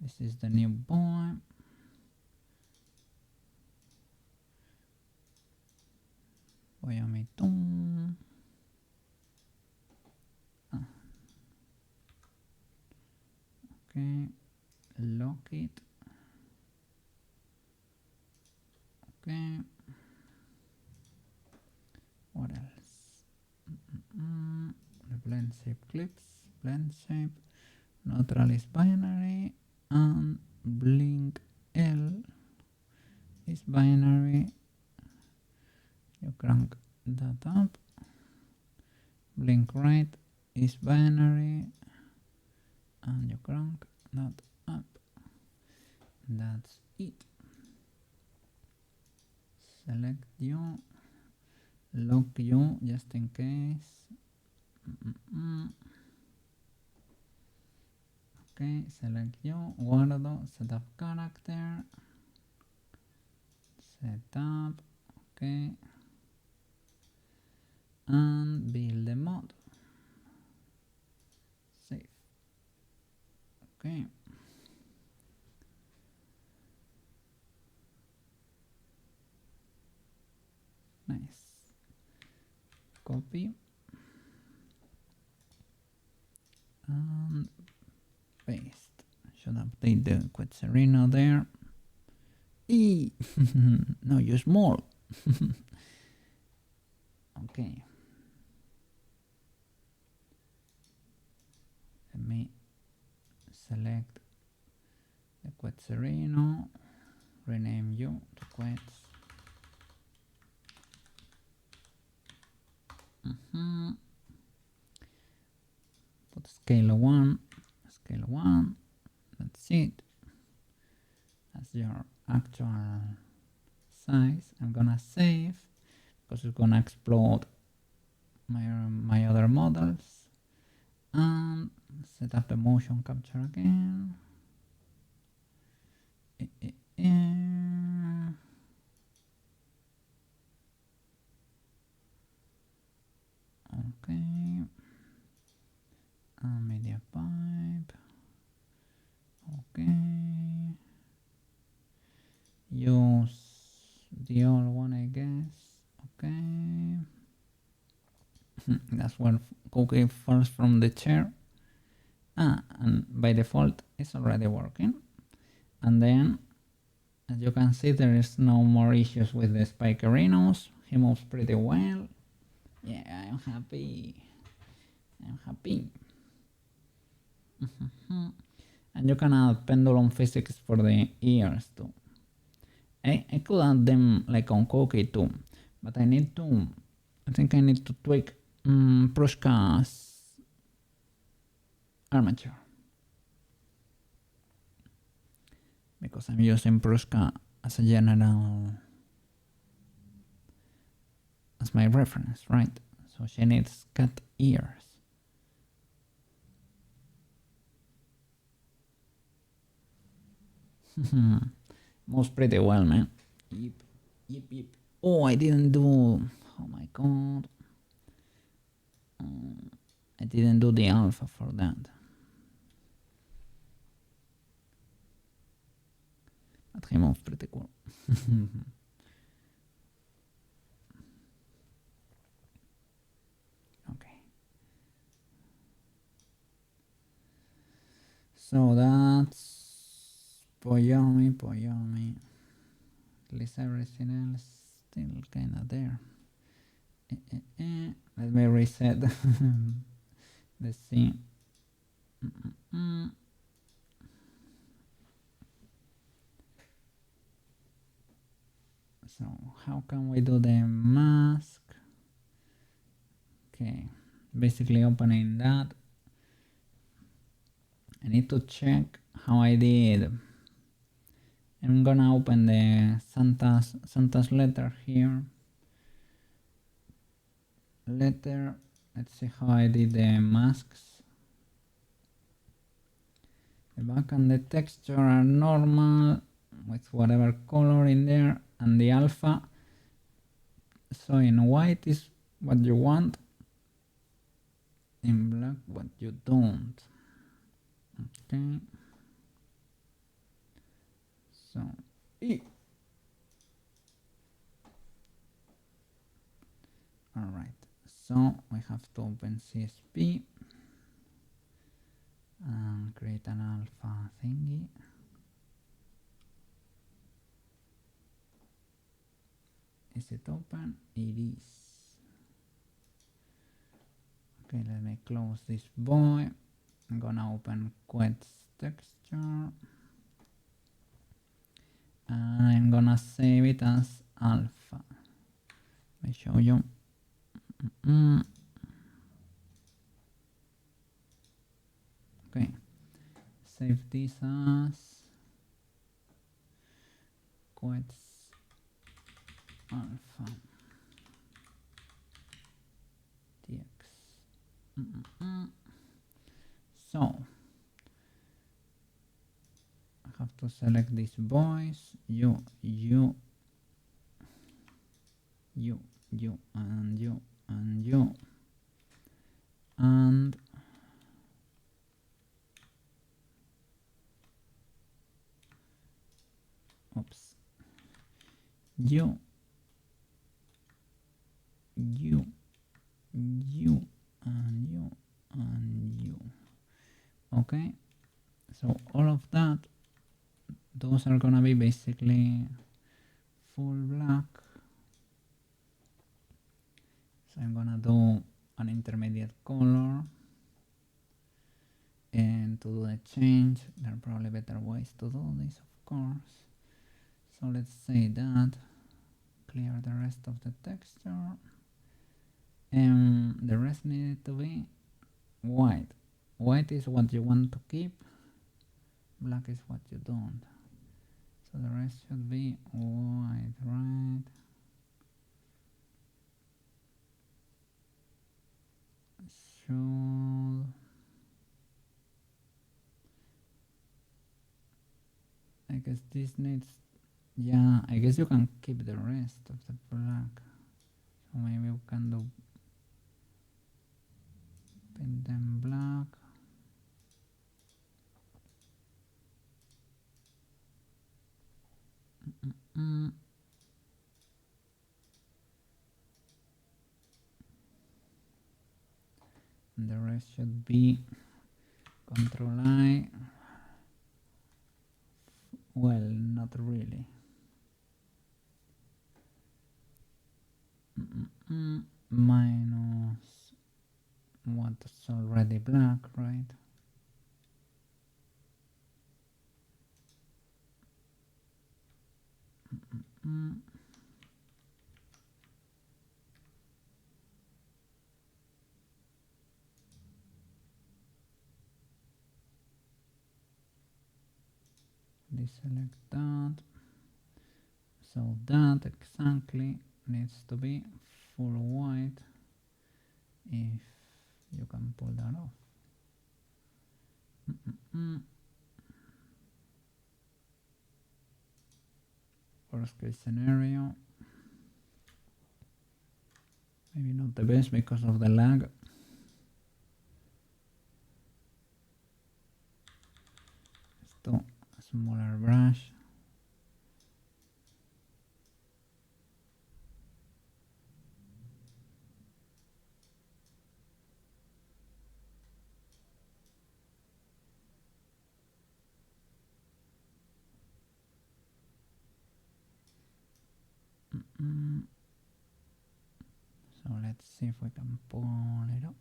This is the new boy. Voy a mi tum. Okay, lock it. Okay. What else? The blend shape clips, blend shape, neutral is binary, and blink L is binary. You crank that up. Blink right is binary, and you crank that up. That's it. Select you, lock you just in case. Okay, select you, guardo, set up character, set up, okay, and build the mod. Save. Okay. Nice. Copy. And paste. Should update the Qwetz arena there. No, you small. Okay. Let me select the Qwetz arena, rename you to Qwetz. Put scale 1, that's it. That's your actual size. I'm gonna save because it's gonna explode my other models, and set up the motion capture again. Okay, media pipe. Okay, use the old one, I guess. Okay. That's when cookie falls from the chair. And by default it's already working. And then, as you can see, there is no more issues with the Spikerinos. He moves pretty well. Yeah, I'm happy. And you can add pendulum physics for the ears too. I could add them like on cookie too, but I think I need to tweak Prushka's armature, because I'm using Prushka as a general, as my reference, right? So she needs cat ears. Moves pretty well, man. Yep. Oh, I didn't do. Oh my god. I didn't do the alpha for that. But he moves pretty cool. Okay. So that's Poyomi. At least everything else still kinda there. Let me reset the scene. So how can we do the mask? Okay, basically opening that. I need to check how I did. I'm gonna open the Santa's letter here. Letter. Let's see how I did the masks. The back and the texture are normal with whatever color in there, and the alpha. So in white is what you want, in black what you don't. Okay. So alright, so we have to open CSP and create an alpha thingy. Is it open? It is. Okay, let me close this boy. I'm gonna open Qwetz texture. And I'm gonna save it as alpha. Let me show you. Okay, save this as Qwetz alpha tx. So I have to select these boys, you, and you, and you, and oops, you, and you, and you. Okay, so all of that, those are gonna be basically full black. So I'm gonna do an intermediate color, and to do the change there are probably better ways to do this, of course. So let's say that, clear the rest of the texture, and the rest needed to be white. White is what you want to keep, black is what you don't. So the rest should be white, right? Should I guess this needs, yeah, I guess you can keep the rest of the black. So maybe we can do paint them black. And the rest should be Control I. Well, not really. Minus what's already black, right? Deselect that. So that exactly needs to be full white, if you can pull that off. Worst case scenario, maybe not the best because of the lag. Let's do a smaller brush. So let's see if we can pull it up.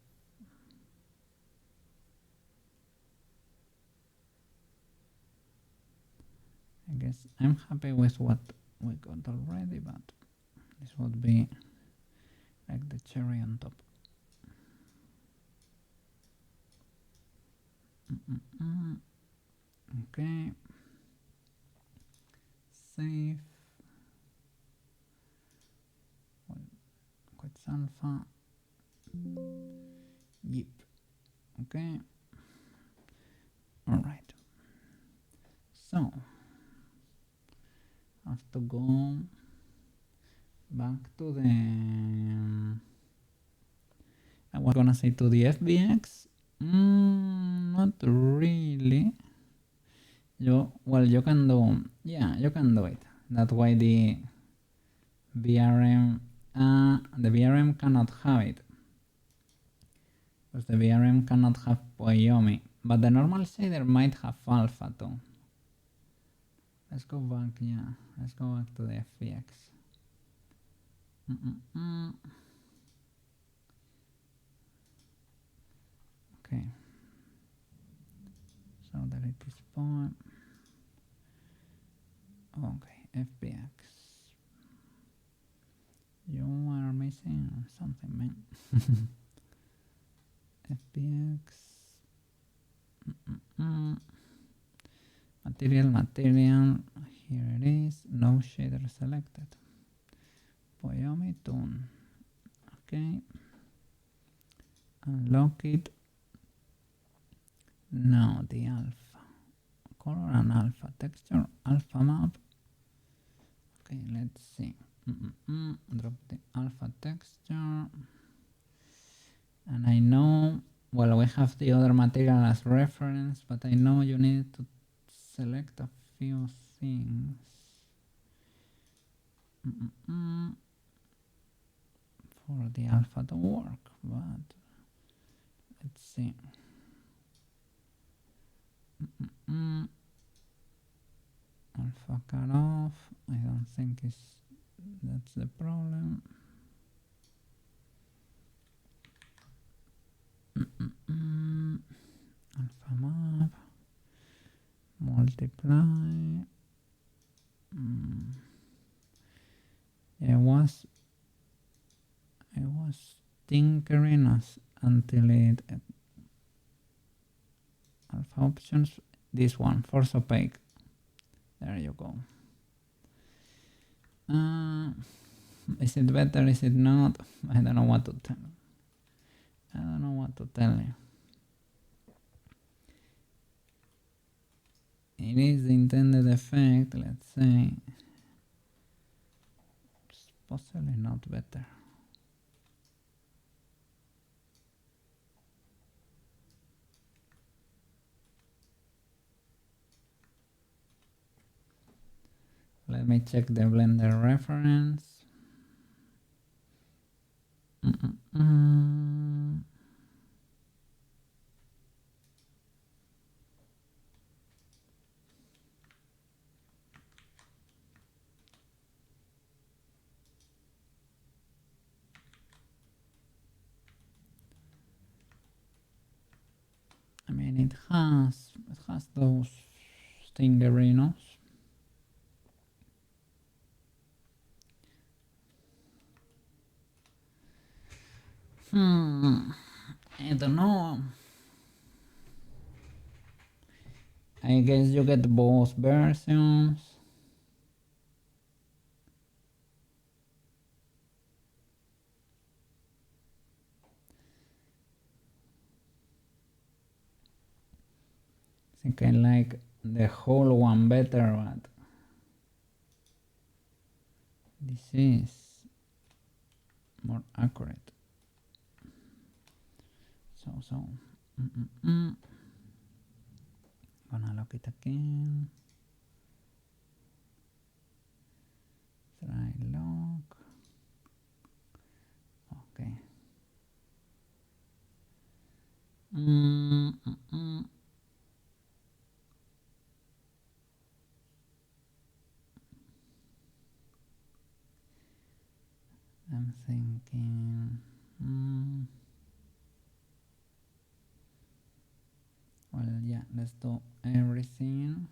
I guess I'm happy with what we got already, but this would be like the cherry on top. Okay. Save. Qwetz alpha. Yep. Okay. All right. So I have to go back to the. I was gonna say to the FBX. Not really. You can do. Yeah, you can do it. That's why the VRM cannot have it, because the VRM cannot have Poiomi, but the normal shader might have alpha too. Let's go back. Yeah, let's go back to the FBX. Okay. So delete this point. Okay, FBX. You are missing something, man. FBX. Material. Here it is. No shader selected. Poiomi tune. Okay. Unlock it. Now the alpha. Color and alpha. Texture. Alpha map. Okay, let's see. Drop the alpha texture. And I know, well, we have the other material as reference, but I know you need to select a few things. For the alpha to work, but let's see. Alpha cut off. I don't think that's the problem. Alpha map. Multiply. I was tinkering until it alpha options. This one, force opaque. There you go. Is it better? Is it not? I don't know what to tell. You. It is the intended effect, let's say. It's possibly not better. Let me check the Blender reference. I mean, it has those stingerinos. I don't know. I guess you get both versions. I think I like the whole one better, but this is more accurate. So gonna lock it again. Try lock. Okay. Checking. Well, yeah, let's do everything.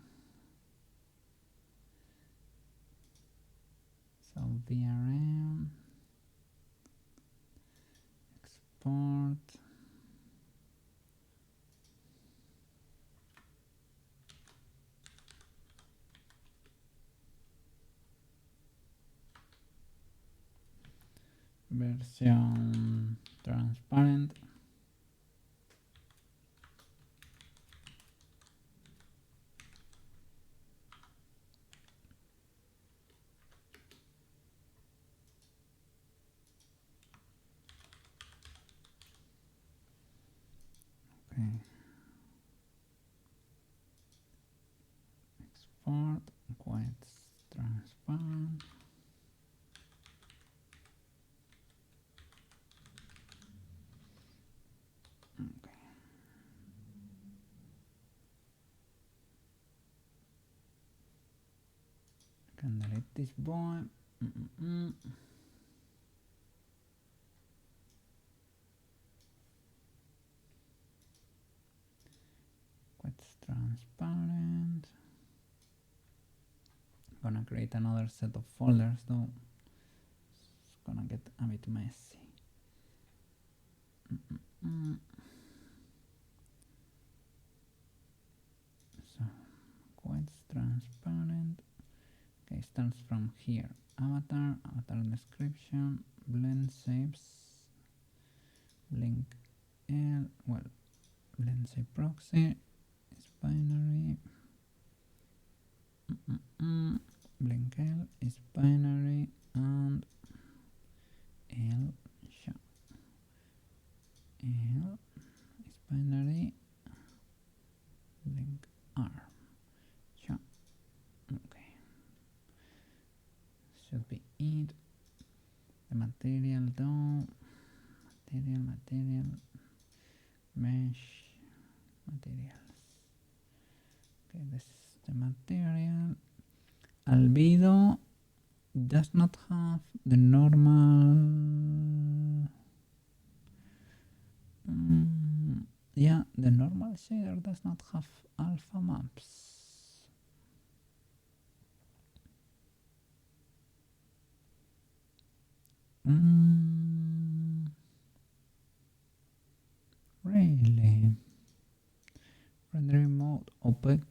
So VRM, export. Version transparent. Okay. Export, Qwetz transparent. Okay. Can delete this boy. Qwetz transparent. Gonna create another set of folders though. It's gonna get a bit messy. So Qwetz transparent. Okay, starts from here. Avatar description, blend shapes, blink L, well, blend shape proxy is binary. Blink L is binary and L sha. L is binary. Blink R sha. Okay. Should be it. The material though. Material. Mesh. Materials. Okay, this is the material. Albedo does not have the normal. Yeah, the normal shader does not have alpha maps. Really? Rendering mode, opaque,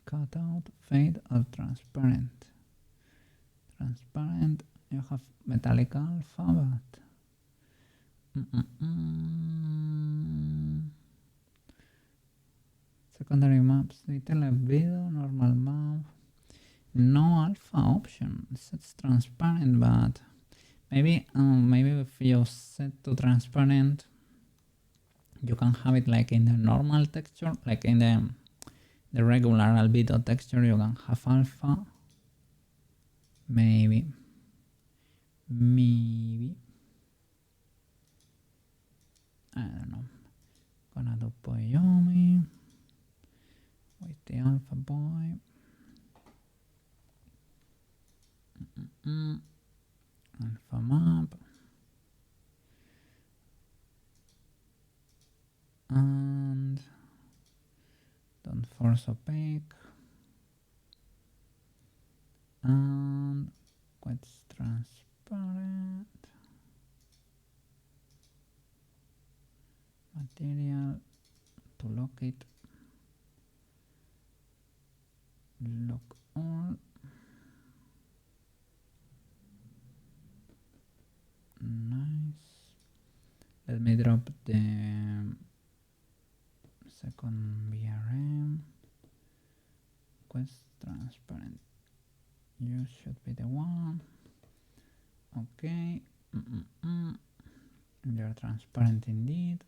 cutout, fade, or transparent. Transparent, you have metallic alpha, but secondary maps, detail albedo, normal map, no alpha option. It's transparent, but maybe if you set to transparent, you can have it like in the normal texture, like in the regular albedo texture. You can have alpha. Maybe. I don't know. Gonna do Poyomi with the alpha boy. Alpha map. And don't force opaque. And Qwetz transparent. Material to lock it. Lock all. Nice. Let me drop the second VRM. Qwetz transparent. You should be the one. Okay. They're transparent indeed.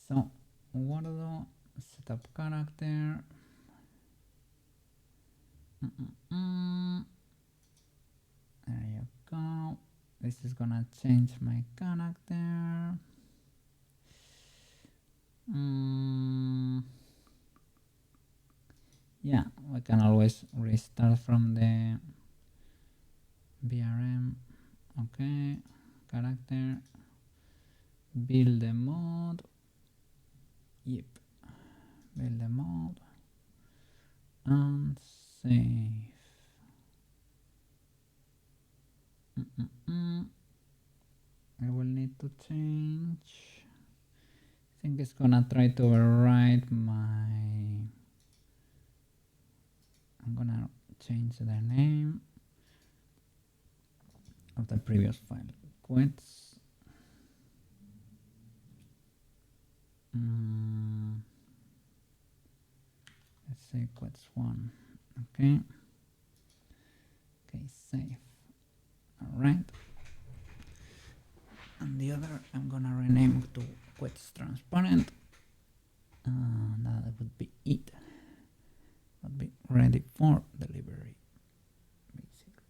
So Wordle setup character. There you go. This is gonna change my character. Yeah, we can always restart from the VRM Okay, character, build the mod. Yep, build the mod and save. I will need to change. I think it's gonna try to overwrite my. I'm gonna change the name of the previous file. Qwetz. Let's say Qwetz1. Okay. Okay, save. Alright. And the other I'm gonna rename to Qwetz transparent. That would be it. Would be ready for delivery. Basically.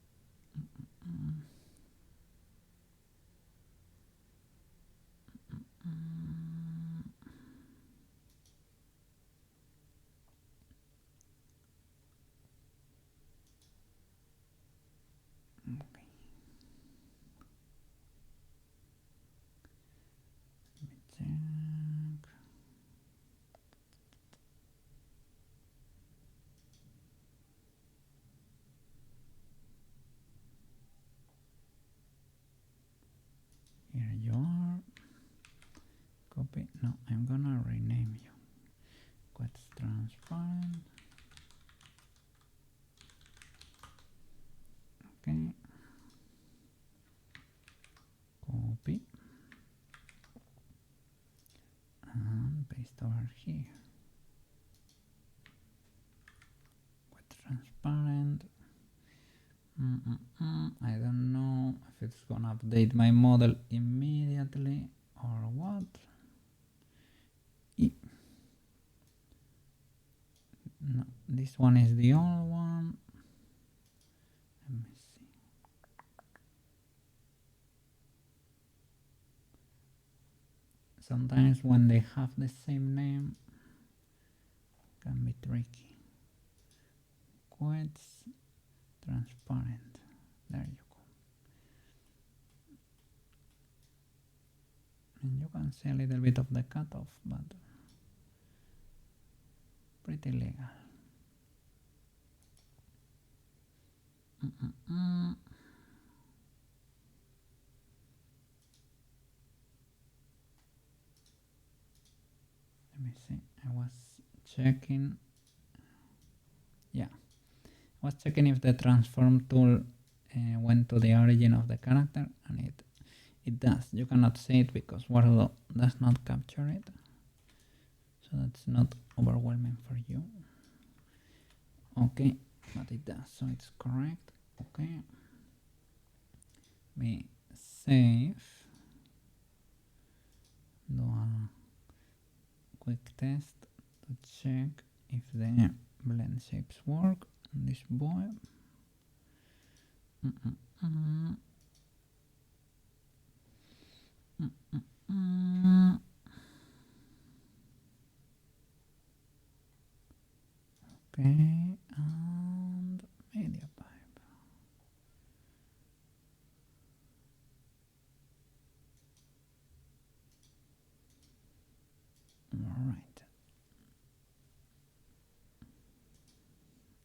Okay. Let me check. Here you are. Copy. No, I'm gonna rename you. Qwetz transparent. Okay. Copy. And paste over here. Qwetz transparent. I don't know if it's gonna update my model immediately or what. No, this one is the old one. Let me see. Sometimes when they have the same name, it can be tricky. Qwetz transparent. There you go. And you can see a little bit of the cutoff, but pretty legal. Let me see. I was checking. Yeah, I was checking if the transform tool went to the origin of the character, and it does. You cannot see it because Wordle does not capture it, so that's not overwhelming for you. Okay, but it does, so it's correct. Okay, we save, do a quick test to check if the blend shapes work on this boy. Okay, and media pipe. All right.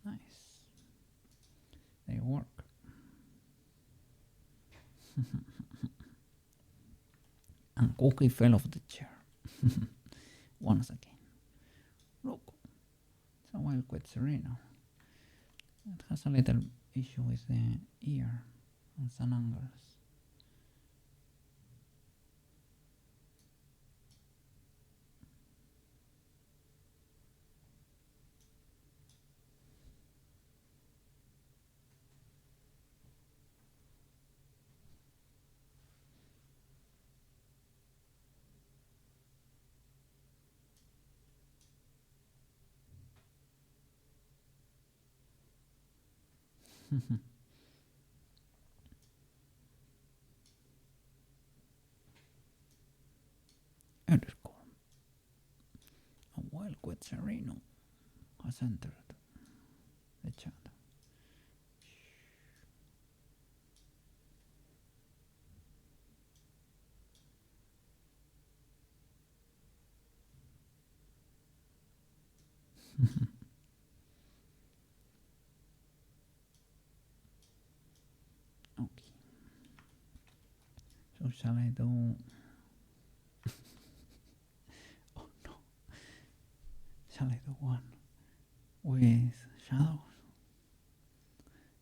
Nice. They work. And Cookie fell off the chair. Once again. Look. It's a wild Quetzerino. It has a little issue with the ear on some angles. Underscore. A wild Quetzerino has entered the chat. Okay. So shall I do? Oh no. Shall I do one with shadows?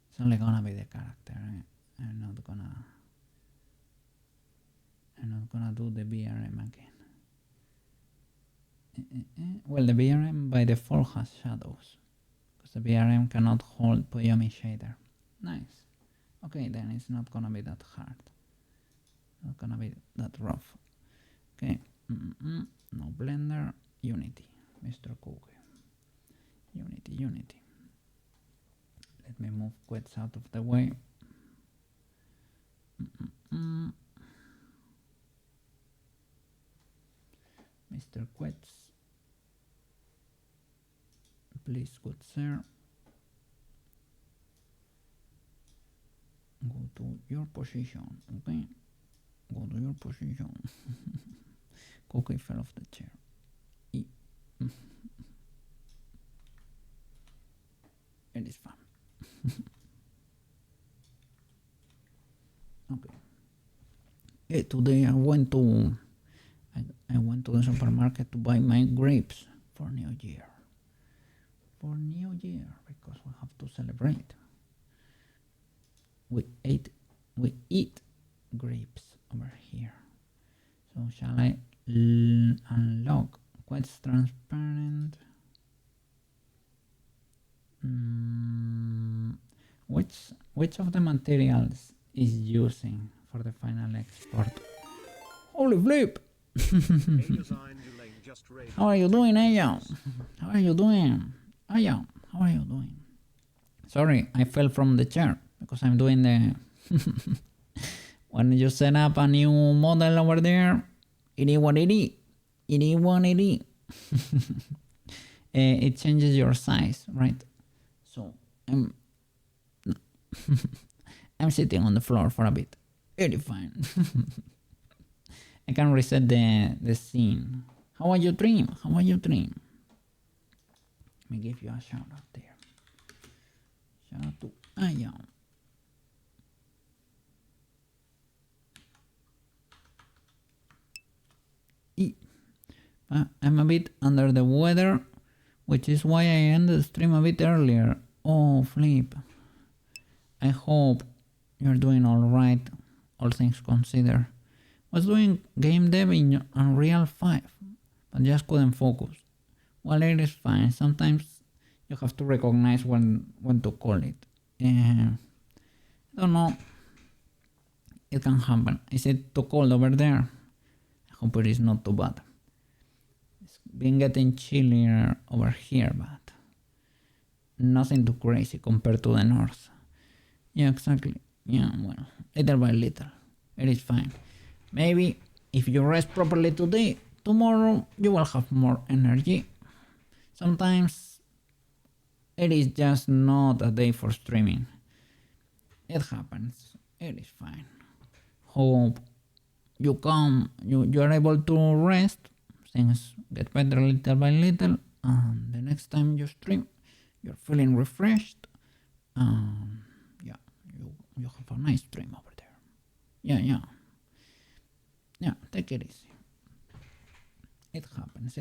It's only gonna be the character. I'm not gonna do the BRM again. Well, the BRM by default has shadows because the BRM cannot hold Poyomi shader. Nice. Okay, then it's not gonna be that hard. Not gonna be that rough. Okay. No Blender. Unity. Mr. Cookie. Unity. Let me move Qwetz out of the way. Mr. Qwetz. Please, good sir. Go to your position, okay? Go to your position. Cookie fell off the chair. It is fun. Okay. Today I went to the supermarket to buy my grapes for New Year. Because we have to celebrate. We eat grapes over here. So shall I unlock Qwetz transparent? Which of the materials is using for the final export? Holy flip! How are you doing, Aya? How are you doing? Aya, how are you doing? Sorry, I fell from the chair because I'm doing the... When you set up a new model over there, it is what it is. It is what it is. It changes your size, right? So I'm sitting on the floor for a bit. Very fine. I can reset the scene. How are you, Dream? How are you, Dream? Let me give you a shout out there. Shout out to Aya. I'm a bit under the weather, which is why I ended the stream a bit earlier. Oh, flip. I hope you're doing alright, all things considered. Was doing game dev in Unreal 5, but just couldn't focus. Well, it is fine. Sometimes you have to recognize when to call it. I don't know. It can happen. Is it too cold over there? I hope it is not too bad. It's been getting chillier over here, but nothing too crazy compared to the north. Yeah, exactly. Yeah, well, little by little. It is fine. Maybe if you rest properly today, tomorrow you will have more energy. Sometimes it is just not a day for streaming. It happens. It is fine. Hope you are able to rest. Things get better little by little, and the next time you stream, you're feeling refreshed. Yeah, you have a nice stream over there. Yeah, take it easy. It happens.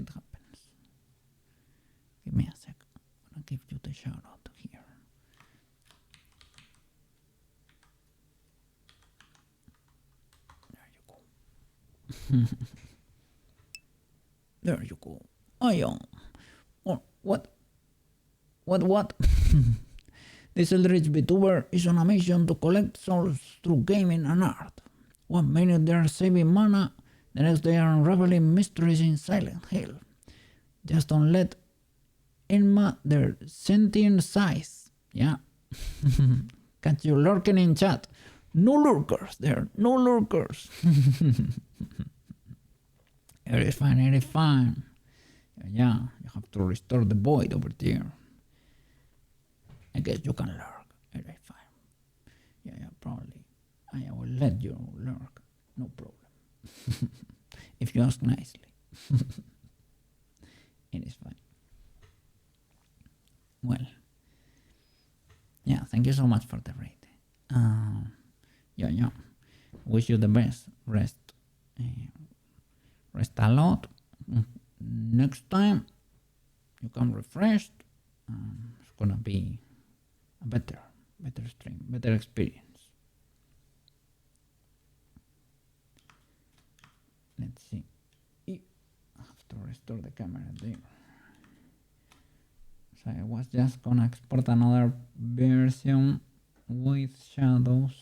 Give me a sec. I'm gonna give you the shout out here. There you go. There you go. Oh yeah. Oh, what? This Eldritch VTuber is on a mission to collect souls through gaming and art. 1 minute they are saving mana, the next they are unraveling mysteries in Silent Hill. Just don't let Inma their sentient size. Yeah. Catch you lurking in chat. No lurkers there, no lurkers. It is fine. Yeah, you have to restore the void over there. I guess you can lurk. It is fine. Yeah, probably. I will let you lurk. No problem. If you ask nicely. It is fine. Thank you so much for the read. Yeah. Wish you the best. Rest a lot. Next time you come refreshed. It's gonna be a better stream, better experience. Let's see. I have to restore the camera there. So I was just gonna export another version with shadows.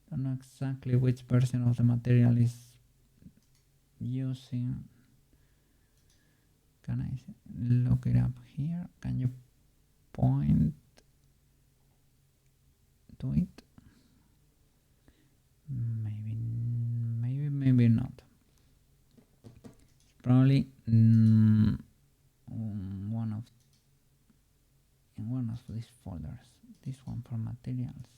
Don't know exactly which version of the material is using. Can I look it up here? Can you point to it? Maybe not. It's probably in one of these folders. This one for materials.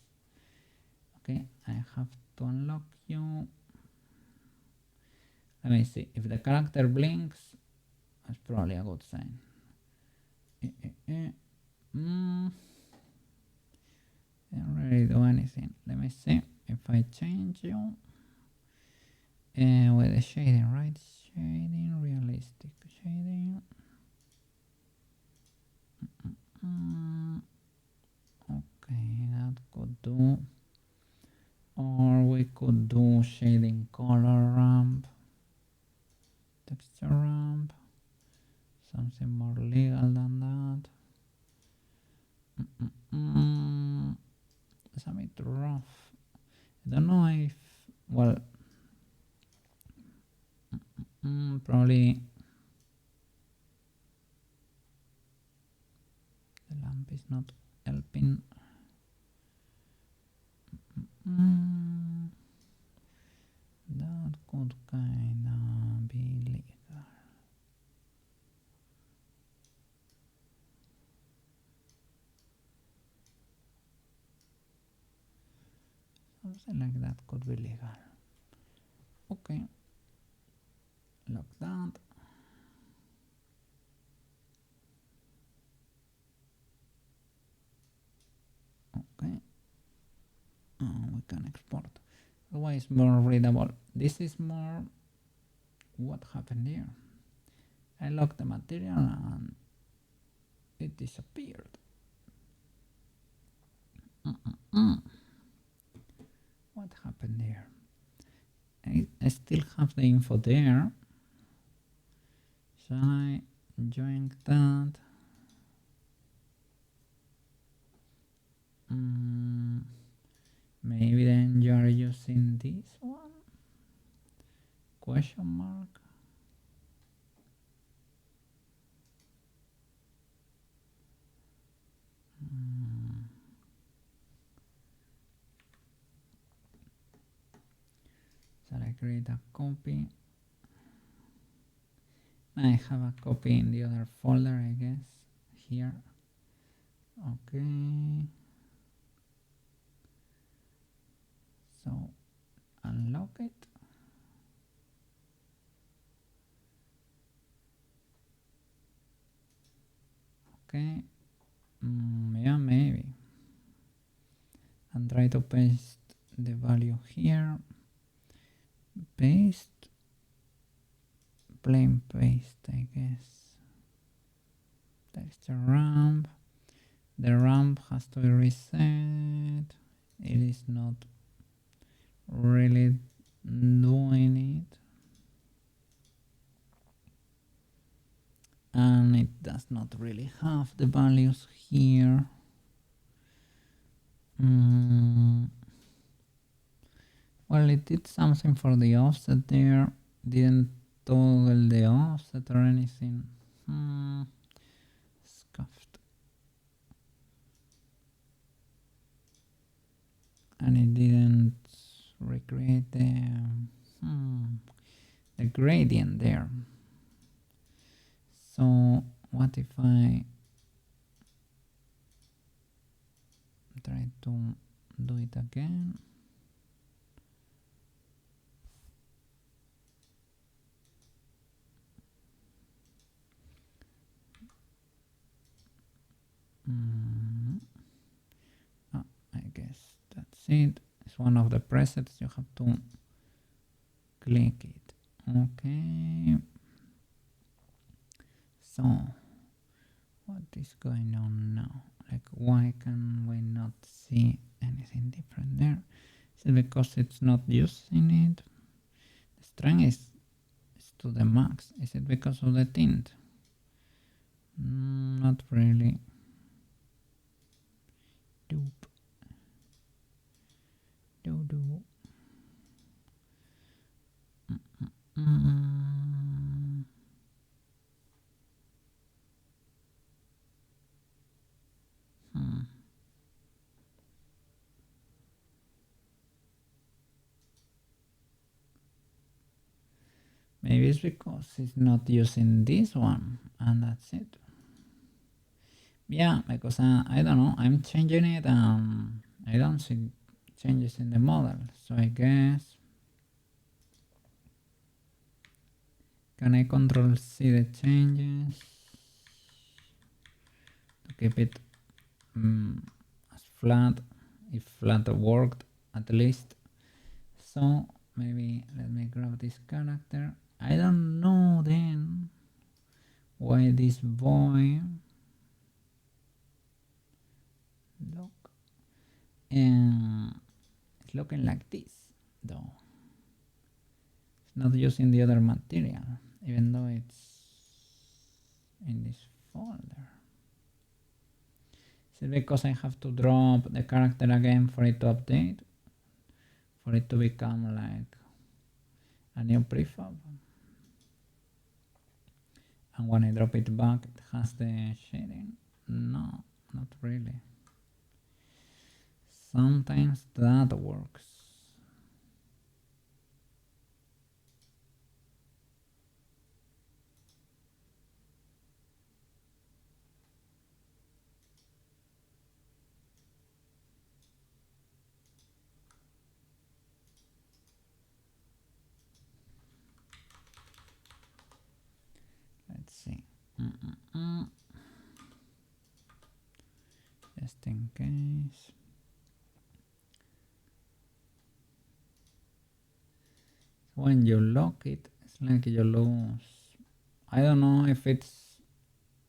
Okay, I have to unlock you. Let me see. If the character blinks, that's probably a good sign. I don't really do anything. Let me see if I change you. With the shading, right? Shading, realistic shading. Okay, that could do. Or we could do shading color ramp, texture ramp, something more legal than that. It's a bit rough. I don't know if, well, probably the lamp is not helping. That could kinda be legal. Something like that could be legal. Okay. Lock that. Okay. We can export. Otherwise more readable. This is more what happened here. I locked the material and it disappeared. What happened there? I still have the info there. Shall I join that? Maybe then you are using this one? Question mark? Shall I create a copy? I have a copy in the other folder, I guess, here. Okay. So, unlock it. Okay. Yeah, maybe. And try to paste the value here. Paste. Plain paste, I guess. Texture ramp. The ramp has to be reset. It is not really doing it. And it does not really have the values here. Well, it did something for the offset there. Didn't toggle the offset or anything. Scuffed. And it didn't recreate the gradient there. So what if I try to do it again? it. It's one of the presets. You have to click it. Okay. So, what is going on now? Like, why can we not see anything different there? Is it because it's not using it? The strength is to the max. Is it because of the tint? Not really. Doop. Do. Maybe it's because it's not using this one, and that's it. Yeah, because I don't know, I'm changing it, I don't see changes in the model, so I guess, can I control C the changes to keep it as flat, if flat worked at least? So maybe let me grab this character. I don't know then why this boy look and it's looking like this though. It's not using the other material even though it's in this folder. Is it because I have to drop the character again for it to update? For it to become like a new prefab? And when I drop it back, it has the shading? No, not really. Sometimes that works. Let's see. Just in case. When you lock it, it's like you lose. I don't know if it's.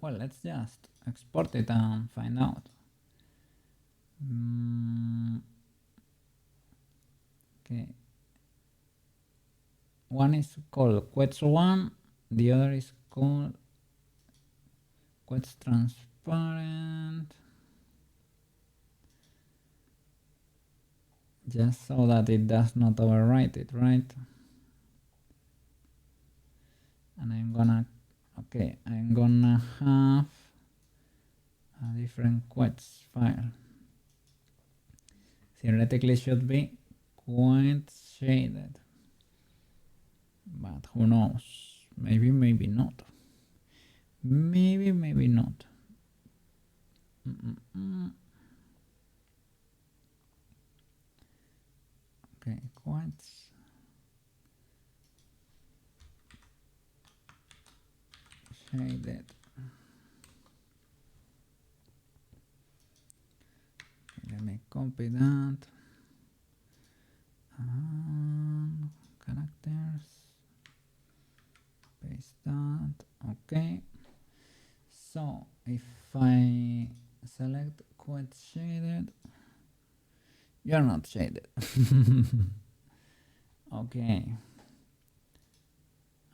Well, let's just export it and find out. Okay. One is called Qwetz 1, the other is called Qwetz Transparent. Just so that it does not overwrite it, right? And I'm gonna have a different Qwetz file. Theoretically should be Qwetz shaded, but who knows? Maybe not. Maybe not. Okay, Qwetz shaded. Let me copy that. Characters. Paste that. Okay. So if I select Qwetz shaded, you're not shaded. Okay.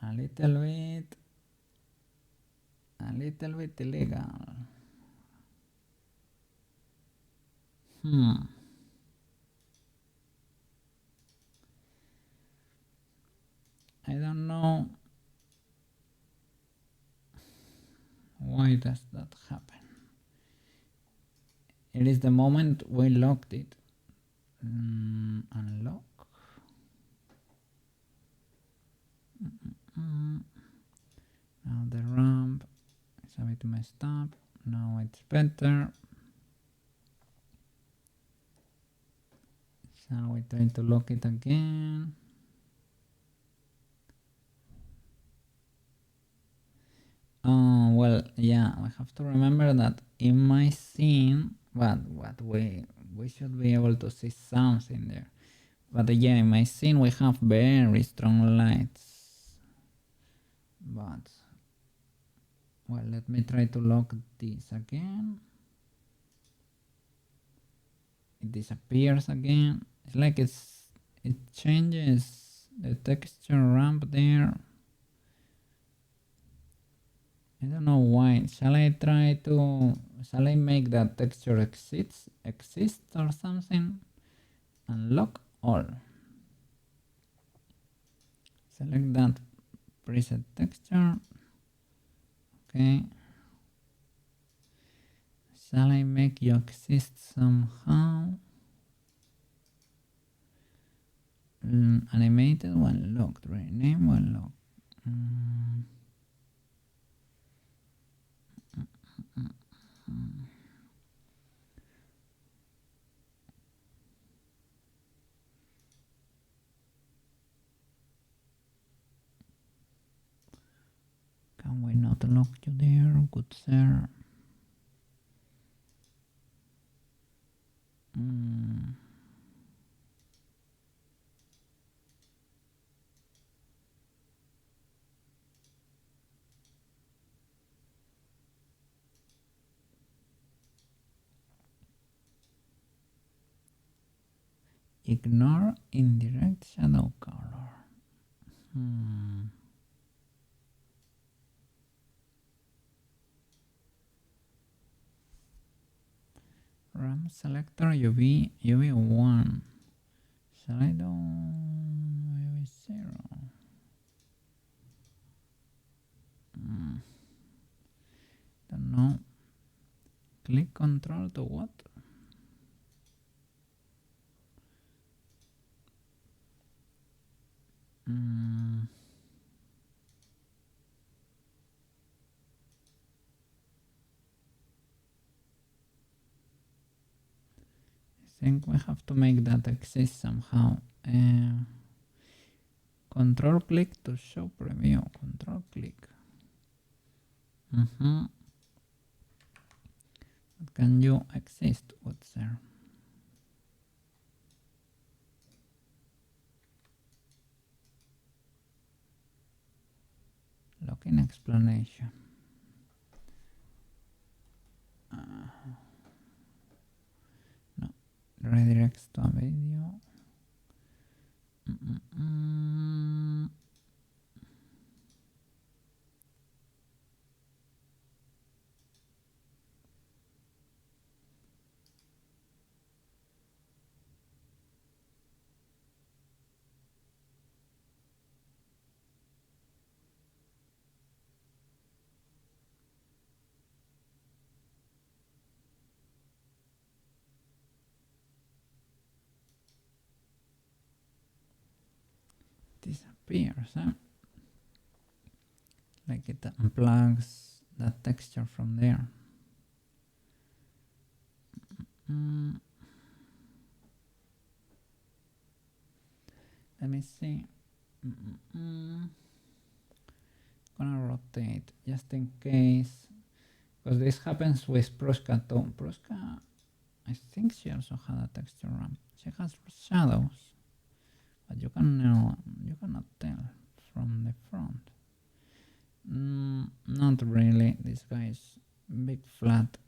A little bit illegal. I don't know why does that happen. It is the moment we locked it. Unlock. Now the ramp is a bit messed up. Now it's better. So we try to lock it again. Well, yeah, I have to remember that in my scene but what we should be able to see something there. But yeah, in my scene we have very strong lights. But well, let me try to lock this again. It disappears again. It's like it changes the texture ramp there. I don't know why. Shall I make that texture exist or something? Unlock all. Select that preset texture. Okay. Shall I make you exist somehow? Animated when locked. Rename when locked. Can we not lock you there, good sir? Ignore indirect shadow color. RAM selector UV1. Shall I do UV0? Don't know. Click control to what? I think we have to make that exist somehow. Control click to show preview. Control click. But can you exist? What's there? Login explanation. No, redirects to a video. Disappears, huh? Like it unplugs that texture from there. Let me see. Gonna rotate just in case, because this happens with Pruska too. Pruska, I think she also had a texture ramp. She has shadows, but you cannot tell from the front. Not really. This guy is big flat.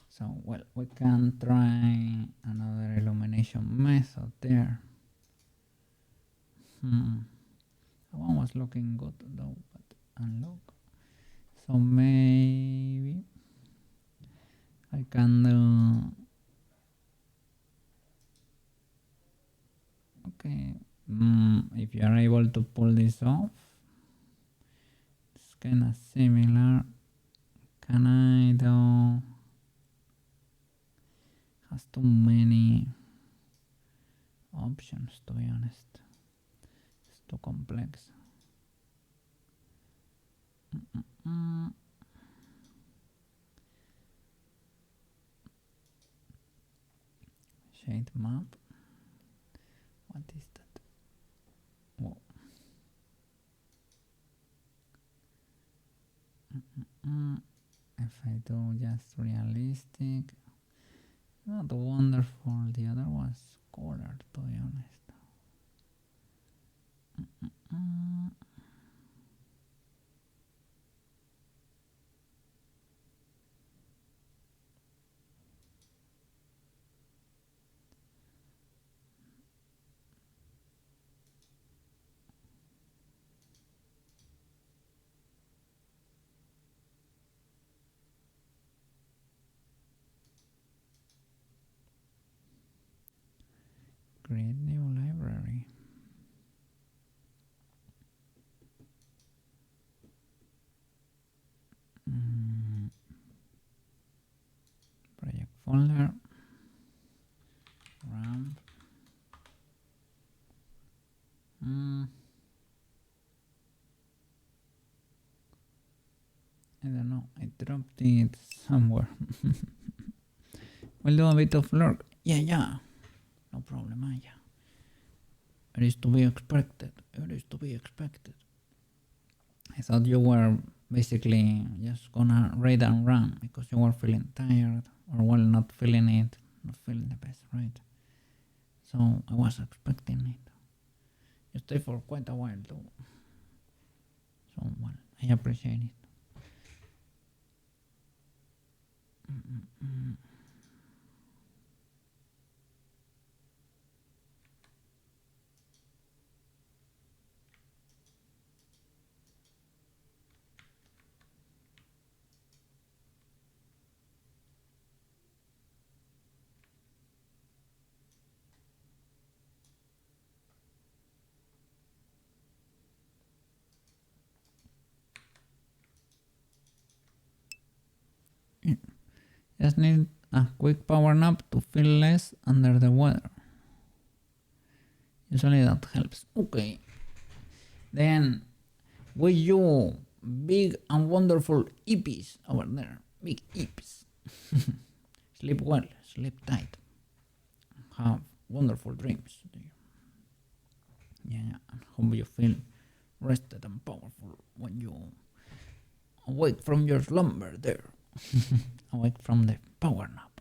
So, well, we can try another illumination method there. That one was looking good though, but unlock. So maybe I can do. Okay, if you are able to pull this off, it's kind of similar. Can I do? Has too many options, to be honest. It's too complex. Shade map. What is that? Whoa. I do just realistic, not wonderful. The other was colored, to be honest. Create new library. Project folder. Ramp. I don't know. I dropped it somewhere. We'll do a bit of lurk. Yeah. No problem, yeah. It is to be expected. It is to be expected. I thought you were basically just gonna raid and run because you were feeling tired or well, not feeling it, not feeling the best, right? So I was expecting it. You stay for quite a while though. So well, I appreciate it. Just need a quick power nap to feel less under the weather. Usually that helps. Okay. Then with you big and wonderful hippies over there. Big hippies. Sleep well, sleep tight. Have wonderful dreams. Yeah. And hope you feel rested and powerful when you awake from your slumber there. Awake from the power nap.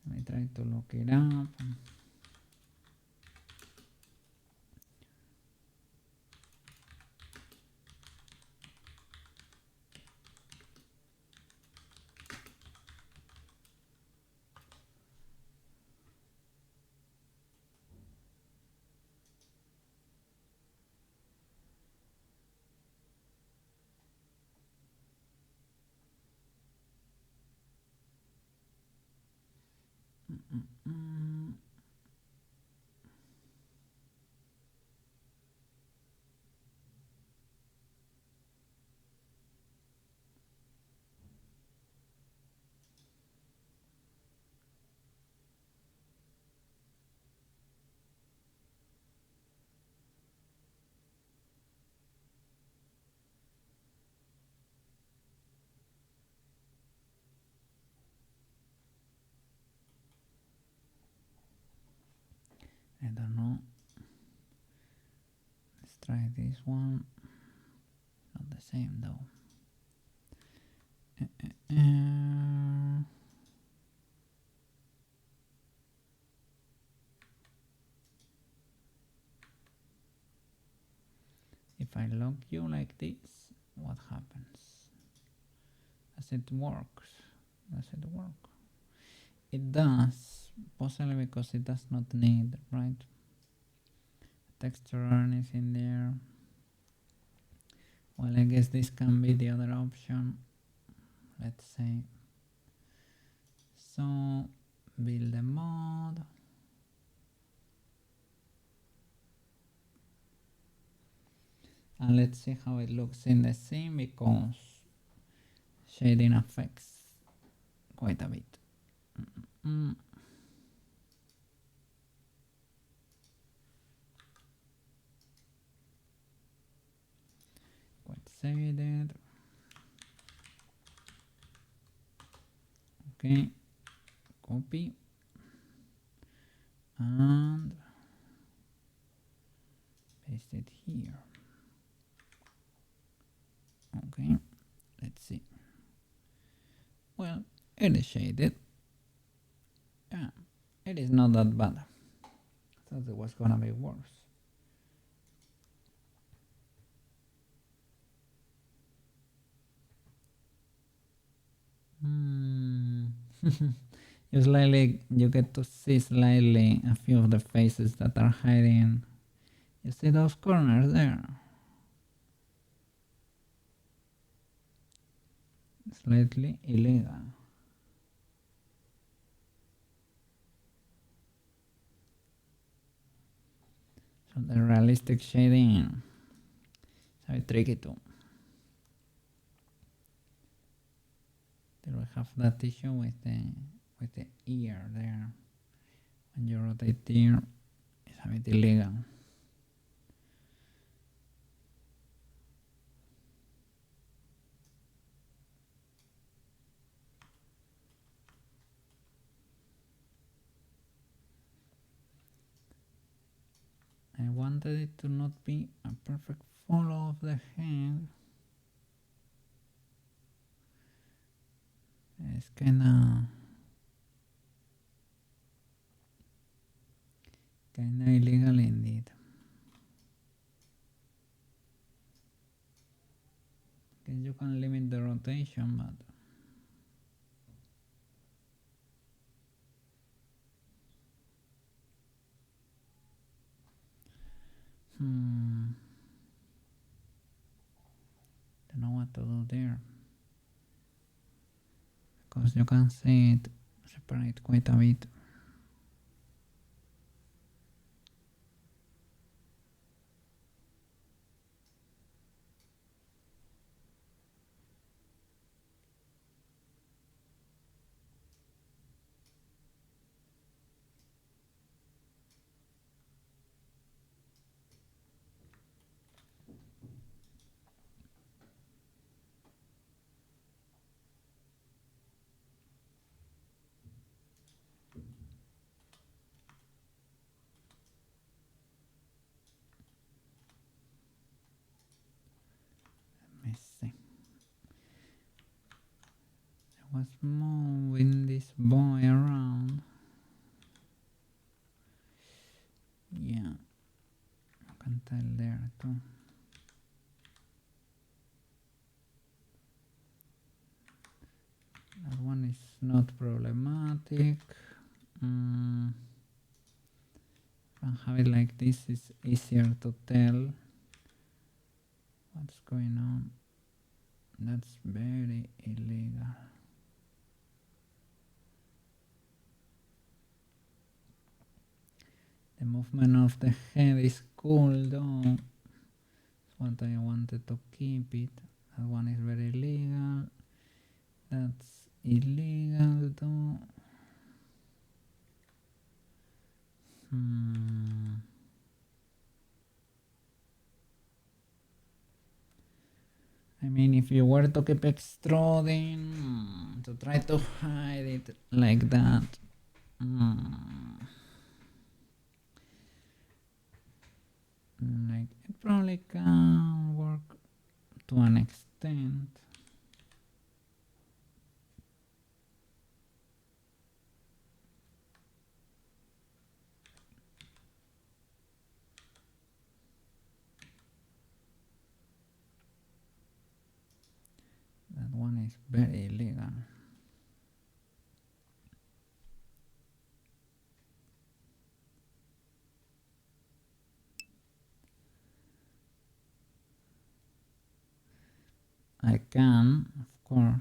Let me try to look it up. I don't know. Let's try this one. Not the same though. If I lock you like this, what happens? Does it work? Does it work? It does, possibly because it does not need, right? Texture is in there. Well, I guess this can be the other option. Let's say. So, build a mod. And let's see how it looks in the scene because shading affects quite a bit. Quite shaded. Okay, copy and paste it here. Okay, let's see. Well, it is shaded. Yeah, it is not that bad. I thought it was gonna be worse. You get to see slightly a few of the faces that are hiding. You see those corners there? Slightly illegal. So the realistic shading is a bit tricky too. There we have that issue with the ear there. When you rotate the ear, it's a bit illegal. I wanted it to not be a perfect follow of the head. It's kinda illegal indeed. Guess you can limit the rotation, but don't know what to do there because you can see it separate quite a bit. Let me see. I was moving this boy around. Yeah, you can tell there too. That one is not problematic. If I have it like this, it's easier to tell what's going on. That's very illegal. The movement of the head is cool though. That's what I wanted to keep it. That one is very illegal. That's illegal though. I mean, if you were to keep extruding to try to hide it like that, like it probably can work to an extent. That one is very illegal. I can, of course.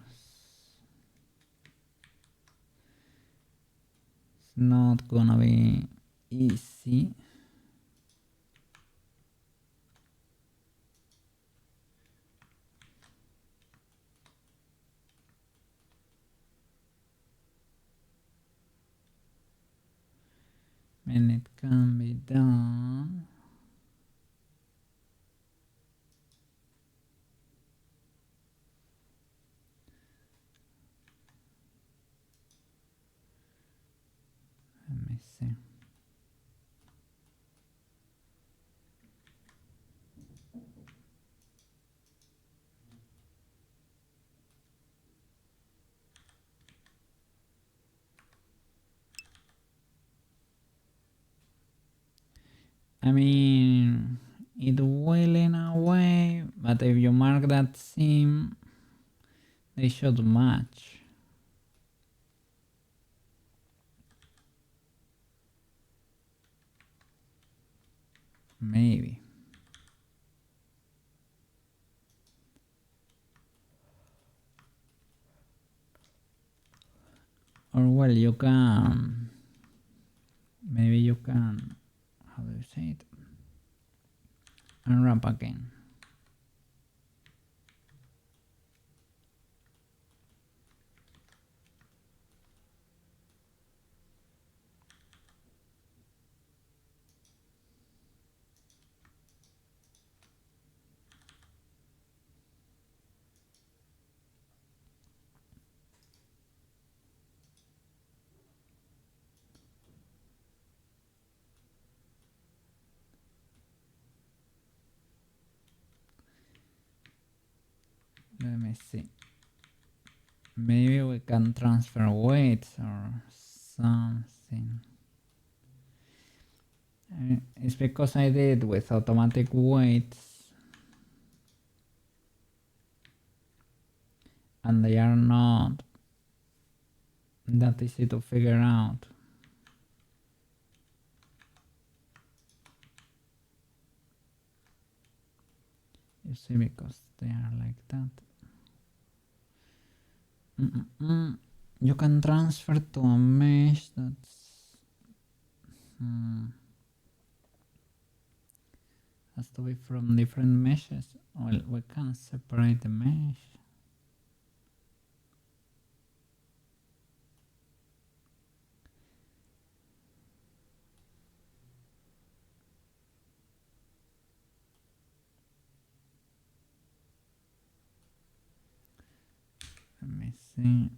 It's not gonna be easy. and it can be done. Let me see. I mean, it will in a way, but if you mark that seam, they should match. Maybe. Or well, you can, maybe you can, how do you say it? Unwrap again. Let me see. Maybe we can transfer weights or something. It's because I did with automatic weights and they are not that easy to figure out. You see, because they are like that. You can transfer to a mesh that's has to be from different meshes. Well, we can separate the mesh. Let me see.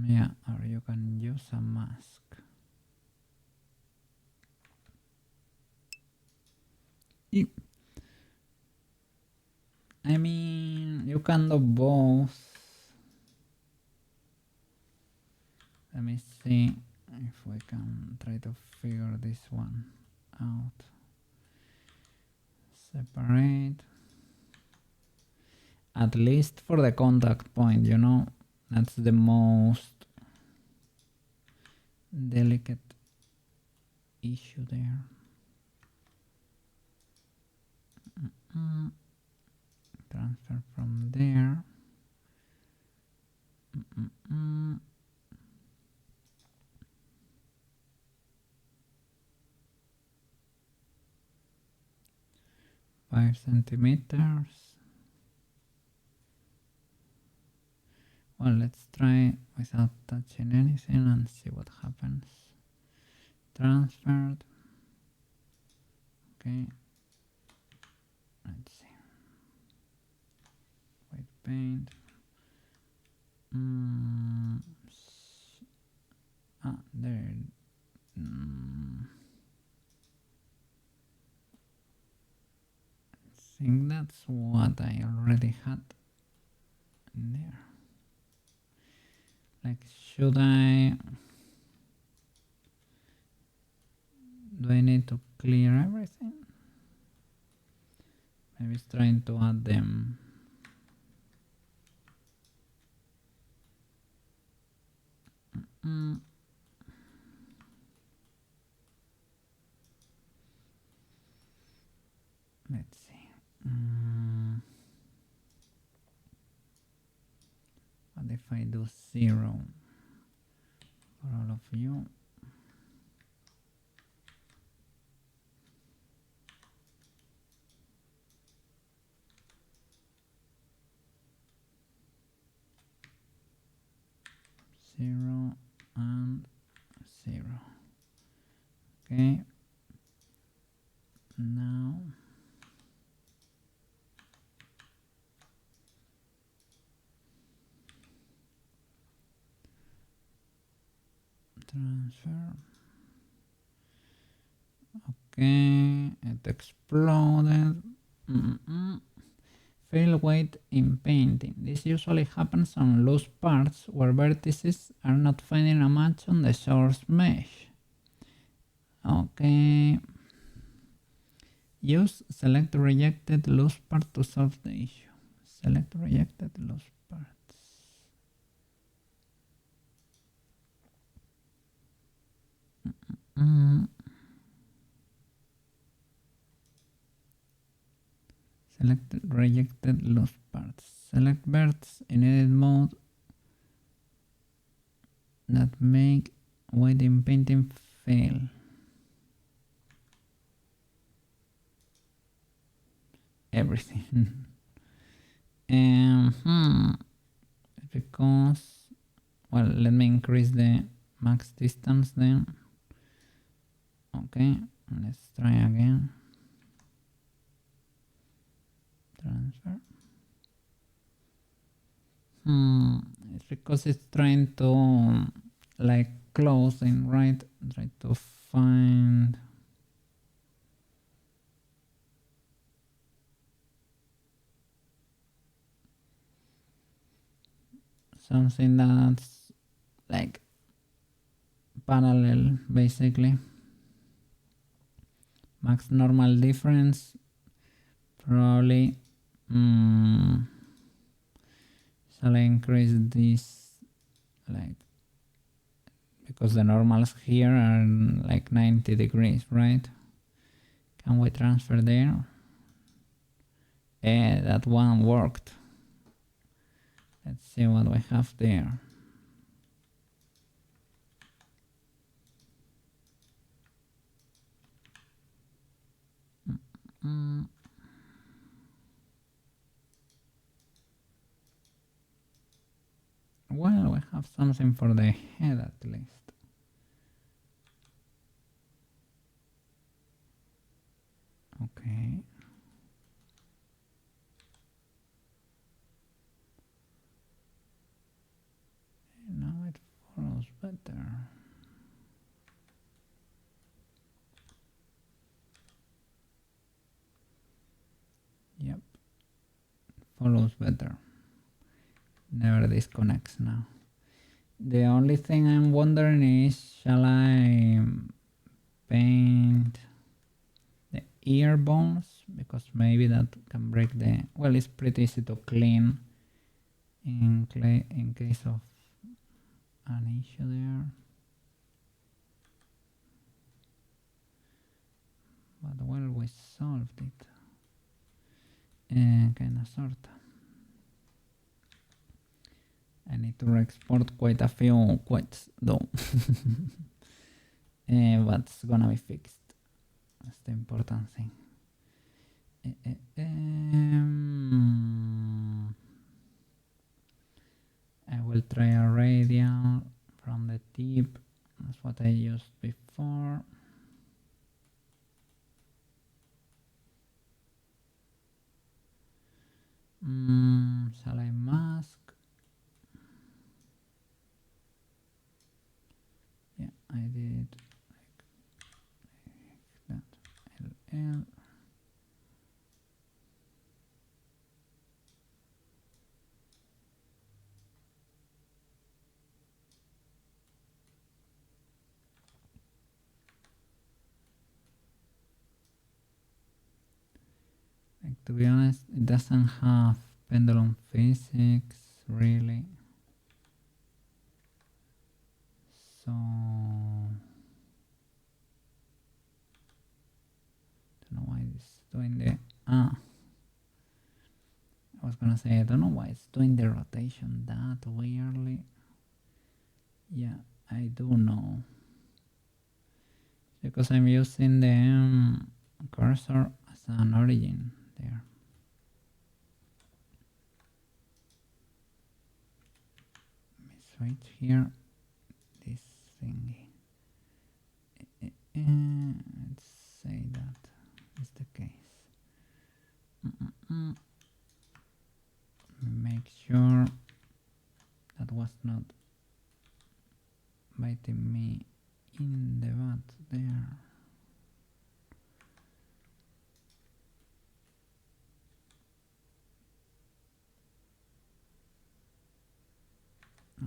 Yeah, or you can use a mask. I mean, you can do both. Let me see if we can try to figure this one out. Separate. At least for the contact point, you know, that's the most delicate issue there. Transfer from there. 5 centimeters. Well, let's try without touching anything and see what happens. Transferred. Okay. Let's see. White paint. There. I think that's what I already had in there. Like, should I... Do I need to clear everything? Maybe it's trying to add them. Let's see. What if I do 0 for all of you? 0 and 0. Okay, now transfer. Okay, it exploded. Fail weight in painting. This usually happens on loose parts where vertices are not finding a match on the source mesh. Okay. Use select rejected loose part to solve the issue. Select rejected loose parts. Select rejected loose parts. Select verts in edit mode that make weight in painting fail. Everything. Because, well, let me increase the max distance then. Okay, let's try again. Transfer. It's because it's trying to like close and right, try to find something that's like parallel basically. Max normal difference probably. Shall I increase this like, because the normals here are like 90 degrees, right? Can we transfer there? That one worked. Let's see what we have there. Well, we have something for the head at least. Okay. Now it follows better. Yep. Follows better. Never disconnects now. The only thing I'm wondering is, shall I paint the ear bones? Because maybe that can break the... Well, it's pretty easy to clean in case of an issue there. But well, we solved it. Kinda sorta. I need to export quite a few Qwetz though. But it's gonna be fixed. That's the important thing. I will try a radial from the tip. That's what I used before. Shall I mask? Yeah, I did like that. LL. Like, to be honest, it doesn't have pendulum physics really. So don't know why it's doing the I was gonna say I don't know why it's doing the rotation that weirdly. Yeah, I do know. Because I'm using the cursor as an origin there. Let me switch here. this thingy. Let's say that is the case. Make sure that was not biting me in the butt there.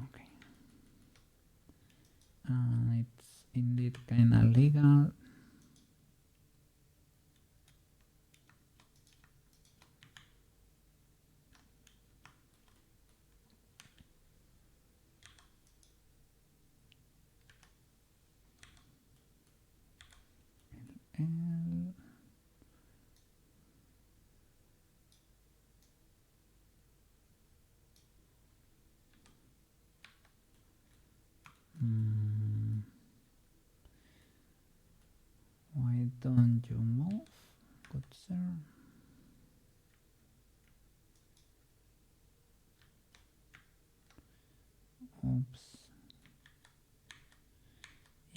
Okay. It's indeed kinda legal. L. Why don't you move, good sir? Oops.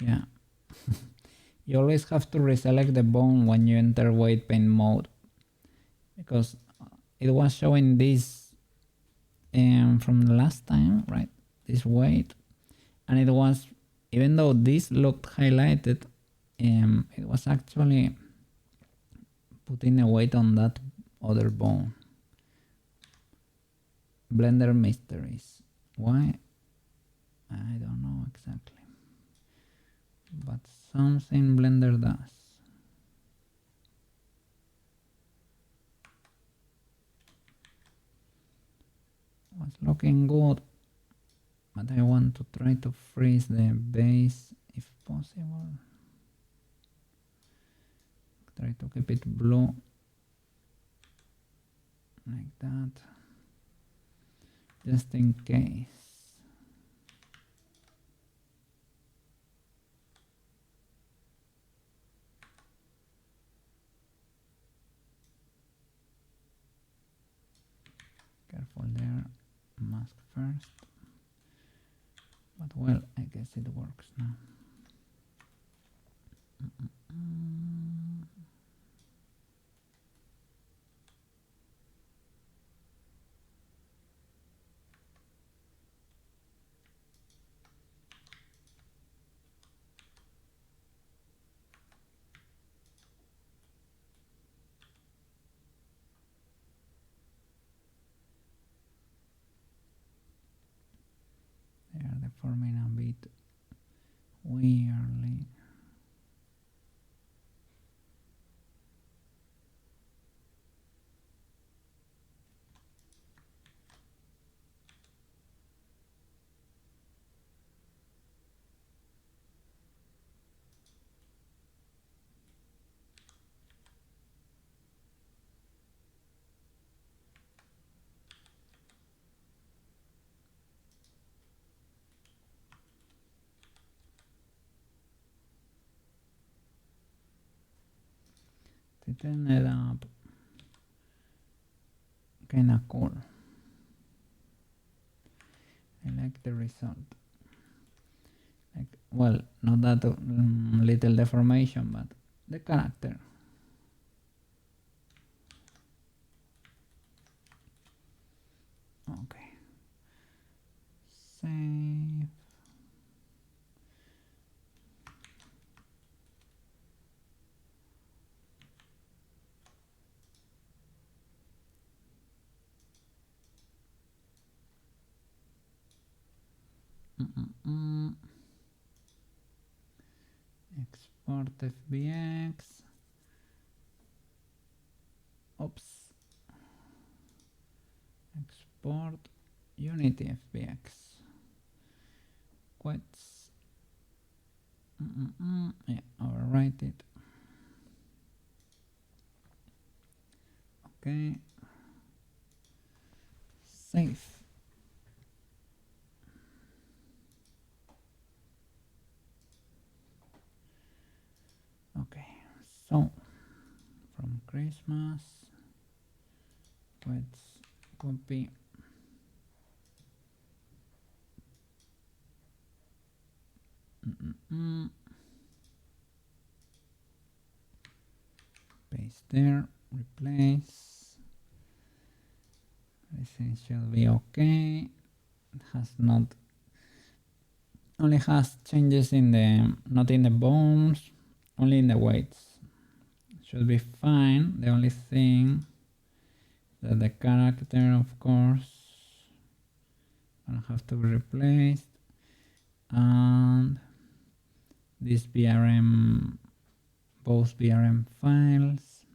Yeah. You always have to reselect the bone when you enter weight paint mode, because it was showing this from the last time, right? This weight, and it was, even though this looked highlighted, it was actually putting a weight on that other bone. Blender mysteries. Why? I don't know exactly, but something Blender does. Was looking good, but I want to try to freeze the base if possible. Try to keep it blue like that, just in case. Careful there, mask first. But well, I guess it works now. They are deforming a bit weirdly. Tighten it up. Kinda cool. I like the result. Like, well, not that little deformation, but the character. Okay. Save. Export FBX. Oops. Export Unity FBX. Qwetz. Yeah, overwrite it. Okay. Save. Okay, so from Christmas, let's copy Paste there, replace. Everything should be okay. It has not, only has changes in the, not in the bones, only in the weights. Should be fine. The only thing that the character, of course, gonna have to be replaced, and this BRM, both BRM files.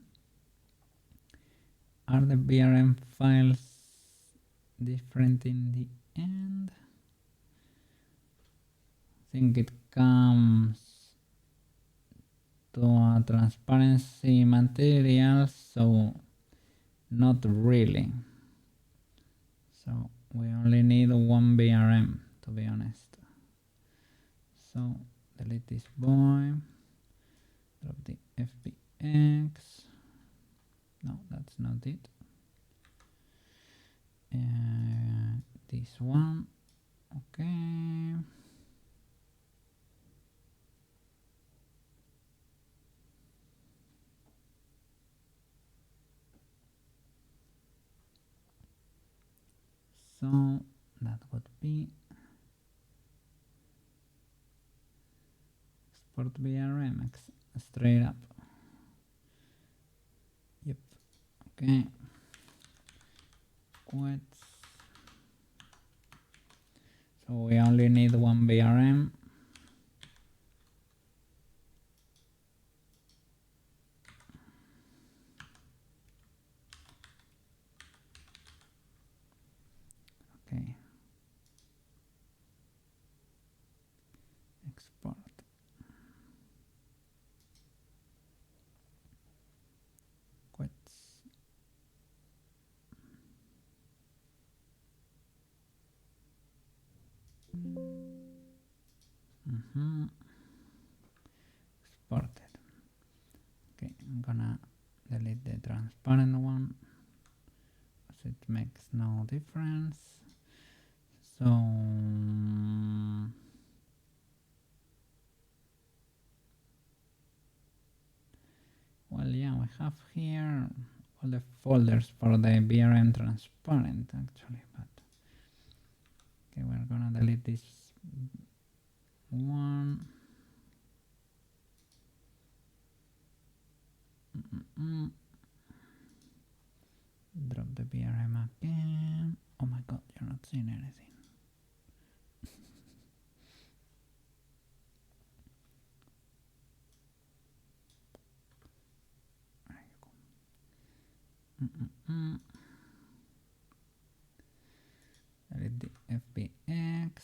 Are the BRM files different in the end? I think it comes to a transparency material, so not really. So we only need one BRM, to be honest. So delete this boy, drop the FBX. No, that's not it. This one, okay. So that would be export BRM straight up. Yep. Okay. Qwetz. So we only need one BRM. Okay. Export. Qwetz. Exported. Okay, I'm gonna delete the transparent one because it makes no difference. So well, yeah, we have here all the folders for the BRM transparent actually, but okay, we're gonna delete this one. Drop the BRM again. Oh my god, you're not seeing anything. There you go. Delete the FBX.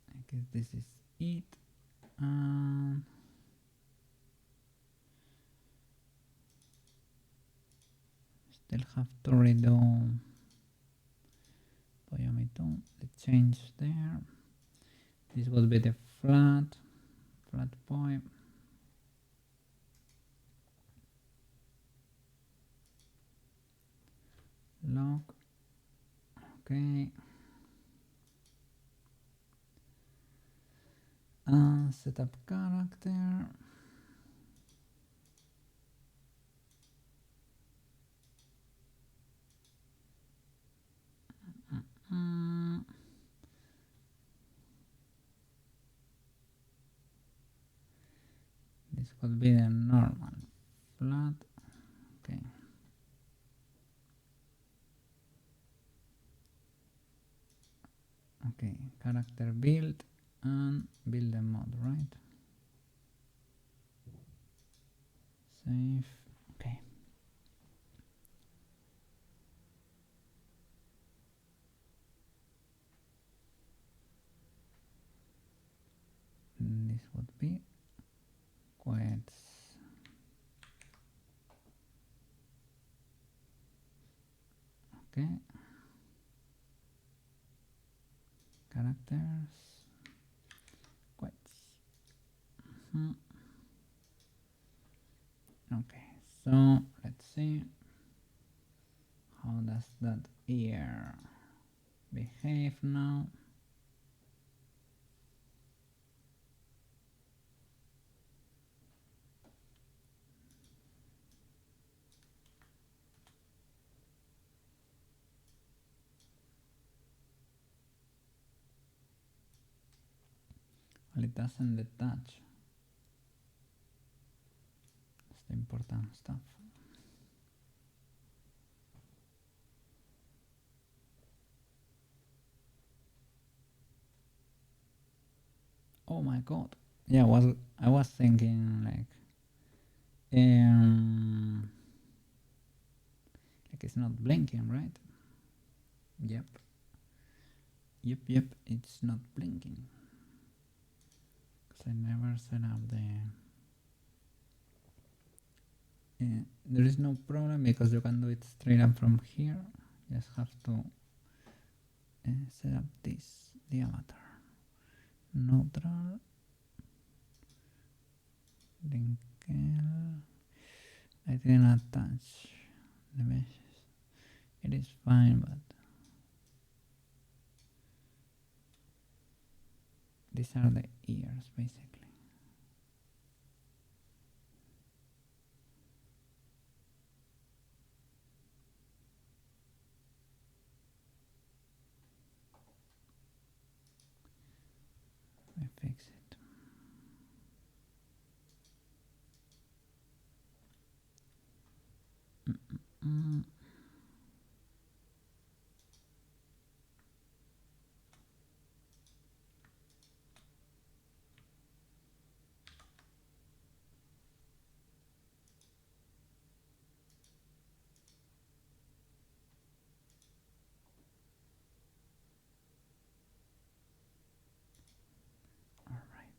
I guess this is it. Still have to redo the change there. This will be the flat point. Log. Okay. Setup character. This could be the normal flat. Okay. Okay, character build and build a mod, right? Save. Okay. This would be Qwetz. Okay. Characters. Qwetz. Okay, so let's see how does that ear behave now? Well, it doesn't detach. That's the important stuff. Oh my god. Yeah, I was thinking like it's not blinking, right? Yep. Yep, it's not blinking. Because I never set up the... there is no problem because you can do it straight up from here. Just have to set up this, the avatar. Neutral. Linker. I didn't attach the meshes. It is fine, but these are the ears basically. Let me fix it. All right.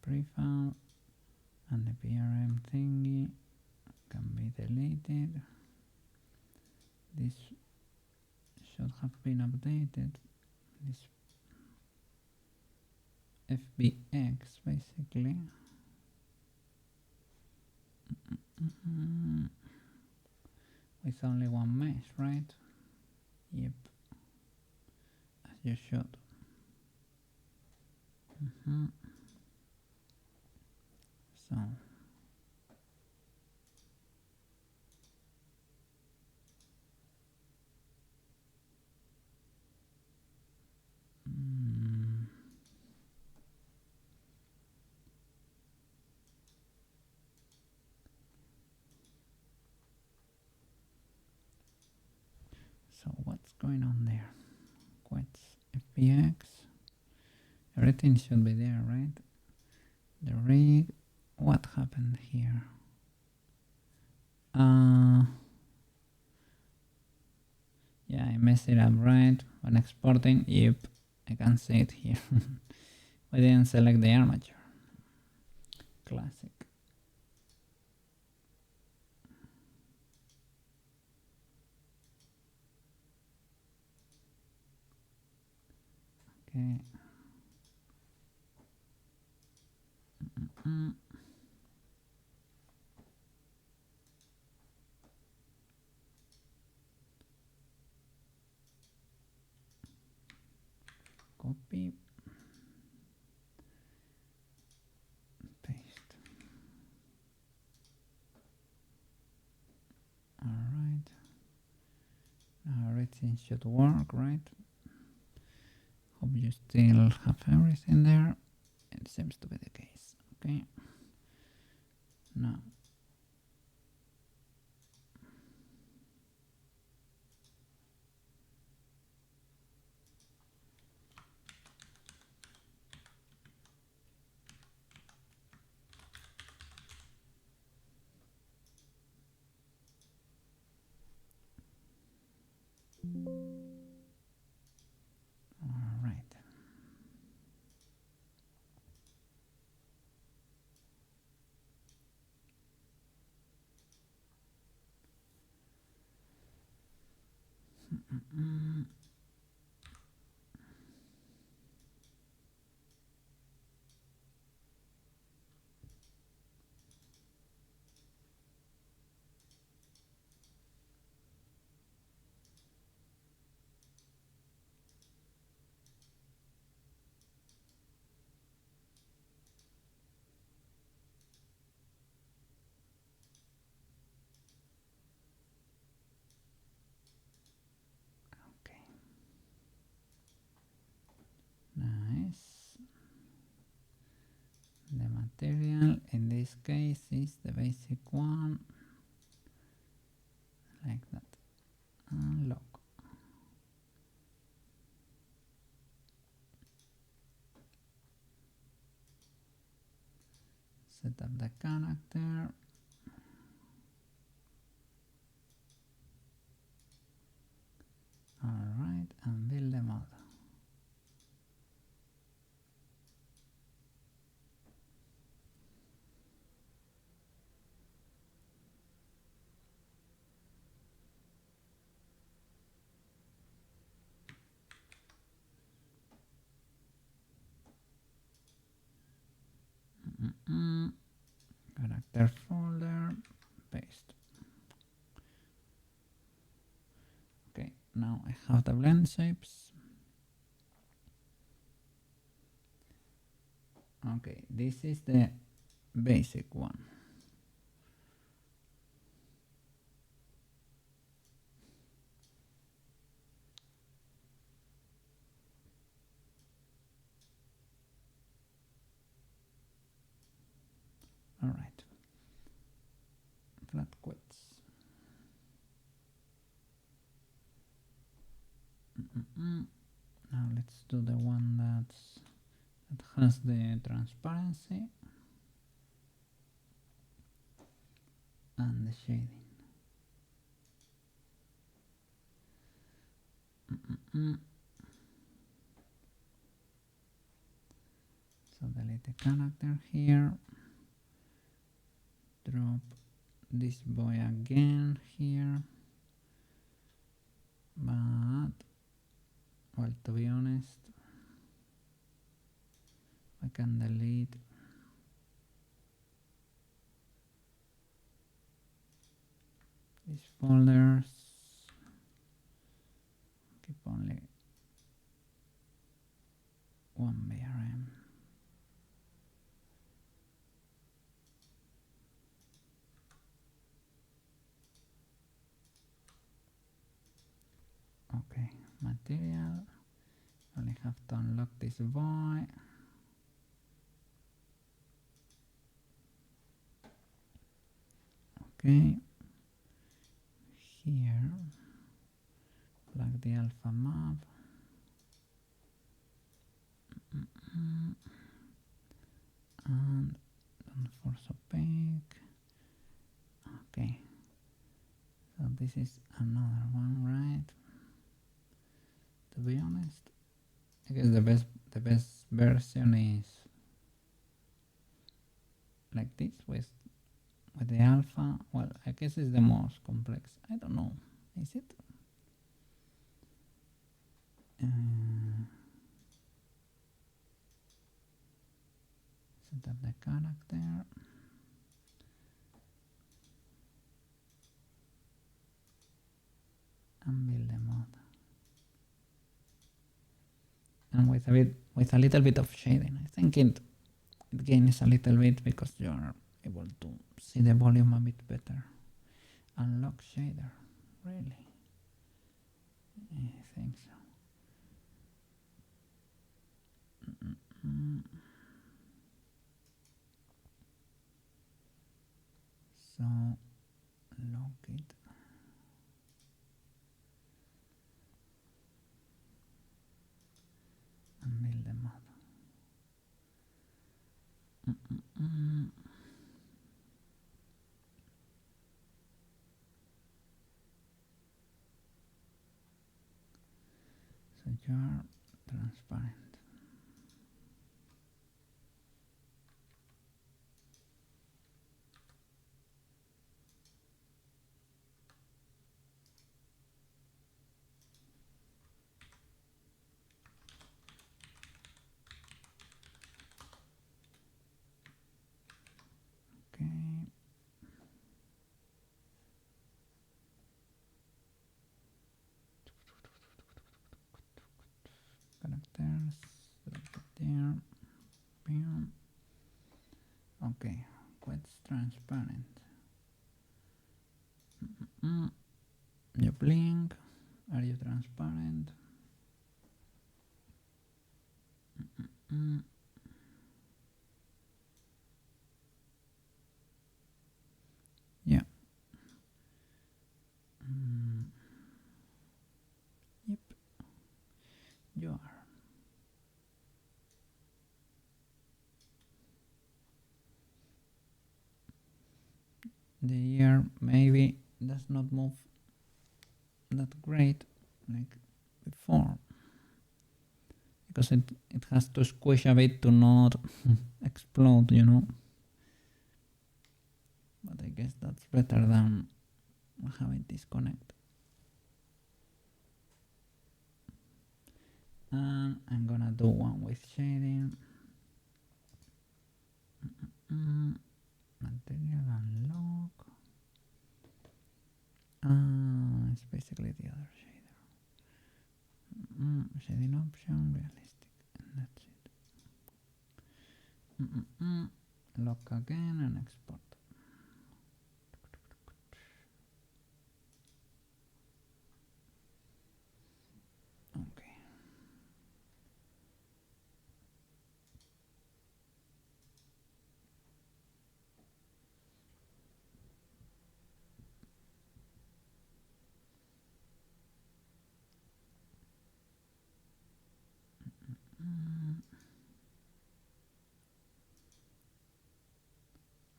Prefab and the PRM thingy can be deleted. This should have been updated. This FBX basically. With only one mesh, right? Yep. As you should. So so what's going on there? Qwetz FBX. Everything should be there, right? The rig. What happened here? Yeah, I messed it up, right? When exporting, yep, I can see it here. We didn't select the armature. Classic. Okay. Copy. Paste. Alright. Now everything should work, right? Hope you still have everything there. It seems to be the case. Okay. Now. case is the basic one, like that. Unlock. Set up the character. Alright, and build the mod. Character folder, paste. Okay, now I have the blend shapes. Okay, this is the basic one. All right, flat Qwetz. Now let's do the one that has the transparency and the shading. So delete the character here. Drop this boy again here. But, well, to be honest, I can delete these folders. Keep only one VRM. Okay, material. Only have to unlock this boy. Okay, here plug the alpha map. And don't force opaque. Okay, so this is another one, right? To be honest, I guess the best version is like this with the alpha. Well, I guess it's the most complex. I don't know. Is it? Set up the character. And build the mod. And with a little bit of shading. I think it gains a little bit because you are able to see the volume a bit better. Unlock shader, really? I think so. So lock it. And build the mod. So you are transparent. Okay. Characters, select it there. Bam. Okay, Qwetz transparent. You blink. Are you transparent? the ear maybe does not move that great like before, because it has to squish a bit to not explode, you know. But I guess that's better than having disconnect. And I'm gonna do one with shading. Material unlock. It's basically the other shader. Shading option, realistic, and that's it. Lock again and export. Okay.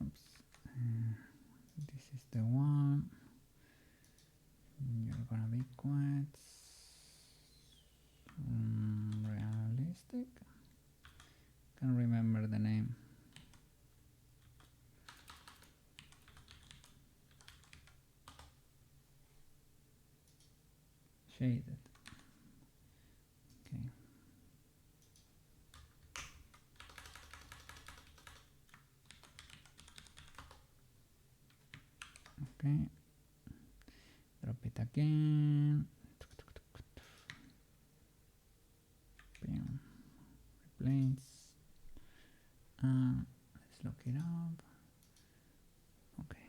Oops. This is the one. You're gonna be Qwetz. Realistic. Can't remember the name. Shaded. Okay. Okay. Drop it again. Replace. Let's look it up. Okay.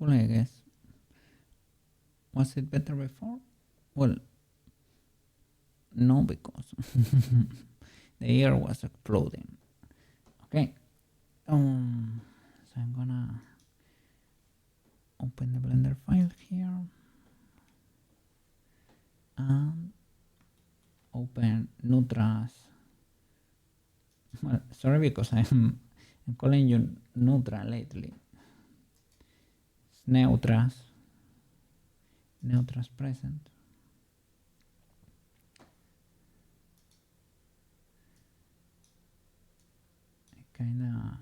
Cool, I guess. Was it better before? Well, no, because the air was exploding. Okay. So I'm gonna open the Blender file here and open Nutras. Well, sorry because I'm calling you Nutra lately. It's Neutras present. I kinda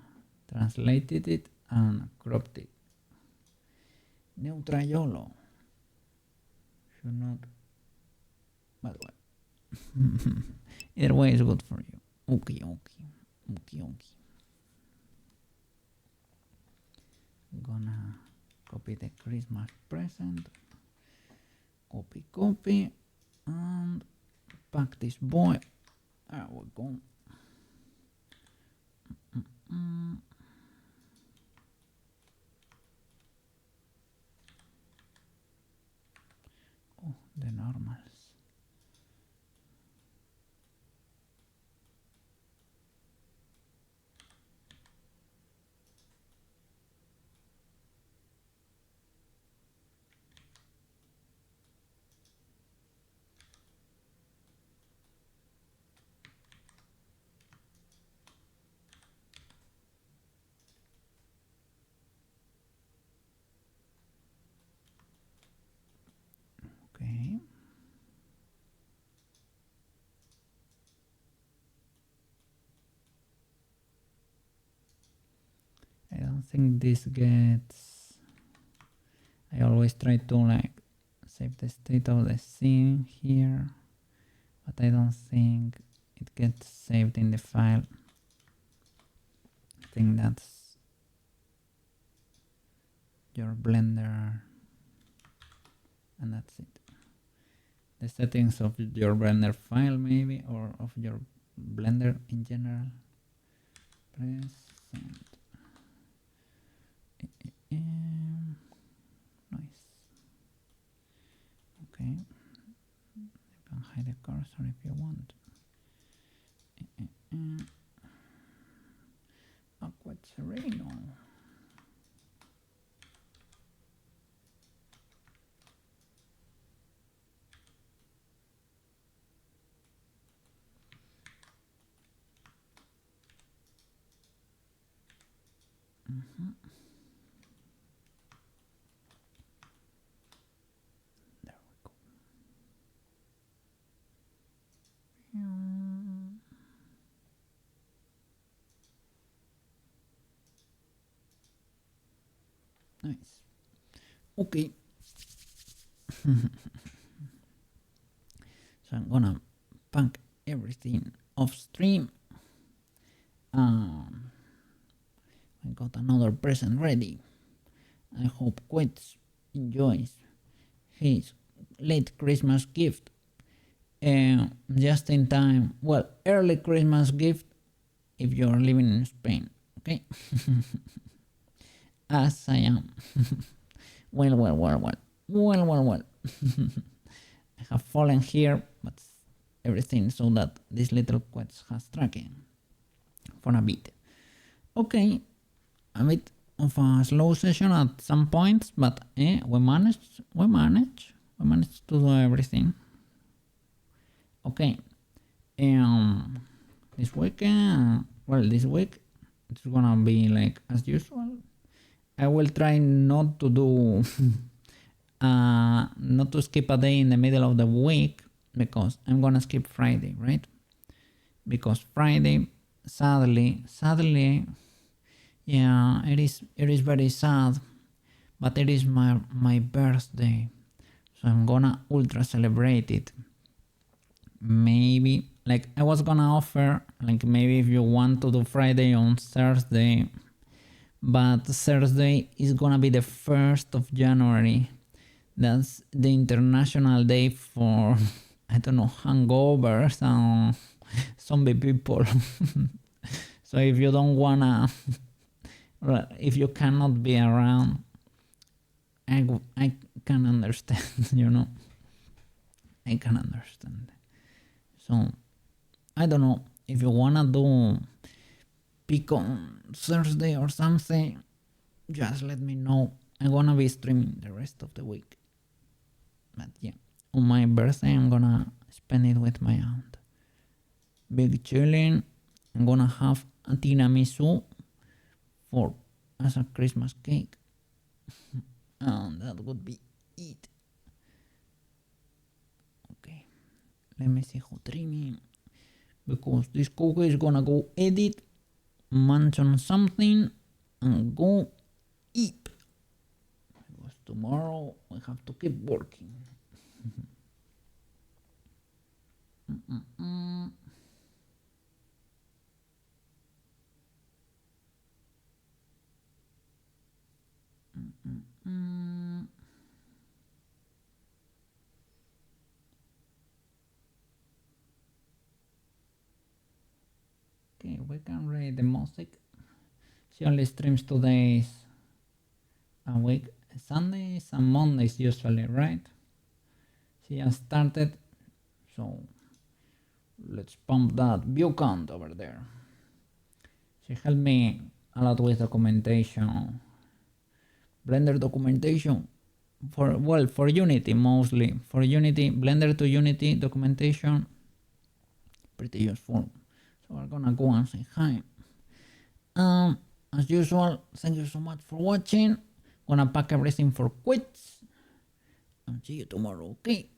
translated it and cropped it. Neutra YOLO. Should not, but well. Either way is good for you. Okay. Gonna copy the Christmas present. Copy, and pack this boy. There we go. Oh, the normals. Okay. think this gets, I always try to like save the state of the scene here, but I don't think it gets saved in the file. I think that's your Blender, and that's it. The settings of your Blender file maybe, or of your Blender in general. Press send. Nice. Okay. You can hide the cursor if you want. Qwetz Reno. There we go. Nice. Okay. So I'm gonna pack everything off stream. I got another present ready. I hope Qwetz enjoys his late Christmas gift. Just in time, well, early Christmas gift if you're living in Spain, okay? As I am. Well. I have fallen here, but everything so that this little Qwetz has tracking for a bit. Okay, a bit of a slow session at some points, but we managed to do everything. Okay, this week, this week it's gonna be like as usual. I will try not to do, not to skip a day in the middle of the week, because I'm gonna skip Friday, right? Because Friday, sadly, yeah, it is very sad, but it is my birthday, so I'm gonna ultra celebrate it. Maybe, like, I was gonna offer, like, maybe if you want to do Friday on Thursday, but Thursday is gonna be the 1st of January. That's the international day for, I don't know, hangovers and zombie people. So if you don't wanna, if you cannot be around, I can understand, you know. I can understand. So, I don't know, if you wanna do pick on Thursday or something, just let me know. I'm gonna be streaming the rest of the week. But yeah, on my birthday I'm gonna spend it with my aunt. Big chilling. I'm gonna have a tiramisu as a Christmas cake. And that would be it. Okay, let me see how trimming, because this cookie is gonna go edit, mention something, and go eat. Because tomorrow we have to keep working. Okay, we can rate the music. She only streams 2 days a week, Sundays and Mondays usually, right? She just started, so let's pump that view count over there. She helped me a lot with documentation, Blender documentation, for Unity mostly. For Unity, Blender to Unity documentation, pretty useful. So we're gonna go and say hi. As usual, thank you so much for watching. Gonna pack everything for Qwetz and see you tomorrow, okay?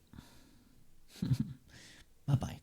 Bye bye.